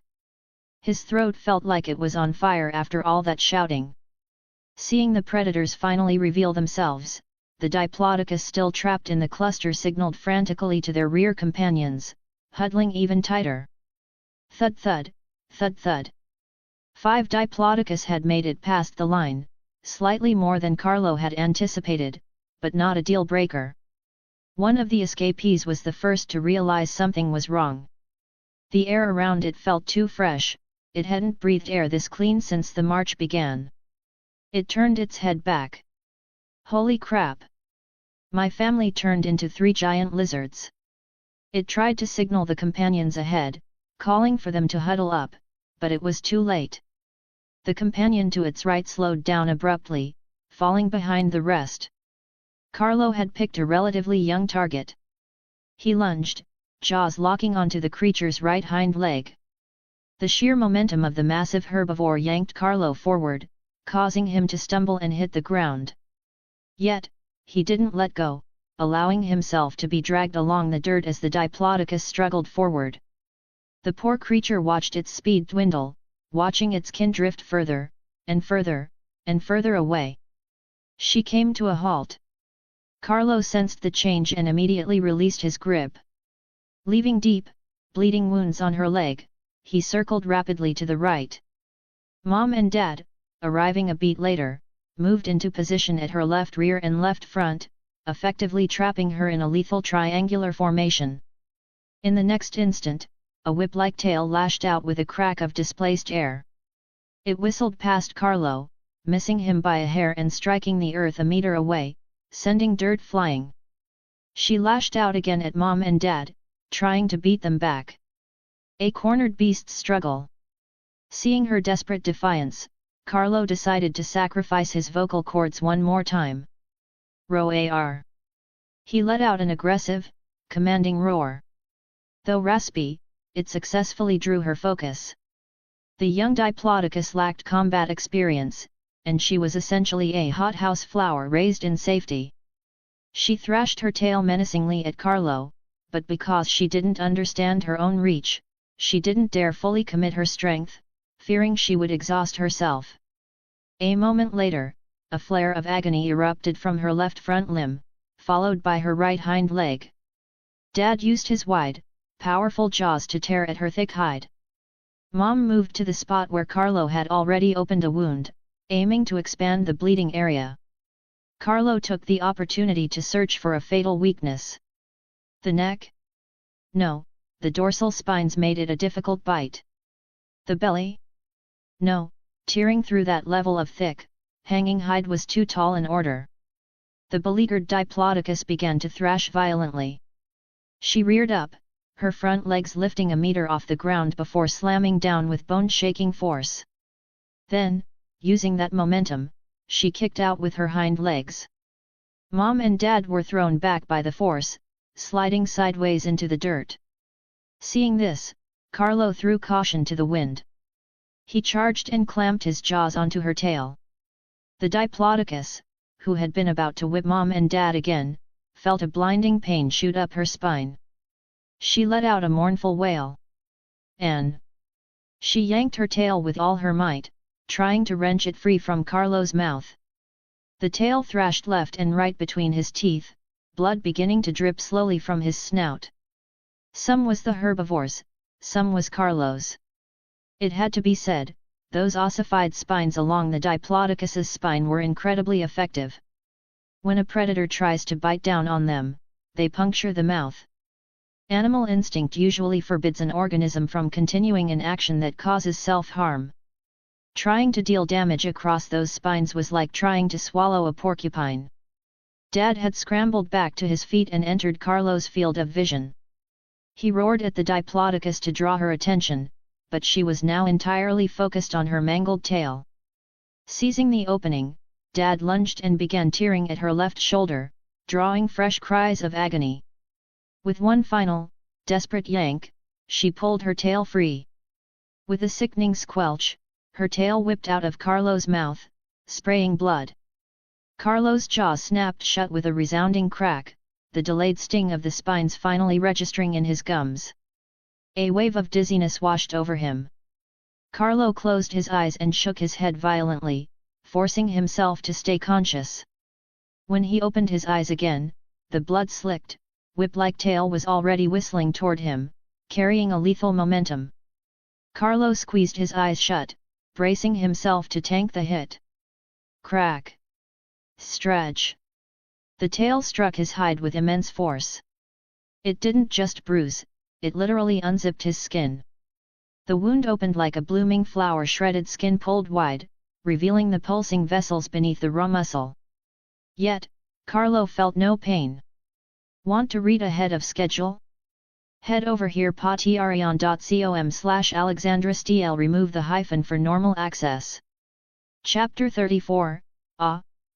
His throat felt like it was on fire after all that shouting. Seeing the predators finally reveal themselves, the Diplodocus still trapped in the cluster signaled frantically to their rear companions, huddling even tighter. Thud thud, thud thud. 5 Diplodocus had made it past the line, slightly more than Carlo had anticipated, but not a deal-breaker. One of the escapees was the first to realize something was wrong. The air around it felt too fresh, it hadn't breathed air this clean since the march began. It turned its head back. Holy crap! My family turned into 3 giant lizards. It tried to signal the companions ahead, calling for them to huddle up, but it was too late. The companion to its right slowed down abruptly, falling behind the rest. Carlo had picked a relatively young target. He lunged, jaws locking onto the creature's right hind leg. The sheer momentum of the massive herbivore yanked Carlo forward, causing him to stumble and hit the ground. Yet, he didn't let go, allowing himself to be dragged along the dirt as the Diplodocus struggled forward. The poor creature watched its speed dwindle, watching its kin drift further, and further away. She came to a halt. Carlo sensed the change and immediately released his grip. Leaving deep, bleeding wounds on her leg, he circled rapidly to the right. Mom and Dad, arriving a beat later, moved into position at her left rear and left front, effectively trapping her in a lethal triangular formation. In the next instant, a whip-like tail lashed out with a crack of displaced air. It whistled past Carlo, missing him by a hair and striking the earth a meter away, sending dirt flying. She lashed out again at Mom and Dad, trying to beat them back. A cornered beast's struggle. Seeing her desperate defiance, Carlo decided to sacrifice his vocal cords one more time. Roar! He let out an aggressive, commanding roar. Though raspy, it successfully drew her focus. The young Diplodocus lacked combat experience, and she was essentially a hothouse flower raised in safety. She thrashed her tail menacingly at Carlo, but because she didn't understand her own reach, she didn't dare fully commit her strength, fearing she would exhaust herself. A moment later, a flare of agony erupted from her left front limb, followed by her right hind leg. Dad used his wide, powerful jaws to tear at her thick hide. Mom moved to the spot where Carlo had already opened a wound, aiming to expand the bleeding area. Carlo took the opportunity to search for a fatal weakness. The neck? No, the dorsal spines made it a difficult bite. The belly? No, tearing through that level of thick, hanging hide was too tall an order. The beleaguered Diplodocus began to thrash violently. She reared up, her front legs lifting a meter off the ground before slamming down with bone-shaking force. Then, using that momentum, she kicked out with her hind legs. Mom and Dad were thrown back by the force, sliding sideways into the dirt. Seeing this, Carlo threw caution to the wind. He charged and clamped his jaws onto her tail. The Diplodocus, who had been about to whip Mom and Dad again, felt a blinding pain shoot up her spine. She let out a mournful wail. And she yanked her tail with all her might, trying to wrench it free from Carlo's mouth. The tail thrashed left and right between his teeth, blood beginning to drip slowly from his snout. Some was the herbivore's, some was Carlo's. It had to be said, those ossified spines along the Diplodocus's spine were incredibly effective. When a predator tries to bite down on them, they puncture the mouth. Animal instinct usually forbids an organism from continuing an action that causes self-harm. Trying to deal damage across those spines was like trying to swallow a porcupine. Dad had scrambled back to his feet and entered Carlo's field of vision. He roared at the Diplodocus to draw her attention, but she was now entirely focused on her mangled tail. Seizing the opening, Dad lunged and began tearing at her left shoulder, drawing fresh cries of agony. With one final, desperate yank, she pulled her tail free. With a sickening squelch, her tail whipped out of Carlo's mouth, spraying blood. Carlo's jaw snapped shut with a resounding crack, the delayed sting of the spines finally registering in his gums. A wave of dizziness washed over him. Carlo closed his eyes and shook his head violently, forcing himself to stay conscious. When he opened his eyes again, the blood-slicked, whip-like tail was already whistling toward him, carrying a lethal momentum. Carlo squeezed his eyes shut, bracing himself to tank the hit. Crack! Stretch! The tail struck his hide with immense force. It didn't just bruise, it literally unzipped his skin. The wound opened like a blooming flower, shredded skin pulled wide, revealing the pulsing vessels beneath the raw muscle. Yet, Carlo felt no pain. Want to read ahead of schedule? Head over here patreon.com/AlexandraSTL. Remove the hyphen for normal access. Chapter 34,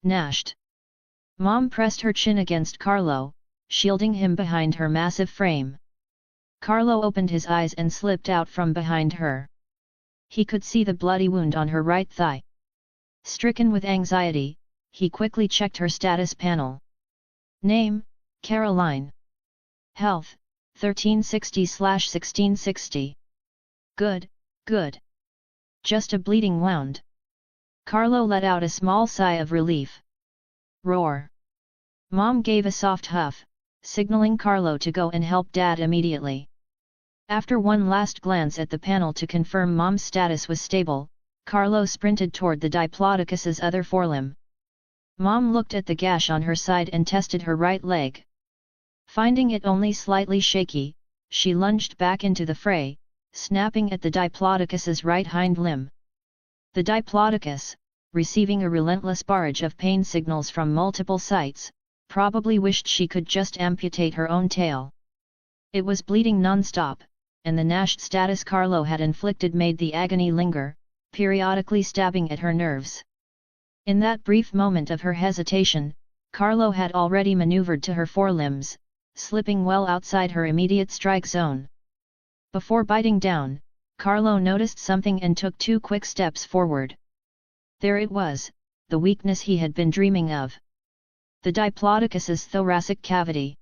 Nashed. Mom pressed her chin against Carlo, shielding him behind her massive frame. Carlo opened his eyes and slipped out from behind her. He could see the bloody wound on her right thigh. Stricken with anxiety, he quickly checked her status panel. Name, Caroline. Health, 1360/1660. Good, good. Just a bleeding wound. Carlo let out a small sigh of relief. Roar! Mom gave a soft huff, signaling Carlo to go and help Dad immediately. After one last glance at the panel to confirm Mom's status was stable, Carlo sprinted toward the Diplodocus's other forelimb. Mom looked at the gash on her side and tested her right leg. Finding it only slightly shaky, she lunged back into the fray, snapping at the Diplodocus's right hind limb. The Diplodocus, receiving a relentless barrage of pain signals from multiple sites, probably wished she could just amputate her own tail. It was bleeding non-stop, and the gnashed status Carlo had inflicted made the agony linger, periodically stabbing at her nerves. In that brief moment of her hesitation, Carlo had already maneuvered to her forelimbs, slipping well outside her immediate strike zone. Before biting down, Carlo noticed something and took 2 quick steps forward. There it was, the weakness he had been dreaming of. The Diplodocus's thoracic cavity.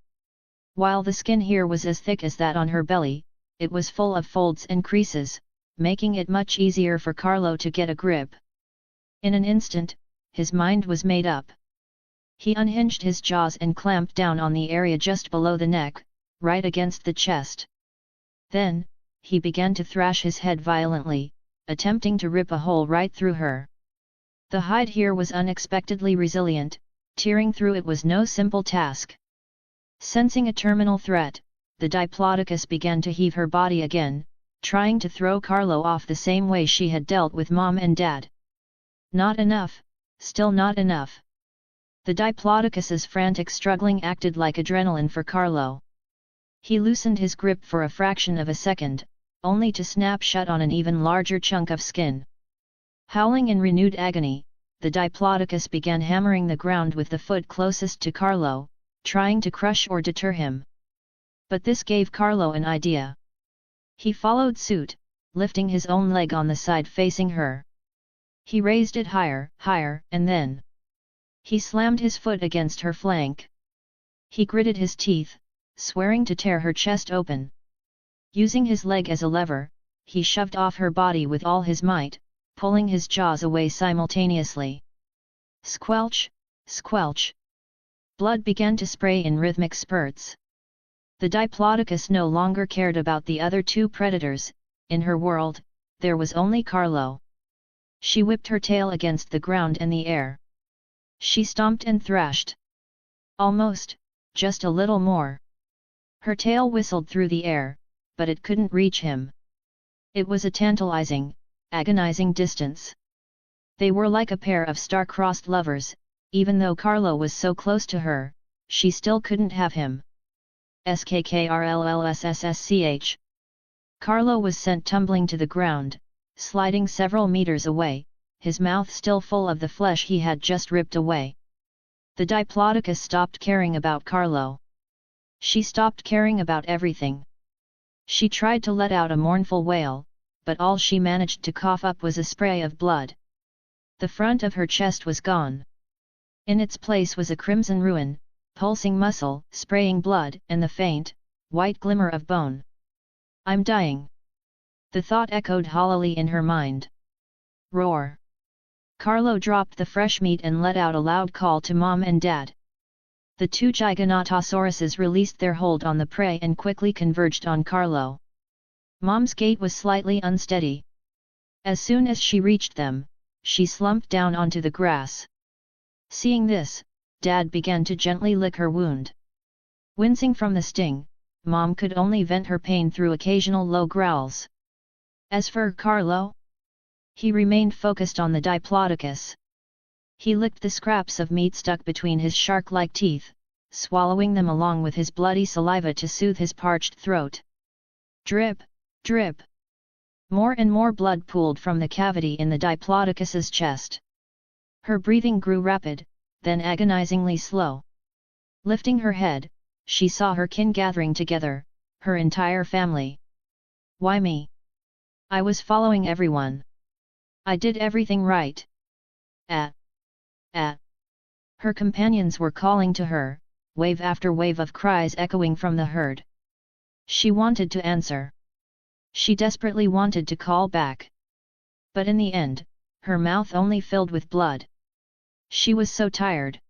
While the skin here was as thick as that on her belly, it was full of folds and creases, making it much easier for Carlo to get a grip. In an instant, his mind was made up. He unhinged his jaws and clamped down on the area just below the neck, right against the chest. Then, he began to thrash his head violently, attempting to rip a hole right through her. The hide here was unexpectedly resilient, tearing through it was no simple task. Sensing a terminal threat, the Diplodocus began to heave her body again, trying to throw Carlo off the same way she had dealt with Mom and Dad. Not enough, still not enough. The Diplodocus's frantic struggling acted like adrenaline for Carlo. He loosened his grip for a fraction of a second, only to snap shut on an even larger chunk of skin. Howling in renewed agony, the Diplodocus began hammering the ground with the foot closest to Carlo, trying to crush or deter him. But this gave Carlo an idea. He followed suit, lifting his own leg on the side facing her. He raised it higher, higher, and then he slammed his foot against her flank. He gritted his teeth, swearing to tear her chest open. Using his leg as a lever, he shoved off her body with all his might, pulling his jaws away simultaneously. Squelch, squelch. Blood began to spray in rhythmic spurts. The Diplodocus no longer cared about the other 2 predators. In her world, there was only Carlo. She whipped her tail against the ground and the air. She stomped and thrashed. Almost, just a little more. Her tail whistled through the air, but it couldn't reach him. It was a tantalizing, agonizing distance. They were like a pair of star-crossed lovers. Even though Carlo was so close to her, she still couldn't have him. SKKRLLSSSCH. Carlo was sent tumbling to the ground, sliding several meters away, his mouth still full of the flesh he had just ripped away. The Diplodocus stopped caring about Carlo. She stopped caring about everything. She tried to let out a mournful wail, but all she managed to cough up was a spray of blood. The front of her chest was gone. In its place was a crimson ruin, pulsing muscle, spraying blood, and the faint, white glimmer of bone. I'm dying. The thought echoed hollowly in her mind. Roar! Carlo dropped the fresh meat and let out a loud call to Mom and Dad. The 2 Giganotosauruses released their hold on the prey and quickly converged on Carlo. Mom's gait was slightly unsteady. As soon as she reached them, she slumped down onto the grass. Seeing this, Dad began to gently lick her wound. Wincing from the sting, Mom could only vent her pain through occasional low growls. As for Carlo, he remained focused on the Diplodocus. He licked the scraps of meat stuck between his shark-like teeth, swallowing them along with his bloody saliva to soothe his parched throat. Drip, drip. More and more blood pooled from the cavity in the Diplodocus's chest. Her breathing grew rapid, then agonizingly slow. Lifting her head, she saw her kin gathering together, her entire family. Why me? I was following everyone. I did everything right. Ah! Ah! Her companions were calling to her, wave after wave of cries echoing from the herd. She wanted to answer. She desperately wanted to call back. But in the end, her mouth only filled with blood. She was so tired.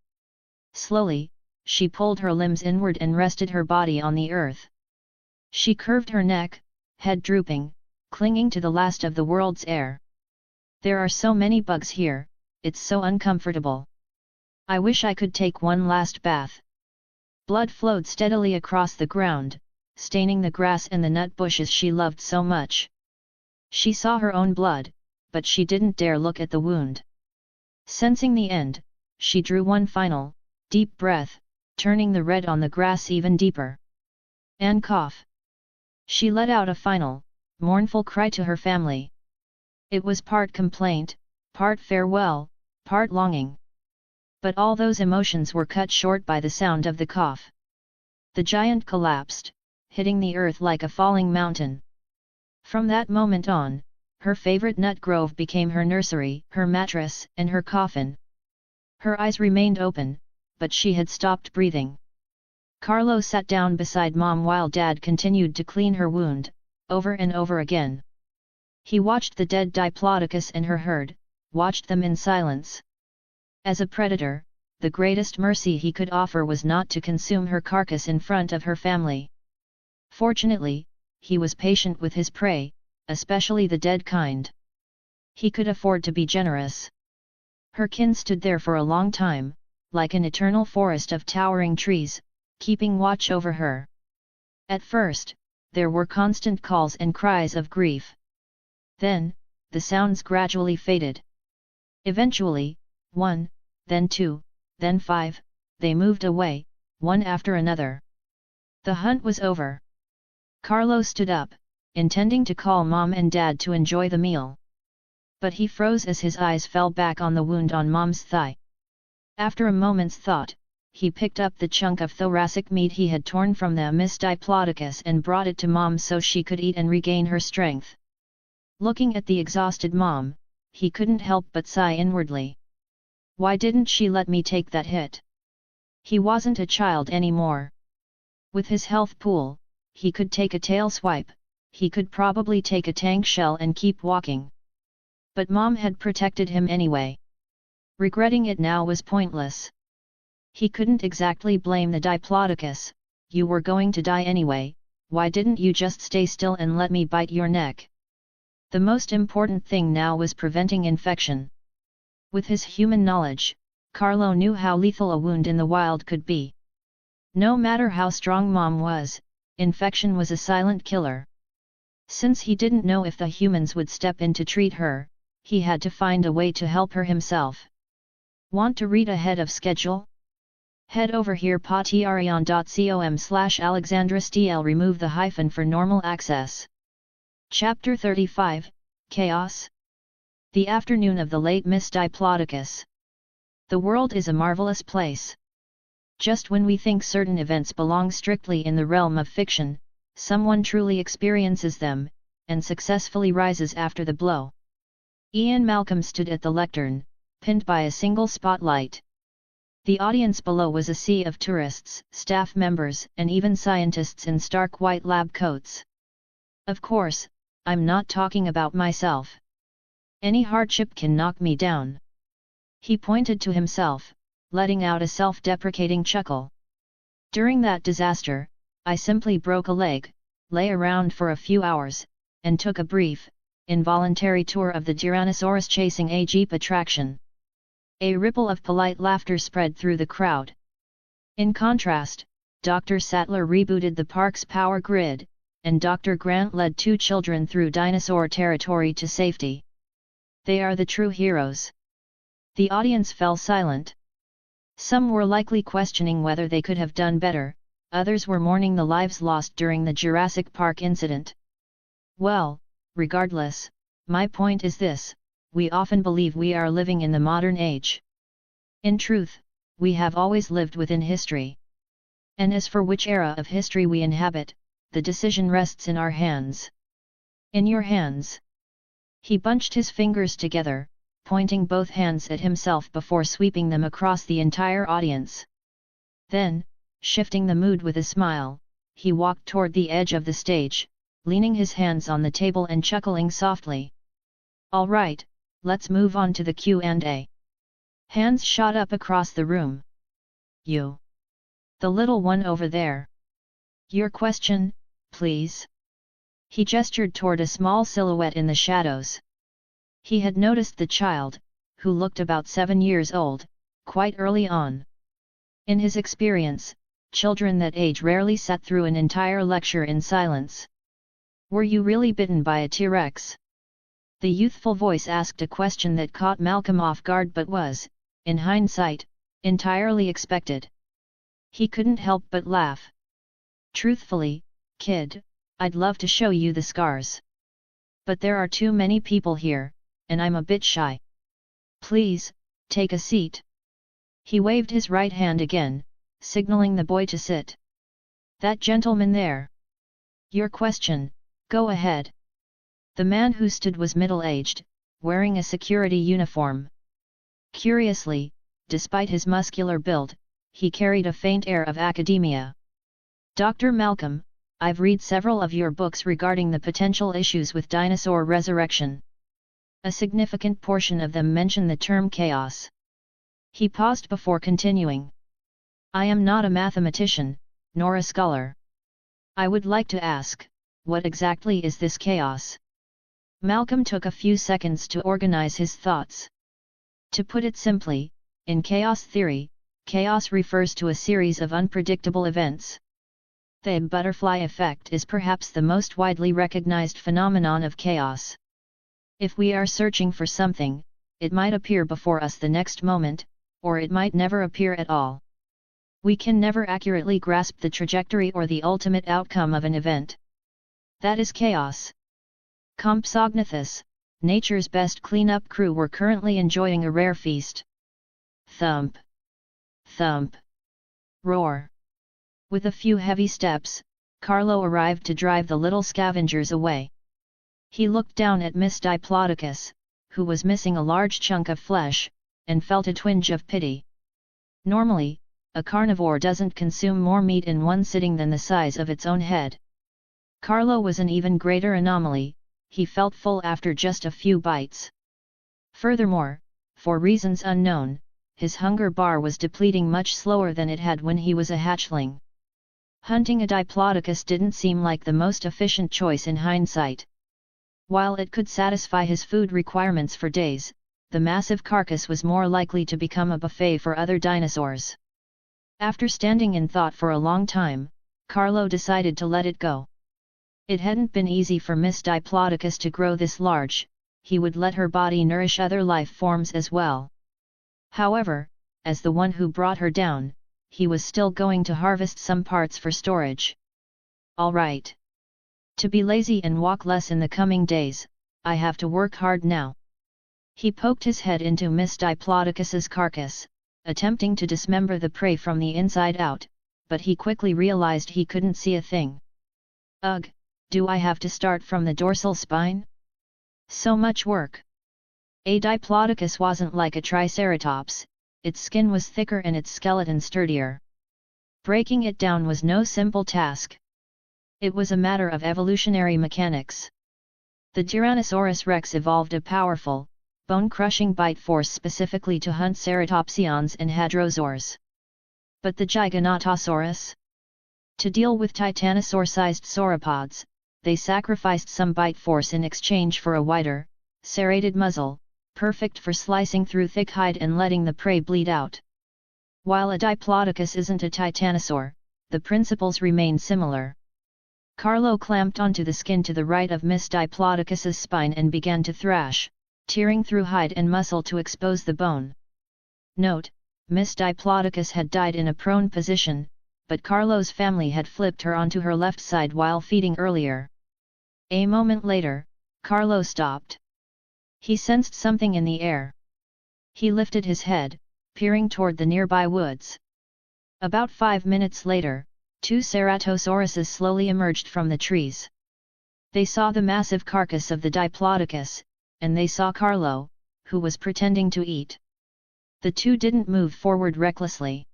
Slowly, she pulled her limbs inward and rested her body on the earth. She curved her neck, head drooping, clinging to the last of the world's air. There are so many bugs here, it's so uncomfortable. I wish I could take one last bath. Blood flowed steadily across the ground, staining the grass and the nut bushes she loved so much. She saw her own blood, but she didn't dare look at the wound. Sensing the end, she drew one final, deep breath, turning the red on the grass even deeper. And cough. She let out a final, mournful cry to her family. It was part complaint, part farewell, part longing. But all those emotions were cut short by the sound of the cough. The giant collapsed, hitting the earth like a falling mountain. From that moment on, her favorite nut grove became her nursery, her mattress, and her coffin. Her eyes remained open, but she had stopped breathing. Carlo sat down beside Mom while Dad continued to clean her wound, over and over again. He watched the dead Diplodocus and her herd, watched them in silence. As a predator, the greatest mercy he could offer was not to consume her carcass in front of her family. Fortunately, he was patient with his prey, especially the dead kind. He could afford to be generous. Her kin stood there for a long time, like an eternal forest of towering trees, keeping watch over her. At first, there were constant calls and cries of grief. Then, the sounds gradually faded. Eventually, one, then two, then five, they moved away, one after another. The hunt was over. Carlo stood up, intending to call Mom and Dad to enjoy the meal. But he froze as his eyes fell back on the wound on Mom's thigh. After a moment's thought, he picked up the chunk of thoracic meat he had torn from the Miss Diplodocus and brought it to Mom so she could eat and regain her strength. Looking at the exhausted Mom, he couldn't help but sigh inwardly. Why didn't she let me take that hit? He wasn't a child anymore. With his health pool, he could take a tail swipe, he could probably take a tank shell and keep walking. But Mom had protected him anyway. Regretting it now was pointless. He couldn't exactly blame the Diplodocus. You were going to die anyway, why didn't you just stay still and let me bite your neck? The most important thing now was preventing infection. With his human knowledge, Carlo knew how lethal a wound in the wild could be. No matter how strong Mom was, infection was a silent killer. Since he didn't know if the humans would step in to treat her, he had to find a way to help her himself. Want to read ahead of schedule? Head over here patreon.com/AlexandraSTL. Remove the hyphen for normal access. Chapter 35, Chaos. The afternoon of the late Miss Diplodocus. The world is a marvelous place. Just when we think certain events belong strictly in the realm of fiction, someone truly experiences them, and successfully rises after the blow. Ian Malcolm stood at the lectern, pinned by a single spotlight. The audience below was a sea of tourists, staff members, and even scientists in stark white lab coats. Of course, I'm not talking about myself. Any hardship can knock me down. He pointed to himself, letting out a self-deprecating chuckle. During that disaster, I simply broke a leg, lay around for a few hours, and took a brief, involuntary tour of the Giganotosaurus chasing a Jeep attraction. A ripple of polite laughter spread through the crowd. In contrast, Dr. Sattler rebooted the park's power grid, and Dr. Grant led two children through dinosaur territory to safety. They are the true heroes. The audience fell silent. Some were likely questioning whether they could have done better, others were mourning the lives lost during the Jurassic Park incident. Well, regardless, my point is this: we often believe we are living in the modern age. In truth, we have always lived within history. And as for which era of history we inhabit, the decision rests in our hands. In your hands. He bunched his fingers together, pointing both hands at himself before sweeping them across the entire audience. Then, shifting the mood with a smile, he walked toward the edge of the stage, leaning his hands on the table and chuckling softly. All right, let's move on to the Q&A. Hands shot up across the room. You. The little one over there. Your question, please. He gestured toward a small silhouette in the shadows. He had noticed the child, who looked about 7 years old, quite early on. In his experience, children that age rarely sat through an entire lecture in silence. Were you really bitten by a T-Rex? The youthful voice asked a question that caught Malcolm off guard but was, in hindsight, entirely expected. He couldn't help but laugh. Truthfully, kid, I'd love to show you the scars. But there are too many people here, and I'm a bit shy. Please, take a seat. He waved his right hand again, signaling the boy to sit. That gentleman there. Your question, go ahead. The man who stood was middle-aged, wearing a security uniform. Curiously, despite his muscular build, he carried a faint air of academia. Dr. Malcolm, I've read several of your books regarding the potential issues with dinosaur resurrection. A significant portion of them mention the term chaos. He paused before continuing. I am not a mathematician, nor a scholar. I would like to ask, what exactly is this chaos? Malcolm took a few seconds to organize his thoughts. To put it simply, in chaos theory, chaos refers to a series of unpredictable events. The butterfly effect is perhaps the most widely recognized phenomenon of chaos. If we are searching for something, it might appear before us the next moment, or it might never appear at all. We can never accurately grasp the trajectory or the ultimate outcome of an event. That is chaos. Compsognathus, nature's best cleanup crew, were currently enjoying a rare feast. Thump! Thump! Roar! With a few heavy steps, Carlo arrived to drive the little scavengers away. He looked down at Miss Diplodocus, who was missing a large chunk of flesh, and felt a twinge of pity. Normally, a carnivore doesn't consume more meat in one sitting than the size of its own head. Carlo was an even greater anomaly. He felt full after just a few bites. Furthermore, for reasons unknown, his hunger bar was depleting much slower than it had when he was a hatchling. Hunting a Diplodocus didn't seem like the most efficient choice in hindsight. While it could satisfy his food requirements for days, the massive carcass was more likely to become a buffet for other dinosaurs. After standing in thought for a long time, Carlo decided to let it go. It hadn't been easy for Miss Diplodocus to grow this large. He would let her body nourish other life forms as well. However, as the one who brought her down, he was still going to harvest some parts for storage. All right. To be lazy and walk less in the coming days, I have to work hard now. He poked his head into Miss Diplodocus's carcass, attempting to dismember the prey from the inside out, but he quickly realized he couldn't see a thing. Ugh, do I have to start from the dorsal spine? So much work. A Diplodocus wasn't like a Triceratops, its skin was thicker and its skeleton sturdier. Breaking it down was no simple task. It was a matter of evolutionary mechanics. The Tyrannosaurus rex evolved a powerful, bone-crushing bite force specifically to hunt ceratopsians and hadrosaurs. But the Giganotosaurus? To deal with titanosaur-sized sauropods, they sacrificed some bite force in exchange for a wider, serrated muzzle, perfect for slicing through thick hide and letting the prey bleed out. While a Diplodocus isn't a titanosaur, the principles remain similar. Carlo clamped onto the skin to the right of Miss Diplodocus's spine and began to thrash, tearing through hide and muscle to expose the bone. Note: Miss Diplodocus had died in a prone position, but Carlo's family had flipped her onto her left side while feeding earlier. A moment later, Carlo stopped. He sensed something in the air. He lifted his head, peering toward the nearby woods. About 5 minutes later, 2 ceratosauruses slowly emerged from the trees. They saw the massive carcass of the Diplodocus, and they saw Carlo, who was pretending to eat. The two didn't move forward recklessly.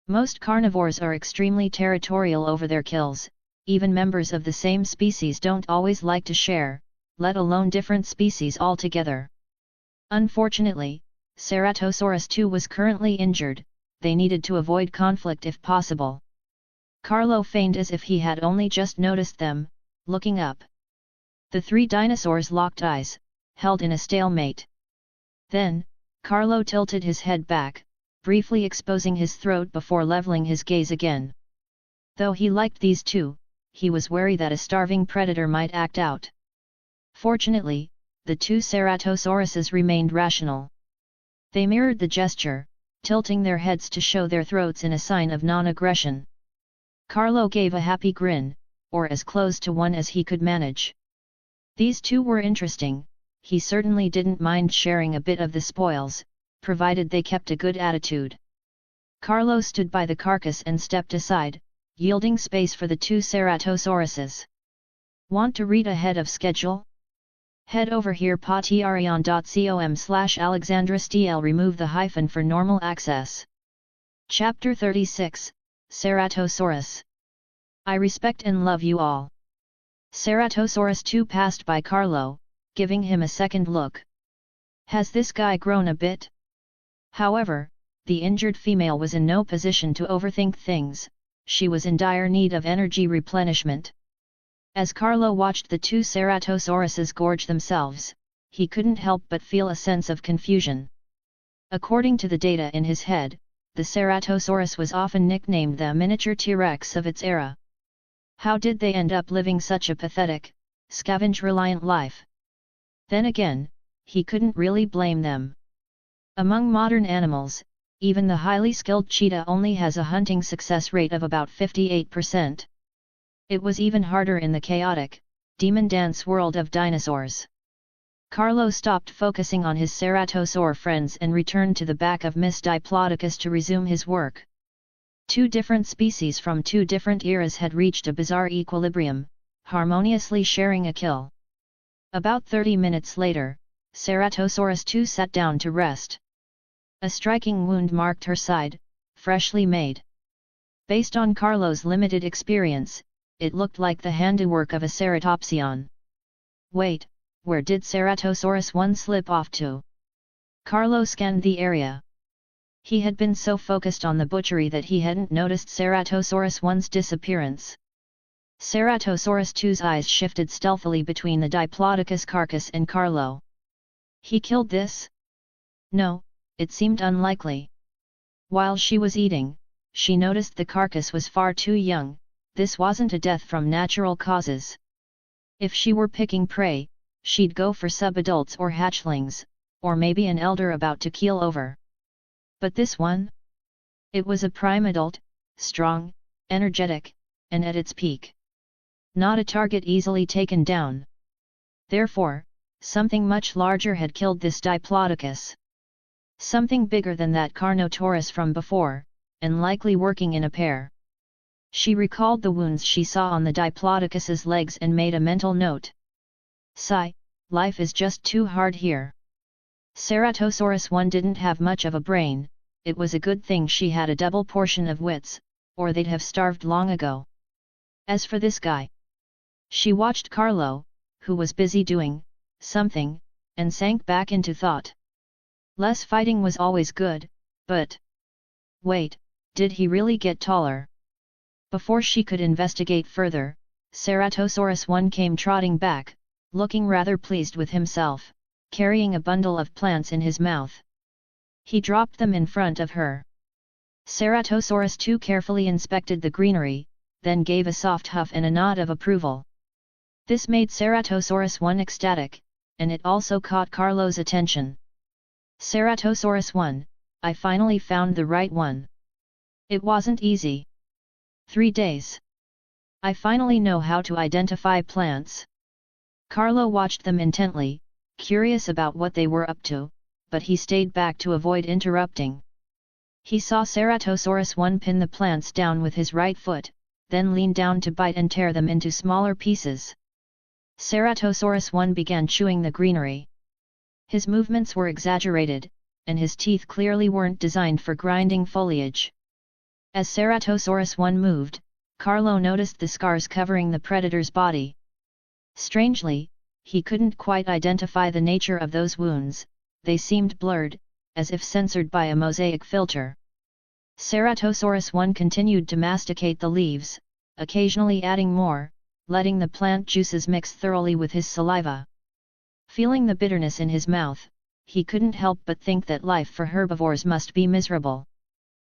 Most carnivores are extremely territorial over their kills. Even members of the same species don't always like to share, let alone different species altogether. Unfortunately, Ceratosaurus 2 was currently injured, they needed to avoid conflict if possible. Carlo feigned as if he had only just noticed them, looking up. The three dinosaurs locked eyes, held in a stalemate. Then, Carlo tilted his head back, briefly exposing his throat before leveling his gaze again. Though he liked these two, he was wary that a starving predator might act out. Fortunately, the two Ceratosauruses remained rational. They mirrored the gesture, tilting their heads to show their throats in a sign of non-aggression. Carlo gave a happy grin, or as close to one as he could manage. These two were interesting, he certainly didn't mind sharing a bit of the spoils, provided they kept a good attitude. Carlo stood by the carcass and stepped aside, yielding space for the two Ceratosauruses. Want to read ahead of schedule? Head over here patreon.com/AlexandrisDL. Remove the hyphen for normal access. Chapter 36, Ceratosaurus. I respect and love you all. Ceratosaurus 2 passed by Carlo, giving him a second look. Has this guy grown a bit? However, the injured female was in no position to overthink things, she was in dire need of energy replenishment. As Carlo watched the two Ceratosauruses gorge themselves, he couldn't help but feel a sense of confusion. According to the data in his head, the Ceratosaurus was often nicknamed the miniature T-Rex of its era. How did they end up living such a pathetic, scavenge-reliant life? Then again, he couldn't really blame them. Among modern animals, even the highly skilled cheetah only has a hunting success rate of about 58%. It was even harder in the chaotic, demon dance world of dinosaurs. Carlo stopped focusing on his ceratosaur friends and returned to the back of Miss Diplodocus to resume his work. Two different species from two different eras had reached a bizarre equilibrium, harmoniously sharing a kill. About 30 minutes later, Ceratosaurus 2 sat down to rest. A striking wound marked her side, freshly made. Based on Carlo's limited experience, it looked like the handiwork of a ceratopsian. Wait, where did Ceratosaurus 1 slip off to? Carlo scanned the area. He had been so focused on the butchery that he hadn't noticed Ceratosaurus 1's disappearance. Ceratosaurus 2's eyes shifted stealthily between the Diplodocus carcass and Carlo. He killed this? No, it seemed unlikely. While she was eating, she noticed the carcass was far too young, this wasn't a death from natural causes. If she were picking prey, she'd go for subadults or hatchlings, or maybe an elder about to keel over. But this one? It was a prime adult, strong, energetic, and at its peak. Not a target easily taken down. Therefore, something much larger had killed this Diplodocus. Something bigger than that Carnotaurus from before, and likely working in a pair. She recalled the wounds she saw on the Diplodocus's legs and made a mental note. Sigh, life is just too hard here. Ceratosaurus 1 didn't have much of a brain, it was a good thing she had a double portion of wits, or they'd have starved long ago. As for this guy. She watched Carlo, who was busy doing something, and sank back into thought. Less fighting was always good, but... Wait, did he really get taller? Before she could investigate further, Ceratosaurus 1 came trotting back, looking rather pleased with himself, carrying a bundle of plants in his mouth. He dropped them in front of her. Ceratosaurus 2 carefully inspected the greenery, then gave a soft huff and a nod of approval. This made Ceratosaurus 1 ecstatic, and it also caught Carlo's attention. Ceratosaurus 1, I finally found the right one. It wasn't easy. 3 days. I finally know how to identify plants. Carlo watched them intently, curious about what they were up to, but he stayed back to avoid interrupting. He saw Ceratosaurus 1 pin the plants down with his right foot, then lean down to bite and tear them into smaller pieces. Ceratosaurus 1 began chewing the greenery. His movements were exaggerated, and his teeth clearly weren't designed for grinding foliage. As Ceratosaurus 1 moved, Carlo noticed the scars covering the predator's body. Strangely, he couldn't quite identify the nature of those wounds, they seemed blurred, as if censored by a mosaic filter. Ceratosaurus 1 continued to masticate the leaves, occasionally adding more, letting the plant juices mix thoroughly with his saliva. Feeling the bitterness in his mouth, he couldn't help but think that life for herbivores must be miserable.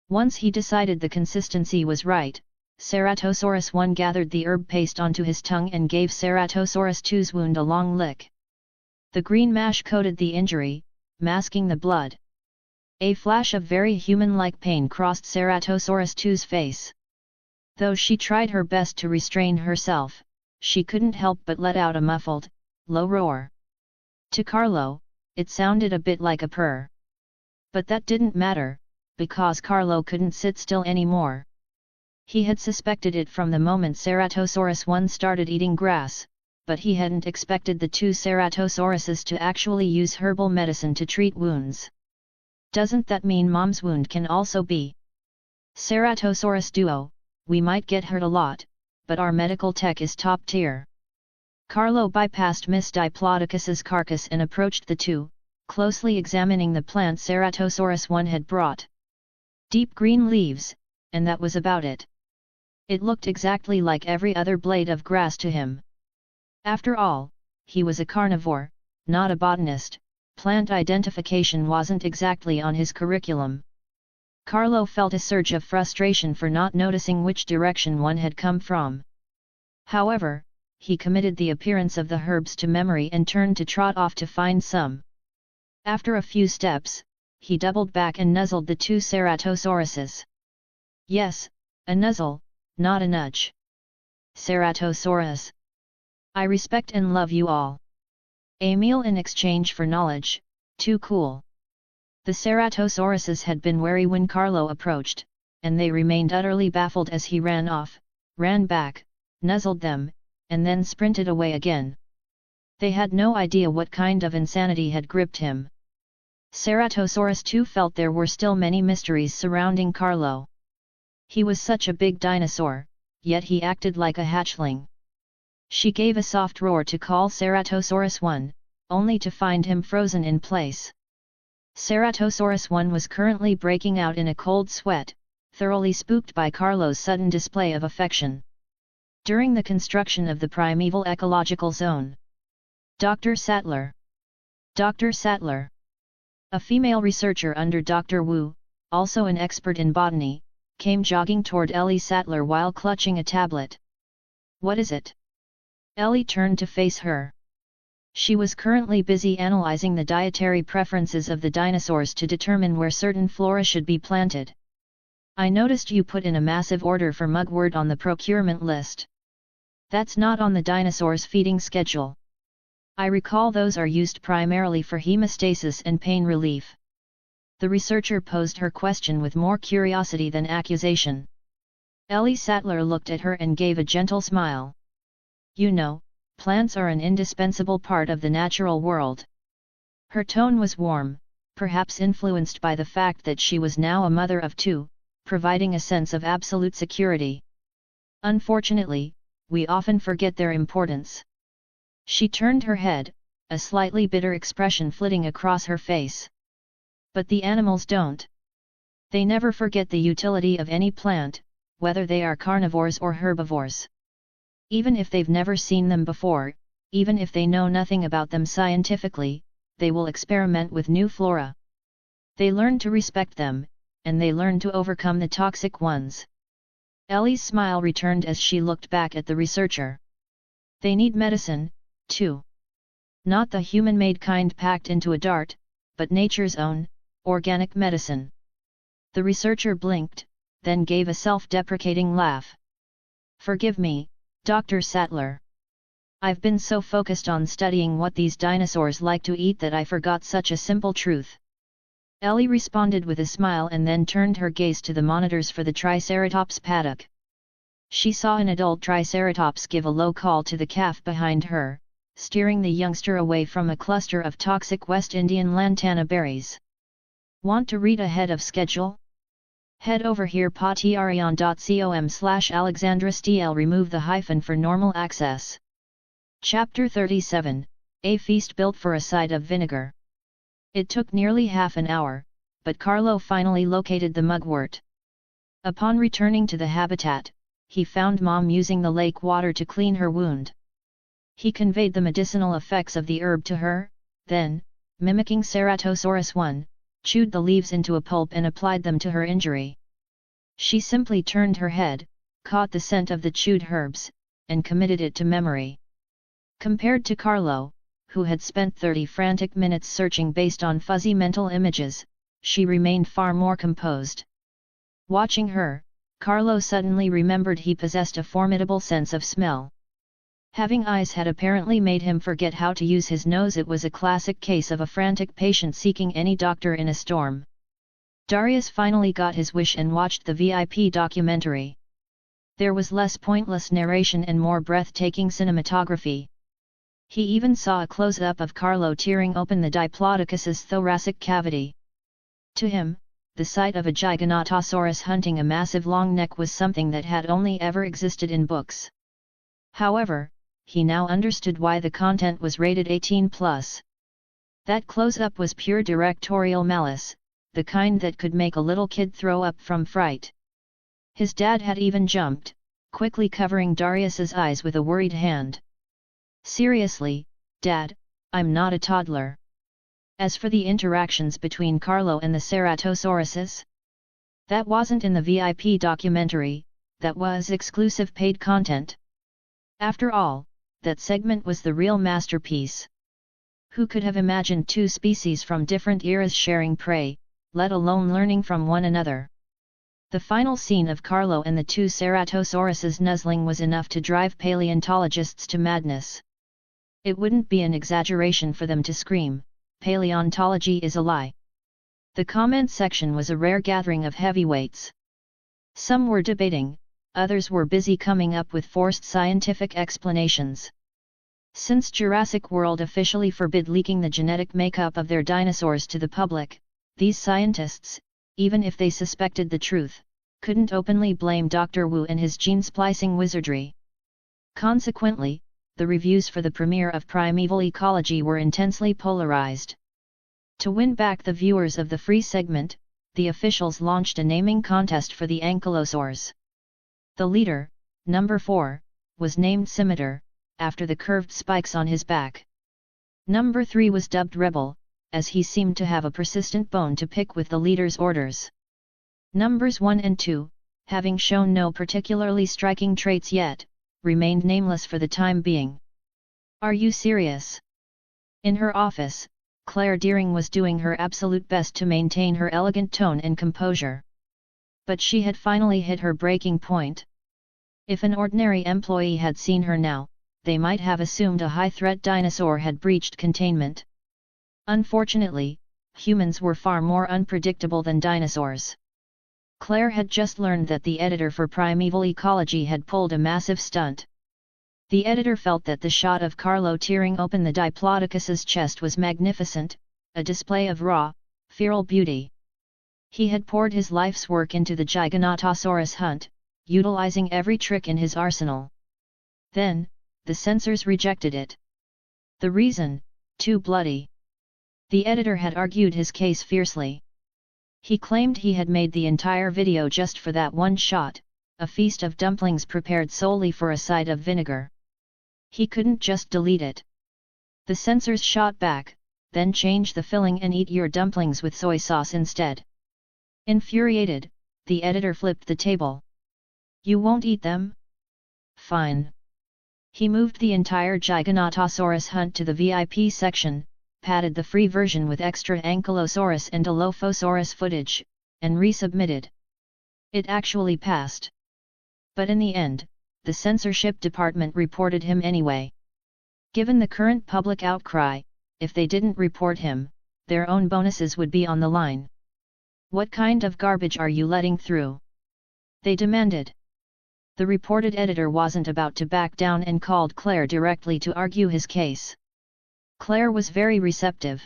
Once he decided the consistency was right, Ceratosaurus 1 gathered the herb paste onto his tongue and gave Ceratosaurus 2's wound a long lick. The green mash coated the injury, masking the blood. A flash of very human-like pain crossed Ceratosaurus 2's face. Though she tried her best to restrain herself, she couldn't help but let out a muffled, low roar. To Carlo, it sounded a bit like a purr. But that didn't matter, because Carlo couldn't sit still anymore. He had suspected it from the moment Ceratosaurus 1 started eating grass, but he hadn't expected the two Ceratosauruses to actually use herbal medicine to treat wounds. Doesn't that mean Mom's wound can also be? Ceratosaurus duo, we might get hurt a lot, but our medical tech is top tier. Carlo bypassed Miss Diplodocus's carcass and approached the two, closely examining the plant Ceratosaurus 1 had brought. Deep green leaves, and that was about it. It looked exactly like every other blade of grass to him. After all, he was a carnivore, not a botanist. Plant identification wasn't exactly on his curriculum. Carlo felt a surge of frustration for not noticing which direction one had come from. However, he committed the appearance of the herbs to memory and turned to trot off to find some. After a few steps, he doubled back and nuzzled the two Ceratosauruses. Yes, a nuzzle, not a nudge. Ceratosaurus. I respect and love you all. A meal in exchange for knowledge, too cool. The Ceratosauruses had been wary when Carlo approached, and they remained utterly baffled as he ran off, ran back, nuzzled them, and then sprinted away again. They had no idea what kind of insanity had gripped him. Ceratosaurus 2 felt there were still many mysteries surrounding Carlo. He was such a big dinosaur, yet he acted like a hatchling. She gave a soft roar to call Ceratosaurus 1, only to find him frozen in place. Ceratosaurus 1 was currently breaking out in a cold sweat, thoroughly spooked by Carlo's sudden display of affection. During the construction of the primeval ecological zone, Dr. Sattler. Dr. Sattler. A female researcher under Dr. Wu, also an expert in botany, came jogging toward Ellie Sattler while clutching a tablet. What is it? Ellie turned to face her. She was currently busy analyzing the dietary preferences of the dinosaurs to determine where certain flora should be planted. I noticed you put in a massive order for mugwort on the procurement list. That's not on the dinosaurs' feeding schedule. I recall those are used primarily for hemostasis and pain relief. The researcher posed her question with more curiosity than accusation. Ellie Sattler looked at her and gave a gentle smile. You know, plants are an indispensable part of the natural world. Her tone was warm, perhaps influenced by the fact that she was now a mother of two, providing a sense of absolute security. Unfortunately, we often forget their importance. She turned her head, a slightly bitter expression flitting across her face. But the animals don't. They never forget the utility of any plant, whether they are carnivores or herbivores. Even if they've never seen them before, even if they know nothing about them scientifically, they will experiment with new flora. They learn to respect them, and they learn to overcome the toxic ones. Ellie's smile returned as she looked back at the researcher. They need medicine, too. Not the human-made kind packed into a dart, but nature's own, organic medicine. The researcher blinked, then gave a self-deprecating laugh. Forgive me, Dr. Sattler. I've been so focused on studying what these dinosaurs like to eat that I forgot such a simple truth. Ellie responded with a smile and then turned her gaze to the monitors for the Triceratops paddock. She saw an adult Triceratops give a low call to the calf behind her, steering the youngster away from a cluster of toxic West Indian lantana berries. Want to read ahead of schedule? Head over here patreon.com/AlexandraStl. Remove the hyphen for normal access. Chapter 37, A Feast Built for a Side of Vinegar. It took nearly half an hour, but Carlo finally located the mugwort. Upon returning to the habitat, he found Mom using the lake water to clean her wound. He conveyed the medicinal effects of the herb to her, then, mimicking Ceratosaurus 1, chewed the leaves into a pulp and applied them to her injury. She simply turned her head, caught the scent of the chewed herbs, and committed it to memory. Compared to Carlo, who had spent 30 frantic minutes searching based on fuzzy mental images, she remained far more composed. Watching her, Carlo suddenly remembered he possessed a formidable sense of smell. Having eyes had apparently made him forget how to use his nose. It was a classic case of a frantic patient seeking any doctor in a storm. Darius finally got his wish and watched the VIP documentary. There was less pointless narration and more breathtaking cinematography. He even saw a close-up of Carlo tearing open the Diplodocus's thoracic cavity. To him, the sight of a Giganotosaurus hunting a massive long neck was something that had only ever existed in books. However, he now understood why the content was rated 18+. That close-up was pure directorial malice, the kind that could make a little kid throw up from fright. His dad had even jumped, quickly covering Darius's eyes with a worried hand. "Seriously, Dad, I'm not a toddler." As for the interactions between Carlo and the Ceratosauruses, that wasn't in the VIP documentary, that was exclusive paid content. After all, that segment was the real masterpiece. Who could have imagined two species from different eras sharing prey, let alone learning from one another? The final scene of Carlo and the two Ceratosauruses nuzzling was enough to drive paleontologists to madness. It wouldn't be an exaggeration for them to scream, "Paleontology is a lie." The comment section was a rare gathering of heavyweights. Some were debating, others were busy coming up with forced scientific explanations. Since Jurassic World officially forbid leaking the genetic makeup of their dinosaurs to the public, these scientists, even if they suspected the truth, couldn't openly blame Dr. Wu and his gene-splicing wizardry. Consequently, the reviews for the premiere of Primeval Ecology were intensely polarized. To win back the viewers of the free segment, the officials launched a naming contest for the ankylosaurs. The leader, number 4, was named Scimitar, after the curved spikes on his back. Number 3 was dubbed Rebel, as he seemed to have a persistent bone to pick with the leader's orders. Numbers 1 and 2, having shown no particularly striking traits yet, remained nameless for the time being. "Are you serious?" In her office, Claire Deering was doing her absolute best to maintain her elegant tone and composure. But she had finally hit her breaking point. If an ordinary employee had seen her now, they might have assumed a high-threat dinosaur had breached containment. Unfortunately, humans were far more unpredictable than dinosaurs. Claire had just learned that the editor for Primeval Ecology had pulled a massive stunt. The editor felt that the shot of Carlo tearing open the Diplodocus's chest was magnificent, a display of raw, feral beauty. He had poured his life's work into the Giganotosaurus hunt, utilizing every trick in his arsenal. Then, the censors rejected it. The reason, too bloody. The editor had argued his case fiercely. He claimed he had made the entire video just for that one shot, a feast of dumplings prepared solely for a side of vinegar. He couldn't just delete it. The censors shot back, "Then change the filling and eat your dumplings with soy sauce instead." Infuriated, the editor flipped the table. "You won't eat them? Fine." He moved the entire Giganotosaurus hunt to the VIP section, padded the free version with extra Ankylosaurus and Dilophosaurus footage, and resubmitted. It actually passed. But in the end, the censorship department reported him anyway. Given the current public outcry, if they didn't report him, their own bonuses would be on the line. "What kind of garbage are you letting through?" they demanded. The reported editor wasn't about to back down and called Claire directly to argue his case. Claire was very receptive.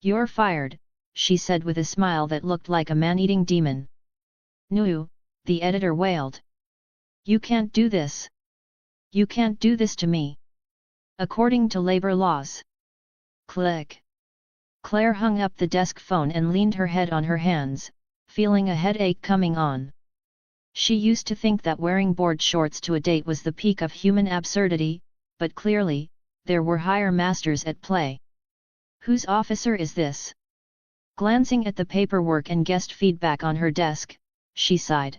"You're fired," she said with a smile that looked like a man-eating demon. "No," the editor wailed. "You can't do this. You can't do this to me. According to labor laws." Click. Claire hung up the desk phone and leaned her head on her hands, feeling a headache coming on. She used to think that wearing board shorts to a date was the peak of human absurdity, but clearly, there were higher masters at play. Whose officer is this? Glancing at the paperwork and guest feedback on her desk, she sighed.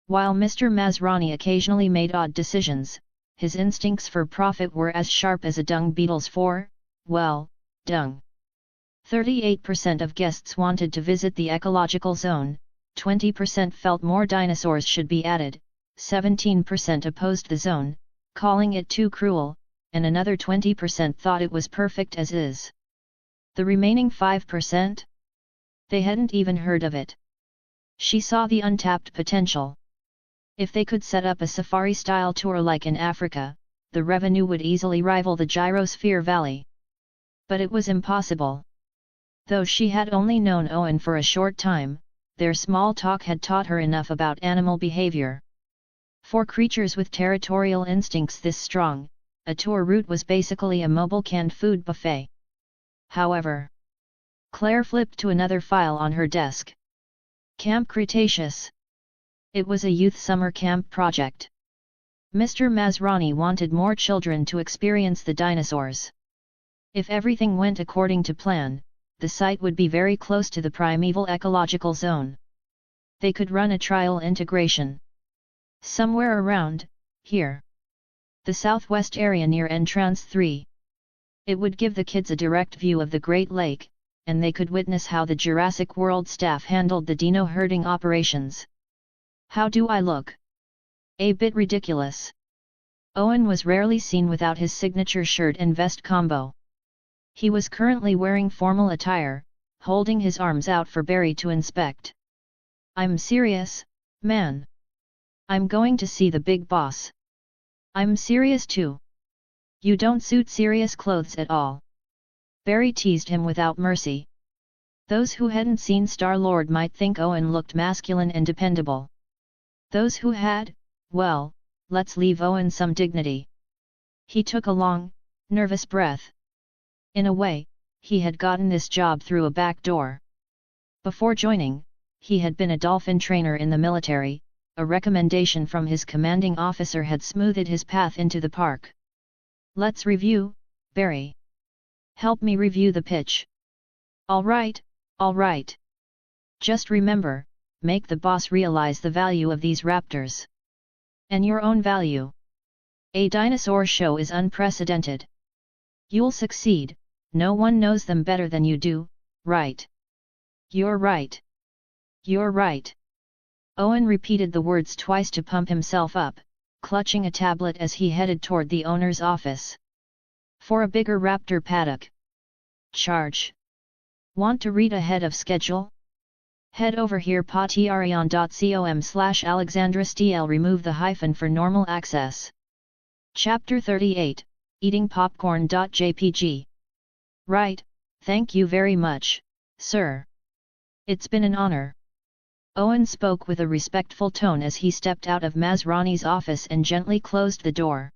While Mr. Masrani occasionally made odd decisions, his instincts for profit were as sharp as a dung beetle's for, well, dung. 38% of guests wanted to visit the ecological zone, 20% felt more dinosaurs should be added, 17% opposed the zone, calling it too cruel, and another 20% thought it was perfect as is. The remaining 5%? They hadn't even heard of it. She saw the untapped potential. If they could set up a safari-style tour like in Africa, the revenue would easily rival the Gyrosphere Valley. But it was impossible. Though she had only known Owen for a short time, their small talk had taught her enough about animal behavior. For creatures with territorial instincts this strong, a tour route was basically a mobile canned food buffet. However, Claire flipped to another file on her desk. Camp Cretaceous. It was a youth summer camp project. Mr. Masrani wanted more children to experience the dinosaurs. If everything went according to plan, the site would be very close to the primeval ecological zone. They could run a trial integration somewhere around here. The southwest area near Entrance 3. It would give the kids a direct view of the Great Lake, and they could witness how the Jurassic World staff handled the dino herding operations. How do I look? A bit ridiculous. Owen was rarely seen without his signature shirt and vest combo. He was currently wearing formal attire, holding his arms out for Barry to inspect. I'm serious, man. I'm going to see the big boss. I'm serious too. You don't suit serious clothes at all. Barry teased him without mercy. Those who hadn't seen Star-Lord might think Owen looked masculine and dependable. Those who had, well, let's leave Owen some dignity. He took a long, nervous breath. In a way, he had gotten this job through a back door. Before joining, he had been a dolphin trainer in the military. A recommendation from his commanding officer had smoothed his path into the park. Let's review, Barry. Help me review the pitch. All right, all right. Just remember, make the boss realize the value of these raptors. And your own value. A dinosaur show is unprecedented. You'll succeed, no one knows them better than you do, right? You're right. You're right. Owen repeated the words twice to pump himself up, clutching a tablet as he headed toward the owner's office. For a bigger raptor paddock. Charge. Want to read ahead of schedule? Head over here patreon.com/AlexandraSTL. Remove the hyphen for normal access. Chapter 38, Eating Popcorn.jpg. Right, thank you very much, sir. It's been an honor. Owen spoke with a respectful tone as he stepped out of Masrani's office and gently closed the door.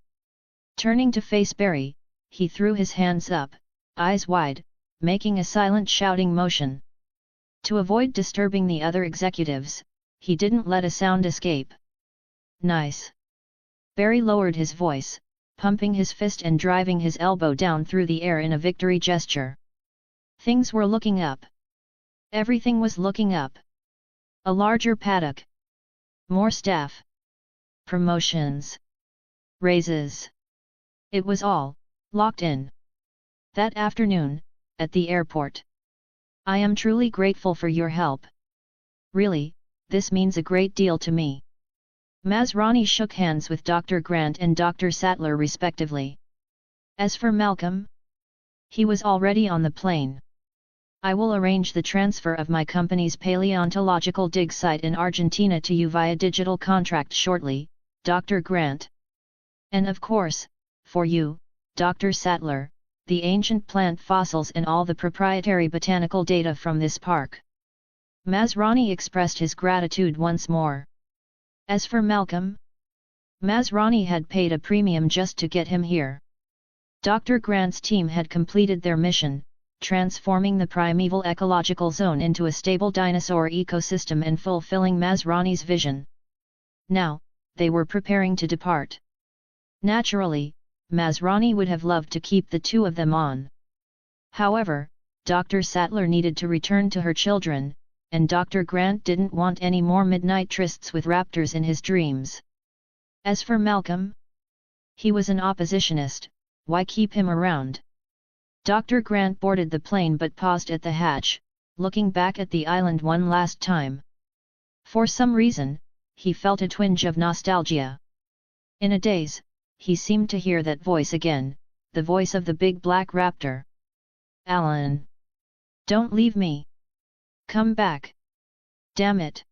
Turning to face Barry, he threw his hands up, eyes wide, making a silent shouting motion. To avoid disturbing the other executives, he didn't let a sound escape. Nice. Barry lowered his voice, pumping his fist and driving his elbow down through the air in a victory gesture. Things were looking up. Everything was looking up. A larger paddock. More staff. Promotions. Raises. It was all locked in. That afternoon, at the airport. I am truly grateful for your help. Really, this means a great deal to me. Masrani shook hands with Dr. Grant and Dr. Sattler respectively. As for Malcolm, he was already on the plane. I will arrange the transfer of my company's paleontological dig site in Argentina to you via digital contract shortly, Dr. Grant. And of course, for you, Dr. Sattler, the ancient plant fossils and all the proprietary botanical data from this park. Masrani expressed his gratitude once more. As for Malcolm, Masrani had paid a premium just to get him here. Dr. Grant's team had completed their mission, transforming the primeval ecological zone into a stable dinosaur ecosystem and fulfilling Masrani's vision. Now, they were preparing to depart. Naturally, Masrani would have loved to keep the two of them on. However, Dr. Sattler needed to return to her children, and Dr. Grant didn't want any more midnight trysts with raptors in his dreams. As for Malcolm, he was an oppositionist, why keep him around? Dr. Grant boarded the plane but paused at the hatch, looking back at the island one last time. For some reason, he felt a twinge of nostalgia. In a daze, he seemed to hear that voice again, the voice of the big black raptor. Alan! Don't leave me! Come back! Damn it!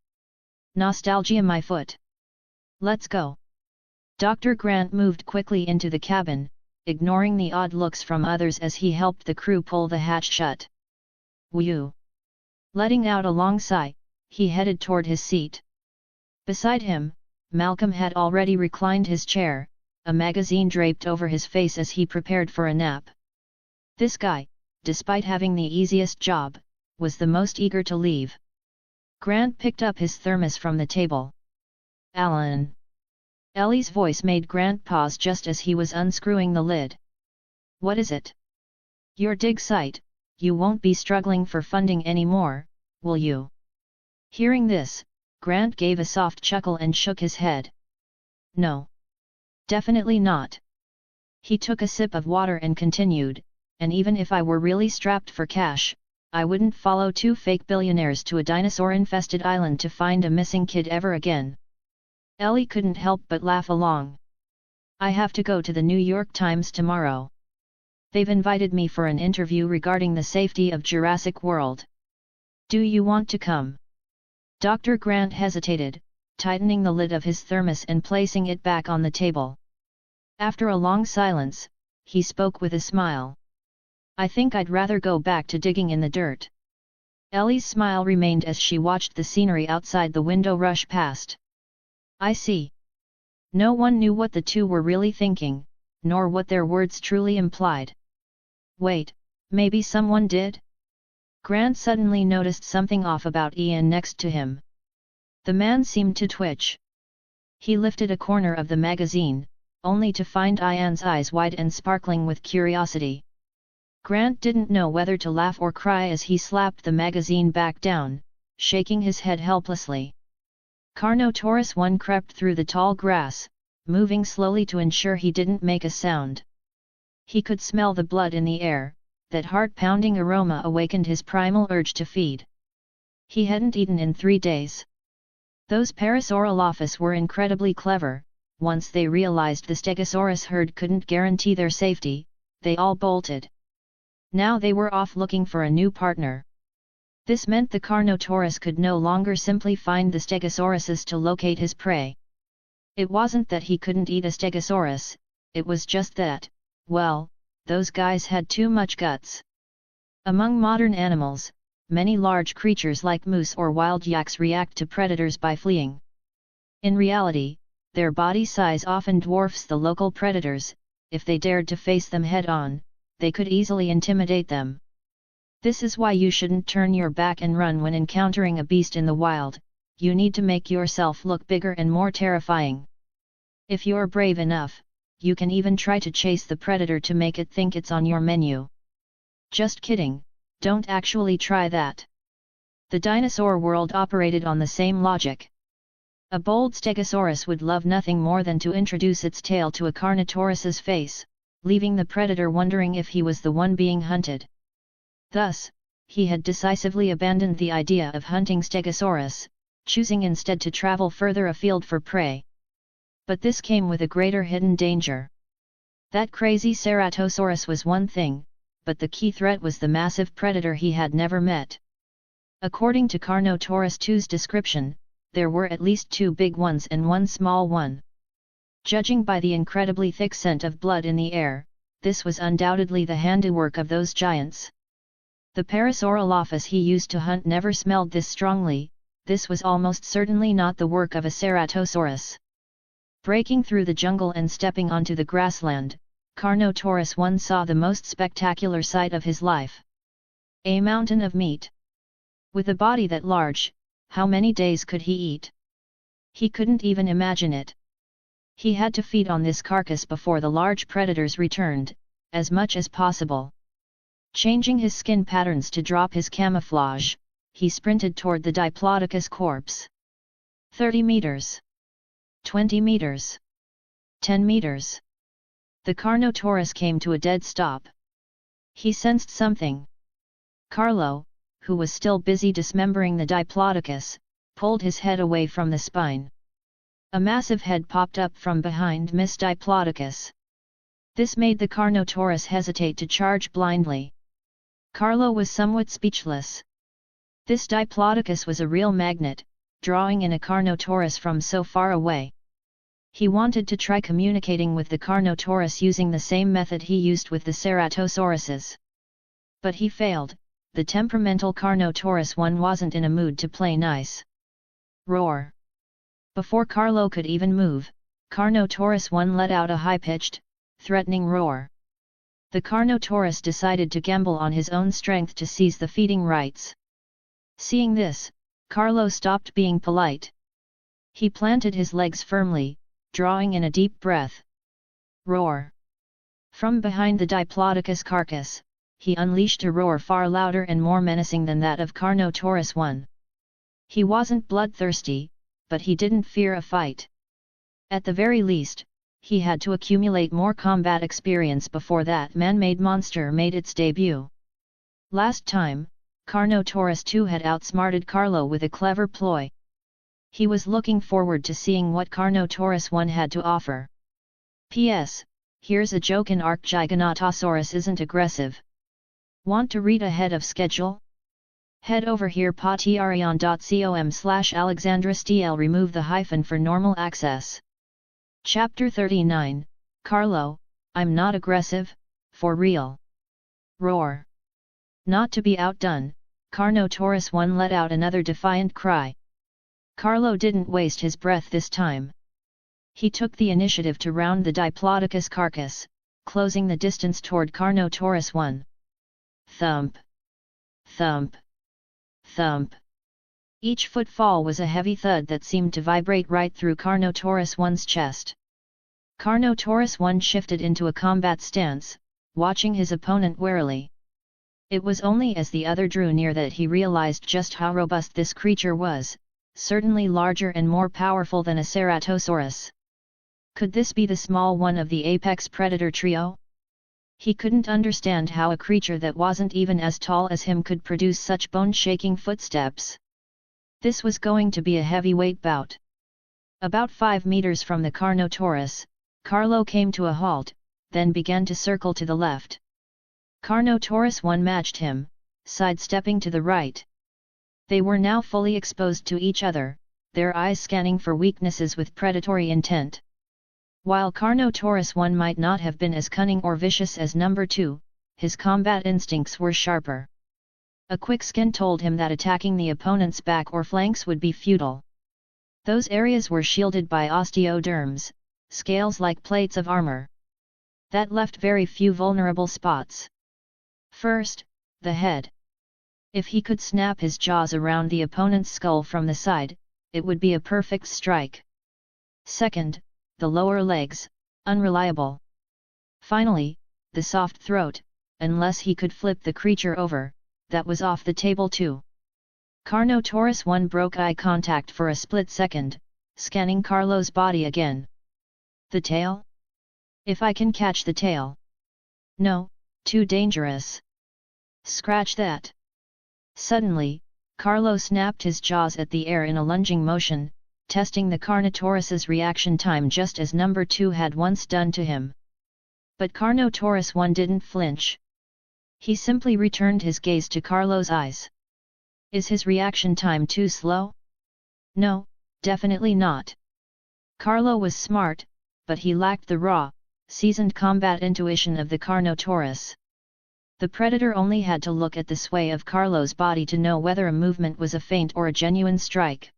Nostalgia my foot! Let's go! Dr. Grant moved quickly into the cabin, ignoring the odd looks from others as he helped the crew pull the hatch shut. Whew! Letting out a long sigh, he headed toward his seat. Beside him, Malcolm had already reclined his chair, a magazine draped over his face as he prepared for a nap. This guy, despite having the easiest job, was the most eager to leave. Grant picked up his thermos from the table. Alan! Ellie's voice made Grant pause just as he was unscrewing the lid. What is it? Your dig site, you won't be struggling for funding anymore, will you? Hearing this, Grant gave a soft chuckle and shook his head. No. Definitely not. He took a sip of water and continued, and even if I were really strapped for cash, I wouldn't follow two fake billionaires to a dinosaur-infested island to find a missing kid ever again. Ellie couldn't help but laugh along. I have to go to the New York Times tomorrow. They've invited me for an interview regarding the safety of Jurassic World. Do you want to come? Dr. Grant hesitated, tightening the lid of his thermos and placing it back on the table. After a long silence, he spoke with a smile. I think I'd rather go back to digging in the dirt. Ellie's smile remained as she watched the scenery outside the window rush past. I see. No one knew what the two were really thinking, nor what their words truly implied. Wait, maybe someone did? Grant suddenly noticed something off about Ian next to him. The man seemed to twitch. He lifted a corner of the magazine, only to find Ian's eyes wide and sparkling with curiosity. Grant didn't know whether to laugh or cry as he slapped the magazine back down, shaking his head helplessly. Carnotaurus 1 crept through the tall grass, moving slowly to ensure he didn't make a sound. He could smell the blood in the air, that heart-pounding aroma awakened his primal urge to feed. He hadn't eaten in 3 days. Those Parasaurolophus were incredibly clever. Once they realized the Stegosaurus herd couldn't guarantee their safety, they all bolted. Now they were off looking for a new partner. This meant the Carnotaurus could no longer simply find the Stegosauruses to locate his prey. It wasn't that he couldn't eat a Stegosaurus, it was just that, well, those guys had too much guts. Among modern animals, many large creatures like moose or wild yaks react to predators by fleeing. In reality, their body size often dwarfs the local predators. If they dared to face them head-on, they could easily intimidate them. This is why you shouldn't turn your back and run when encountering a beast in the wild. You need to make yourself look bigger and more terrifying. If you're brave enough, you can even try to chase the predator to make it think it's on your menu. Just kidding, don't actually try that. The dinosaur world operated on the same logic. A bold Stegosaurus would love nothing more than to introduce its tail to a Carnotaurus's face, leaving the predator wondering if he was the one being hunted. Thus, he had decisively abandoned the idea of hunting Stegosaurus, choosing instead to travel further afield for prey. But this came with a greater hidden danger. That crazy Ceratosaurus was one thing, but the key threat was the massive predator he had never met. According to Carnotaurus 2's description, there were at least 2 big ones and 1 small one. Judging by the incredibly thick scent of blood in the air, this was undoubtedly the handiwork of those giants. The Parasaurolophus he used to hunt never smelled this strongly. This was almost certainly not the work of a Ceratosaurus. Breaking through the jungle and stepping onto the grassland, Carnotaurus 1 saw the most spectacular sight of his life. A mountain of meat. With a body that large, how many days could he eat? He couldn't even imagine it. He had to feed on this carcass before the large predators returned, as much as possible. Changing his skin patterns to drop his camouflage, he sprinted toward the Diplodocus corpse. 30 meters. 20 meters. 10 meters. The Carnotaurus came to a dead stop. He sensed something. Carlo, who was still busy dismembering the Diplodocus, pulled his head away from the spine. A massive head popped up from behind Miss Diplodocus. This made the Carnotaurus hesitate to charge blindly. Carlo was somewhat speechless. This Diplodocus was a real magnet, drawing in a Carnotaurus from so far away. He wanted to try communicating with the Carnotaurus using the same method he used with the Ceratosauruses. But he failed. The temperamental Carnotaurus one wasn't in a mood to play nice. Roar! Before Carlo could even move, Carnotaurus one let out a high-pitched, threatening roar. The Carnotaurus decided to gamble on his own strength to seize the feeding rights. Seeing this, Carlo stopped being polite. He planted his legs firmly, drawing in a deep breath. Roar! From behind the Diplodocus carcass, he unleashed a roar far louder and more menacing than that of Carnotaurus I. He wasn't bloodthirsty, but he didn't fear a fight. At the very least, he had to accumulate more combat experience before that man-made monster made its debut. Last time, Carnotaurus II had outsmarted Carlo with a clever ploy. He was looking forward to seeing what Carnotaurus I had to offer. P.S. Here's a joke: in ARK, Giganotosaurus isn't aggressive. Want to read ahead of schedule? Head over here patreon.com/AlexandraSTL. Remove the hyphen for normal access. Chapter 39, Carlo, I'm not aggressive, for real. Roar! Not to be outdone, Carnotaurus I let out another defiant cry. Carlo didn't waste his breath this time. He took the initiative to round the Diplodocus carcass, closing the distance toward Carnotaurus I. Thump! Thump! Thump! Each footfall was a heavy thud that seemed to vibrate right through Carnotaurus I's chest. Carnotaurus I shifted into a combat stance, watching his opponent warily. It was only as the other drew near that he realized just how robust this creature was, certainly larger and more powerful than a Ceratosaurus. Could this be the small one of the apex predator trio? He couldn't understand how a creature that wasn't even as tall as him could produce such bone-shaking footsteps. This was going to be a heavyweight bout. About 5 meters from the Carnotaurus, Carlo came to a halt, then began to circle to the left. Carnotaurus I matched him, sidestepping to the right. They were now fully exposed to each other, their eyes scanning for weaknesses with predatory intent. While Carnotaurus I might not have been as cunning or vicious as number 2, his combat instincts were sharper. A quick scan told him that attacking the opponent's back or flanks would be futile. Those areas were shielded by osteoderms, scales like plates of armor. That left very few vulnerable spots. First, the head. If he could snap his jaws around the opponent's skull from the side, it would be a perfect strike. Second, the lower legs, unreliable. Finally, the soft throat, unless he could flip the creature over, that was off the table too. Carnotaurus I broke eye contact for a split second, scanning Carlo's body again. The tail? If I can catch the tail. No, too dangerous. Scratch that. Suddenly, Carlo snapped his jaws at the air in a lunging motion, testing the Carnotaurus's reaction time just as number 2 had once done to him. But Carnotaurus I didn't flinch. He simply returned his gaze to Carlo's eyes. Is his reaction time too slow? No, definitely not. Carlo was smart, but he lacked the raw, seasoned combat intuition of the Carnotaurus. The predator only had to look at the sway of Carlo's body to know whether a movement was a feint or a genuine strike.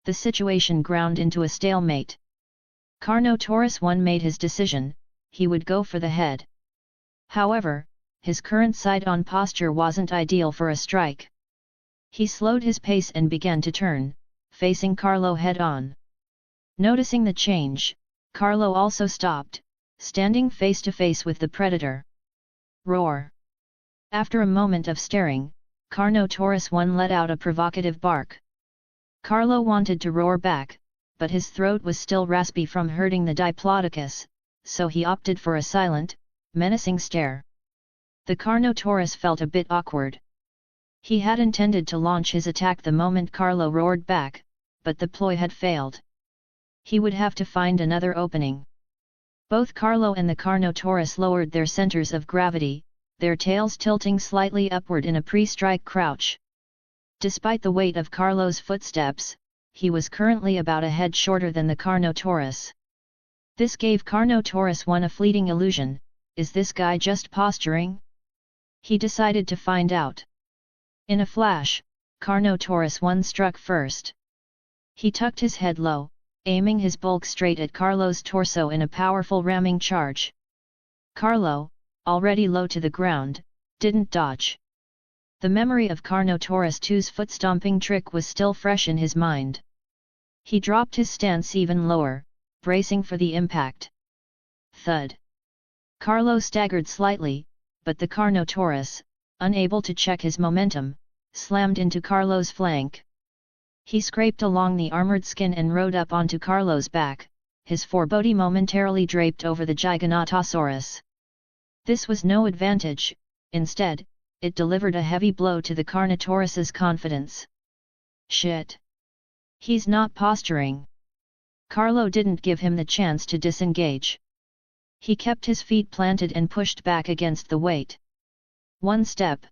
The situation ground into a stalemate. Carnotaurus I made his decision: he would go for the head. However, his current side-on posture wasn't ideal for a strike. He slowed his pace and began to turn, facing Carlo head-on. Noticing the change, Carlo also stopped, standing face-to-face with the predator. Roar! After a moment of staring, Carnotaurus 1 let out a provocative bark. Carlo wanted to roar back, but his throat was still raspy from hurting the Diplodocus, so he opted for a silent, menacing stare. The Carnotaurus felt a bit awkward. He had intended to launch his attack the moment Carlo roared back, but the ploy had failed. He would have to find another opening. Both Carlo and the Carnotaurus lowered their centers of gravity, their tails tilting slightly upward in a pre-strike crouch. Despite the weight of Carlo's footsteps, he was currently about a head shorter than the Carnotaurus. This gave Carnotaurus 1 a fleeting illusion: is this guy just posturing? He decided to find out. In a flash, Carnotaurus 1 struck first. He tucked his head low, aiming his bulk straight at Carlo's torso in a powerful ramming charge. Carlo, already low to the ground, didn't dodge. The memory of Carnotaurus 2's foot-stomping trick was still fresh in his mind. He dropped his stance even lower, bracing for the impact. Thud! Carlo staggered slightly, but the Carnotaurus, unable to check his momentum, slammed into Carlo's flank. He scraped along the armored skin and rode up onto Carlo's back, his forebody momentarily draped over the Giganotosaurus. This was no advantage, instead, it delivered a heavy blow to the Carnotaurus's confidence. Shit! He's not posturing. Carlo didn't give him the chance to disengage. He kept his feet planted and pushed back against the weight. 1 step.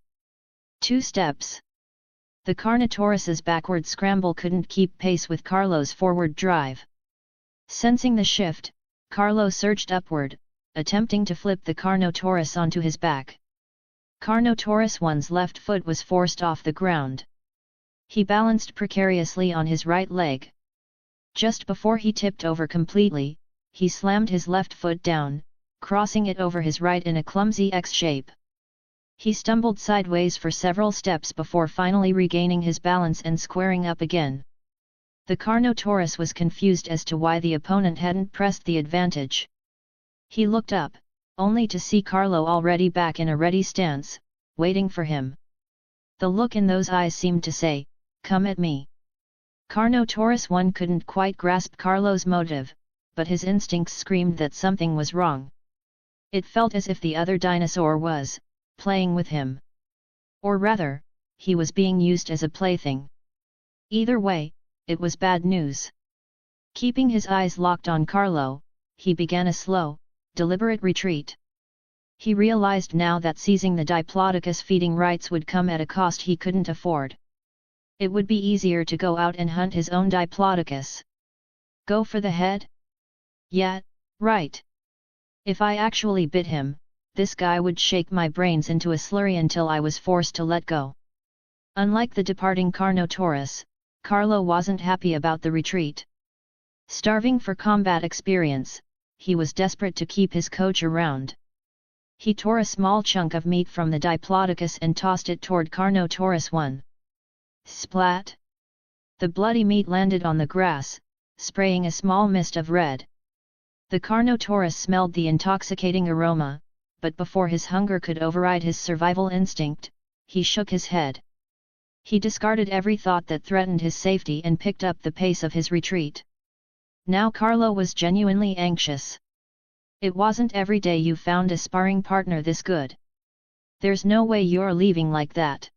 2 steps. The Carnotaurus's backward scramble couldn't keep pace with Carlo's forward drive. Sensing the shift, Carlo surged upward, attempting to flip the Carnotaurus onto his back. Carnotaurus 1's left foot was forced off the ground. He balanced precariously on his right leg. Just before he tipped over completely, he slammed his left foot down, crossing it over his right in a clumsy X shape. He stumbled sideways for several steps before finally regaining his balance and squaring up again. The Carnotaurus was confused as to why the opponent hadn't pressed the advantage. He looked up, only to see Carlo already back in a ready stance, waiting for him. The look in those eyes seemed to say, "Come at me." Carnotaurus 1 couldn't quite grasp Carlo's motive, but his instincts screamed that something was wrong. It felt as if the other dinosaur was playing with him. Or rather, he was being used as a plaything. Either way, it was bad news. Keeping his eyes locked on Carlo, he began a slow, deliberate retreat. He realized now that seizing the Diplodocus feeding rights would come at a cost he couldn't afford. It would be easier to go out and hunt his own Diplodocus. Go for the head? Yeah, right. If I actually bit him, this guy would shake my brains into a slurry until I was forced to let go. Unlike the departing Carnotaurus, Carlo wasn't happy about the retreat. Starving for combat experience, he was desperate to keep his coach around. He tore a small chunk of meat from the Diplodocus and tossed it toward Carnotaurus 1. Splat! The bloody meat landed on the grass, spraying a small mist of red. The Carnotaurus smelled the intoxicating aroma, but before his hunger could override his survival instinct, he shook his head. He discarded every thought that threatened his safety and picked up the pace of his retreat. Now Carlo was genuinely anxious. It wasn't every day you found a sparring partner this good. There's no way you're leaving like that.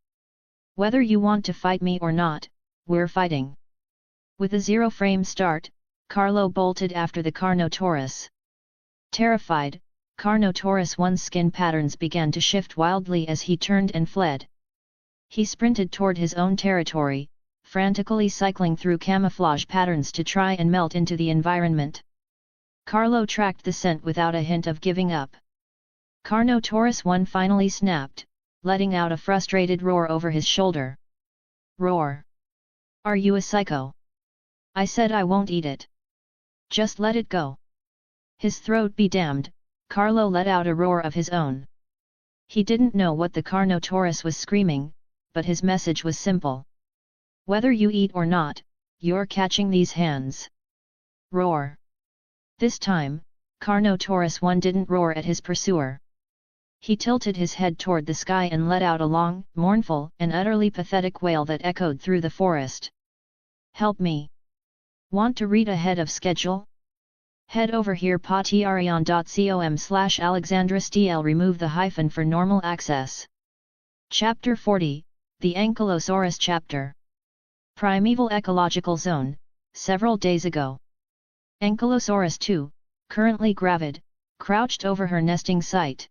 Whether you want to fight me or not, we're fighting. With a zero-frame start, Carlo bolted after the Carnotaurus. Terrified, Carnotaurus 1's skin patterns began to shift wildly as he turned and fled. He sprinted toward his own territory, frantically cycling through camouflage patterns to try and melt into the environment. Carlo tracked the scent without a hint of giving up. Carnotaurus 1 finally snapped, letting out a frustrated roar over his shoulder. Roar! Are you a psycho? I said I won't eat it. Just let it go. His throat be damned, Carlo let out a roar of his own. He didn't know what the Carnotaurus was screaming, but his message was simple. Whether you eat or not, you're catching these hands. Roar. This time, Carnotaurus 1 didn't roar at his pursuer. He tilted his head toward the sky and let out a long, mournful, and utterly pathetic wail that echoed through the forest. Help me! Want to read ahead of schedule? Head over here patreon.com/alexandrasdl. Remove the hyphen for normal access. Chapter 40, The Ankylosaurus Chapter. Primeval Ecological Zone, several days ago. Ankylosaurus 2, currently gravid, crouched over her nesting site.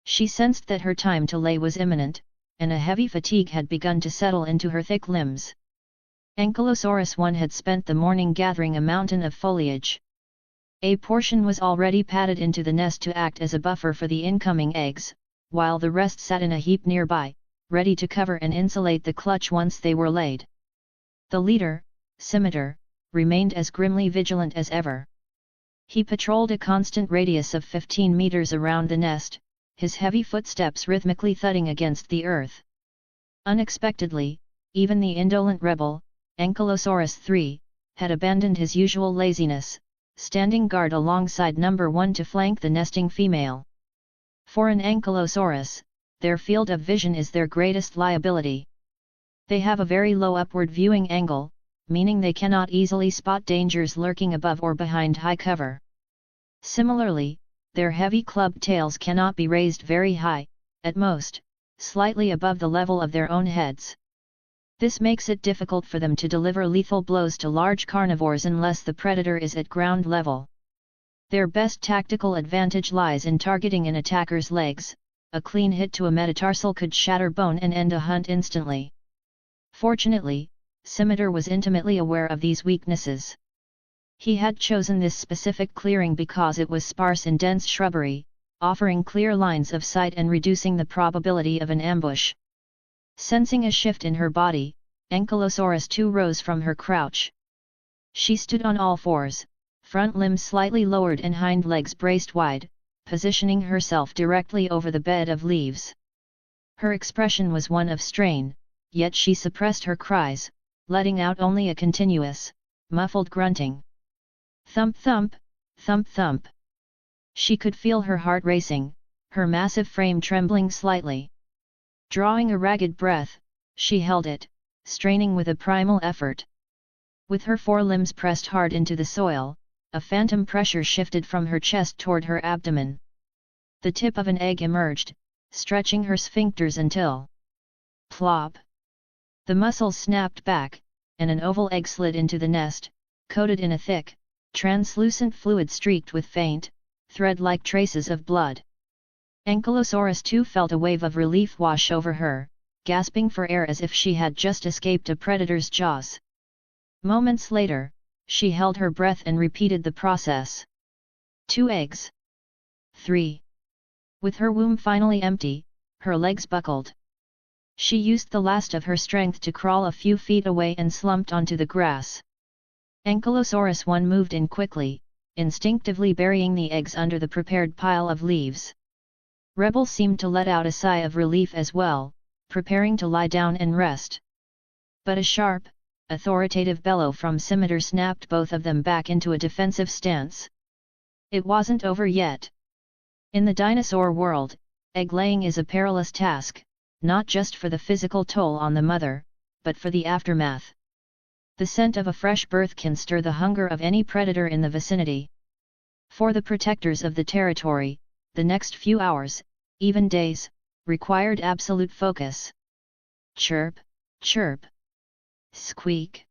She sensed that her time to lay was imminent, and a heavy fatigue had begun to settle into her thick limbs. Ankylosaurus 1 had spent the morning gathering a mountain of foliage. A portion was already padded into the nest to act as a buffer for the incoming eggs, while the rest sat in a heap nearby, ready to cover and insulate the clutch once they were laid. The leader, Scimitar, remained as grimly vigilant as ever. He patrolled a constant radius of 15 meters around the nest, his heavy footsteps rhythmically thudding against the earth. Unexpectedly, even the indolent rebel, Ankylosaurus 3, had abandoned his usual laziness, standing guard alongside number 1 to flank the nesting female. For an Ankylosaurus, their field of vision is their greatest liability. They have a very low upward viewing angle, meaning they cannot easily spot dangers lurking above or behind high cover. Similarly, their heavy club tails cannot be raised very high, at most, slightly above the level of their own heads. This makes it difficult for them to deliver lethal blows to large carnivores unless the predator is at ground level. Their best tactical advantage lies in targeting an attacker's legs. A clean hit to a metatarsal could shatter bone and end a hunt instantly. Fortunately, Scimitar was intimately aware of these weaknesses. He had chosen this specific clearing because it was sparse in dense shrubbery, offering clear lines of sight and reducing the probability of an ambush. Sensing a shift in her body, Ankylosaurus 2 rose from her crouch. She stood on all fours, front limbs slightly lowered and hind legs braced wide, positioning herself directly over the bed of leaves. Her expression was one of strain, yet she suppressed her cries, letting out only a continuous, muffled grunting. Thump thump, thump thump. She could feel her heart racing, her massive frame trembling slightly. Drawing a ragged breath, she held it, straining with a primal effort. With her forelimbs pressed hard into the soil, a phantom pressure shifted from her chest toward her abdomen. The tip of an egg emerged, stretching her sphincters until... plop! The muscles snapped back, and an oval egg slid into the nest, coated in a thick, translucent fluid streaked with faint, thread-like traces of blood. Ankylosaurus 2 felt a wave of relief wash over her, gasping for air as if she had just escaped a predator's jaws. Moments later, she held her breath and repeated the process. 2 eggs. 3. With her womb finally empty, her legs buckled. She used the last of her strength to crawl a few feet away and slumped onto the grass. Ankylosaurus 1 moved in quickly, instinctively burying the eggs under the prepared pile of leaves. Rebel seemed to let out a sigh of relief as well, preparing to lie down and rest. But a sharp, authoritative bellow from Scimitar snapped both of them back into a defensive stance. It wasn't over yet. In the dinosaur world, egg-laying is a perilous task, not just for the physical toll on the mother, but for the aftermath. The scent of a fresh birth can stir the hunger of any predator in the vicinity. For the protectors of the territory, the next few hours, even days, required absolute focus. Chirp, chirp. Squeak.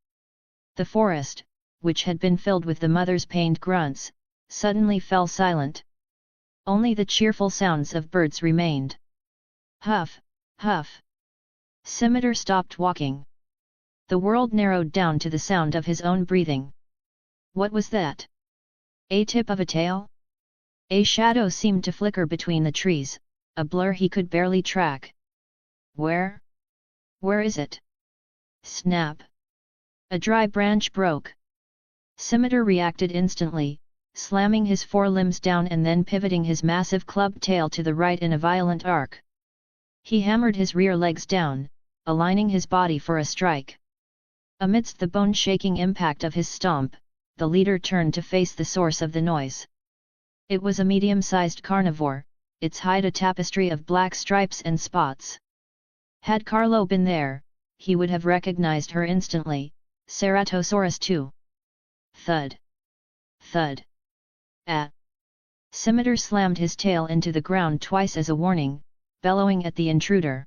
The forest, which had been filled with the mother's pained grunts, suddenly fell silent. Only the cheerful sounds of birds remained. Huff, huff. Scimitar stopped walking. The world narrowed down to the sound of his own breathing. What was that? A tip of a tail? A shadow seemed to flicker between the trees, a blur he could barely track. Where? Where is it? Snap! A dry branch broke. Scimitar reacted instantly, slamming his forelimbs down and then pivoting his massive club tail to the right in a violent arc. He hammered his rear legs down, aligning his body for a strike. Amidst the bone-shaking impact of his stomp, the leader turned to face the source of the noise. It was a medium-sized carnivore, its hide a tapestry of black stripes and spots. Had Carlo been there, he would have recognized her instantly, Ceratosaurus 2. Thud. Thud. Ah! Scimitar slammed his tail into the ground twice as a warning, bellowing at the intruder.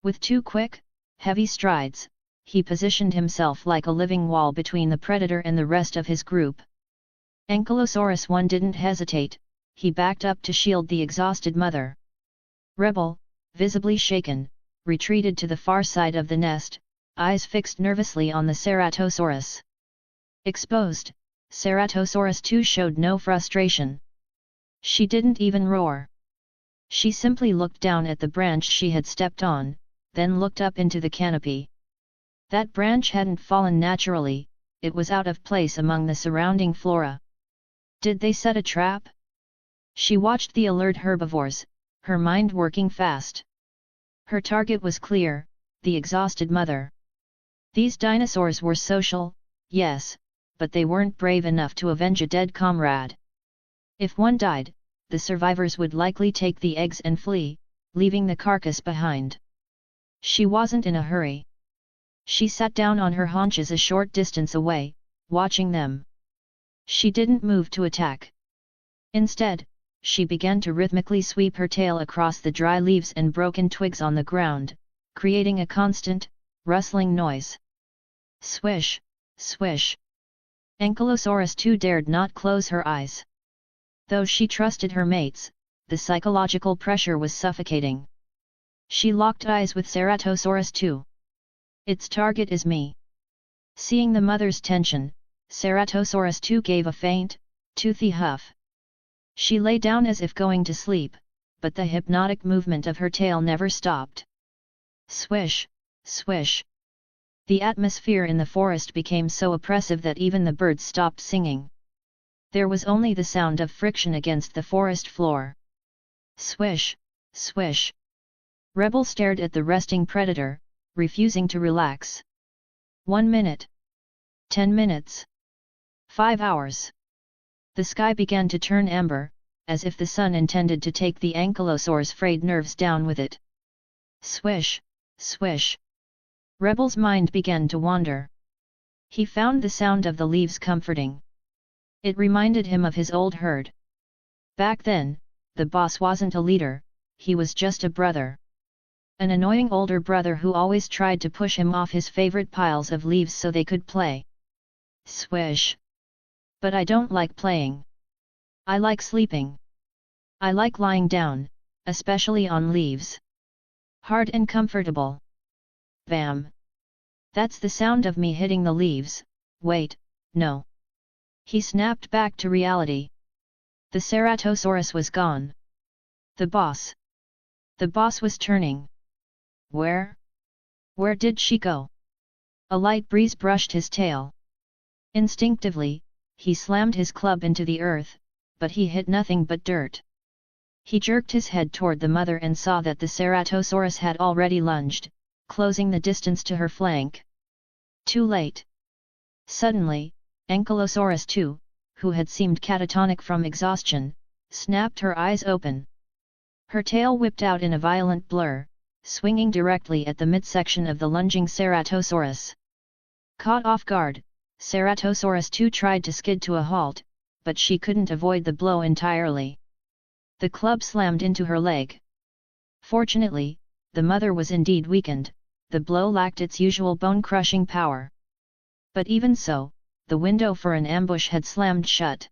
With 2 quick, heavy strides, he positioned himself like a living wall between the predator and the rest of his group. Ankylosaurus 1 didn't hesitate, he backed up to shield the exhausted mother. Rebel, visibly shaken, retreated to the far side of the nest, eyes fixed nervously on the Ceratosaurus. Exposed, Ceratosaurus 2 showed no frustration. She didn't even roar. She simply looked down at the branch she had stepped on, then looked up into the canopy. That branch hadn't fallen naturally, it was out of place among the surrounding flora. Did they set a trap? She watched the alert herbivores, her mind working fast. Her target was clear, the exhausted mother. These dinosaurs were social, yes, but they weren't brave enough to avenge a dead comrade. If one died, the survivors would likely take the eggs and flee, leaving the carcass behind. She wasn't in a hurry. She sat down on her haunches a short distance away, watching them. She didn't move to attack. Instead, she began to rhythmically sweep her tail across the dry leaves and broken twigs on the ground, creating a constant, rustling noise. Swish, swish. Ankylosaurus 2 dared not close her eyes. Though she trusted her mates, the psychological pressure was suffocating. She locked eyes with Ceratosaurus 2. Its target is me. Seeing the mother's tension, Ceratosaurus 2 gave a faint, toothy huff. She lay down as if going to sleep, but the hypnotic movement of her tail never stopped. Swish, swish. The atmosphere in the forest became so oppressive that even the birds stopped singing. There was only the sound of friction against the forest floor. Swish, swish. Rebel stared at the resting predator, refusing to relax. 1 minute. 10 minutes. 5 hours. The sky began to turn amber, as if the sun intended to take the ankylosaur's frayed nerves down with it. Swish, swish. Rebel's mind began to wander. He found the sound of the leaves comforting. It reminded him of his old herd. Back then, the boss wasn't a leader, he was just a brother. An annoying older brother who always tried to push him off his favorite piles of leaves so they could play. Swish. But I don't like playing. I like sleeping. I like lying down, especially on leaves. Hard and comfortable. Bam. That's the sound of me hitting the leaves. Wait, no. He snapped back to reality. The Ceratosaurus was gone. The boss. The boss was turning. Where? Where did she go? A light breeze brushed his tail. Instinctively, he slammed his club into the earth, but he hit nothing but dirt. He jerked his head toward the mother and saw that the Ceratosaurus had already lunged, closing the distance to her flank. Too late. Suddenly, Ankylosaurus 2, who had seemed catatonic from exhaustion, snapped her eyes open. Her tail whipped out in a violent blur, swinging directly at the midsection of the lunging Ceratosaurus. Caught off guard, Ceratosaurus 2 tried to skid to a halt, but she couldn't avoid the blow entirely. The club slammed into her leg. Fortunately, the mother was indeed weakened, the blow lacked its usual bone-crushing power. But even so, the window for an ambush had slammed shut.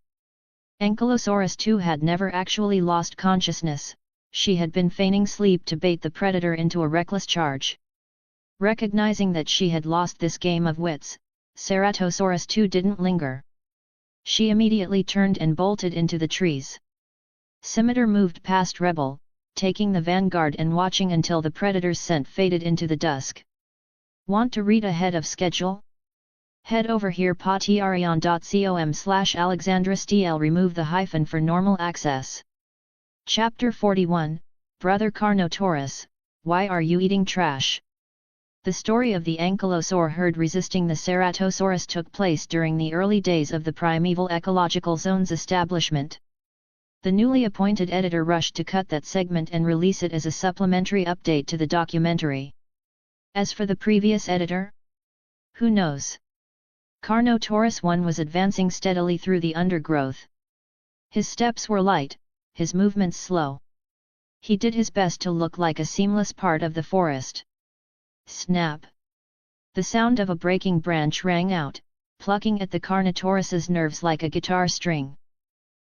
Ankylosaurus 2 had never actually lost consciousness, she had been feigning sleep to bait the predator into a reckless charge. Recognizing that she had lost this game of wits, Ceratosaurus 2 didn't linger. She immediately turned and bolted into the trees. Scimitar moved past Rebel, taking the vanguard and watching until the predator's scent faded into the dusk. Want to read ahead of schedule? Head over here patreon.com/alexandristl, remove the hyphen for normal access. Chapter 41, Brother Carnotaurus, why are you eating trash? The story of the ankylosaur herd resisting the Ceratosaurus took place during the early days of the primeval ecological zone's establishment. The newly appointed editor rushed to cut that segment and release it as a supplementary update to the documentary. As for the previous editor? Who knows? Carnotaurus 1 was advancing steadily through the undergrowth. His steps were light, his movements slow. He did his best to look like a seamless part of the forest. Snap! The sound of a breaking branch rang out, plucking at the Carnotaurus's nerves like a guitar string.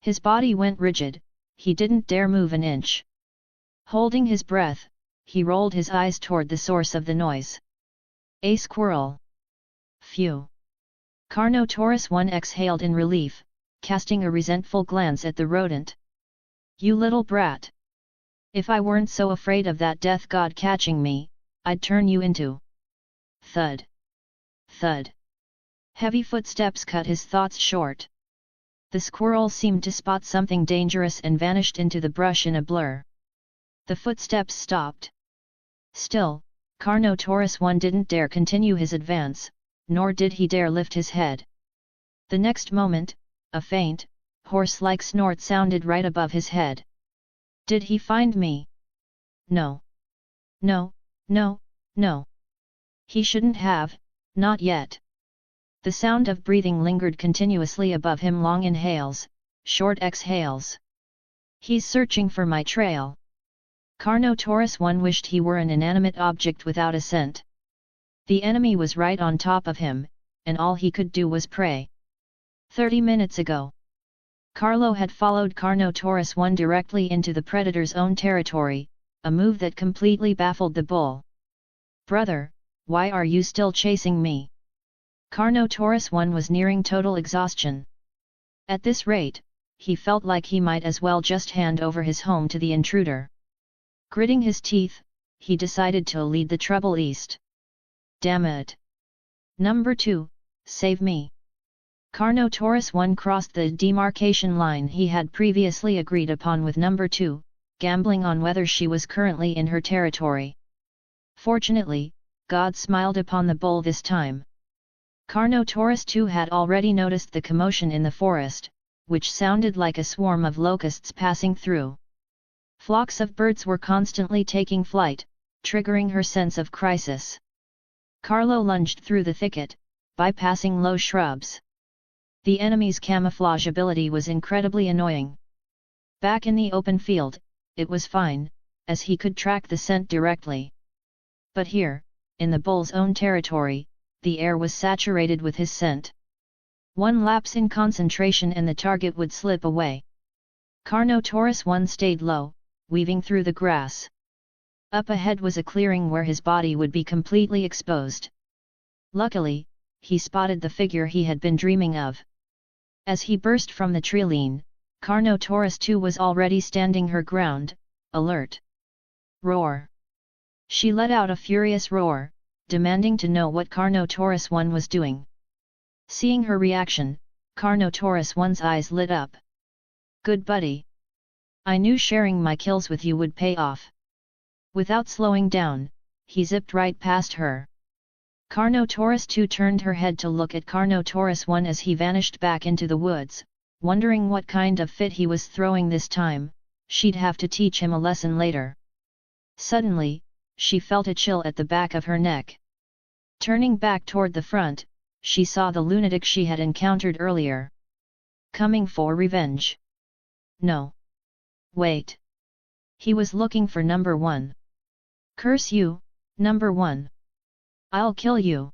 His body went rigid, he didn't dare move an inch. Holding his breath, he rolled his eyes toward the source of the noise. A squirrel! Phew! Carnotaurus 1 exhaled in relief, casting a resentful glance at the rodent. You little brat! If I weren't so afraid of that death god catching me, I'd turn you into... Thud! Thud! Heavy footsteps cut his thoughts short. The squirrel seemed to spot something dangerous and vanished into the brush in a blur. The footsteps stopped. Still, Carnotaurus 1 didn't dare continue his advance, nor did he dare lift his head. The next moment, a faint, horse-like snort sounded right above his head. Did he find me? No. No, no, no. He shouldn't have, not yet. The sound of breathing lingered continuously above him, long inhales, short exhales. He's searching for my trail. Carnotaurus 1 wished he were an inanimate object without a scent. The enemy was right on top of him, and all he could do was pray. 30 minutes ago, Carlo had followed Carnotaurus 1 directly into the predator's own territory, a move that completely baffled the bull. Brother, why are you still chasing me? Carnotaurus 1 was nearing total exhaustion. At this rate, he felt like he might as well just hand over his home to the intruder. Gritting his teeth, he decided to lead the trouble east. Damn it! Number 2, save me! Carnotaurus 1 crossed the demarcation line he had previously agreed upon with Number 2, gambling on whether she was currently in her territory. Fortunately, God smiled upon the bull this time. Carnotaurus 2 had already noticed the commotion in the forest, which sounded like a swarm of locusts passing through. Flocks of birds were constantly taking flight, triggering her sense of crisis. Carlo lunged through the thicket, bypassing low shrubs. The enemy's camouflage ability was incredibly annoying. Back in the open field, it was fine, as he could track the scent directly. But here, in the bull's own territory, the air was saturated with his scent. One lapse in concentration and the target would slip away. Carnotaurus 1 stayed low, weaving through the grass. Up ahead was a clearing where his body would be completely exposed. Luckily, he spotted the figure he had been dreaming of. As he burst from the treeline, Carnotaurus 2 was already standing her ground, alert. Roar! She let out a furious roar, demanding to know what Carnotaurus 1 was doing. Seeing her reaction, Carnotaurus 1's eyes lit up. Good buddy! I knew sharing my kills with you would pay off. Without slowing down, he zipped right past her. Carnotaurus 2 turned her head to look at Carnotaurus 1 as he vanished back into the woods, wondering what kind of fit he was throwing this time. She'd have to teach him a lesson later. Suddenly, she felt a chill at the back of her neck. Turning back toward the front, she saw the lunatic she had encountered earlier. Coming for revenge. No. Wait. He was looking for Number 1. Curse you, Number 1. I'll kill you.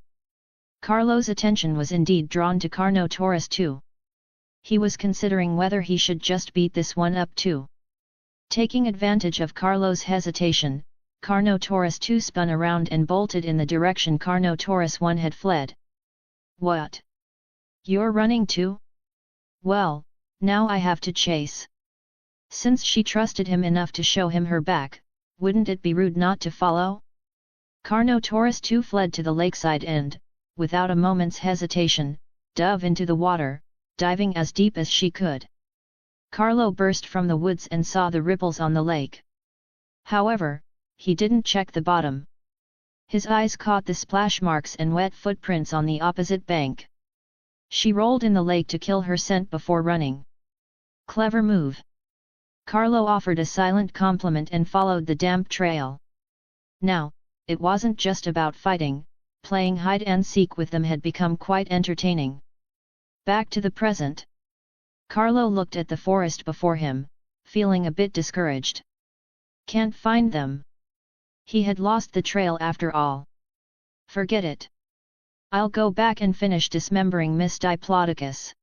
Carlo's attention was indeed drawn to Carnotaurus 2. He was considering whether he should just beat this one up too. Taking advantage of Carlo's hesitation, Carnotaurus 2 spun around and bolted in the direction Carnotaurus 1 had fled. What? You're running too? Well, now I have to chase. Since she trusted him enough to show him her back, wouldn't it be rude not to follow? Carnotaurus 2 fled to the lakeside end, without a moment's hesitation, dove into the water, diving as deep as she could. Carlo burst from the woods and saw the ripples on the lake. However, he didn't check the bottom. His eyes caught the splash marks and wet footprints on the opposite bank. She rolled in the lake to kill her scent before running. Clever move. Carlo offered a silent compliment and followed the damp trail. Now, it wasn't just about fighting, playing hide and seek with them had become quite entertaining. Back to the present. Carlo looked at the forest before him, feeling a bit discouraged. Can't find them. He had lost the trail after all. Forget it. I'll go back and finish dismembering Miss Diplodocus.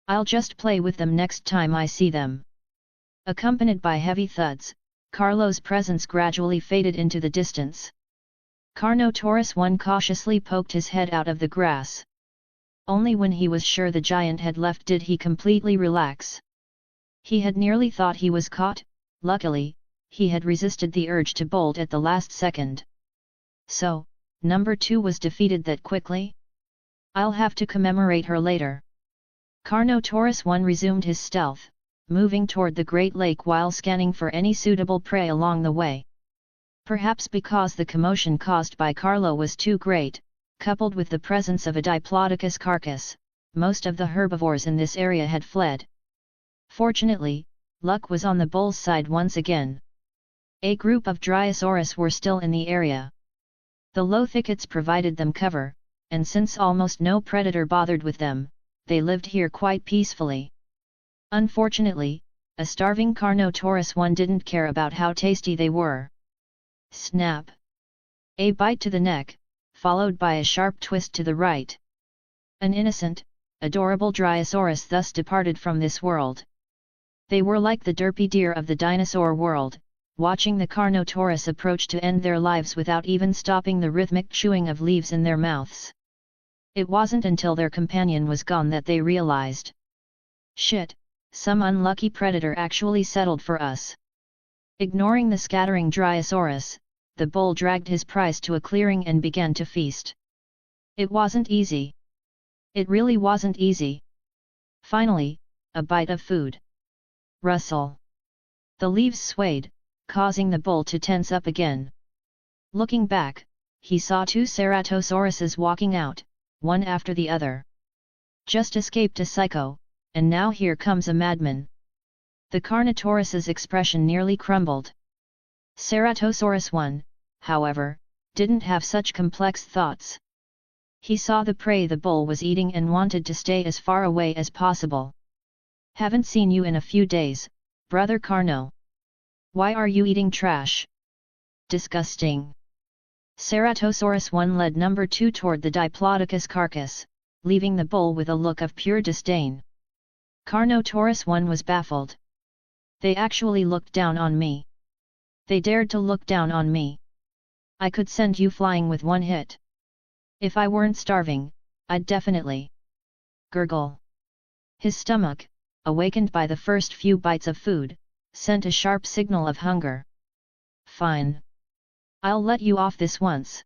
I'll just play with them next time I see them. Accompanied by heavy thuds, Carlo's presence gradually faded into the distance. Carnotaurus I cautiously poked his head out of the grass. Only when he was sure the giant had left did he completely relax. He had nearly thought he was caught. Luckily, he had resisted the urge to bolt at the last second. So, number 2 was defeated that quickly? I'll have to commemorate her later. Carnotaurus I resumed his stealth, moving toward the Great Lake while scanning for any suitable prey along the way. Perhaps because the commotion caused by Carlo was too great, coupled with the presence of a Diplodocus carcass, most of the herbivores in this area had fled. Fortunately, luck was on the bull's side once again. A group of Dryosaurus were still in the area. The low thickets provided them cover, and since almost no predator bothered with them, they lived here quite peacefully. Unfortunately, a starving Carnotaurus I didn't care about how tasty they were. Snap! A bite to the neck, followed by a sharp twist to the right. An innocent, adorable Dryosaurus thus departed from this world. They were like the derpy deer of the dinosaur world, watching the Carnotaurus approach to end their lives without even stopping the rhythmic chewing of leaves in their mouths. It wasn't until their companion was gone that they realized. Shit, some unlucky predator actually settled for us. Ignoring the scattering Dryosaurus, the bull dragged his prize to a clearing and began to feast. It wasn't easy. It really wasn't easy. Finally, a bite of food. Rustle. The leaves swayed, causing the bull to tense up again. Looking back, he saw 2 ceratosauruses walking out, one after the other. Just escaped a psycho, and now here comes a madman. The Carnotaurus's expression nearly crumbled. Ceratosaurus I, however, didn't have such complex thoughts. He saw the prey the bull was eating and wanted to stay as far away as possible. Haven't seen you in a few days, brother Carno. Why are you eating trash? Disgusting. Ceratosaurus I led number 2 toward the Diplodocus carcass, leaving the bull with a look of pure disdain. Carnotaurus I was baffled. They actually looked down on me. They dared to look down on me. I could send you flying with one hit. If I weren't starving, I'd definitely. Gurgle. His stomach, awakened by the first few bites of food, sent a sharp signal of hunger. Fine. I'll let you off this once.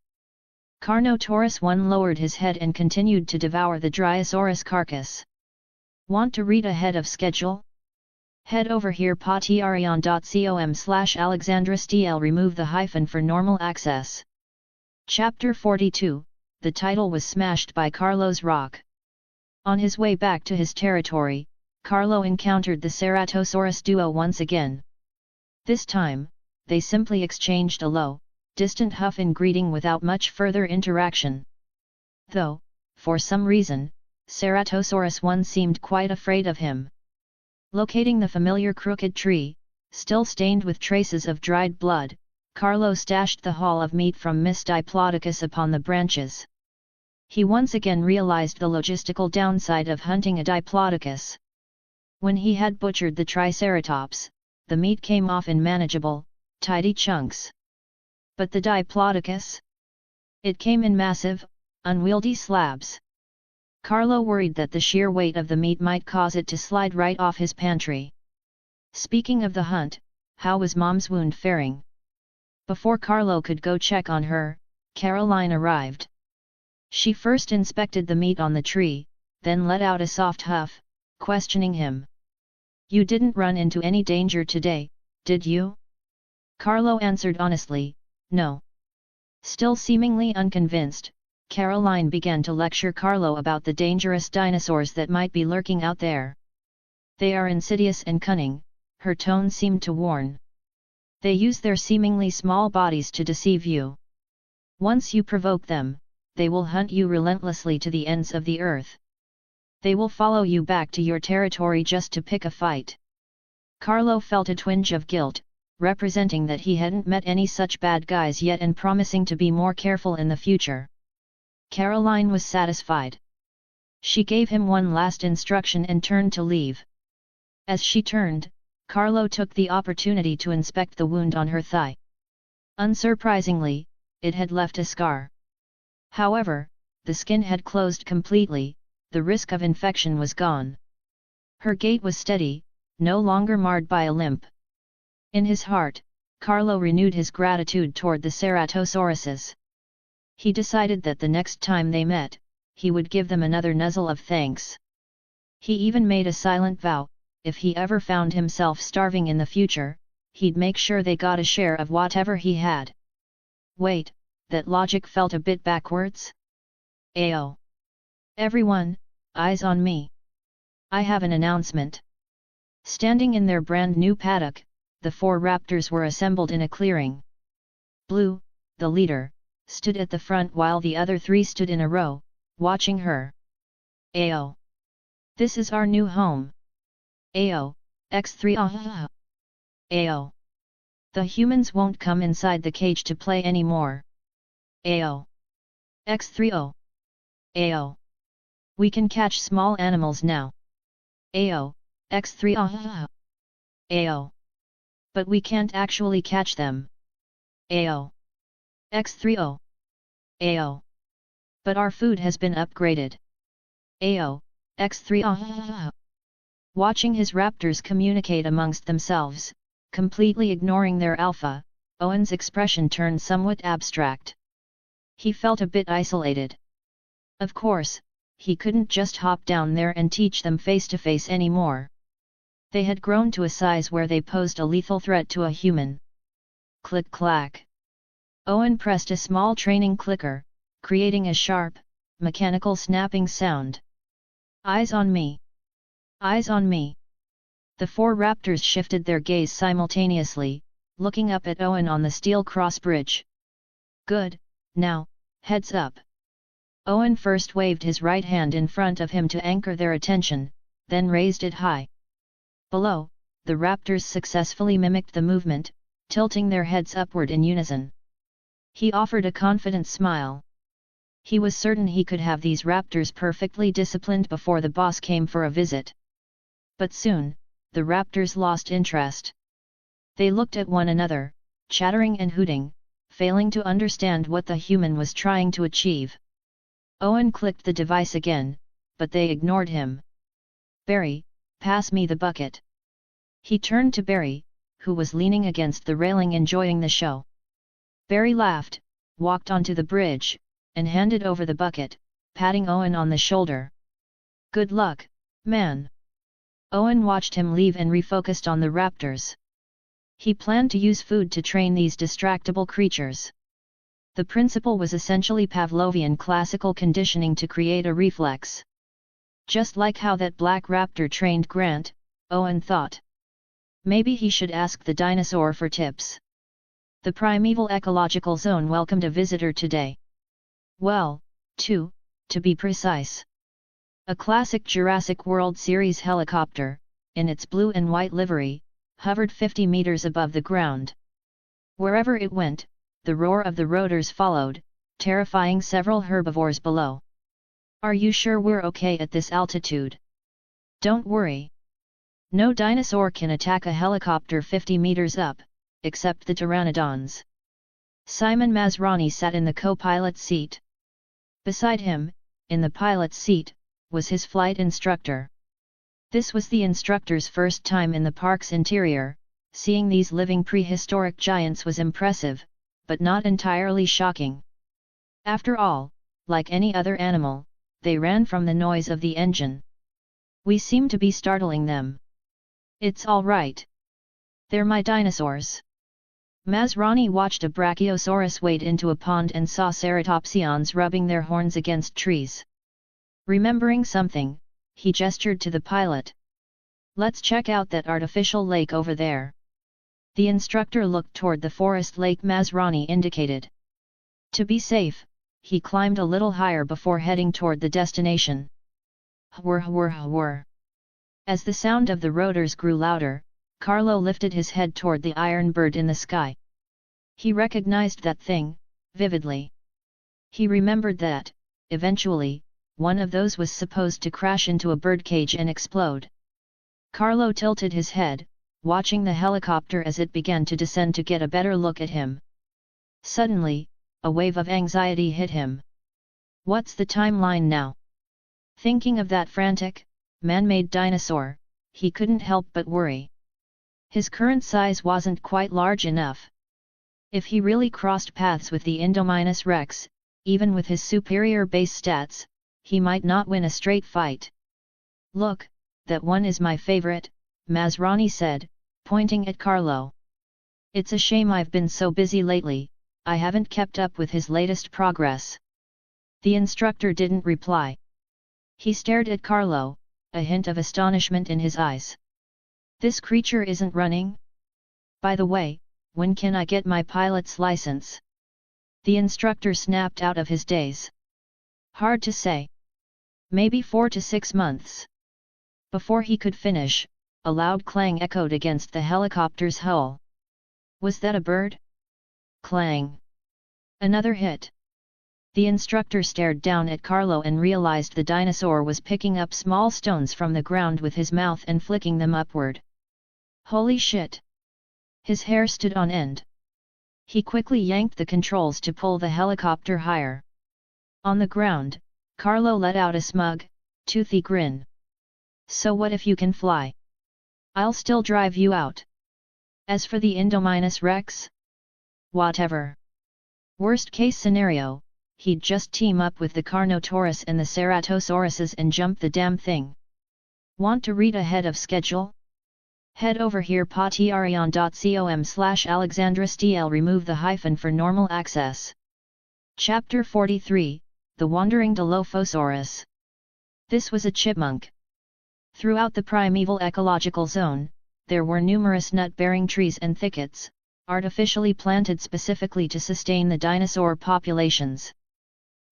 Carnotaurus I lowered his head and continued to devour the Dryosaurus carcass. Want to read ahead of schedule? Head over here patreon.com/AlexandraSTL. Remove the hyphen for normal access. Chapter 42, the title was smashed by Carlo's rock. On his way back to his territory, Carlo encountered the Ceratosaurus duo once again. This time, they simply exchanged a low, distant huff in greeting without much further interaction. Though, for some reason, Ceratosaurus I seemed quite afraid of him. Locating the familiar crooked tree, still stained with traces of dried blood, Carlo stashed the haul of meat from Miss Diplodocus upon the branches. He once again realized the logistical downside of hunting a Diplodocus. When he had butchered the Triceratops, the meat came off in manageable, tidy chunks. But the Diplodocus? It came in massive, unwieldy slabs. Carlo worried that the sheer weight of the meat might cause it to slide right off his pantry. Speaking of the hunt, how was Mom's wound faring? Before Carlo could go check on her, Caroline arrived. She first inspected the meat on the tree, then let out a soft huff, questioning him. "You didn't run into any danger today, did you?" Carlo answered honestly, "No." Still seemingly unconvinced, Caroline began to lecture Carlo about the dangerous dinosaurs that might be lurking out there. "They are insidious and cunning," her tone seemed to warn. "They use their seemingly small bodies to deceive you. Once you provoke them, they will hunt you relentlessly to the ends of the earth. They will follow you back to your territory just to pick a fight." Carlo felt a twinge of guilt, representing that he hadn't met any such bad guys yet and promising to be more careful in the future. Caroline was satisfied. She gave him one last instruction and turned to leave. As she turned, Carlo took the opportunity to inspect the wound on her thigh. Unsurprisingly, it had left a scar. However, the skin had closed completely, the risk of infection was gone. Her gait was steady, no longer marred by a limp. In his heart, Carlo renewed his gratitude toward the ceratosauruses. He decided that the next time they met, he would give them another nuzzle of thanks. He even made a silent vow, if he ever found himself starving in the future, he'd make sure they got a share of whatever he had. Wait, that logic felt a bit backwards? Ayo! Everyone, eyes on me! I have an announcement. Standing in their brand new paddock, the 4 raptors were assembled in a clearing. Blue, the leader, stood at the front while the other 3 stood in a row, watching her. Ayo! This is our new home. Ayo, X3 ah. Ayo! The humans won't come inside the cage to play anymore. Ayo! X3O! Ayo! We can catch small animals now. Ayo, X3 ah. Ayo! But we can't actually catch them. Ayo! X3O! Ayo! But our food has been upgraded. Ayo, X3 ah. Watching his raptors communicate amongst themselves, completely ignoring their alpha, Owen's expression turned somewhat abstract. He felt a bit isolated. Of course, he couldn't just hop down there and teach them face-to-face anymore. They had grown to a size where they posed a lethal threat to a human. Click-clack. Owen pressed a small training clicker, creating a sharp, mechanical snapping sound. Eyes on me! Eyes on me! The 4 raptors shifted their gaze simultaneously, looking up at Owen on the steel cross bridge. Good, now, heads up! Owen first waved his right hand in front of him to anchor their attention, then raised it high. Below, the raptors successfully mimicked the movement, tilting their heads upward in unison. He offered a confident smile. He was certain he could have these raptors perfectly disciplined before the boss came for a visit. But soon, the raptors lost interest. They looked at one another, chattering and hooting, failing to understand what the human was trying to achieve. Owen clicked the device again, but they ignored him. "Barry, pass me the bucket." He turned to Barry, who was leaning against the railing enjoying the show. Barry laughed, walked onto the bridge, and handed over the bucket, patting Owen on the shoulder. "Good luck, man." Owen watched him leave and refocused on the raptors. He planned to use food to train these distractible creatures. The principle was essentially Pavlovian classical conditioning to create a reflex. Just like how that black raptor trained Grant, Owen thought. Maybe he should ask the dinosaur for tips. The primeval ecological zone welcomed a visitor today. Well, 2, to be precise. A classic Jurassic World Series helicopter, in its blue and white livery, hovered 50 meters above the ground. Wherever it went, the roar of the rotors followed, terrifying several herbivores below. "Are you sure we're okay at this altitude?" "Don't worry. No dinosaur can attack a helicopter 50 meters up, except the pteranodons." Simon Masrani sat in the co-pilot seat. Beside him, in the pilot's seat, was his flight instructor. This was the instructor's first time in the park's interior. Seeing these living prehistoric giants was impressive, but not entirely shocking. After all, like any other animal, they ran from the noise of the engine. We seem to be startling them. It's all right. They're my dinosaurs. Masrani watched a Brachiosaurus wade into a pond and saw ceratopsians rubbing their horns against trees. Remembering something, he gestured to the pilot. Let's check out that artificial lake over there. The instructor looked toward the forest lake Masrani indicated. To be safe, he climbed a little higher before heading toward the destination. Whir whir whir. As the sound of the rotors grew louder, Carlo lifted his head toward the iron bird in the sky. He recognized that thing, vividly. He remembered that, eventually, one of those was supposed to crash into a birdcage and explode. Carlo tilted his head, watching the helicopter as it began to descend to get a better look at him. Suddenly, a wave of anxiety hit him. What's the timeline now? Thinking of that frantic, man-made dinosaur, he couldn't help but worry. His current size wasn't quite large enough. If he really crossed paths with the Indominus Rex, even with his superior base stats, he might not win a straight fight. Look, that one is my favorite, Masrani said, pointing at Carlo. It's a shame I've been so busy lately, I haven't kept up with his latest progress. The instructor didn't reply. He stared at Carlo, a hint of astonishment in his eyes. This creature isn't running? By the way, when can I get my pilot's license? The instructor snapped out of his daze. Hard to say. Maybe 4 to 6 months. Before he could finish, a loud clang echoed against the helicopter's hull. Was that a bird? Clang. Another hit. The instructor stared down at Carlo and realized the dinosaur was picking up small stones from the ground with his mouth and flicking them upward. Holy shit! His hair stood on end. He quickly yanked the controls to pull the helicopter higher. On the ground, Carlo let out a smug, toothy grin. So what if you can fly? I'll still drive you out. As for the Indominus Rex? Whatever. Worst case scenario, he'd just team up with the Carnotaurus and the Ceratosauruses and jump the damn thing. Want to read ahead of schedule? Head over here patreon.com/AlexandraSTL. Remove the hyphen for normal access. Chapter 43, The Wandering Dilophosaurus. This was a chipmunk. Throughout the primeval ecological zone, there were numerous nut-bearing trees and thickets, artificially planted specifically to sustain the dinosaur populations.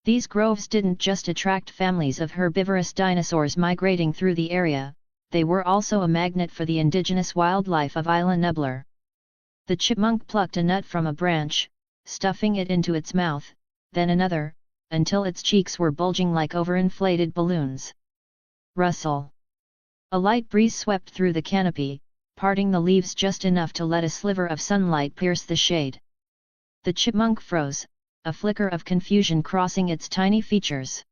These groves didn't just attract families of herbivorous dinosaurs migrating through the area, they were also a magnet for the indigenous wildlife of Isla Nublar. The chipmunk plucked a nut from a branch, stuffing it into its mouth, then another, until its cheeks were bulging like overinflated balloons. Rustle. A light breeze swept through the canopy, parting the leaves just enough to let a sliver of sunlight pierce the shade. The chipmunk froze, a flicker of confusion crossing its tiny features.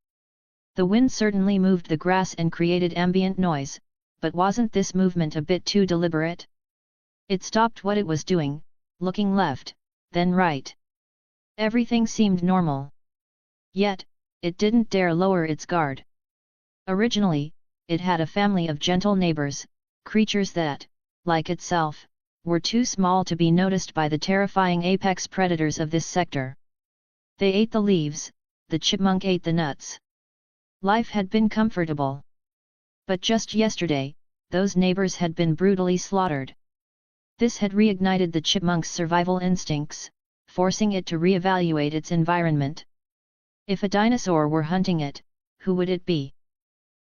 The wind certainly moved the grass and created ambient noise, but wasn't this movement a bit too deliberate? It stopped what it was doing, looking left, then right. Everything seemed normal. Yet, it didn't dare lower its guard. Originally, it had a family of gentle neighbors, creatures that, like itself, were too small to be noticed by the terrifying apex predators of this sector. They ate the leaves, the chipmunk ate the nuts. Life had been comfortable. But just yesterday, those neighbors had been brutally slaughtered. This had reignited the chipmunk's survival instincts, forcing it to reevaluate its environment. If a dinosaur were hunting it, who would it be?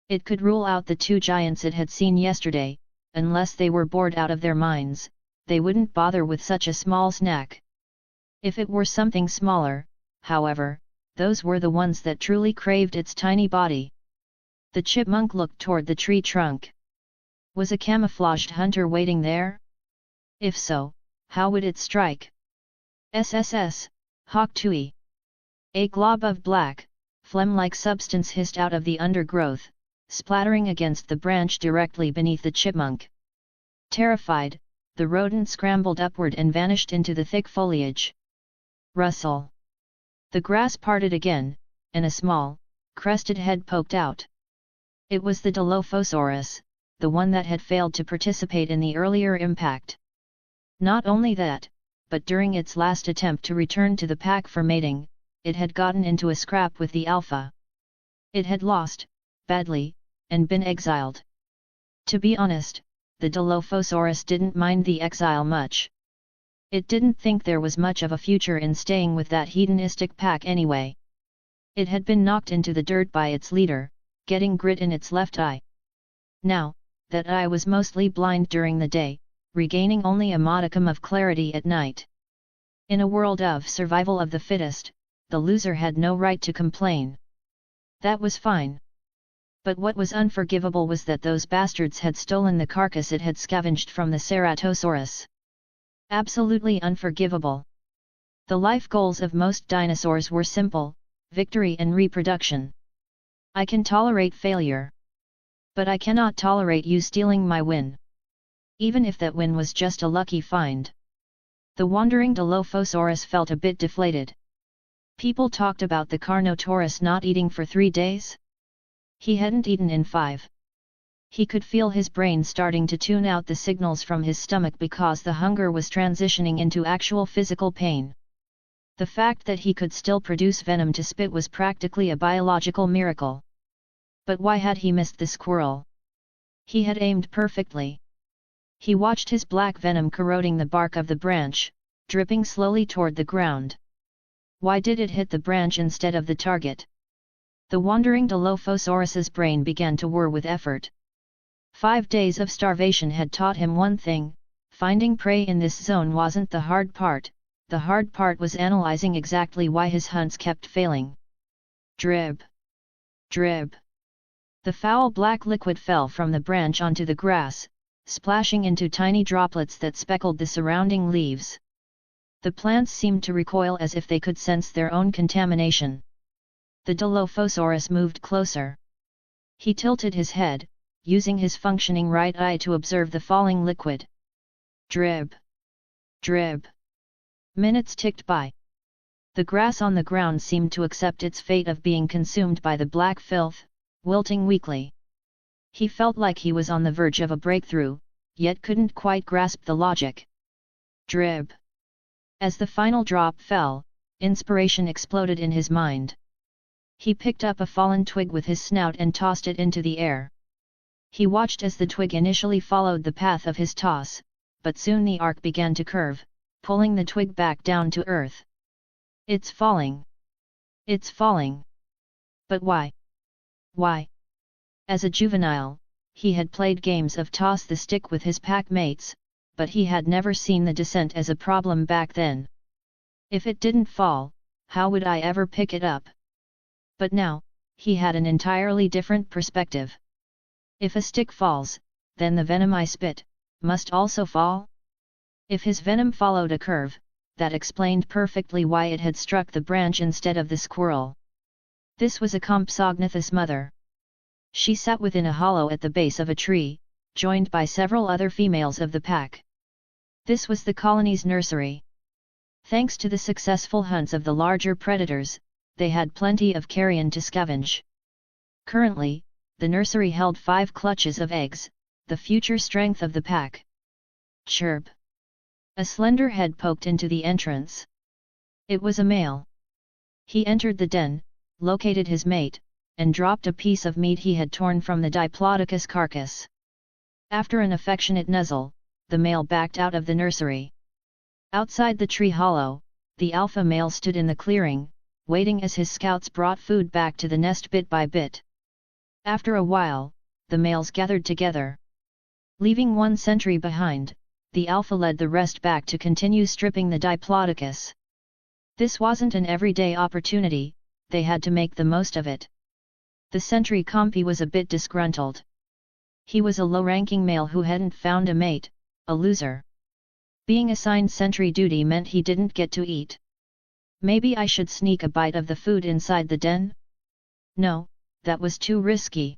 It could rule out the two giants it had seen yesterday. Unless they were bored out of their minds, they wouldn't bother with such a small snack. If it were something smaller, however, those were the ones that truly craved its tiny body. The chipmunk looked toward the tree trunk. Was a camouflaged hunter waiting there? If so, how would it strike? SSS, Hawk Tui. A glob of black, phlegm-like substance hissed out of the undergrowth, splattering against the branch directly beneath the chipmunk. Terrified, the rodent scrambled upward and vanished into the thick foliage. Rustle. The grass parted again, and a small, crested head poked out. It was the Dilophosaurus, the one that had failed to participate in the earlier impact. Not only that, but during its last attempt to return to the pack for mating, it had gotten into a scrap with the alpha. It had lost, badly, and been exiled. To be honest, the Dilophosaurus didn't mind the exile much. It didn't think there was much of a future in staying with that hedonistic pack anyway. It had been knocked into the dirt by its leader, getting grit in its left eye. Now, that eye was mostly blind during the day, regaining only a modicum of clarity at night. In a world of survival of the fittest, the loser had no right to complain. That was fine. But what was unforgivable was that those bastards had stolen the carcass it had scavenged from the Ceratosaurus. Absolutely unforgivable. The life goals of most dinosaurs were simple: victory and reproduction. I can tolerate failure. But I cannot tolerate you stealing my win. Even if that win was just a lucky find. The wandering Dilophosaurus felt a bit deflated. People talked about the Carnotaurus not eating for 3 days. He hadn't eaten in 5. He could feel his brain starting to tune out the signals from his stomach because the hunger was transitioning into actual physical pain. The fact that he could still produce venom to spit was practically a biological miracle. But why had he missed the squirrel? He had aimed perfectly. He watched his black venom corroding the bark of the branch, dripping slowly toward the ground. Why did it hit the branch instead of the target? The wandering Dilophosaurus's brain began to whir with effort. 5 days of starvation had taught him one thing: finding prey in this zone wasn't the hard part. The hard part was analyzing exactly why his hunts kept failing. Drib. Drib. The foul black liquid fell from the branch onto the grass, splashing into tiny droplets that speckled the surrounding leaves. The plants seemed to recoil as if they could sense their own contamination. The Dilophosaurus moved closer. He tilted his head, using his functioning right eye to observe the falling liquid. Drib. Drib. Minutes ticked by. The grass on the ground seemed to accept its fate of being consumed by the black filth, wilting weakly. He felt like he was on the verge of a breakthrough, yet couldn't quite grasp the logic. Drib. As the final drop fell, inspiration exploded in his mind. He picked up a fallen twig with his snout and tossed it into the air. He watched as the twig initially followed the path of his toss, but soon the ARK began to curve, pulling the twig back down to earth. It's falling. It's falling. But why? Why? As a juvenile, he had played games of toss the stick with his pack mates, but he had never seen the descent as a problem back then. If it didn't fall, how would I ever pick it up? But now, he had an entirely different perspective. If a stick falls, then the venom I spit must also fall? If his venom followed a curve, that explained perfectly why it had struck the branch instead of the squirrel. This was a Compsognathus mother. She sat within a hollow at the base of a tree, joined by several other females of the pack. This was the colony's nursery. Thanks to the successful hunts of the larger predators, they had plenty of carrion to scavenge. Currently, the nursery held 5 clutches of eggs, the future strength of the pack. Chirp! A slender head poked into the entrance. It was a male. He entered the den, located his mate, and dropped a piece of meat he had torn from the Diplodocus carcass. After an affectionate nuzzle, the male backed out of the nursery. Outside the tree hollow, the alpha male stood in the clearing, waiting as his scouts brought food back to the nest bit by bit. After a while, the males gathered together. Leaving one sentry behind, the alpha led the rest back to continue stripping the Diplodocus. This wasn't an everyday opportunity, they had to make the most of it. The sentry compy was a bit disgruntled. He was a low-ranking male who hadn't found a mate, a loser. Being assigned sentry duty meant he didn't get to eat. Maybe I should sneak a bite of the food inside the den? No, that was too risky.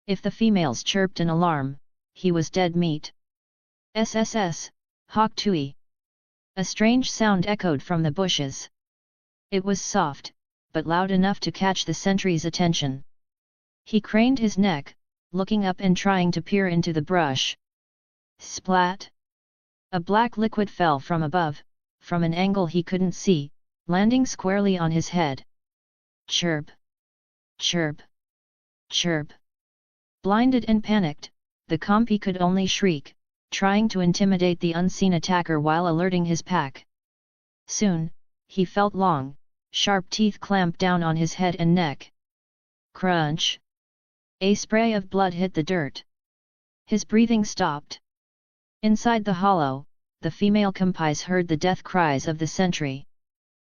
If the females chirped an alarm, he was dead meat. SSS, Hawk Tui. A strange sound echoed from the bushes. It was soft, but loud enough to catch the sentry's attention. He craned his neck, looking up and trying to peer into the brush. Splat! A black liquid fell from above, from an angle he couldn't see, landing squarely on his head. Chirp! Chirp! Chirp! Blinded and panicked, the compy could only shriek, trying to intimidate the unseen attacker while alerting his pack. Soon, he felt long, sharp teeth clamp down on his head and neck. Crunch! A spray of blood hit the dirt. His breathing stopped. Inside the hollow, the female compys heard the death cries of the sentry.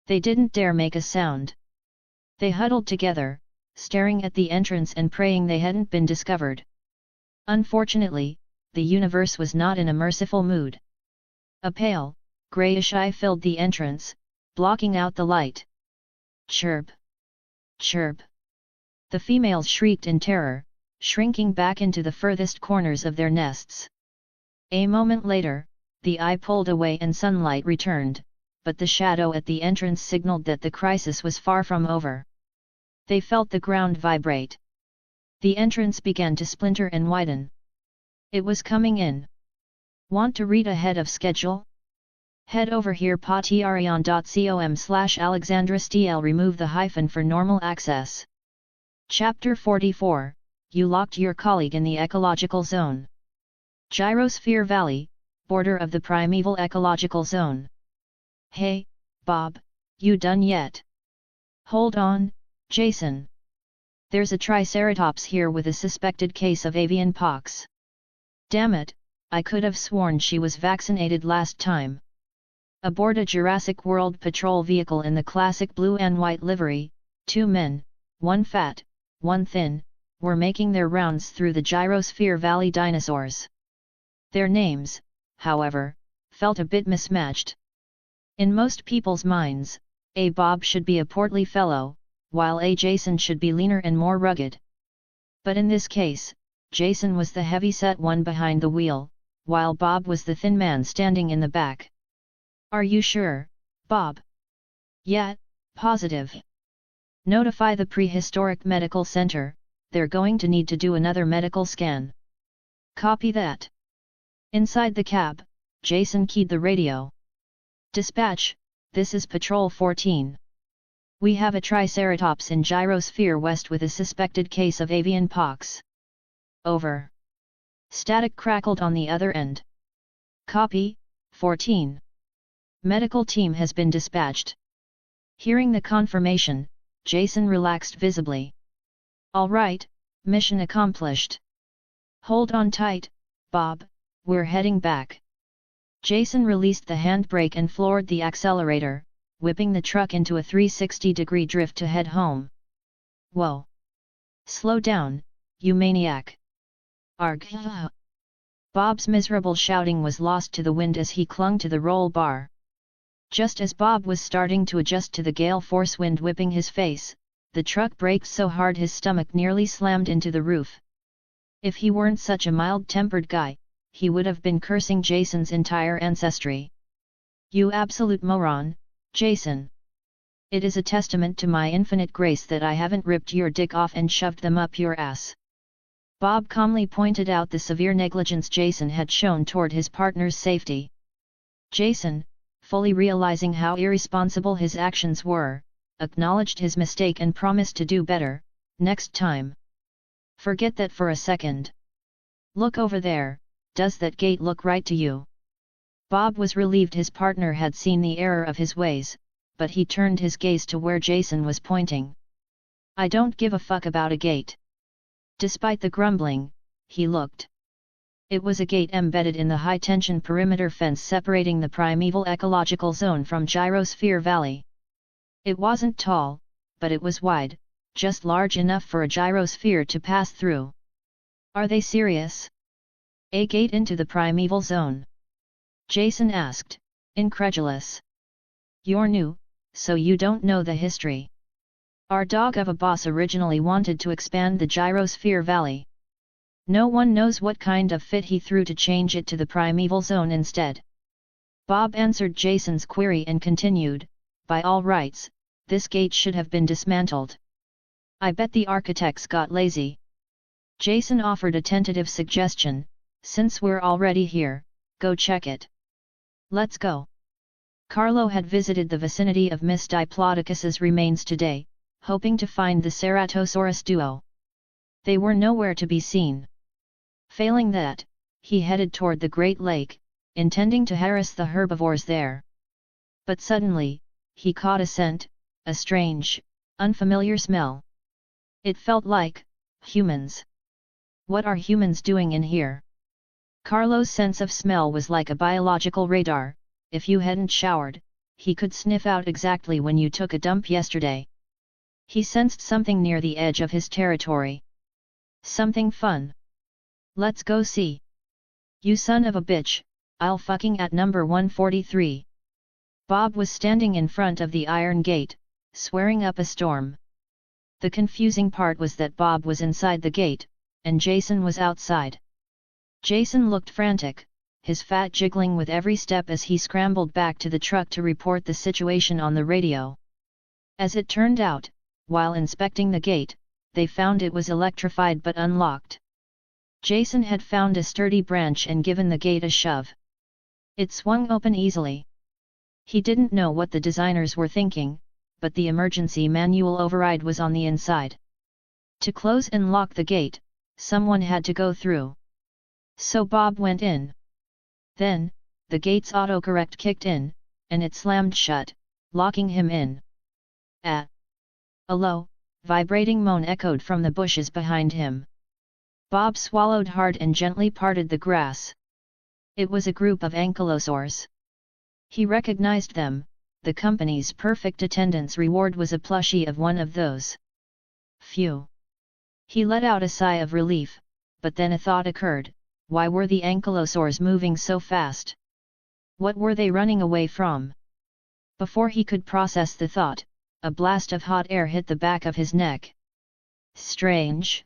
They didn't dare make a sound. They huddled together, staring at the entrance and praying they hadn't been discovered. Unfortunately, the universe was not in a merciful mood. A pale, grayish eye filled the entrance, blocking out the light. Chirp! Chirp! The females shrieked in terror, shrinking back into the furthest corners of their nests. A moment later, the eye pulled away and sunlight returned, but the shadow at the entrance signaled that the crisis was far from over. They felt the ground vibrate. The entrance began to splinter and widen. It was coming in. Want to read ahead of schedule? Head over here patreon.com/AlexandraSTL. Remove the hyphen for normal access. Chapter 44, You locked your colleague in the ecological zone. Gyrosphere Valley, border of the primeval ecological zone. Hey, Bob, you done yet? Hold on, Jason. There's a triceratops here with a suspected case of avian pox. Damn it, I could have sworn she was vaccinated last time. Aboard a Jurassic World patrol vehicle in the classic blue and white livery, 2 men, 1 fat, 1 thin, were making their rounds through the Gyrosphere Valley dinosaurs. Their names, however, felt a bit mismatched. In most people's minds, a Bob should be a portly fellow, while a Jason should be leaner and more rugged. But in this case, Jason was the heavy-set one behind the wheel, while Bob was the thin man standing in the back. Are you sure, Bob? Yeah, positive. Notify the prehistoric medical center, they're going to need to do another medical scan. Copy that. Inside the cab, Jason keyed the radio. Dispatch, this is Patrol 14. We have a triceratops in Gyrosphere West with a suspected case of avian pox. Over. Static crackled on the other end. Copy, 14. Medical team has been dispatched. Hearing the confirmation, Jason relaxed visibly. All right, mission accomplished. Hold on tight, Bob, we're heading back. Jason released the handbrake and floored the accelerator, whipping the truck into a 360-degree drift to head home. Whoa! Slow down, you maniac! ARK! Bob's miserable shouting was lost to the wind as he clung to the roll bar. Just as Bob was starting to adjust to the gale force wind whipping his face, the truck braked so hard his stomach nearly slammed into the roof. If he weren't such a mild-tempered guy, he would have been cursing Jason's entire ancestry. You absolute moron, Jason! It is a testament to my infinite grace that I haven't ripped your dick off and shoved them up your ass. Bob calmly pointed out the severe negligence Jason had shown toward his partner's safety. Jason, fully realizing how irresponsible his actions were, acknowledged his mistake and promised to do better, next time. Forget that for a second. Look over there, does that gate look right to you? Bob was relieved his partner had seen the error of his ways, but he turned his gaze to where Jason was pointing. I don't give a fuck about a gate. Despite the grumbling, he looked. It was a gate embedded in the high-tension perimeter fence separating the primeval ecological zone from Gyrosphere Valley. It wasn't tall, but it was wide, just large enough for a gyrosphere to pass through. Are they serious? A gate into the primeval zone? Jason asked, incredulous. You're new, so you don't know the history. Our dog of a boss originally wanted to expand the Gyrosphere Valley. No one knows what kind of fit he threw to change it to the primeval zone instead. Bob answered Jason's query and continued, by all rights, this gate should have been dismantled. I bet the architects got lazy. Jason offered a tentative suggestion, since we're already here, go check it. Let's go. Carlo had visited the vicinity of Miss Diplodocus's remains today, hoping to find the Ceratosaurus duo. They were nowhere to be seen. Failing that, he headed toward the Great Lake, intending to harass the herbivores there. But suddenly, he caught a scent, a strange, unfamiliar smell. It felt like humans. What are humans doing in here? Carlo's sense of smell was like a biological radar. If you hadn't showered, he could sniff out exactly when you took a dump yesterday. He sensed something near the edge of his territory. Something fun. Let's go see. You son of a bitch, I'll fucking at number 143. Bob was standing in front of the iron gate, swearing up a storm. The confusing part was that Bob was inside the gate, and Jason was outside. Jason looked frantic, his fat jiggling with every step as he scrambled back to the truck to report the situation on the radio. As it turned out, while inspecting the gate, they found it was electrified but unlocked. Jason had found a sturdy branch and given the gate a shove. It swung open easily. He didn't know what the designers were thinking, but the emergency manual override was on the inside. To close and lock the gate, someone had to go through. So Bob went in. Then, the gate's autocorrect kicked in, and it slammed shut, locking him in. A low, vibrating moan echoed from the bushes behind him. Bob swallowed hard and gently parted the grass. It was a group of ankylosaurs. He recognized them. The company's perfect attendance reward was a plushie of one of those. Phew! He let out a sigh of relief, but then a thought occurred. Why were the ankylosaurs moving so fast? What were they running away from? Before he could process the thought, a blast of hot air hit the back of his neck. Strange.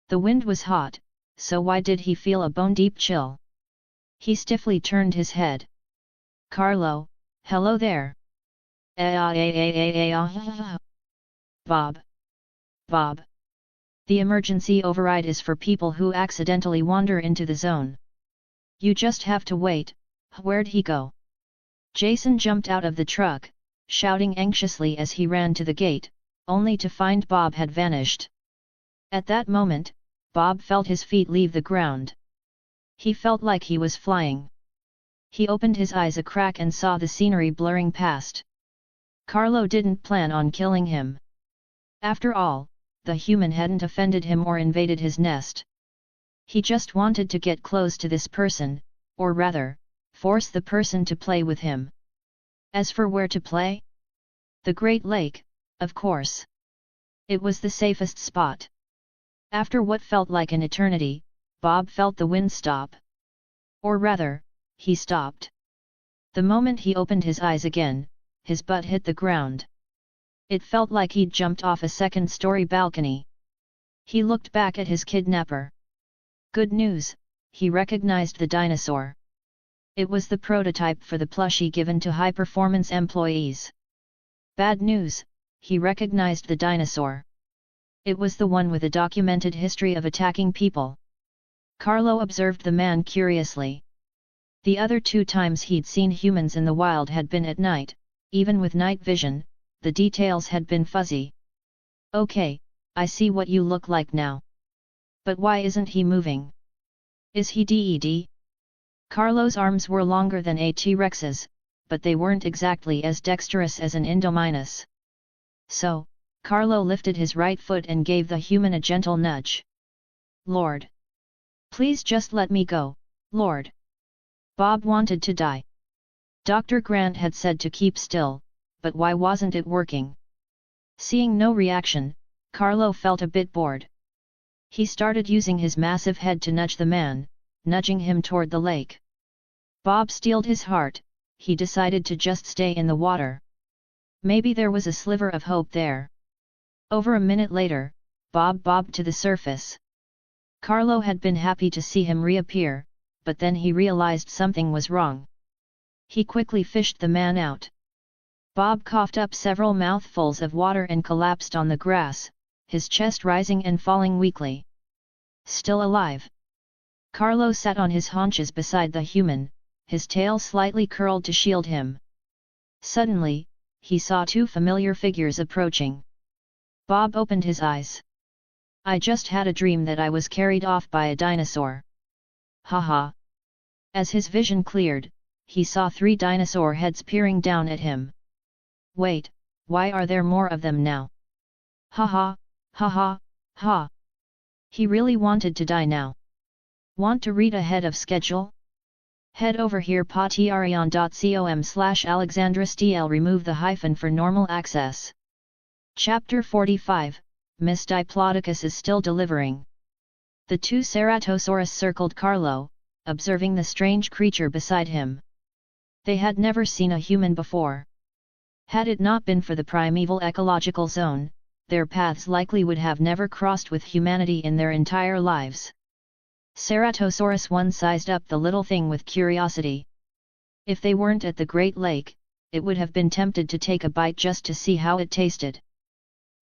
The wind was hot, so why did he feel a bone-deep chill? He stiffly turned his head. Carlo, hello there. Bob. Bob. The emergency override is for people who accidentally wander into the zone. You just have to wait. Where'd he go? Jason jumped out of the truck, shouting anxiously as he ran to the gate, only to find Bob had vanished. At that moment, Bob felt his feet leave the ground. He felt like he was flying. He opened his eyes a crack and saw the scenery blurring past. Carlo didn't plan on killing him. After all, the human hadn't offended him or invaded his nest. He just wanted to get close to this person, or rather, force the person to play with him. As for where to play? The Great Lake, of course. It was the safest spot. After what felt like an eternity, Bob felt the wind stop. Or rather, he stopped. The moment he opened his eyes again, his butt hit the ground. It felt like he'd jumped off a second-story balcony. He looked back at his kidnapper. Good news, he recognized the dinosaur. It was the prototype for the plushie given to high-performance employees. Bad news, he recognized the dinosaur. It was the one with a documented history of attacking people. Carlo observed the man curiously. The other 2 times he'd seen humans in the wild had been at night. Even with night vision, the details had been fuzzy. Okay, I see what you look like now. But why isn't he moving? Is he dead? Carlo's arms were longer than a T-Rex's, but they weren't exactly as dexterous as an Indominus. So, Carlo lifted his right foot and gave the human a gentle nudge. Lord! Please just let me go, Lord! Bob wanted to die. Dr. Grant had said to keep still, but why wasn't it working? Seeing no reaction, Carlo felt a bit bored. He started using his massive head to nudge the man, nudging him toward the lake. Bob steeled his heart. He decided to just stay in the water. Maybe there was a sliver of hope there. Over a minute later, Bob bobbed to the surface. Carlo had been happy to see him reappear, but then he realized something was wrong. He quickly fished the man out. Bob coughed up several mouthfuls of water and collapsed on the grass, his chest rising and falling weakly. Still alive. Carlo sat on his haunches beside the human, his tail slightly curled to shield him. Suddenly, he saw two familiar figures approaching. Bob opened his eyes. "I just had a dream that I was carried off by a dinosaur. Haha." As his vision cleared, he saw three dinosaur heads peering down at him. "Wait, why are there more of them now? Haha, haha, ha." He really wanted to die now. Want to read ahead of schedule? Head over here patreon.com/alexandristl. Remove the hyphen for normal access. Chapter 45, Miss Diplodocus is still delivering. The two Ceratosaurus circled Carlo, observing the strange creature beside him. They had never seen a human before. Had it not been for the primeval ecological zone, their paths likely would have never crossed with humanity in their entire lives. Ceratosaurus 1 sized up the little thing with curiosity. If they weren't at the Great Lake, it would have been tempted to take a bite just to see how it tasted.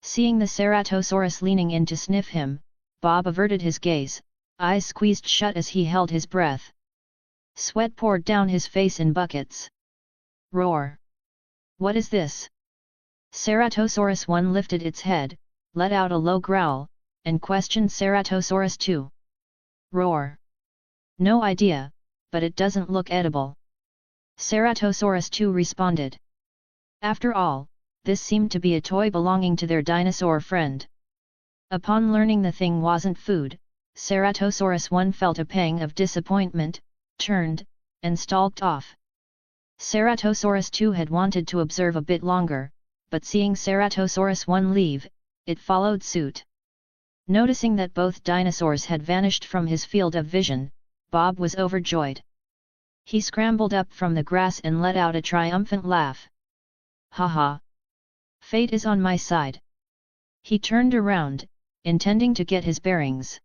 Seeing the Ceratosaurus leaning in to sniff him, Bob averted his gaze, eyes squeezed shut as he held his breath. Sweat poured down his face in buckets. Roar! What is this? Ceratosaurus 1 lifted its head, let out a low growl, and questioned Ceratosaurus 2. Roar! No idea, but it doesn't look edible. Ceratosaurus 2 responded. After all, this seemed to be a toy belonging to their dinosaur friend. Upon learning the thing wasn't food, Ceratosaurus 1 felt a pang of disappointment, turned, and stalked off. Ceratosaurus 2 had wanted to observe a bit longer, but seeing Ceratosaurus 1 leave, it followed suit. Noticing that both dinosaurs had vanished from his field of vision, Bob was overjoyed. He scrambled up from the grass and let out a triumphant laugh. Haha! Fate is on my side. He turned around, intending to get his bearings.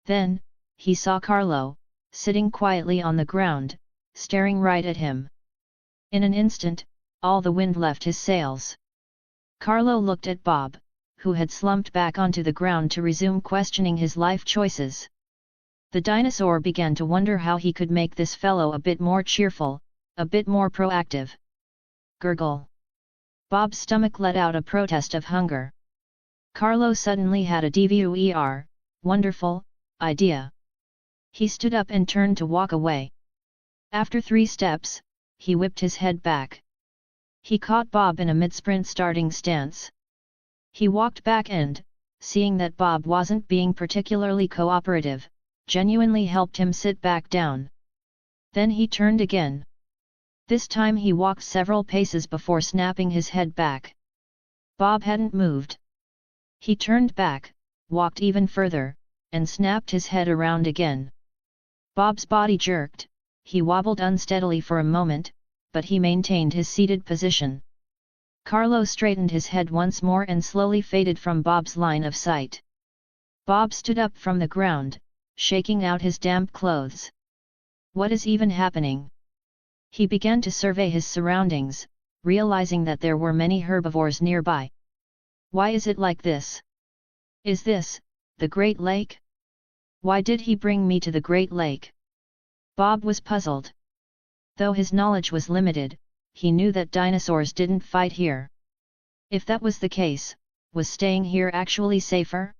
Then, he saw Carlo, sitting quietly on the ground, staring right at him. In an instant, all the wind left his sails. Carlo looked at Bob, who had slumped back onto the ground to resume questioning his life choices. The dinosaur began to wonder how he could make this fellow a bit more cheerful, a bit more proactive. Gurgle. Bob's stomach let out a protest of hunger. Carlo suddenly had a DVUER, wonderful, idea. He stood up and turned to walk away. After 3 steps, he whipped his head back. He caught Bob in a mid-sprint starting stance. He walked back and, seeing that Bob wasn't being particularly cooperative, genuinely helped him sit back down. Then he turned again. This time he walked several paces before snapping his head back. Bob hadn't moved. He turned back, walked even further, and snapped his head around again. Bob's body jerked, he wobbled unsteadily for a moment, but he maintained his seated position. Carlo straightened his head once more and slowly faded from Bob's line of sight. Bob stood up from the ground, shaking out his damp clothes. What is even happening? He began to survey his surroundings, realizing that there were many herbivores nearby. Why is it like this? Is this the Great Lake? Why did he bring me to the Great Lake? Bob was puzzled. Though his knowledge was limited, he knew that dinosaurs didn't fight here. If that was the case, was staying here actually safer?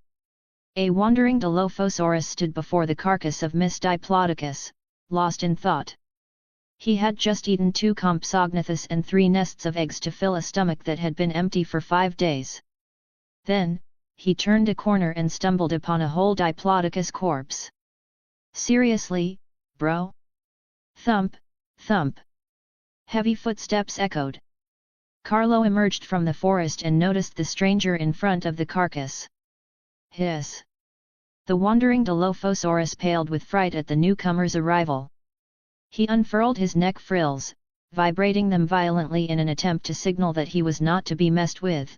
A wandering Dilophosaurus stood before the carcass of Miss Diplodocus, lost in thought. He had just eaten 2 Compsognathus and 3 nests of eggs to fill a stomach that had been empty for 5 days. Then, he turned a corner and stumbled upon a whole Diplodocus corpse. Seriously, bro? Thump, thump. Heavy footsteps echoed. Carlo emerged from the forest and noticed the stranger in front of the carcass. Hiss! The wandering Dilophosaurus paled with fright at the newcomer's arrival. He unfurled his neck frills, vibrating them violently in an attempt to signal that he was not to be messed with.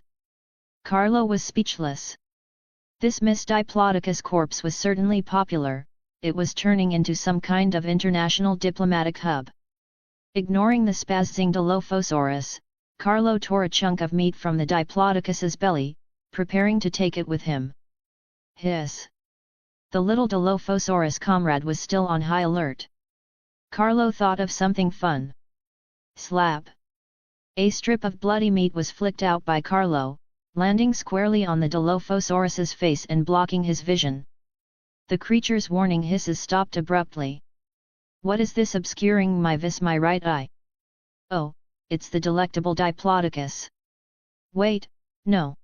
Carlo was speechless. This Miss Diplodocus corpse was certainly popular, it was turning into some kind of international diplomatic hub. Ignoring the spazzing Dilophosaurus, Carlo tore a chunk of meat from the Diplodocus's belly, preparing to take it with him. Hiss! The little Dilophosaurus comrade was still on high alert. Carlo thought of something fun. Slap! A strip of bloody meat was flicked out by Carlo, landing squarely on the Dilophosaurus's face and blocking his vision. The creature's warning hisses stopped abruptly. What is this obscuring my right eye? Oh, it's the delectable Diplodocus. Wait, no.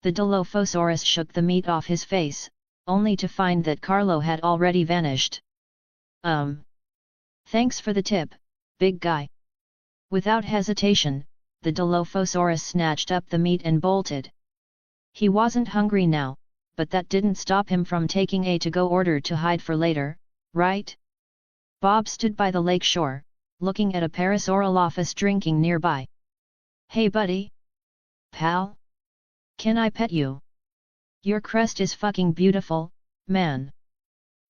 The Dilophosaurus shook the meat off his face, only to find that Carlo had already vanished. Thanks for the tip, big guy. Without hesitation, the Dilophosaurus snatched up the meat and bolted. He wasn't hungry now, but that didn't stop him from taking a to-go order to hide for later, right? Bob stood by the lake shore, looking at a Parasaurolophus drinking nearby. Hey buddy? Pal? Can I pet you? Your crest is fucking beautiful, man.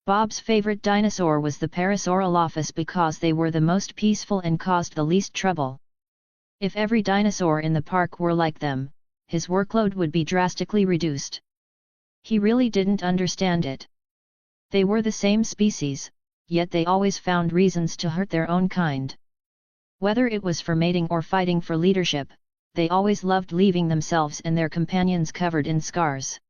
Bob's favorite dinosaur was the Parasaurolophus because they were the most peaceful and caused the least trouble. If every dinosaur in the park were like them, his workload would be drastically reduced. He really didn't understand it. They were the same species, yet they always found reasons to hurt their own kind. Whether it was for mating or fighting for leadership, they always loved leaving themselves and their companions covered in scars.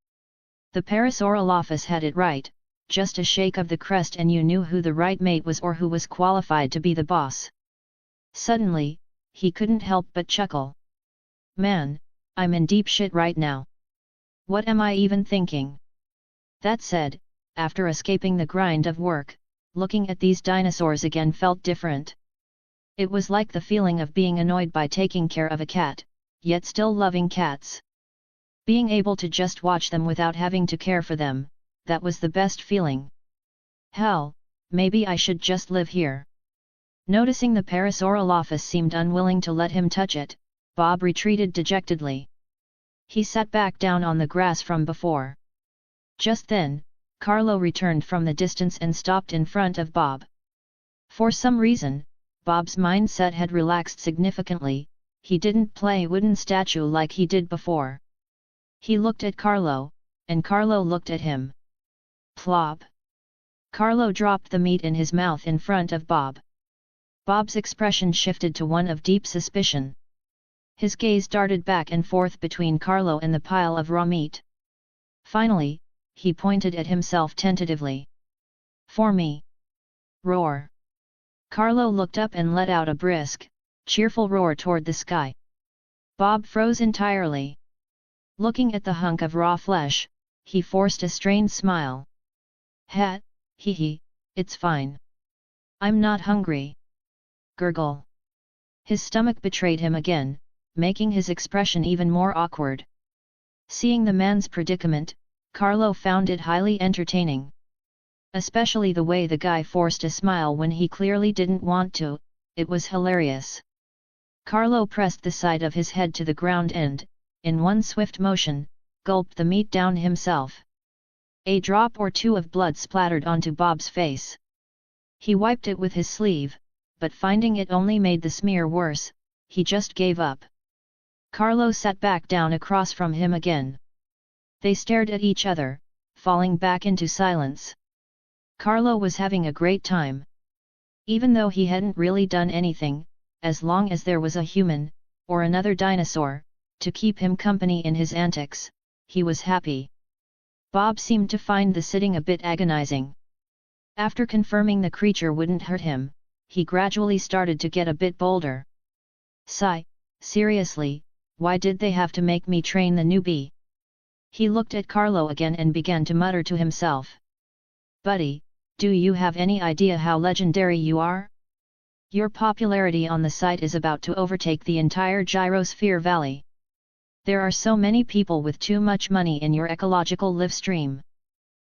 The Parasaurolophus had it right, just a shake of the crest and you knew who the right mate was or who was qualified to be the boss. Suddenly, he couldn't help but chuckle. Man, I'm in deep shit right now. What am I even thinking? That said, after escaping the grind of work, looking at these dinosaurs again felt different. It was like the feeling of being annoyed by taking care of a cat, yet still loving cats. Being able to just watch them without having to care for them, that was the best feeling. Hell, maybe I should just live here. Noticing the Parasaurolophus seemed unwilling to let him touch it, Bob retreated dejectedly. He sat back down on the grass from before. Just then, Carlo returned from the distance and stopped in front of Bob. For some reason, Bob's mindset had relaxed significantly. He didn't play wooden statue like he did before. He looked at Carlo, and Carlo looked at him. Plop! Carlo dropped the meat in his mouth in front of Bob. Bob's expression shifted to one of deep suspicion. His gaze darted back and forth between Carlo and the pile of raw meat. Finally, he pointed at himself tentatively. For me! Roar! Carlo looked up and let out a brisk, cheerful roar toward the sky. Bob froze entirely. Looking at the hunk of raw flesh, he forced a strained smile. Heh, hee, it's fine. I'm not hungry. Gurgle. His stomach betrayed him again, making his expression even more awkward. Seeing the man's predicament, Carlo found it highly entertaining. Especially the way the guy forced a smile when he clearly didn't want to, it was hilarious. Carlo pressed the side of his head to the ground and, in one swift motion, gulped the meat down himself. A drop or two of blood splattered onto Bob's face. He wiped it with his sleeve, but finding it only made the smear worse, he just gave up. Carlo sat back down across from him again. They stared at each other, falling back into silence. Carlo was having a great time. Even though he hadn't really done anything, as long as there was a human, or another dinosaur, to keep him company in his antics, he was happy. Bob seemed to find the sitting a bit agonizing. After confirming the creature wouldn't hurt him, he gradually started to get a bit bolder. Sigh, seriously, why did they have to make me train the newbie? He looked at Carlo again and began to mutter to himself. Buddy, do you have any idea how legendary you are? Your popularity on the site is about to overtake the entire Gyrosphere Valley. There are so many people with too much money in your ecological live stream.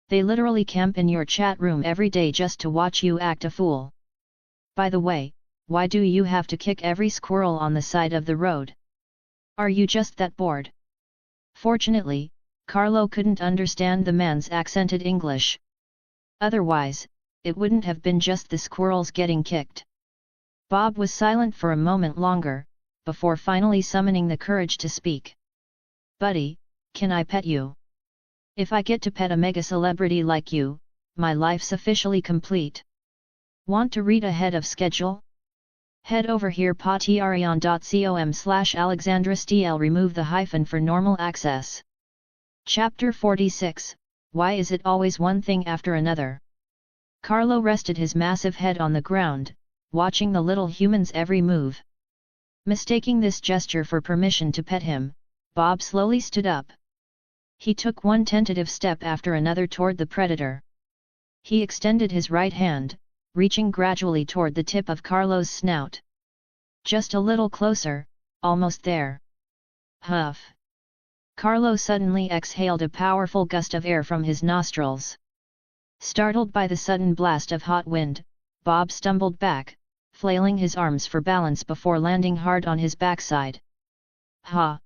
They literally camp in your chat room every day just to watch you act a fool. By the way, why do you have to kick every squirrel on the side of the road? Are you just that bored? Fortunately, Carlo couldn't understand the man's accented English. Otherwise, it wouldn't have been just the squirrels getting kicked. Bob was silent for a moment longer, before finally summoning the courage to speak. "Buddy, can I pet you? If I get to pet a mega celebrity like you, my life's officially complete. Want to read ahead of schedule? Head over here patreon.com/AlexandraSTL. Remove the hyphen for normal access." Chapter 46, Why is it always one thing after another? Carlo rested his massive head on the ground, watching the little human's every move. Mistaking this gesture for permission to pet him, Bob slowly stood up. He took one tentative step after another toward the predator. He extended his right hand, reaching gradually toward the tip of Carlo's snout. Just a little closer, almost there. Huff! Carlo suddenly exhaled a powerful gust of air from his nostrils. Startled by the sudden blast of hot wind, Bob stumbled back, flailing his arms for balance before landing hard on his backside. Ha!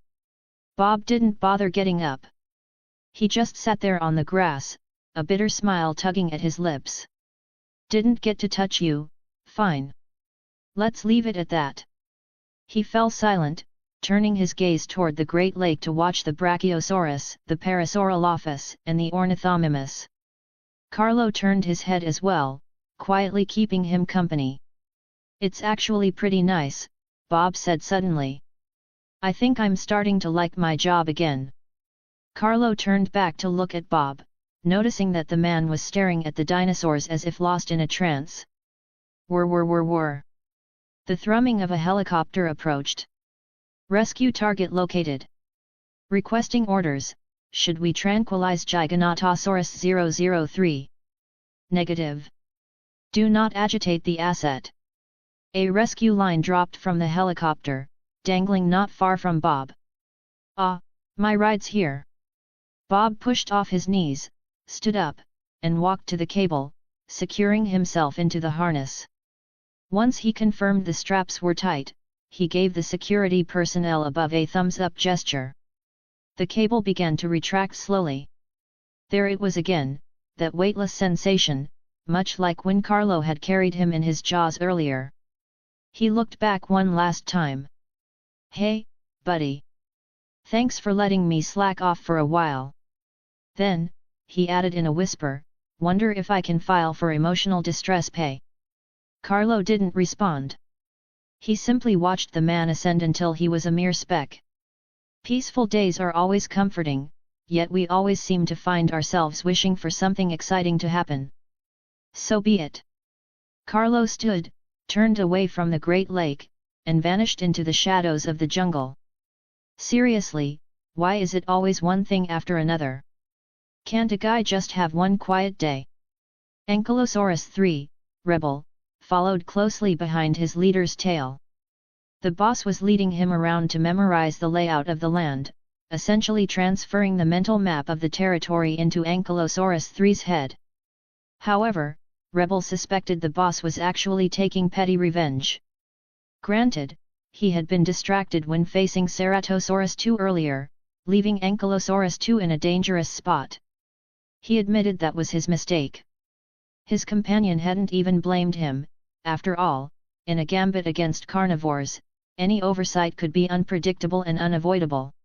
Bob didn't bother getting up. He just sat there on the grass, a bitter smile tugging at his lips. "Didn't get to touch you, fine. Let's leave it at that." He fell silent, turning his gaze toward the Great Lake to watch the Brachiosaurus, the Parasaurolophus, and the Ornithomimus. Carlo turned his head as well, quietly keeping him company. "It's actually pretty nice," Bob said suddenly. "I think I'm starting to like my job again." Carlo turned back to look at Bob, noticing that the man was staring at the dinosaurs as if lost in a trance. Whir whir whir whir. The thrumming of a helicopter approached. "Rescue target located. Requesting orders, should we tranquilize Giganotosaurus 003? Negative. Do not agitate the asset." A rescue line dropped from the helicopter, dangling not far from Bob. "Ah, my ride's here." Bob pushed off his knees, stood up, and walked to the cable, securing himself into the harness. Once he confirmed the straps were tight, he gave the security personnel above a thumbs-up gesture. The cable began to retract slowly. There it was again, that weightless sensation, much like when Carlo had carried him in his jaws earlier. He looked back one last time. "Hey, buddy. Thanks for letting me slack off for a while." Then, he added in a whisper, "Wonder if I can file for emotional distress pay." Carlo didn't respond. He simply watched the man ascend until he was a mere speck. Peaceful days are always comforting, yet we always seem to find ourselves wishing for something exciting to happen. So be it. Carlo stood, turned away from the Great Lake, and vanished into the shadows of the jungle. Seriously, why is it always one thing after another? Can't a guy just have one quiet day? Ankylosaurus 3, Rebel, followed closely behind his leader's tail. The boss was leading him around to memorize the layout of the land, essentially transferring the mental map of the territory into Ankylosaurus 3's head. However, Rebel suspected the boss was actually taking petty revenge. Granted, he had been distracted when facing Ceratosaurus 2 earlier, leaving Ankylosaurus 2 in a dangerous spot. He admitted that was his mistake. His companion hadn't even blamed him. After all, in a gambit against carnivores, any oversight could be unpredictable and unavoidable.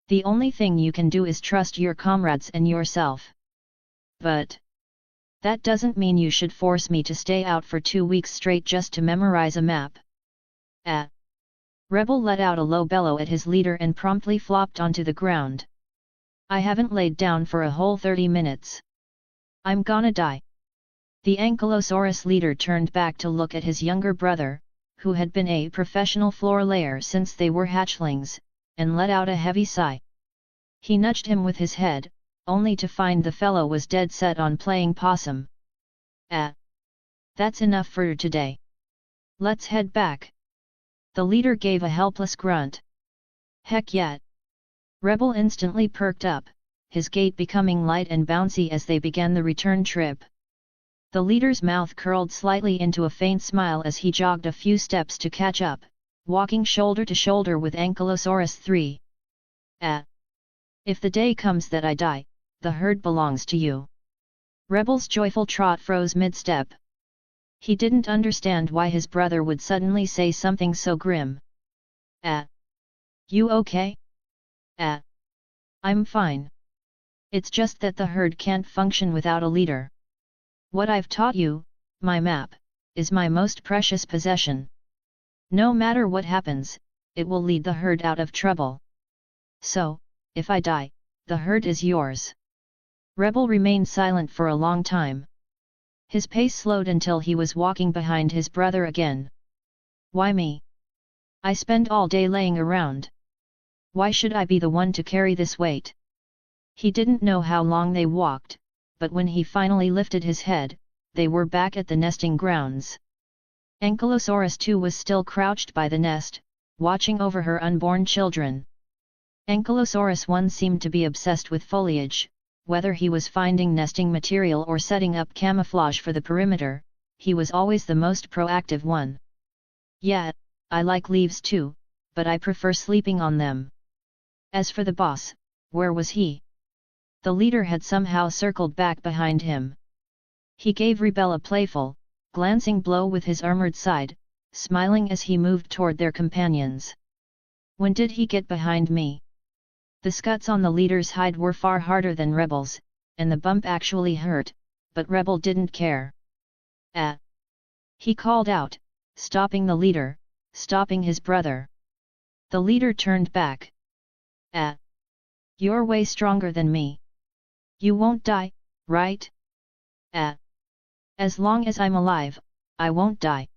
The only thing you can do is trust your comrades and yourself. But that doesn't mean you should force me to stay out for 2 weeks straight just to memorize a map. Rebel let out a low bellow at his leader and promptly flopped onto the ground. "I haven't laid down for a whole 30 minutes. I'm gonna die." The Ankylosaurus leader turned back to look at his younger brother, who had been a professional floor layer since they were hatchlings, and let out a heavy sigh. He nudged him with his head, only to find the fellow was dead set on playing possum. That's enough for today. Let's head back." The leader gave a helpless grunt. "Heck yeah!" Rebel instantly perked up, his gait becoming light and bouncy as they began the return trip. The leader's mouth curled slightly into a faint smile as he jogged a few steps to catch up, walking shoulder to shoulder with Ankylosaurus 3. If the day comes that I die, the herd belongs to you." Rebel's joyful trot froze mid-step. He didn't understand why his brother would suddenly say something so grim. You okay? I'm fine. It's just that the herd can't function without a leader. What I've taught you, my map, is my most precious possession. No matter what happens, it will lead the herd out of trouble. So, if I die, the herd is yours. Rebel remained silent for a long time. His pace slowed until he was walking behind his brother again. Why me? I spend all day laying around. Why should I be the one to carry this weight? He didn't know how long they walked, but when he finally lifted his head, they were back at the nesting grounds. Ankylosaurus too was still crouched by the nest, watching over her unborn children. Ankylosaurus 1 seemed to be obsessed with foliage, whether he was finding nesting material or setting up camouflage for the perimeter, he was always the most proactive one. Yeah, I like leaves too, but I prefer sleeping on them. As for the boss, where was he? The leader had somehow circled back behind him. He gave Rebel a playful, glancing blow with his armored side, smiling as he moved toward their companions. When did he get behind me? The scuts on the leader's hide were far harder than Rebel's, and the bump actually hurt, but Rebel didn't care. He called out, stopping the leader, stopping his brother. The leader turned back. You're way stronger than me. You won't die, right? As long as I'm alive, I won't die.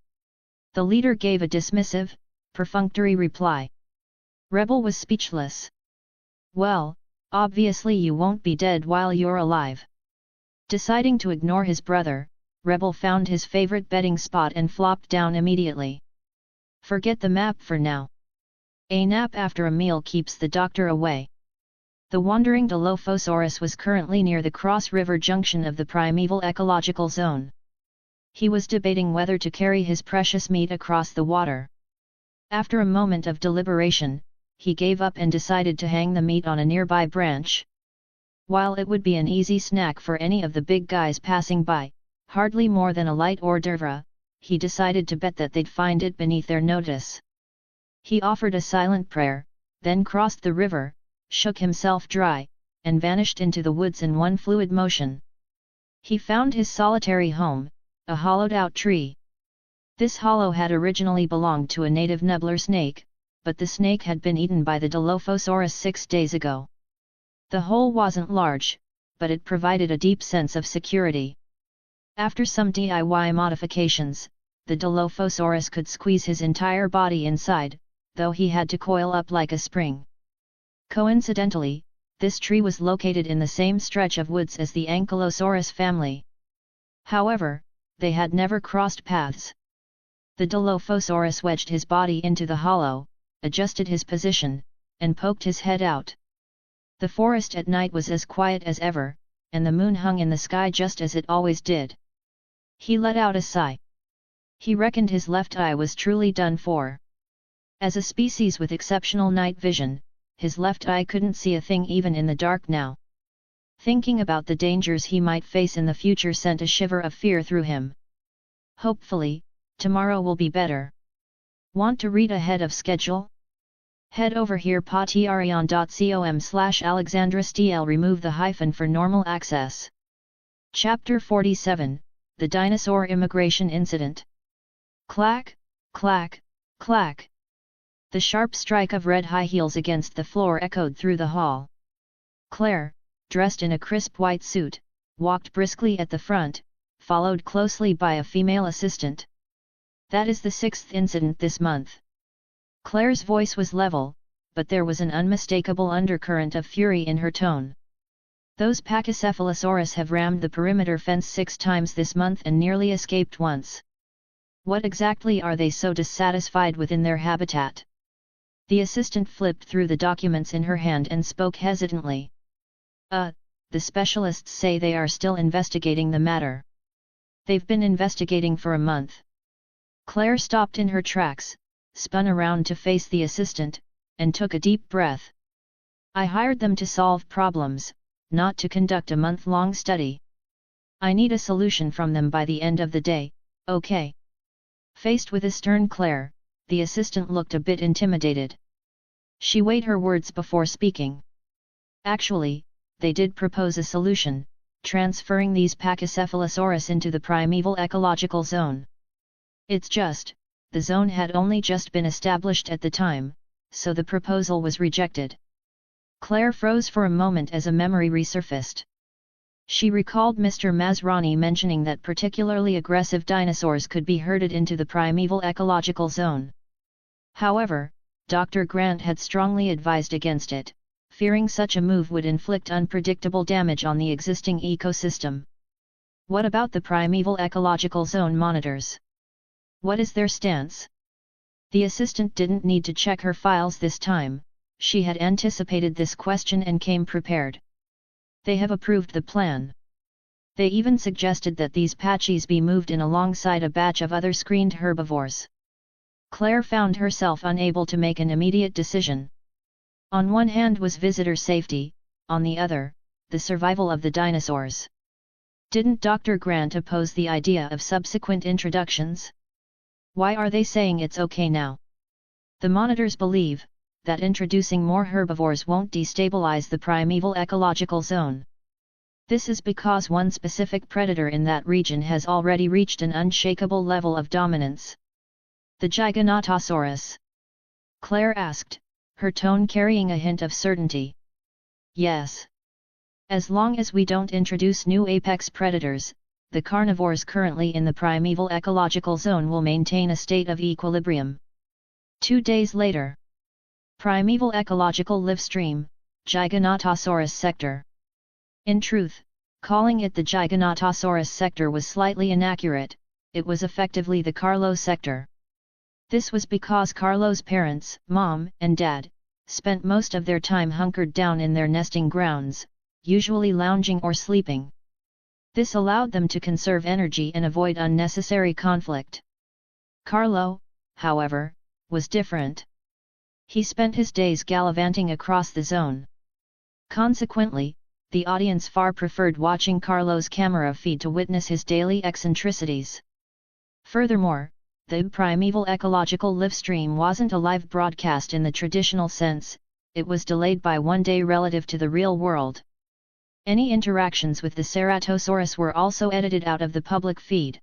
The leader gave a dismissive, perfunctory reply. Rebel was speechless. Well, obviously you won't be dead while you're alive. Deciding to ignore his brother, Rebel found his favorite bedding spot and flopped down immediately. Forget the map for now. A nap after a meal keeps the doctor away. The wandering Dilophosaurus was currently near the Cross River junction of the primeval ecological zone. He was debating whether to carry his precious meat across the water. After a moment of deliberation, he gave up and decided to hang the meat on a nearby branch. While it would be an easy snack for any of the big guys passing by, hardly more than a light hors d'oeuvre, he decided to bet that they'd find it beneath their notice. He offered a silent prayer, then crossed the river, shook himself dry, and vanished into the woods in one fluid motion. He found his solitary home, a hollowed-out tree. This hollow had originally belonged to a native nibbler snake, but the snake had been eaten by the Dilophosaurus 6 days ago. The hole wasn't large, but it provided a deep sense of security. After some DIY modifications, the Dilophosaurus could squeeze his entire body inside, though he had to coil up like a spring. Coincidentally, this tree was located in the same stretch of woods as the Ankylosaurus family. However, they had never crossed paths. The Dilophosaurus wedged his body into the hollow, adjusted his position, and poked his head out. The forest at night was as quiet as ever, and the moon hung in the sky just as it always did. He let out a sigh. He reckoned his left eye was truly done for. As a species with exceptional night vision, his left eye couldn't see a thing even in the dark now. Thinking about the dangers he might face in the future sent a shiver of fear through him. Hopefully, tomorrow will be better. Want to read ahead of schedule? Head over here patreon.com/AlexandraSTL. Remove the hyphen for normal access. Chapter 47, The Dinosaur Immigration Incident. Clack, clack, clack. The sharp strike of red high heels against the floor echoed through the hall. Claire, dressed in a crisp white suit, walked briskly at the front, followed closely by a female assistant. That is the 6th incident this month. Claire's voice was level, but there was an unmistakable undercurrent of fury in her tone. Those Pachycephalosaurus have rammed the perimeter fence 6 times this month and nearly escaped once. What exactly are they so dissatisfied with in their habitat? The assistant flipped through the documents in her hand and spoke hesitantly. The specialists say they are still investigating the matter. They've been investigating for a month. Claire stopped in her tracks, spun around to face the assistant, and took a deep breath. I hired them to solve problems, not to conduct a month-long study. I need a solution from them by the end of the day, okay? Faced with a stern Claire, The assistant looked a bit intimidated. She weighed her words before speaking. Actually, they did propose a solution, transferring these Pachycephalosaurus into the primeval ecological zone. It's just, the zone had only just been established at the time, so the proposal was rejected. Claire froze for a moment as a memory resurfaced. She recalled Mr. Masrani mentioning that particularly aggressive dinosaurs could be herded into the primeval ecological zone. However, Dr. Grant had strongly advised against it, fearing such a move would inflict unpredictable damage on the existing ecosystem. What about the primeval ecological zone monitors? What is their stance? The assistant didn't need to check her files this time, she had anticipated this question and came prepared. They have approved the plan. They even suggested that these patchies be moved in alongside a batch of other screened herbivores. Claire found herself unable to make an immediate decision. On one hand was visitor safety, on the other, the survival of the dinosaurs. Didn't Dr. Grant oppose the idea of subsequent introductions? Why are they saying it's okay now? The monitors believe that introducing more herbivores won't destabilize the primeval ecological zone. This is because one specific predator in that region has already reached an unshakable level of dominance. The Giganotosaurus? Claire asked, her tone carrying a hint of certainty. Yes. As long as we don't introduce new apex predators, the carnivores currently in the primeval ecological zone will maintain a state of equilibrium. 2 days later. Primeval ecological live stream, Giganotosaurus sector. In truth, calling it the Giganotosaurus sector was slightly inaccurate, it was effectively the Carlo sector. This was because Carlo's parents, Mom and Dad, spent most of their time hunkered down in their nesting grounds, usually lounging or sleeping. This allowed them to conserve energy and avoid unnecessary conflict. Carlo, however, was different. He spent his days gallivanting across the zone. Consequently, the audience far preferred watching Carlo's camera feed to witness his daily eccentricities. Furthermore, the primeval ecological live stream wasn't a live broadcast in the traditional sense, it was delayed by 1 day relative to the real world. Any interactions with the Ceratosaurus were also edited out of the public feed.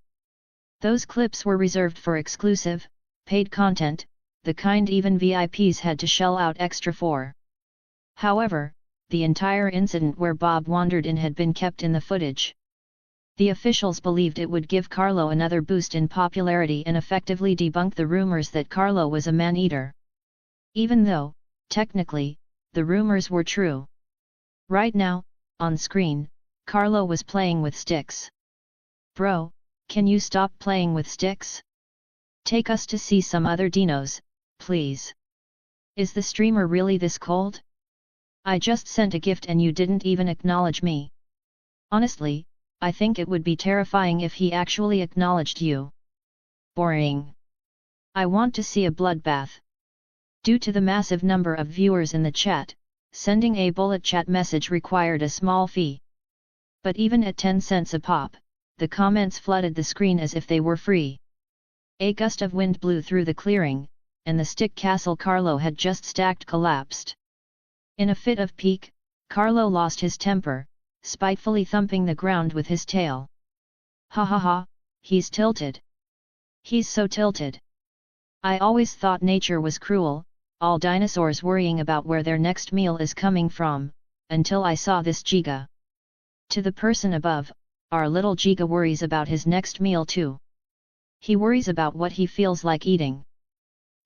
Those clips were reserved for exclusive, paid content, the kind even VIPs had to shell out extra for. However, the entire incident where Bob wandered in had been kept in the footage. The officials believed it would give Carlo another boost in popularity and effectively debunk the rumors that Carlo was a man-eater. Even though, technically, the rumors were true. Right now, on screen, Carlo was playing with sticks. Bro, can you stop playing with sticks? Take us to see some other dinos, please. Is the streamer really this cold? I just sent a gift and you didn't even acknowledge me. Honestly, I think it would be terrifying if he actually acknowledged you. Boring. I want to see a bloodbath. Due to the massive number of viewers in the chat, sending a bullet chat message required a small fee. But even at 10 cents a pop, the comments flooded the screen as if they were free. A gust of wind blew through the clearing, and the stick castle Carlo had just stacked collapsed. In a fit of pique, Carlo lost his temper, spitefully thumping the ground with his tail. Ha ha ha, he's tilted. He's so tilted. I always thought nature was cruel, all dinosaurs worrying about where their next meal is coming from, until I saw this Giga. To the person above, our little Giga worries about his next meal too. He worries about what he feels like eating.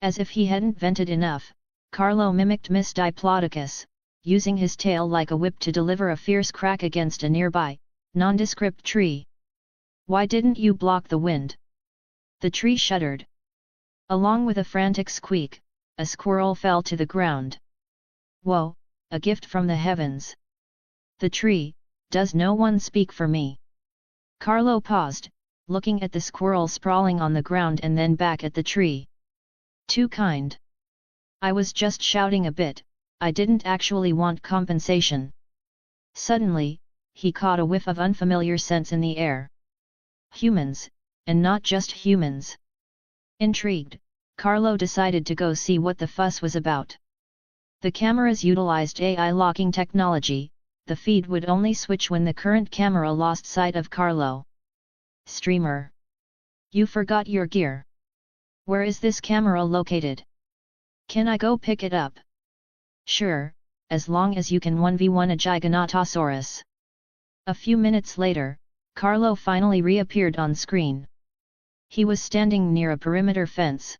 As if he hadn't vented enough, Carlo mimicked Miss Diplodocus, using his tail like a whip to deliver a fierce crack against a nearby, nondescript tree. Why didn't you block the wind? The tree shuddered. Along with a frantic squeak, a squirrel fell to the ground. Whoa, a gift from the heavens. The tree, does no one speak for me? Carlo paused, looking at the squirrel sprawling on the ground and then back at the tree. Too kind. I was just shouting a bit, I didn't actually want compensation. Suddenly, he caught a whiff of unfamiliar scents in the air. Humans, and not just humans. Intrigued, Carlo decided to go see what the fuss was about. The cameras utilized AI locking technology. The feed would only switch when the current camera lost sight of Carlo. Streamer. You forgot your gear. Where is this camera located? Can I go pick it up? Sure, as long as you can 1v1 a Giganotosaurus. A few minutes later, Carlo finally reappeared on screen. He was standing near a perimeter fence.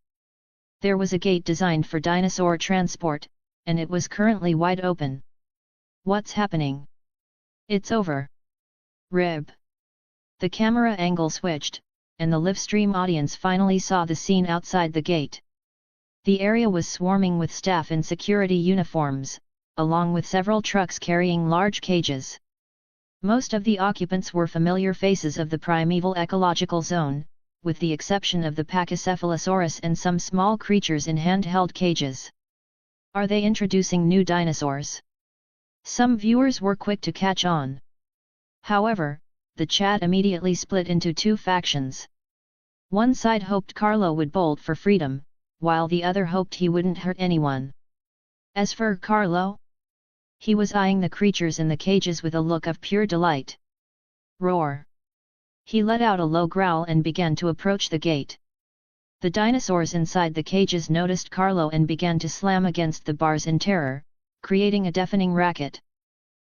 There was a gate designed for dinosaur transport, and it was currently wide open. What's happening? It's over. Rib. The camera angle switched, and the livestream audience finally saw the scene outside the gate. The area was swarming with staff in security uniforms, along with several trucks carrying large cages. Most of the occupants were familiar faces of the primeval ecological zone, with the exception of the Pachycephalosaurus and some small creatures in handheld cages. Are they introducing new dinosaurs? Some viewers were quick to catch on. However, the chat immediately split into two factions. One side hoped Carlo would bolt for freedom, while the other hoped he wouldn't hurt anyone. As for Carlo, he was eyeing the creatures in the cages with a look of pure delight. Roar! He let out a low growl and began to approach the gate. The dinosaurs inside the cages noticed Carlo and began to slam against the bars in terror, creating a deafening racket.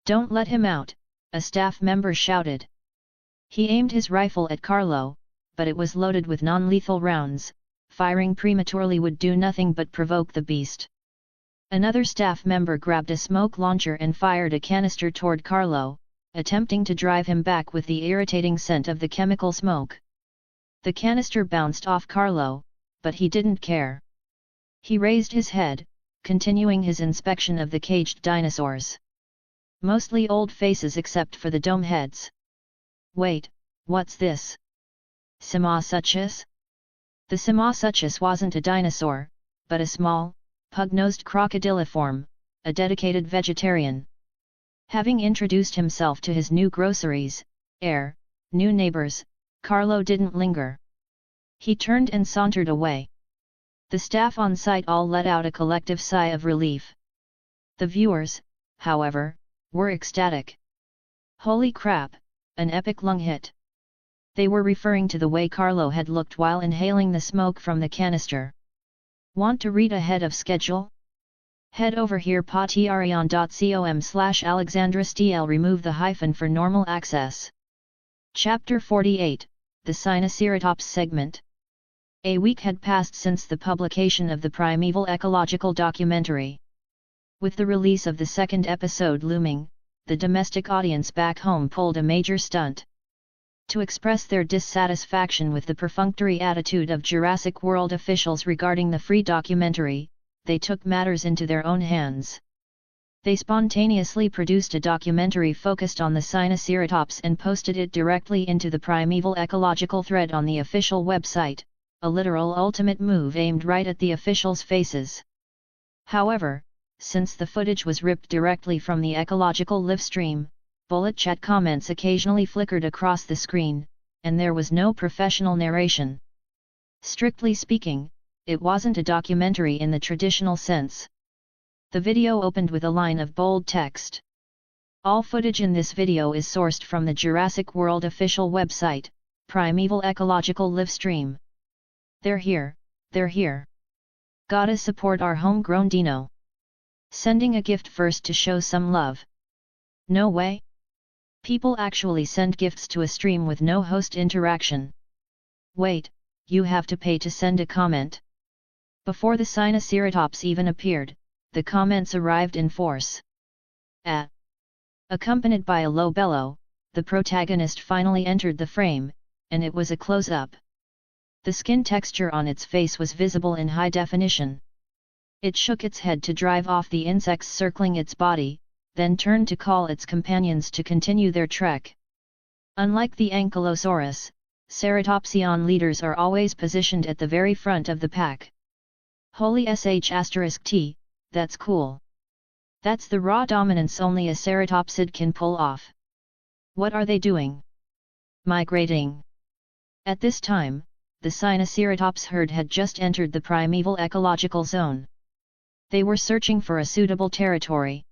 Don't let him out, a staff member shouted. He aimed his rifle at Carlo, but it was loaded with non-lethal rounds. Firing prematurely would do nothing but provoke the beast. Another staff member grabbed a smoke launcher and fired a canister toward Carlo, attempting to drive him back with the irritating scent of the chemical smoke. The canister bounced off Carlo, but he didn't care. He raised his head, continuing his inspection of the caged dinosaurs. Mostly old faces except for the dome heads. Wait, what's this? Simosuchus? The Simosuchus wasn't a dinosaur, but a small, pug-nosed crocodiliform, a dedicated vegetarian. Having introduced himself to his new groceries, new neighbors, Carlo didn't linger. He turned and sauntered away. The staff on site all let out a collective sigh of relief. The viewers, however, were ecstatic. Holy crap, an epic lung hit! They were referring to the way Carlo had looked while inhaling the smoke from the canister. Want to read ahead of schedule? Head over here patreon.com/AlexandraStl. Remove the hyphen for normal access. Chapter 48, The Sinoceratops Segment. A week had passed since the publication of the Primeval Ecological documentary. With the release of the second episode looming, the domestic audience back home pulled a major stunt. To express their dissatisfaction with the perfunctory attitude of Jurassic World officials regarding the free documentary, they took matters into their own hands. They spontaneously produced a documentary focused on the Sinoceratops and posted it directly into the Primeval Ecological thread on the official website, a literal ultimate move aimed right at the officials' faces. However, since the footage was ripped directly from the ecological livestream, bullet chat comments occasionally flickered across the screen, and there was no professional narration. Strictly speaking, it wasn't a documentary in the traditional sense. The video opened with a line of bold text. All footage in this video is sourced from the Jurassic World official website, Primeval Ecological Livestream. They're here, they're here. Gotta support our homegrown dino. Sending a gift first to show some love. No way. People actually send gifts to a stream with no host interaction. Wait, you have to pay to send a comment. Before the Sinoceratops even appeared, the comments arrived in force. Accompanied by a low bellow, the protagonist finally entered the frame, and it was a close-up. The skin texture on its face was visible in high definition. It shook its head to drive off the insects circling its body, then turned to call its companions to continue their trek. Unlike the Ankylosaurus, Ceratopsian leaders are always positioned at the very front of the pack. Holy sh*t, that's cool. That's the raw dominance only a ceratopsid can pull off. What are they doing? Migrating. At this time, the Sinoceratops herd had just entered the primeval ecological zone. They were searching for a suitable territory.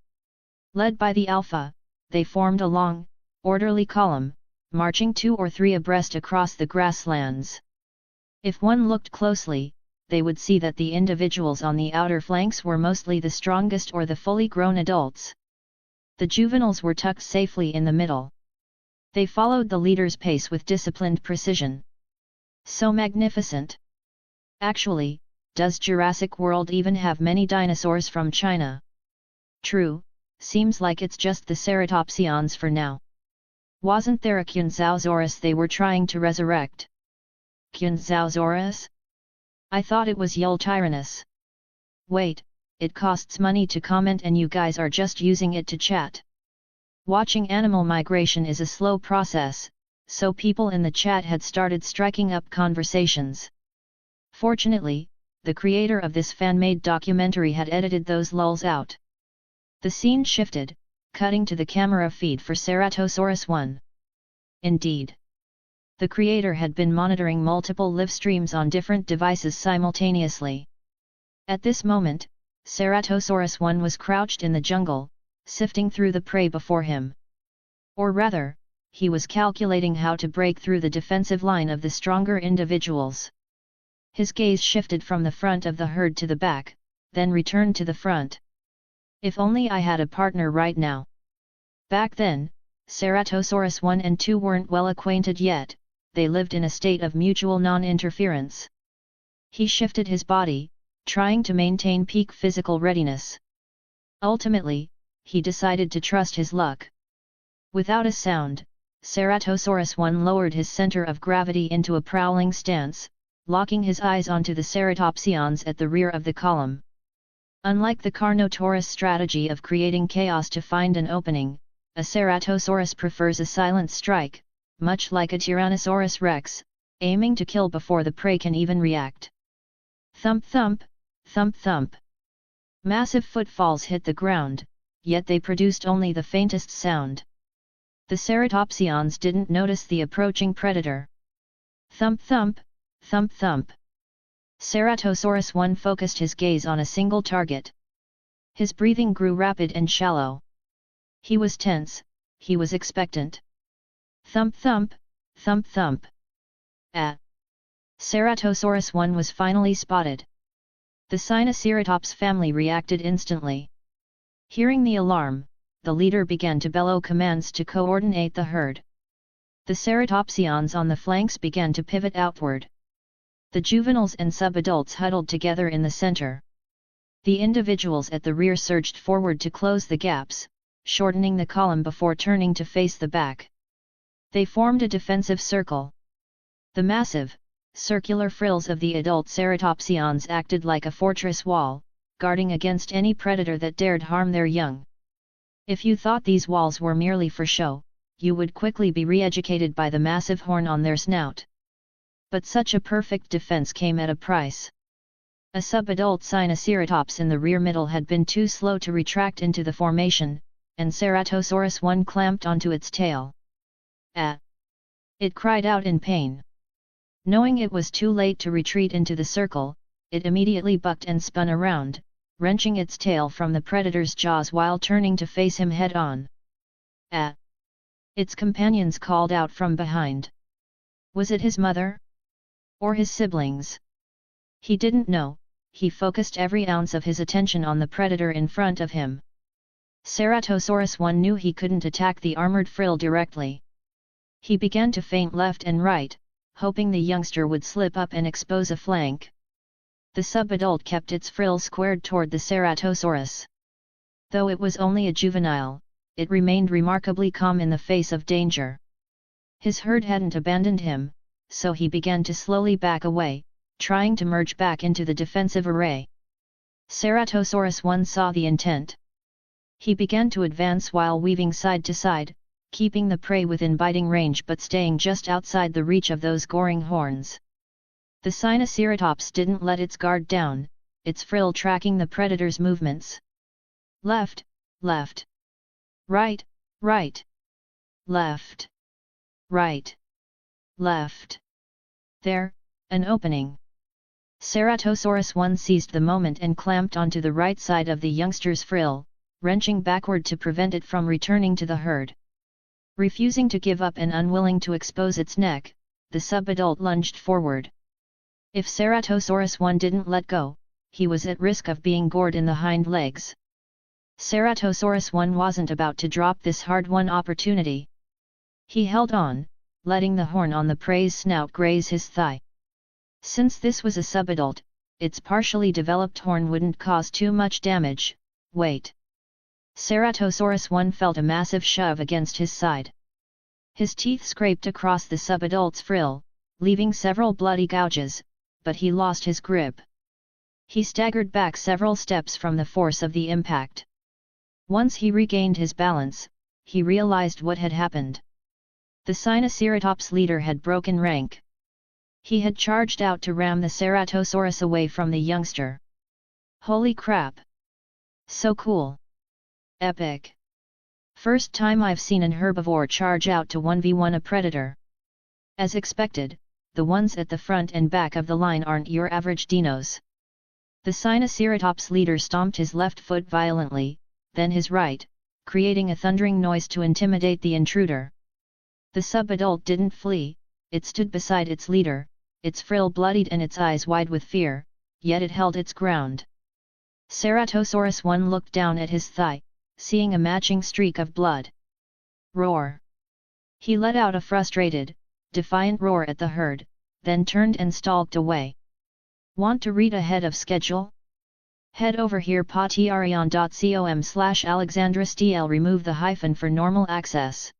Led by the alpha, they formed a long, orderly column, marching 2 or 3 abreast across the grasslands. If one looked closely, they would see that the individuals on the outer flanks were mostly the strongest or the fully grown adults. The juveniles were tucked safely in the middle. They followed the leader's pace with disciplined precision. So magnificent! Actually, does Jurassic World even have many dinosaurs from China? True, seems like it's just the ceratopsians for now. Wasn't there a Giganotosaurus they were trying to resurrect? Giganotosaurus? I thought it was Yultyrannus. Wait, it costs money to comment and you guys are just using it to chat. Watching animal migration is a slow process, so people in the chat had started striking up conversations. Fortunately, the creator of this fan-made documentary had edited those lulls out. The scene shifted, cutting to the camera feed for Ceratosaurus 1. Indeed. The creator had been monitoring multiple live streams on different devices simultaneously. At this moment, Ceratosaurus 1 was crouched in the jungle, sifting through the prey before him. Or rather, he was calculating how to break through the defensive line of the stronger individuals. His gaze shifted from the front of the herd to the back, then returned to the front. If only I had a partner right now. Back then, Ceratosaurus 1 and 2 weren't well acquainted yet, they lived in a state of mutual non-interference. He shifted his body, trying to maintain peak physical readiness. Ultimately, he decided to trust his luck. Without a sound, Ceratosaurus 1 lowered his center of gravity into a prowling stance, locking his eyes onto the ceratopsians at the rear of the column. Unlike the Carnotaurus strategy of creating chaos to find an opening, a Ceratosaurus prefers a silent strike, much like a Tyrannosaurus rex, aiming to kill before the prey can even react. Thump thump, thump thump. Massive footfalls hit the ground, yet they produced only the faintest sound. The ceratopsians didn't notice the approaching predator. Thump thump, thump thump. Ceratosaurus 1 focused his gaze on a single target. His breathing grew rapid and shallow. He was tense, he was expectant. Thump thump, thump thump. Ah! Ceratosaurus 1 was finally spotted. The Sinoceratops family reacted instantly. Hearing the alarm, the leader began to bellow commands to coordinate the herd. The ceratopsians on the flanks began to pivot outward. The juveniles and subadults huddled together in the center. The individuals at the rear surged forward to close the gaps, shortening the column before turning to face the back. They formed a defensive circle. The massive, circular frills of the adult ceratopsians acted like a fortress wall, guarding against any predator that dared harm their young. If you thought these walls were merely for show, you would quickly be re-educated by the massive horn on their snout. But such a perfect defense came at a price. A subadult Sinoceratops in the rear middle had been too slow to retract into the formation, and Ceratosaurus 1 clamped onto its tail. Ah! It cried out in pain. Knowing it was too late to retreat into the circle, it immediately bucked and spun around, wrenching its tail from the predator's jaws while turning to face him head-on. Ah! Its companions called out from behind. Was it his mother? Or his siblings? He didn't know, he focused every ounce of his attention on the predator in front of him. Ceratosaurus 1 knew he couldn't attack the armored frill directly. He began to feint left and right, hoping the youngster would slip up and expose a flank. The subadult kept its frill squared toward the Ceratosaurus. Though it was only a juvenile, it remained remarkably calm in the face of danger. His herd hadn't abandoned him, so he began to slowly back away, trying to merge back into the defensive array. Ceratosaurus 1 saw the intent. He began to advance while weaving side to side, keeping the prey within biting range but staying just outside the reach of those goring horns. The Sinoceratops didn't let its guard down, its frill tracking the predator's movements. Left, left. Right, right. Left. Right. Left. There, An opening. Ceratosaurus 1 seized the moment and clamped onto the right side of the youngster's frill, wrenching backward to prevent it from returning to the herd. Refusing to give up and unwilling to expose its neck, the subadult lunged forward. If Ceratosaurus 1 didn't let go, he was at risk of being gored in the hind legs. Ceratosaurus 1 wasn't about to drop this hard-won opportunity. He held on, letting the horn on the prey's snout graze his thigh. Since this was a subadult, its partially developed horn wouldn't cause too much damage. Wait. Ceratosaurus 1 felt a massive shove against his side. His teeth scraped across the subadult's frill, leaving several bloody gouges, but he lost his grip. He staggered back several steps from the force of the impact. Once he regained his balance, he realized what had happened. The Sinoceratops leader had broken rank. He had charged out to ram the Ceratosaurus away from the youngster. Holy crap! So cool! Epic! First time I've seen an herbivore charge out to 1v1 a predator. As expected, the ones at the front and back of the line aren't your average dinos. The Sinoceratops leader stomped his left foot violently, then his right, creating a thundering noise to intimidate the intruder. The subadult didn't flee, it stood beside its leader, its frill bloodied and its eyes wide with fear, yet it held its ground. Ceratosaurus 1 looked down at his thigh, seeing a matching streak of blood. Roar! He let out a frustrated, defiant roar at the herd, then turned and stalked away. Want to read ahead of schedule? Head over here patreon.com/AlexandraSTL. Remove the hyphen for normal access.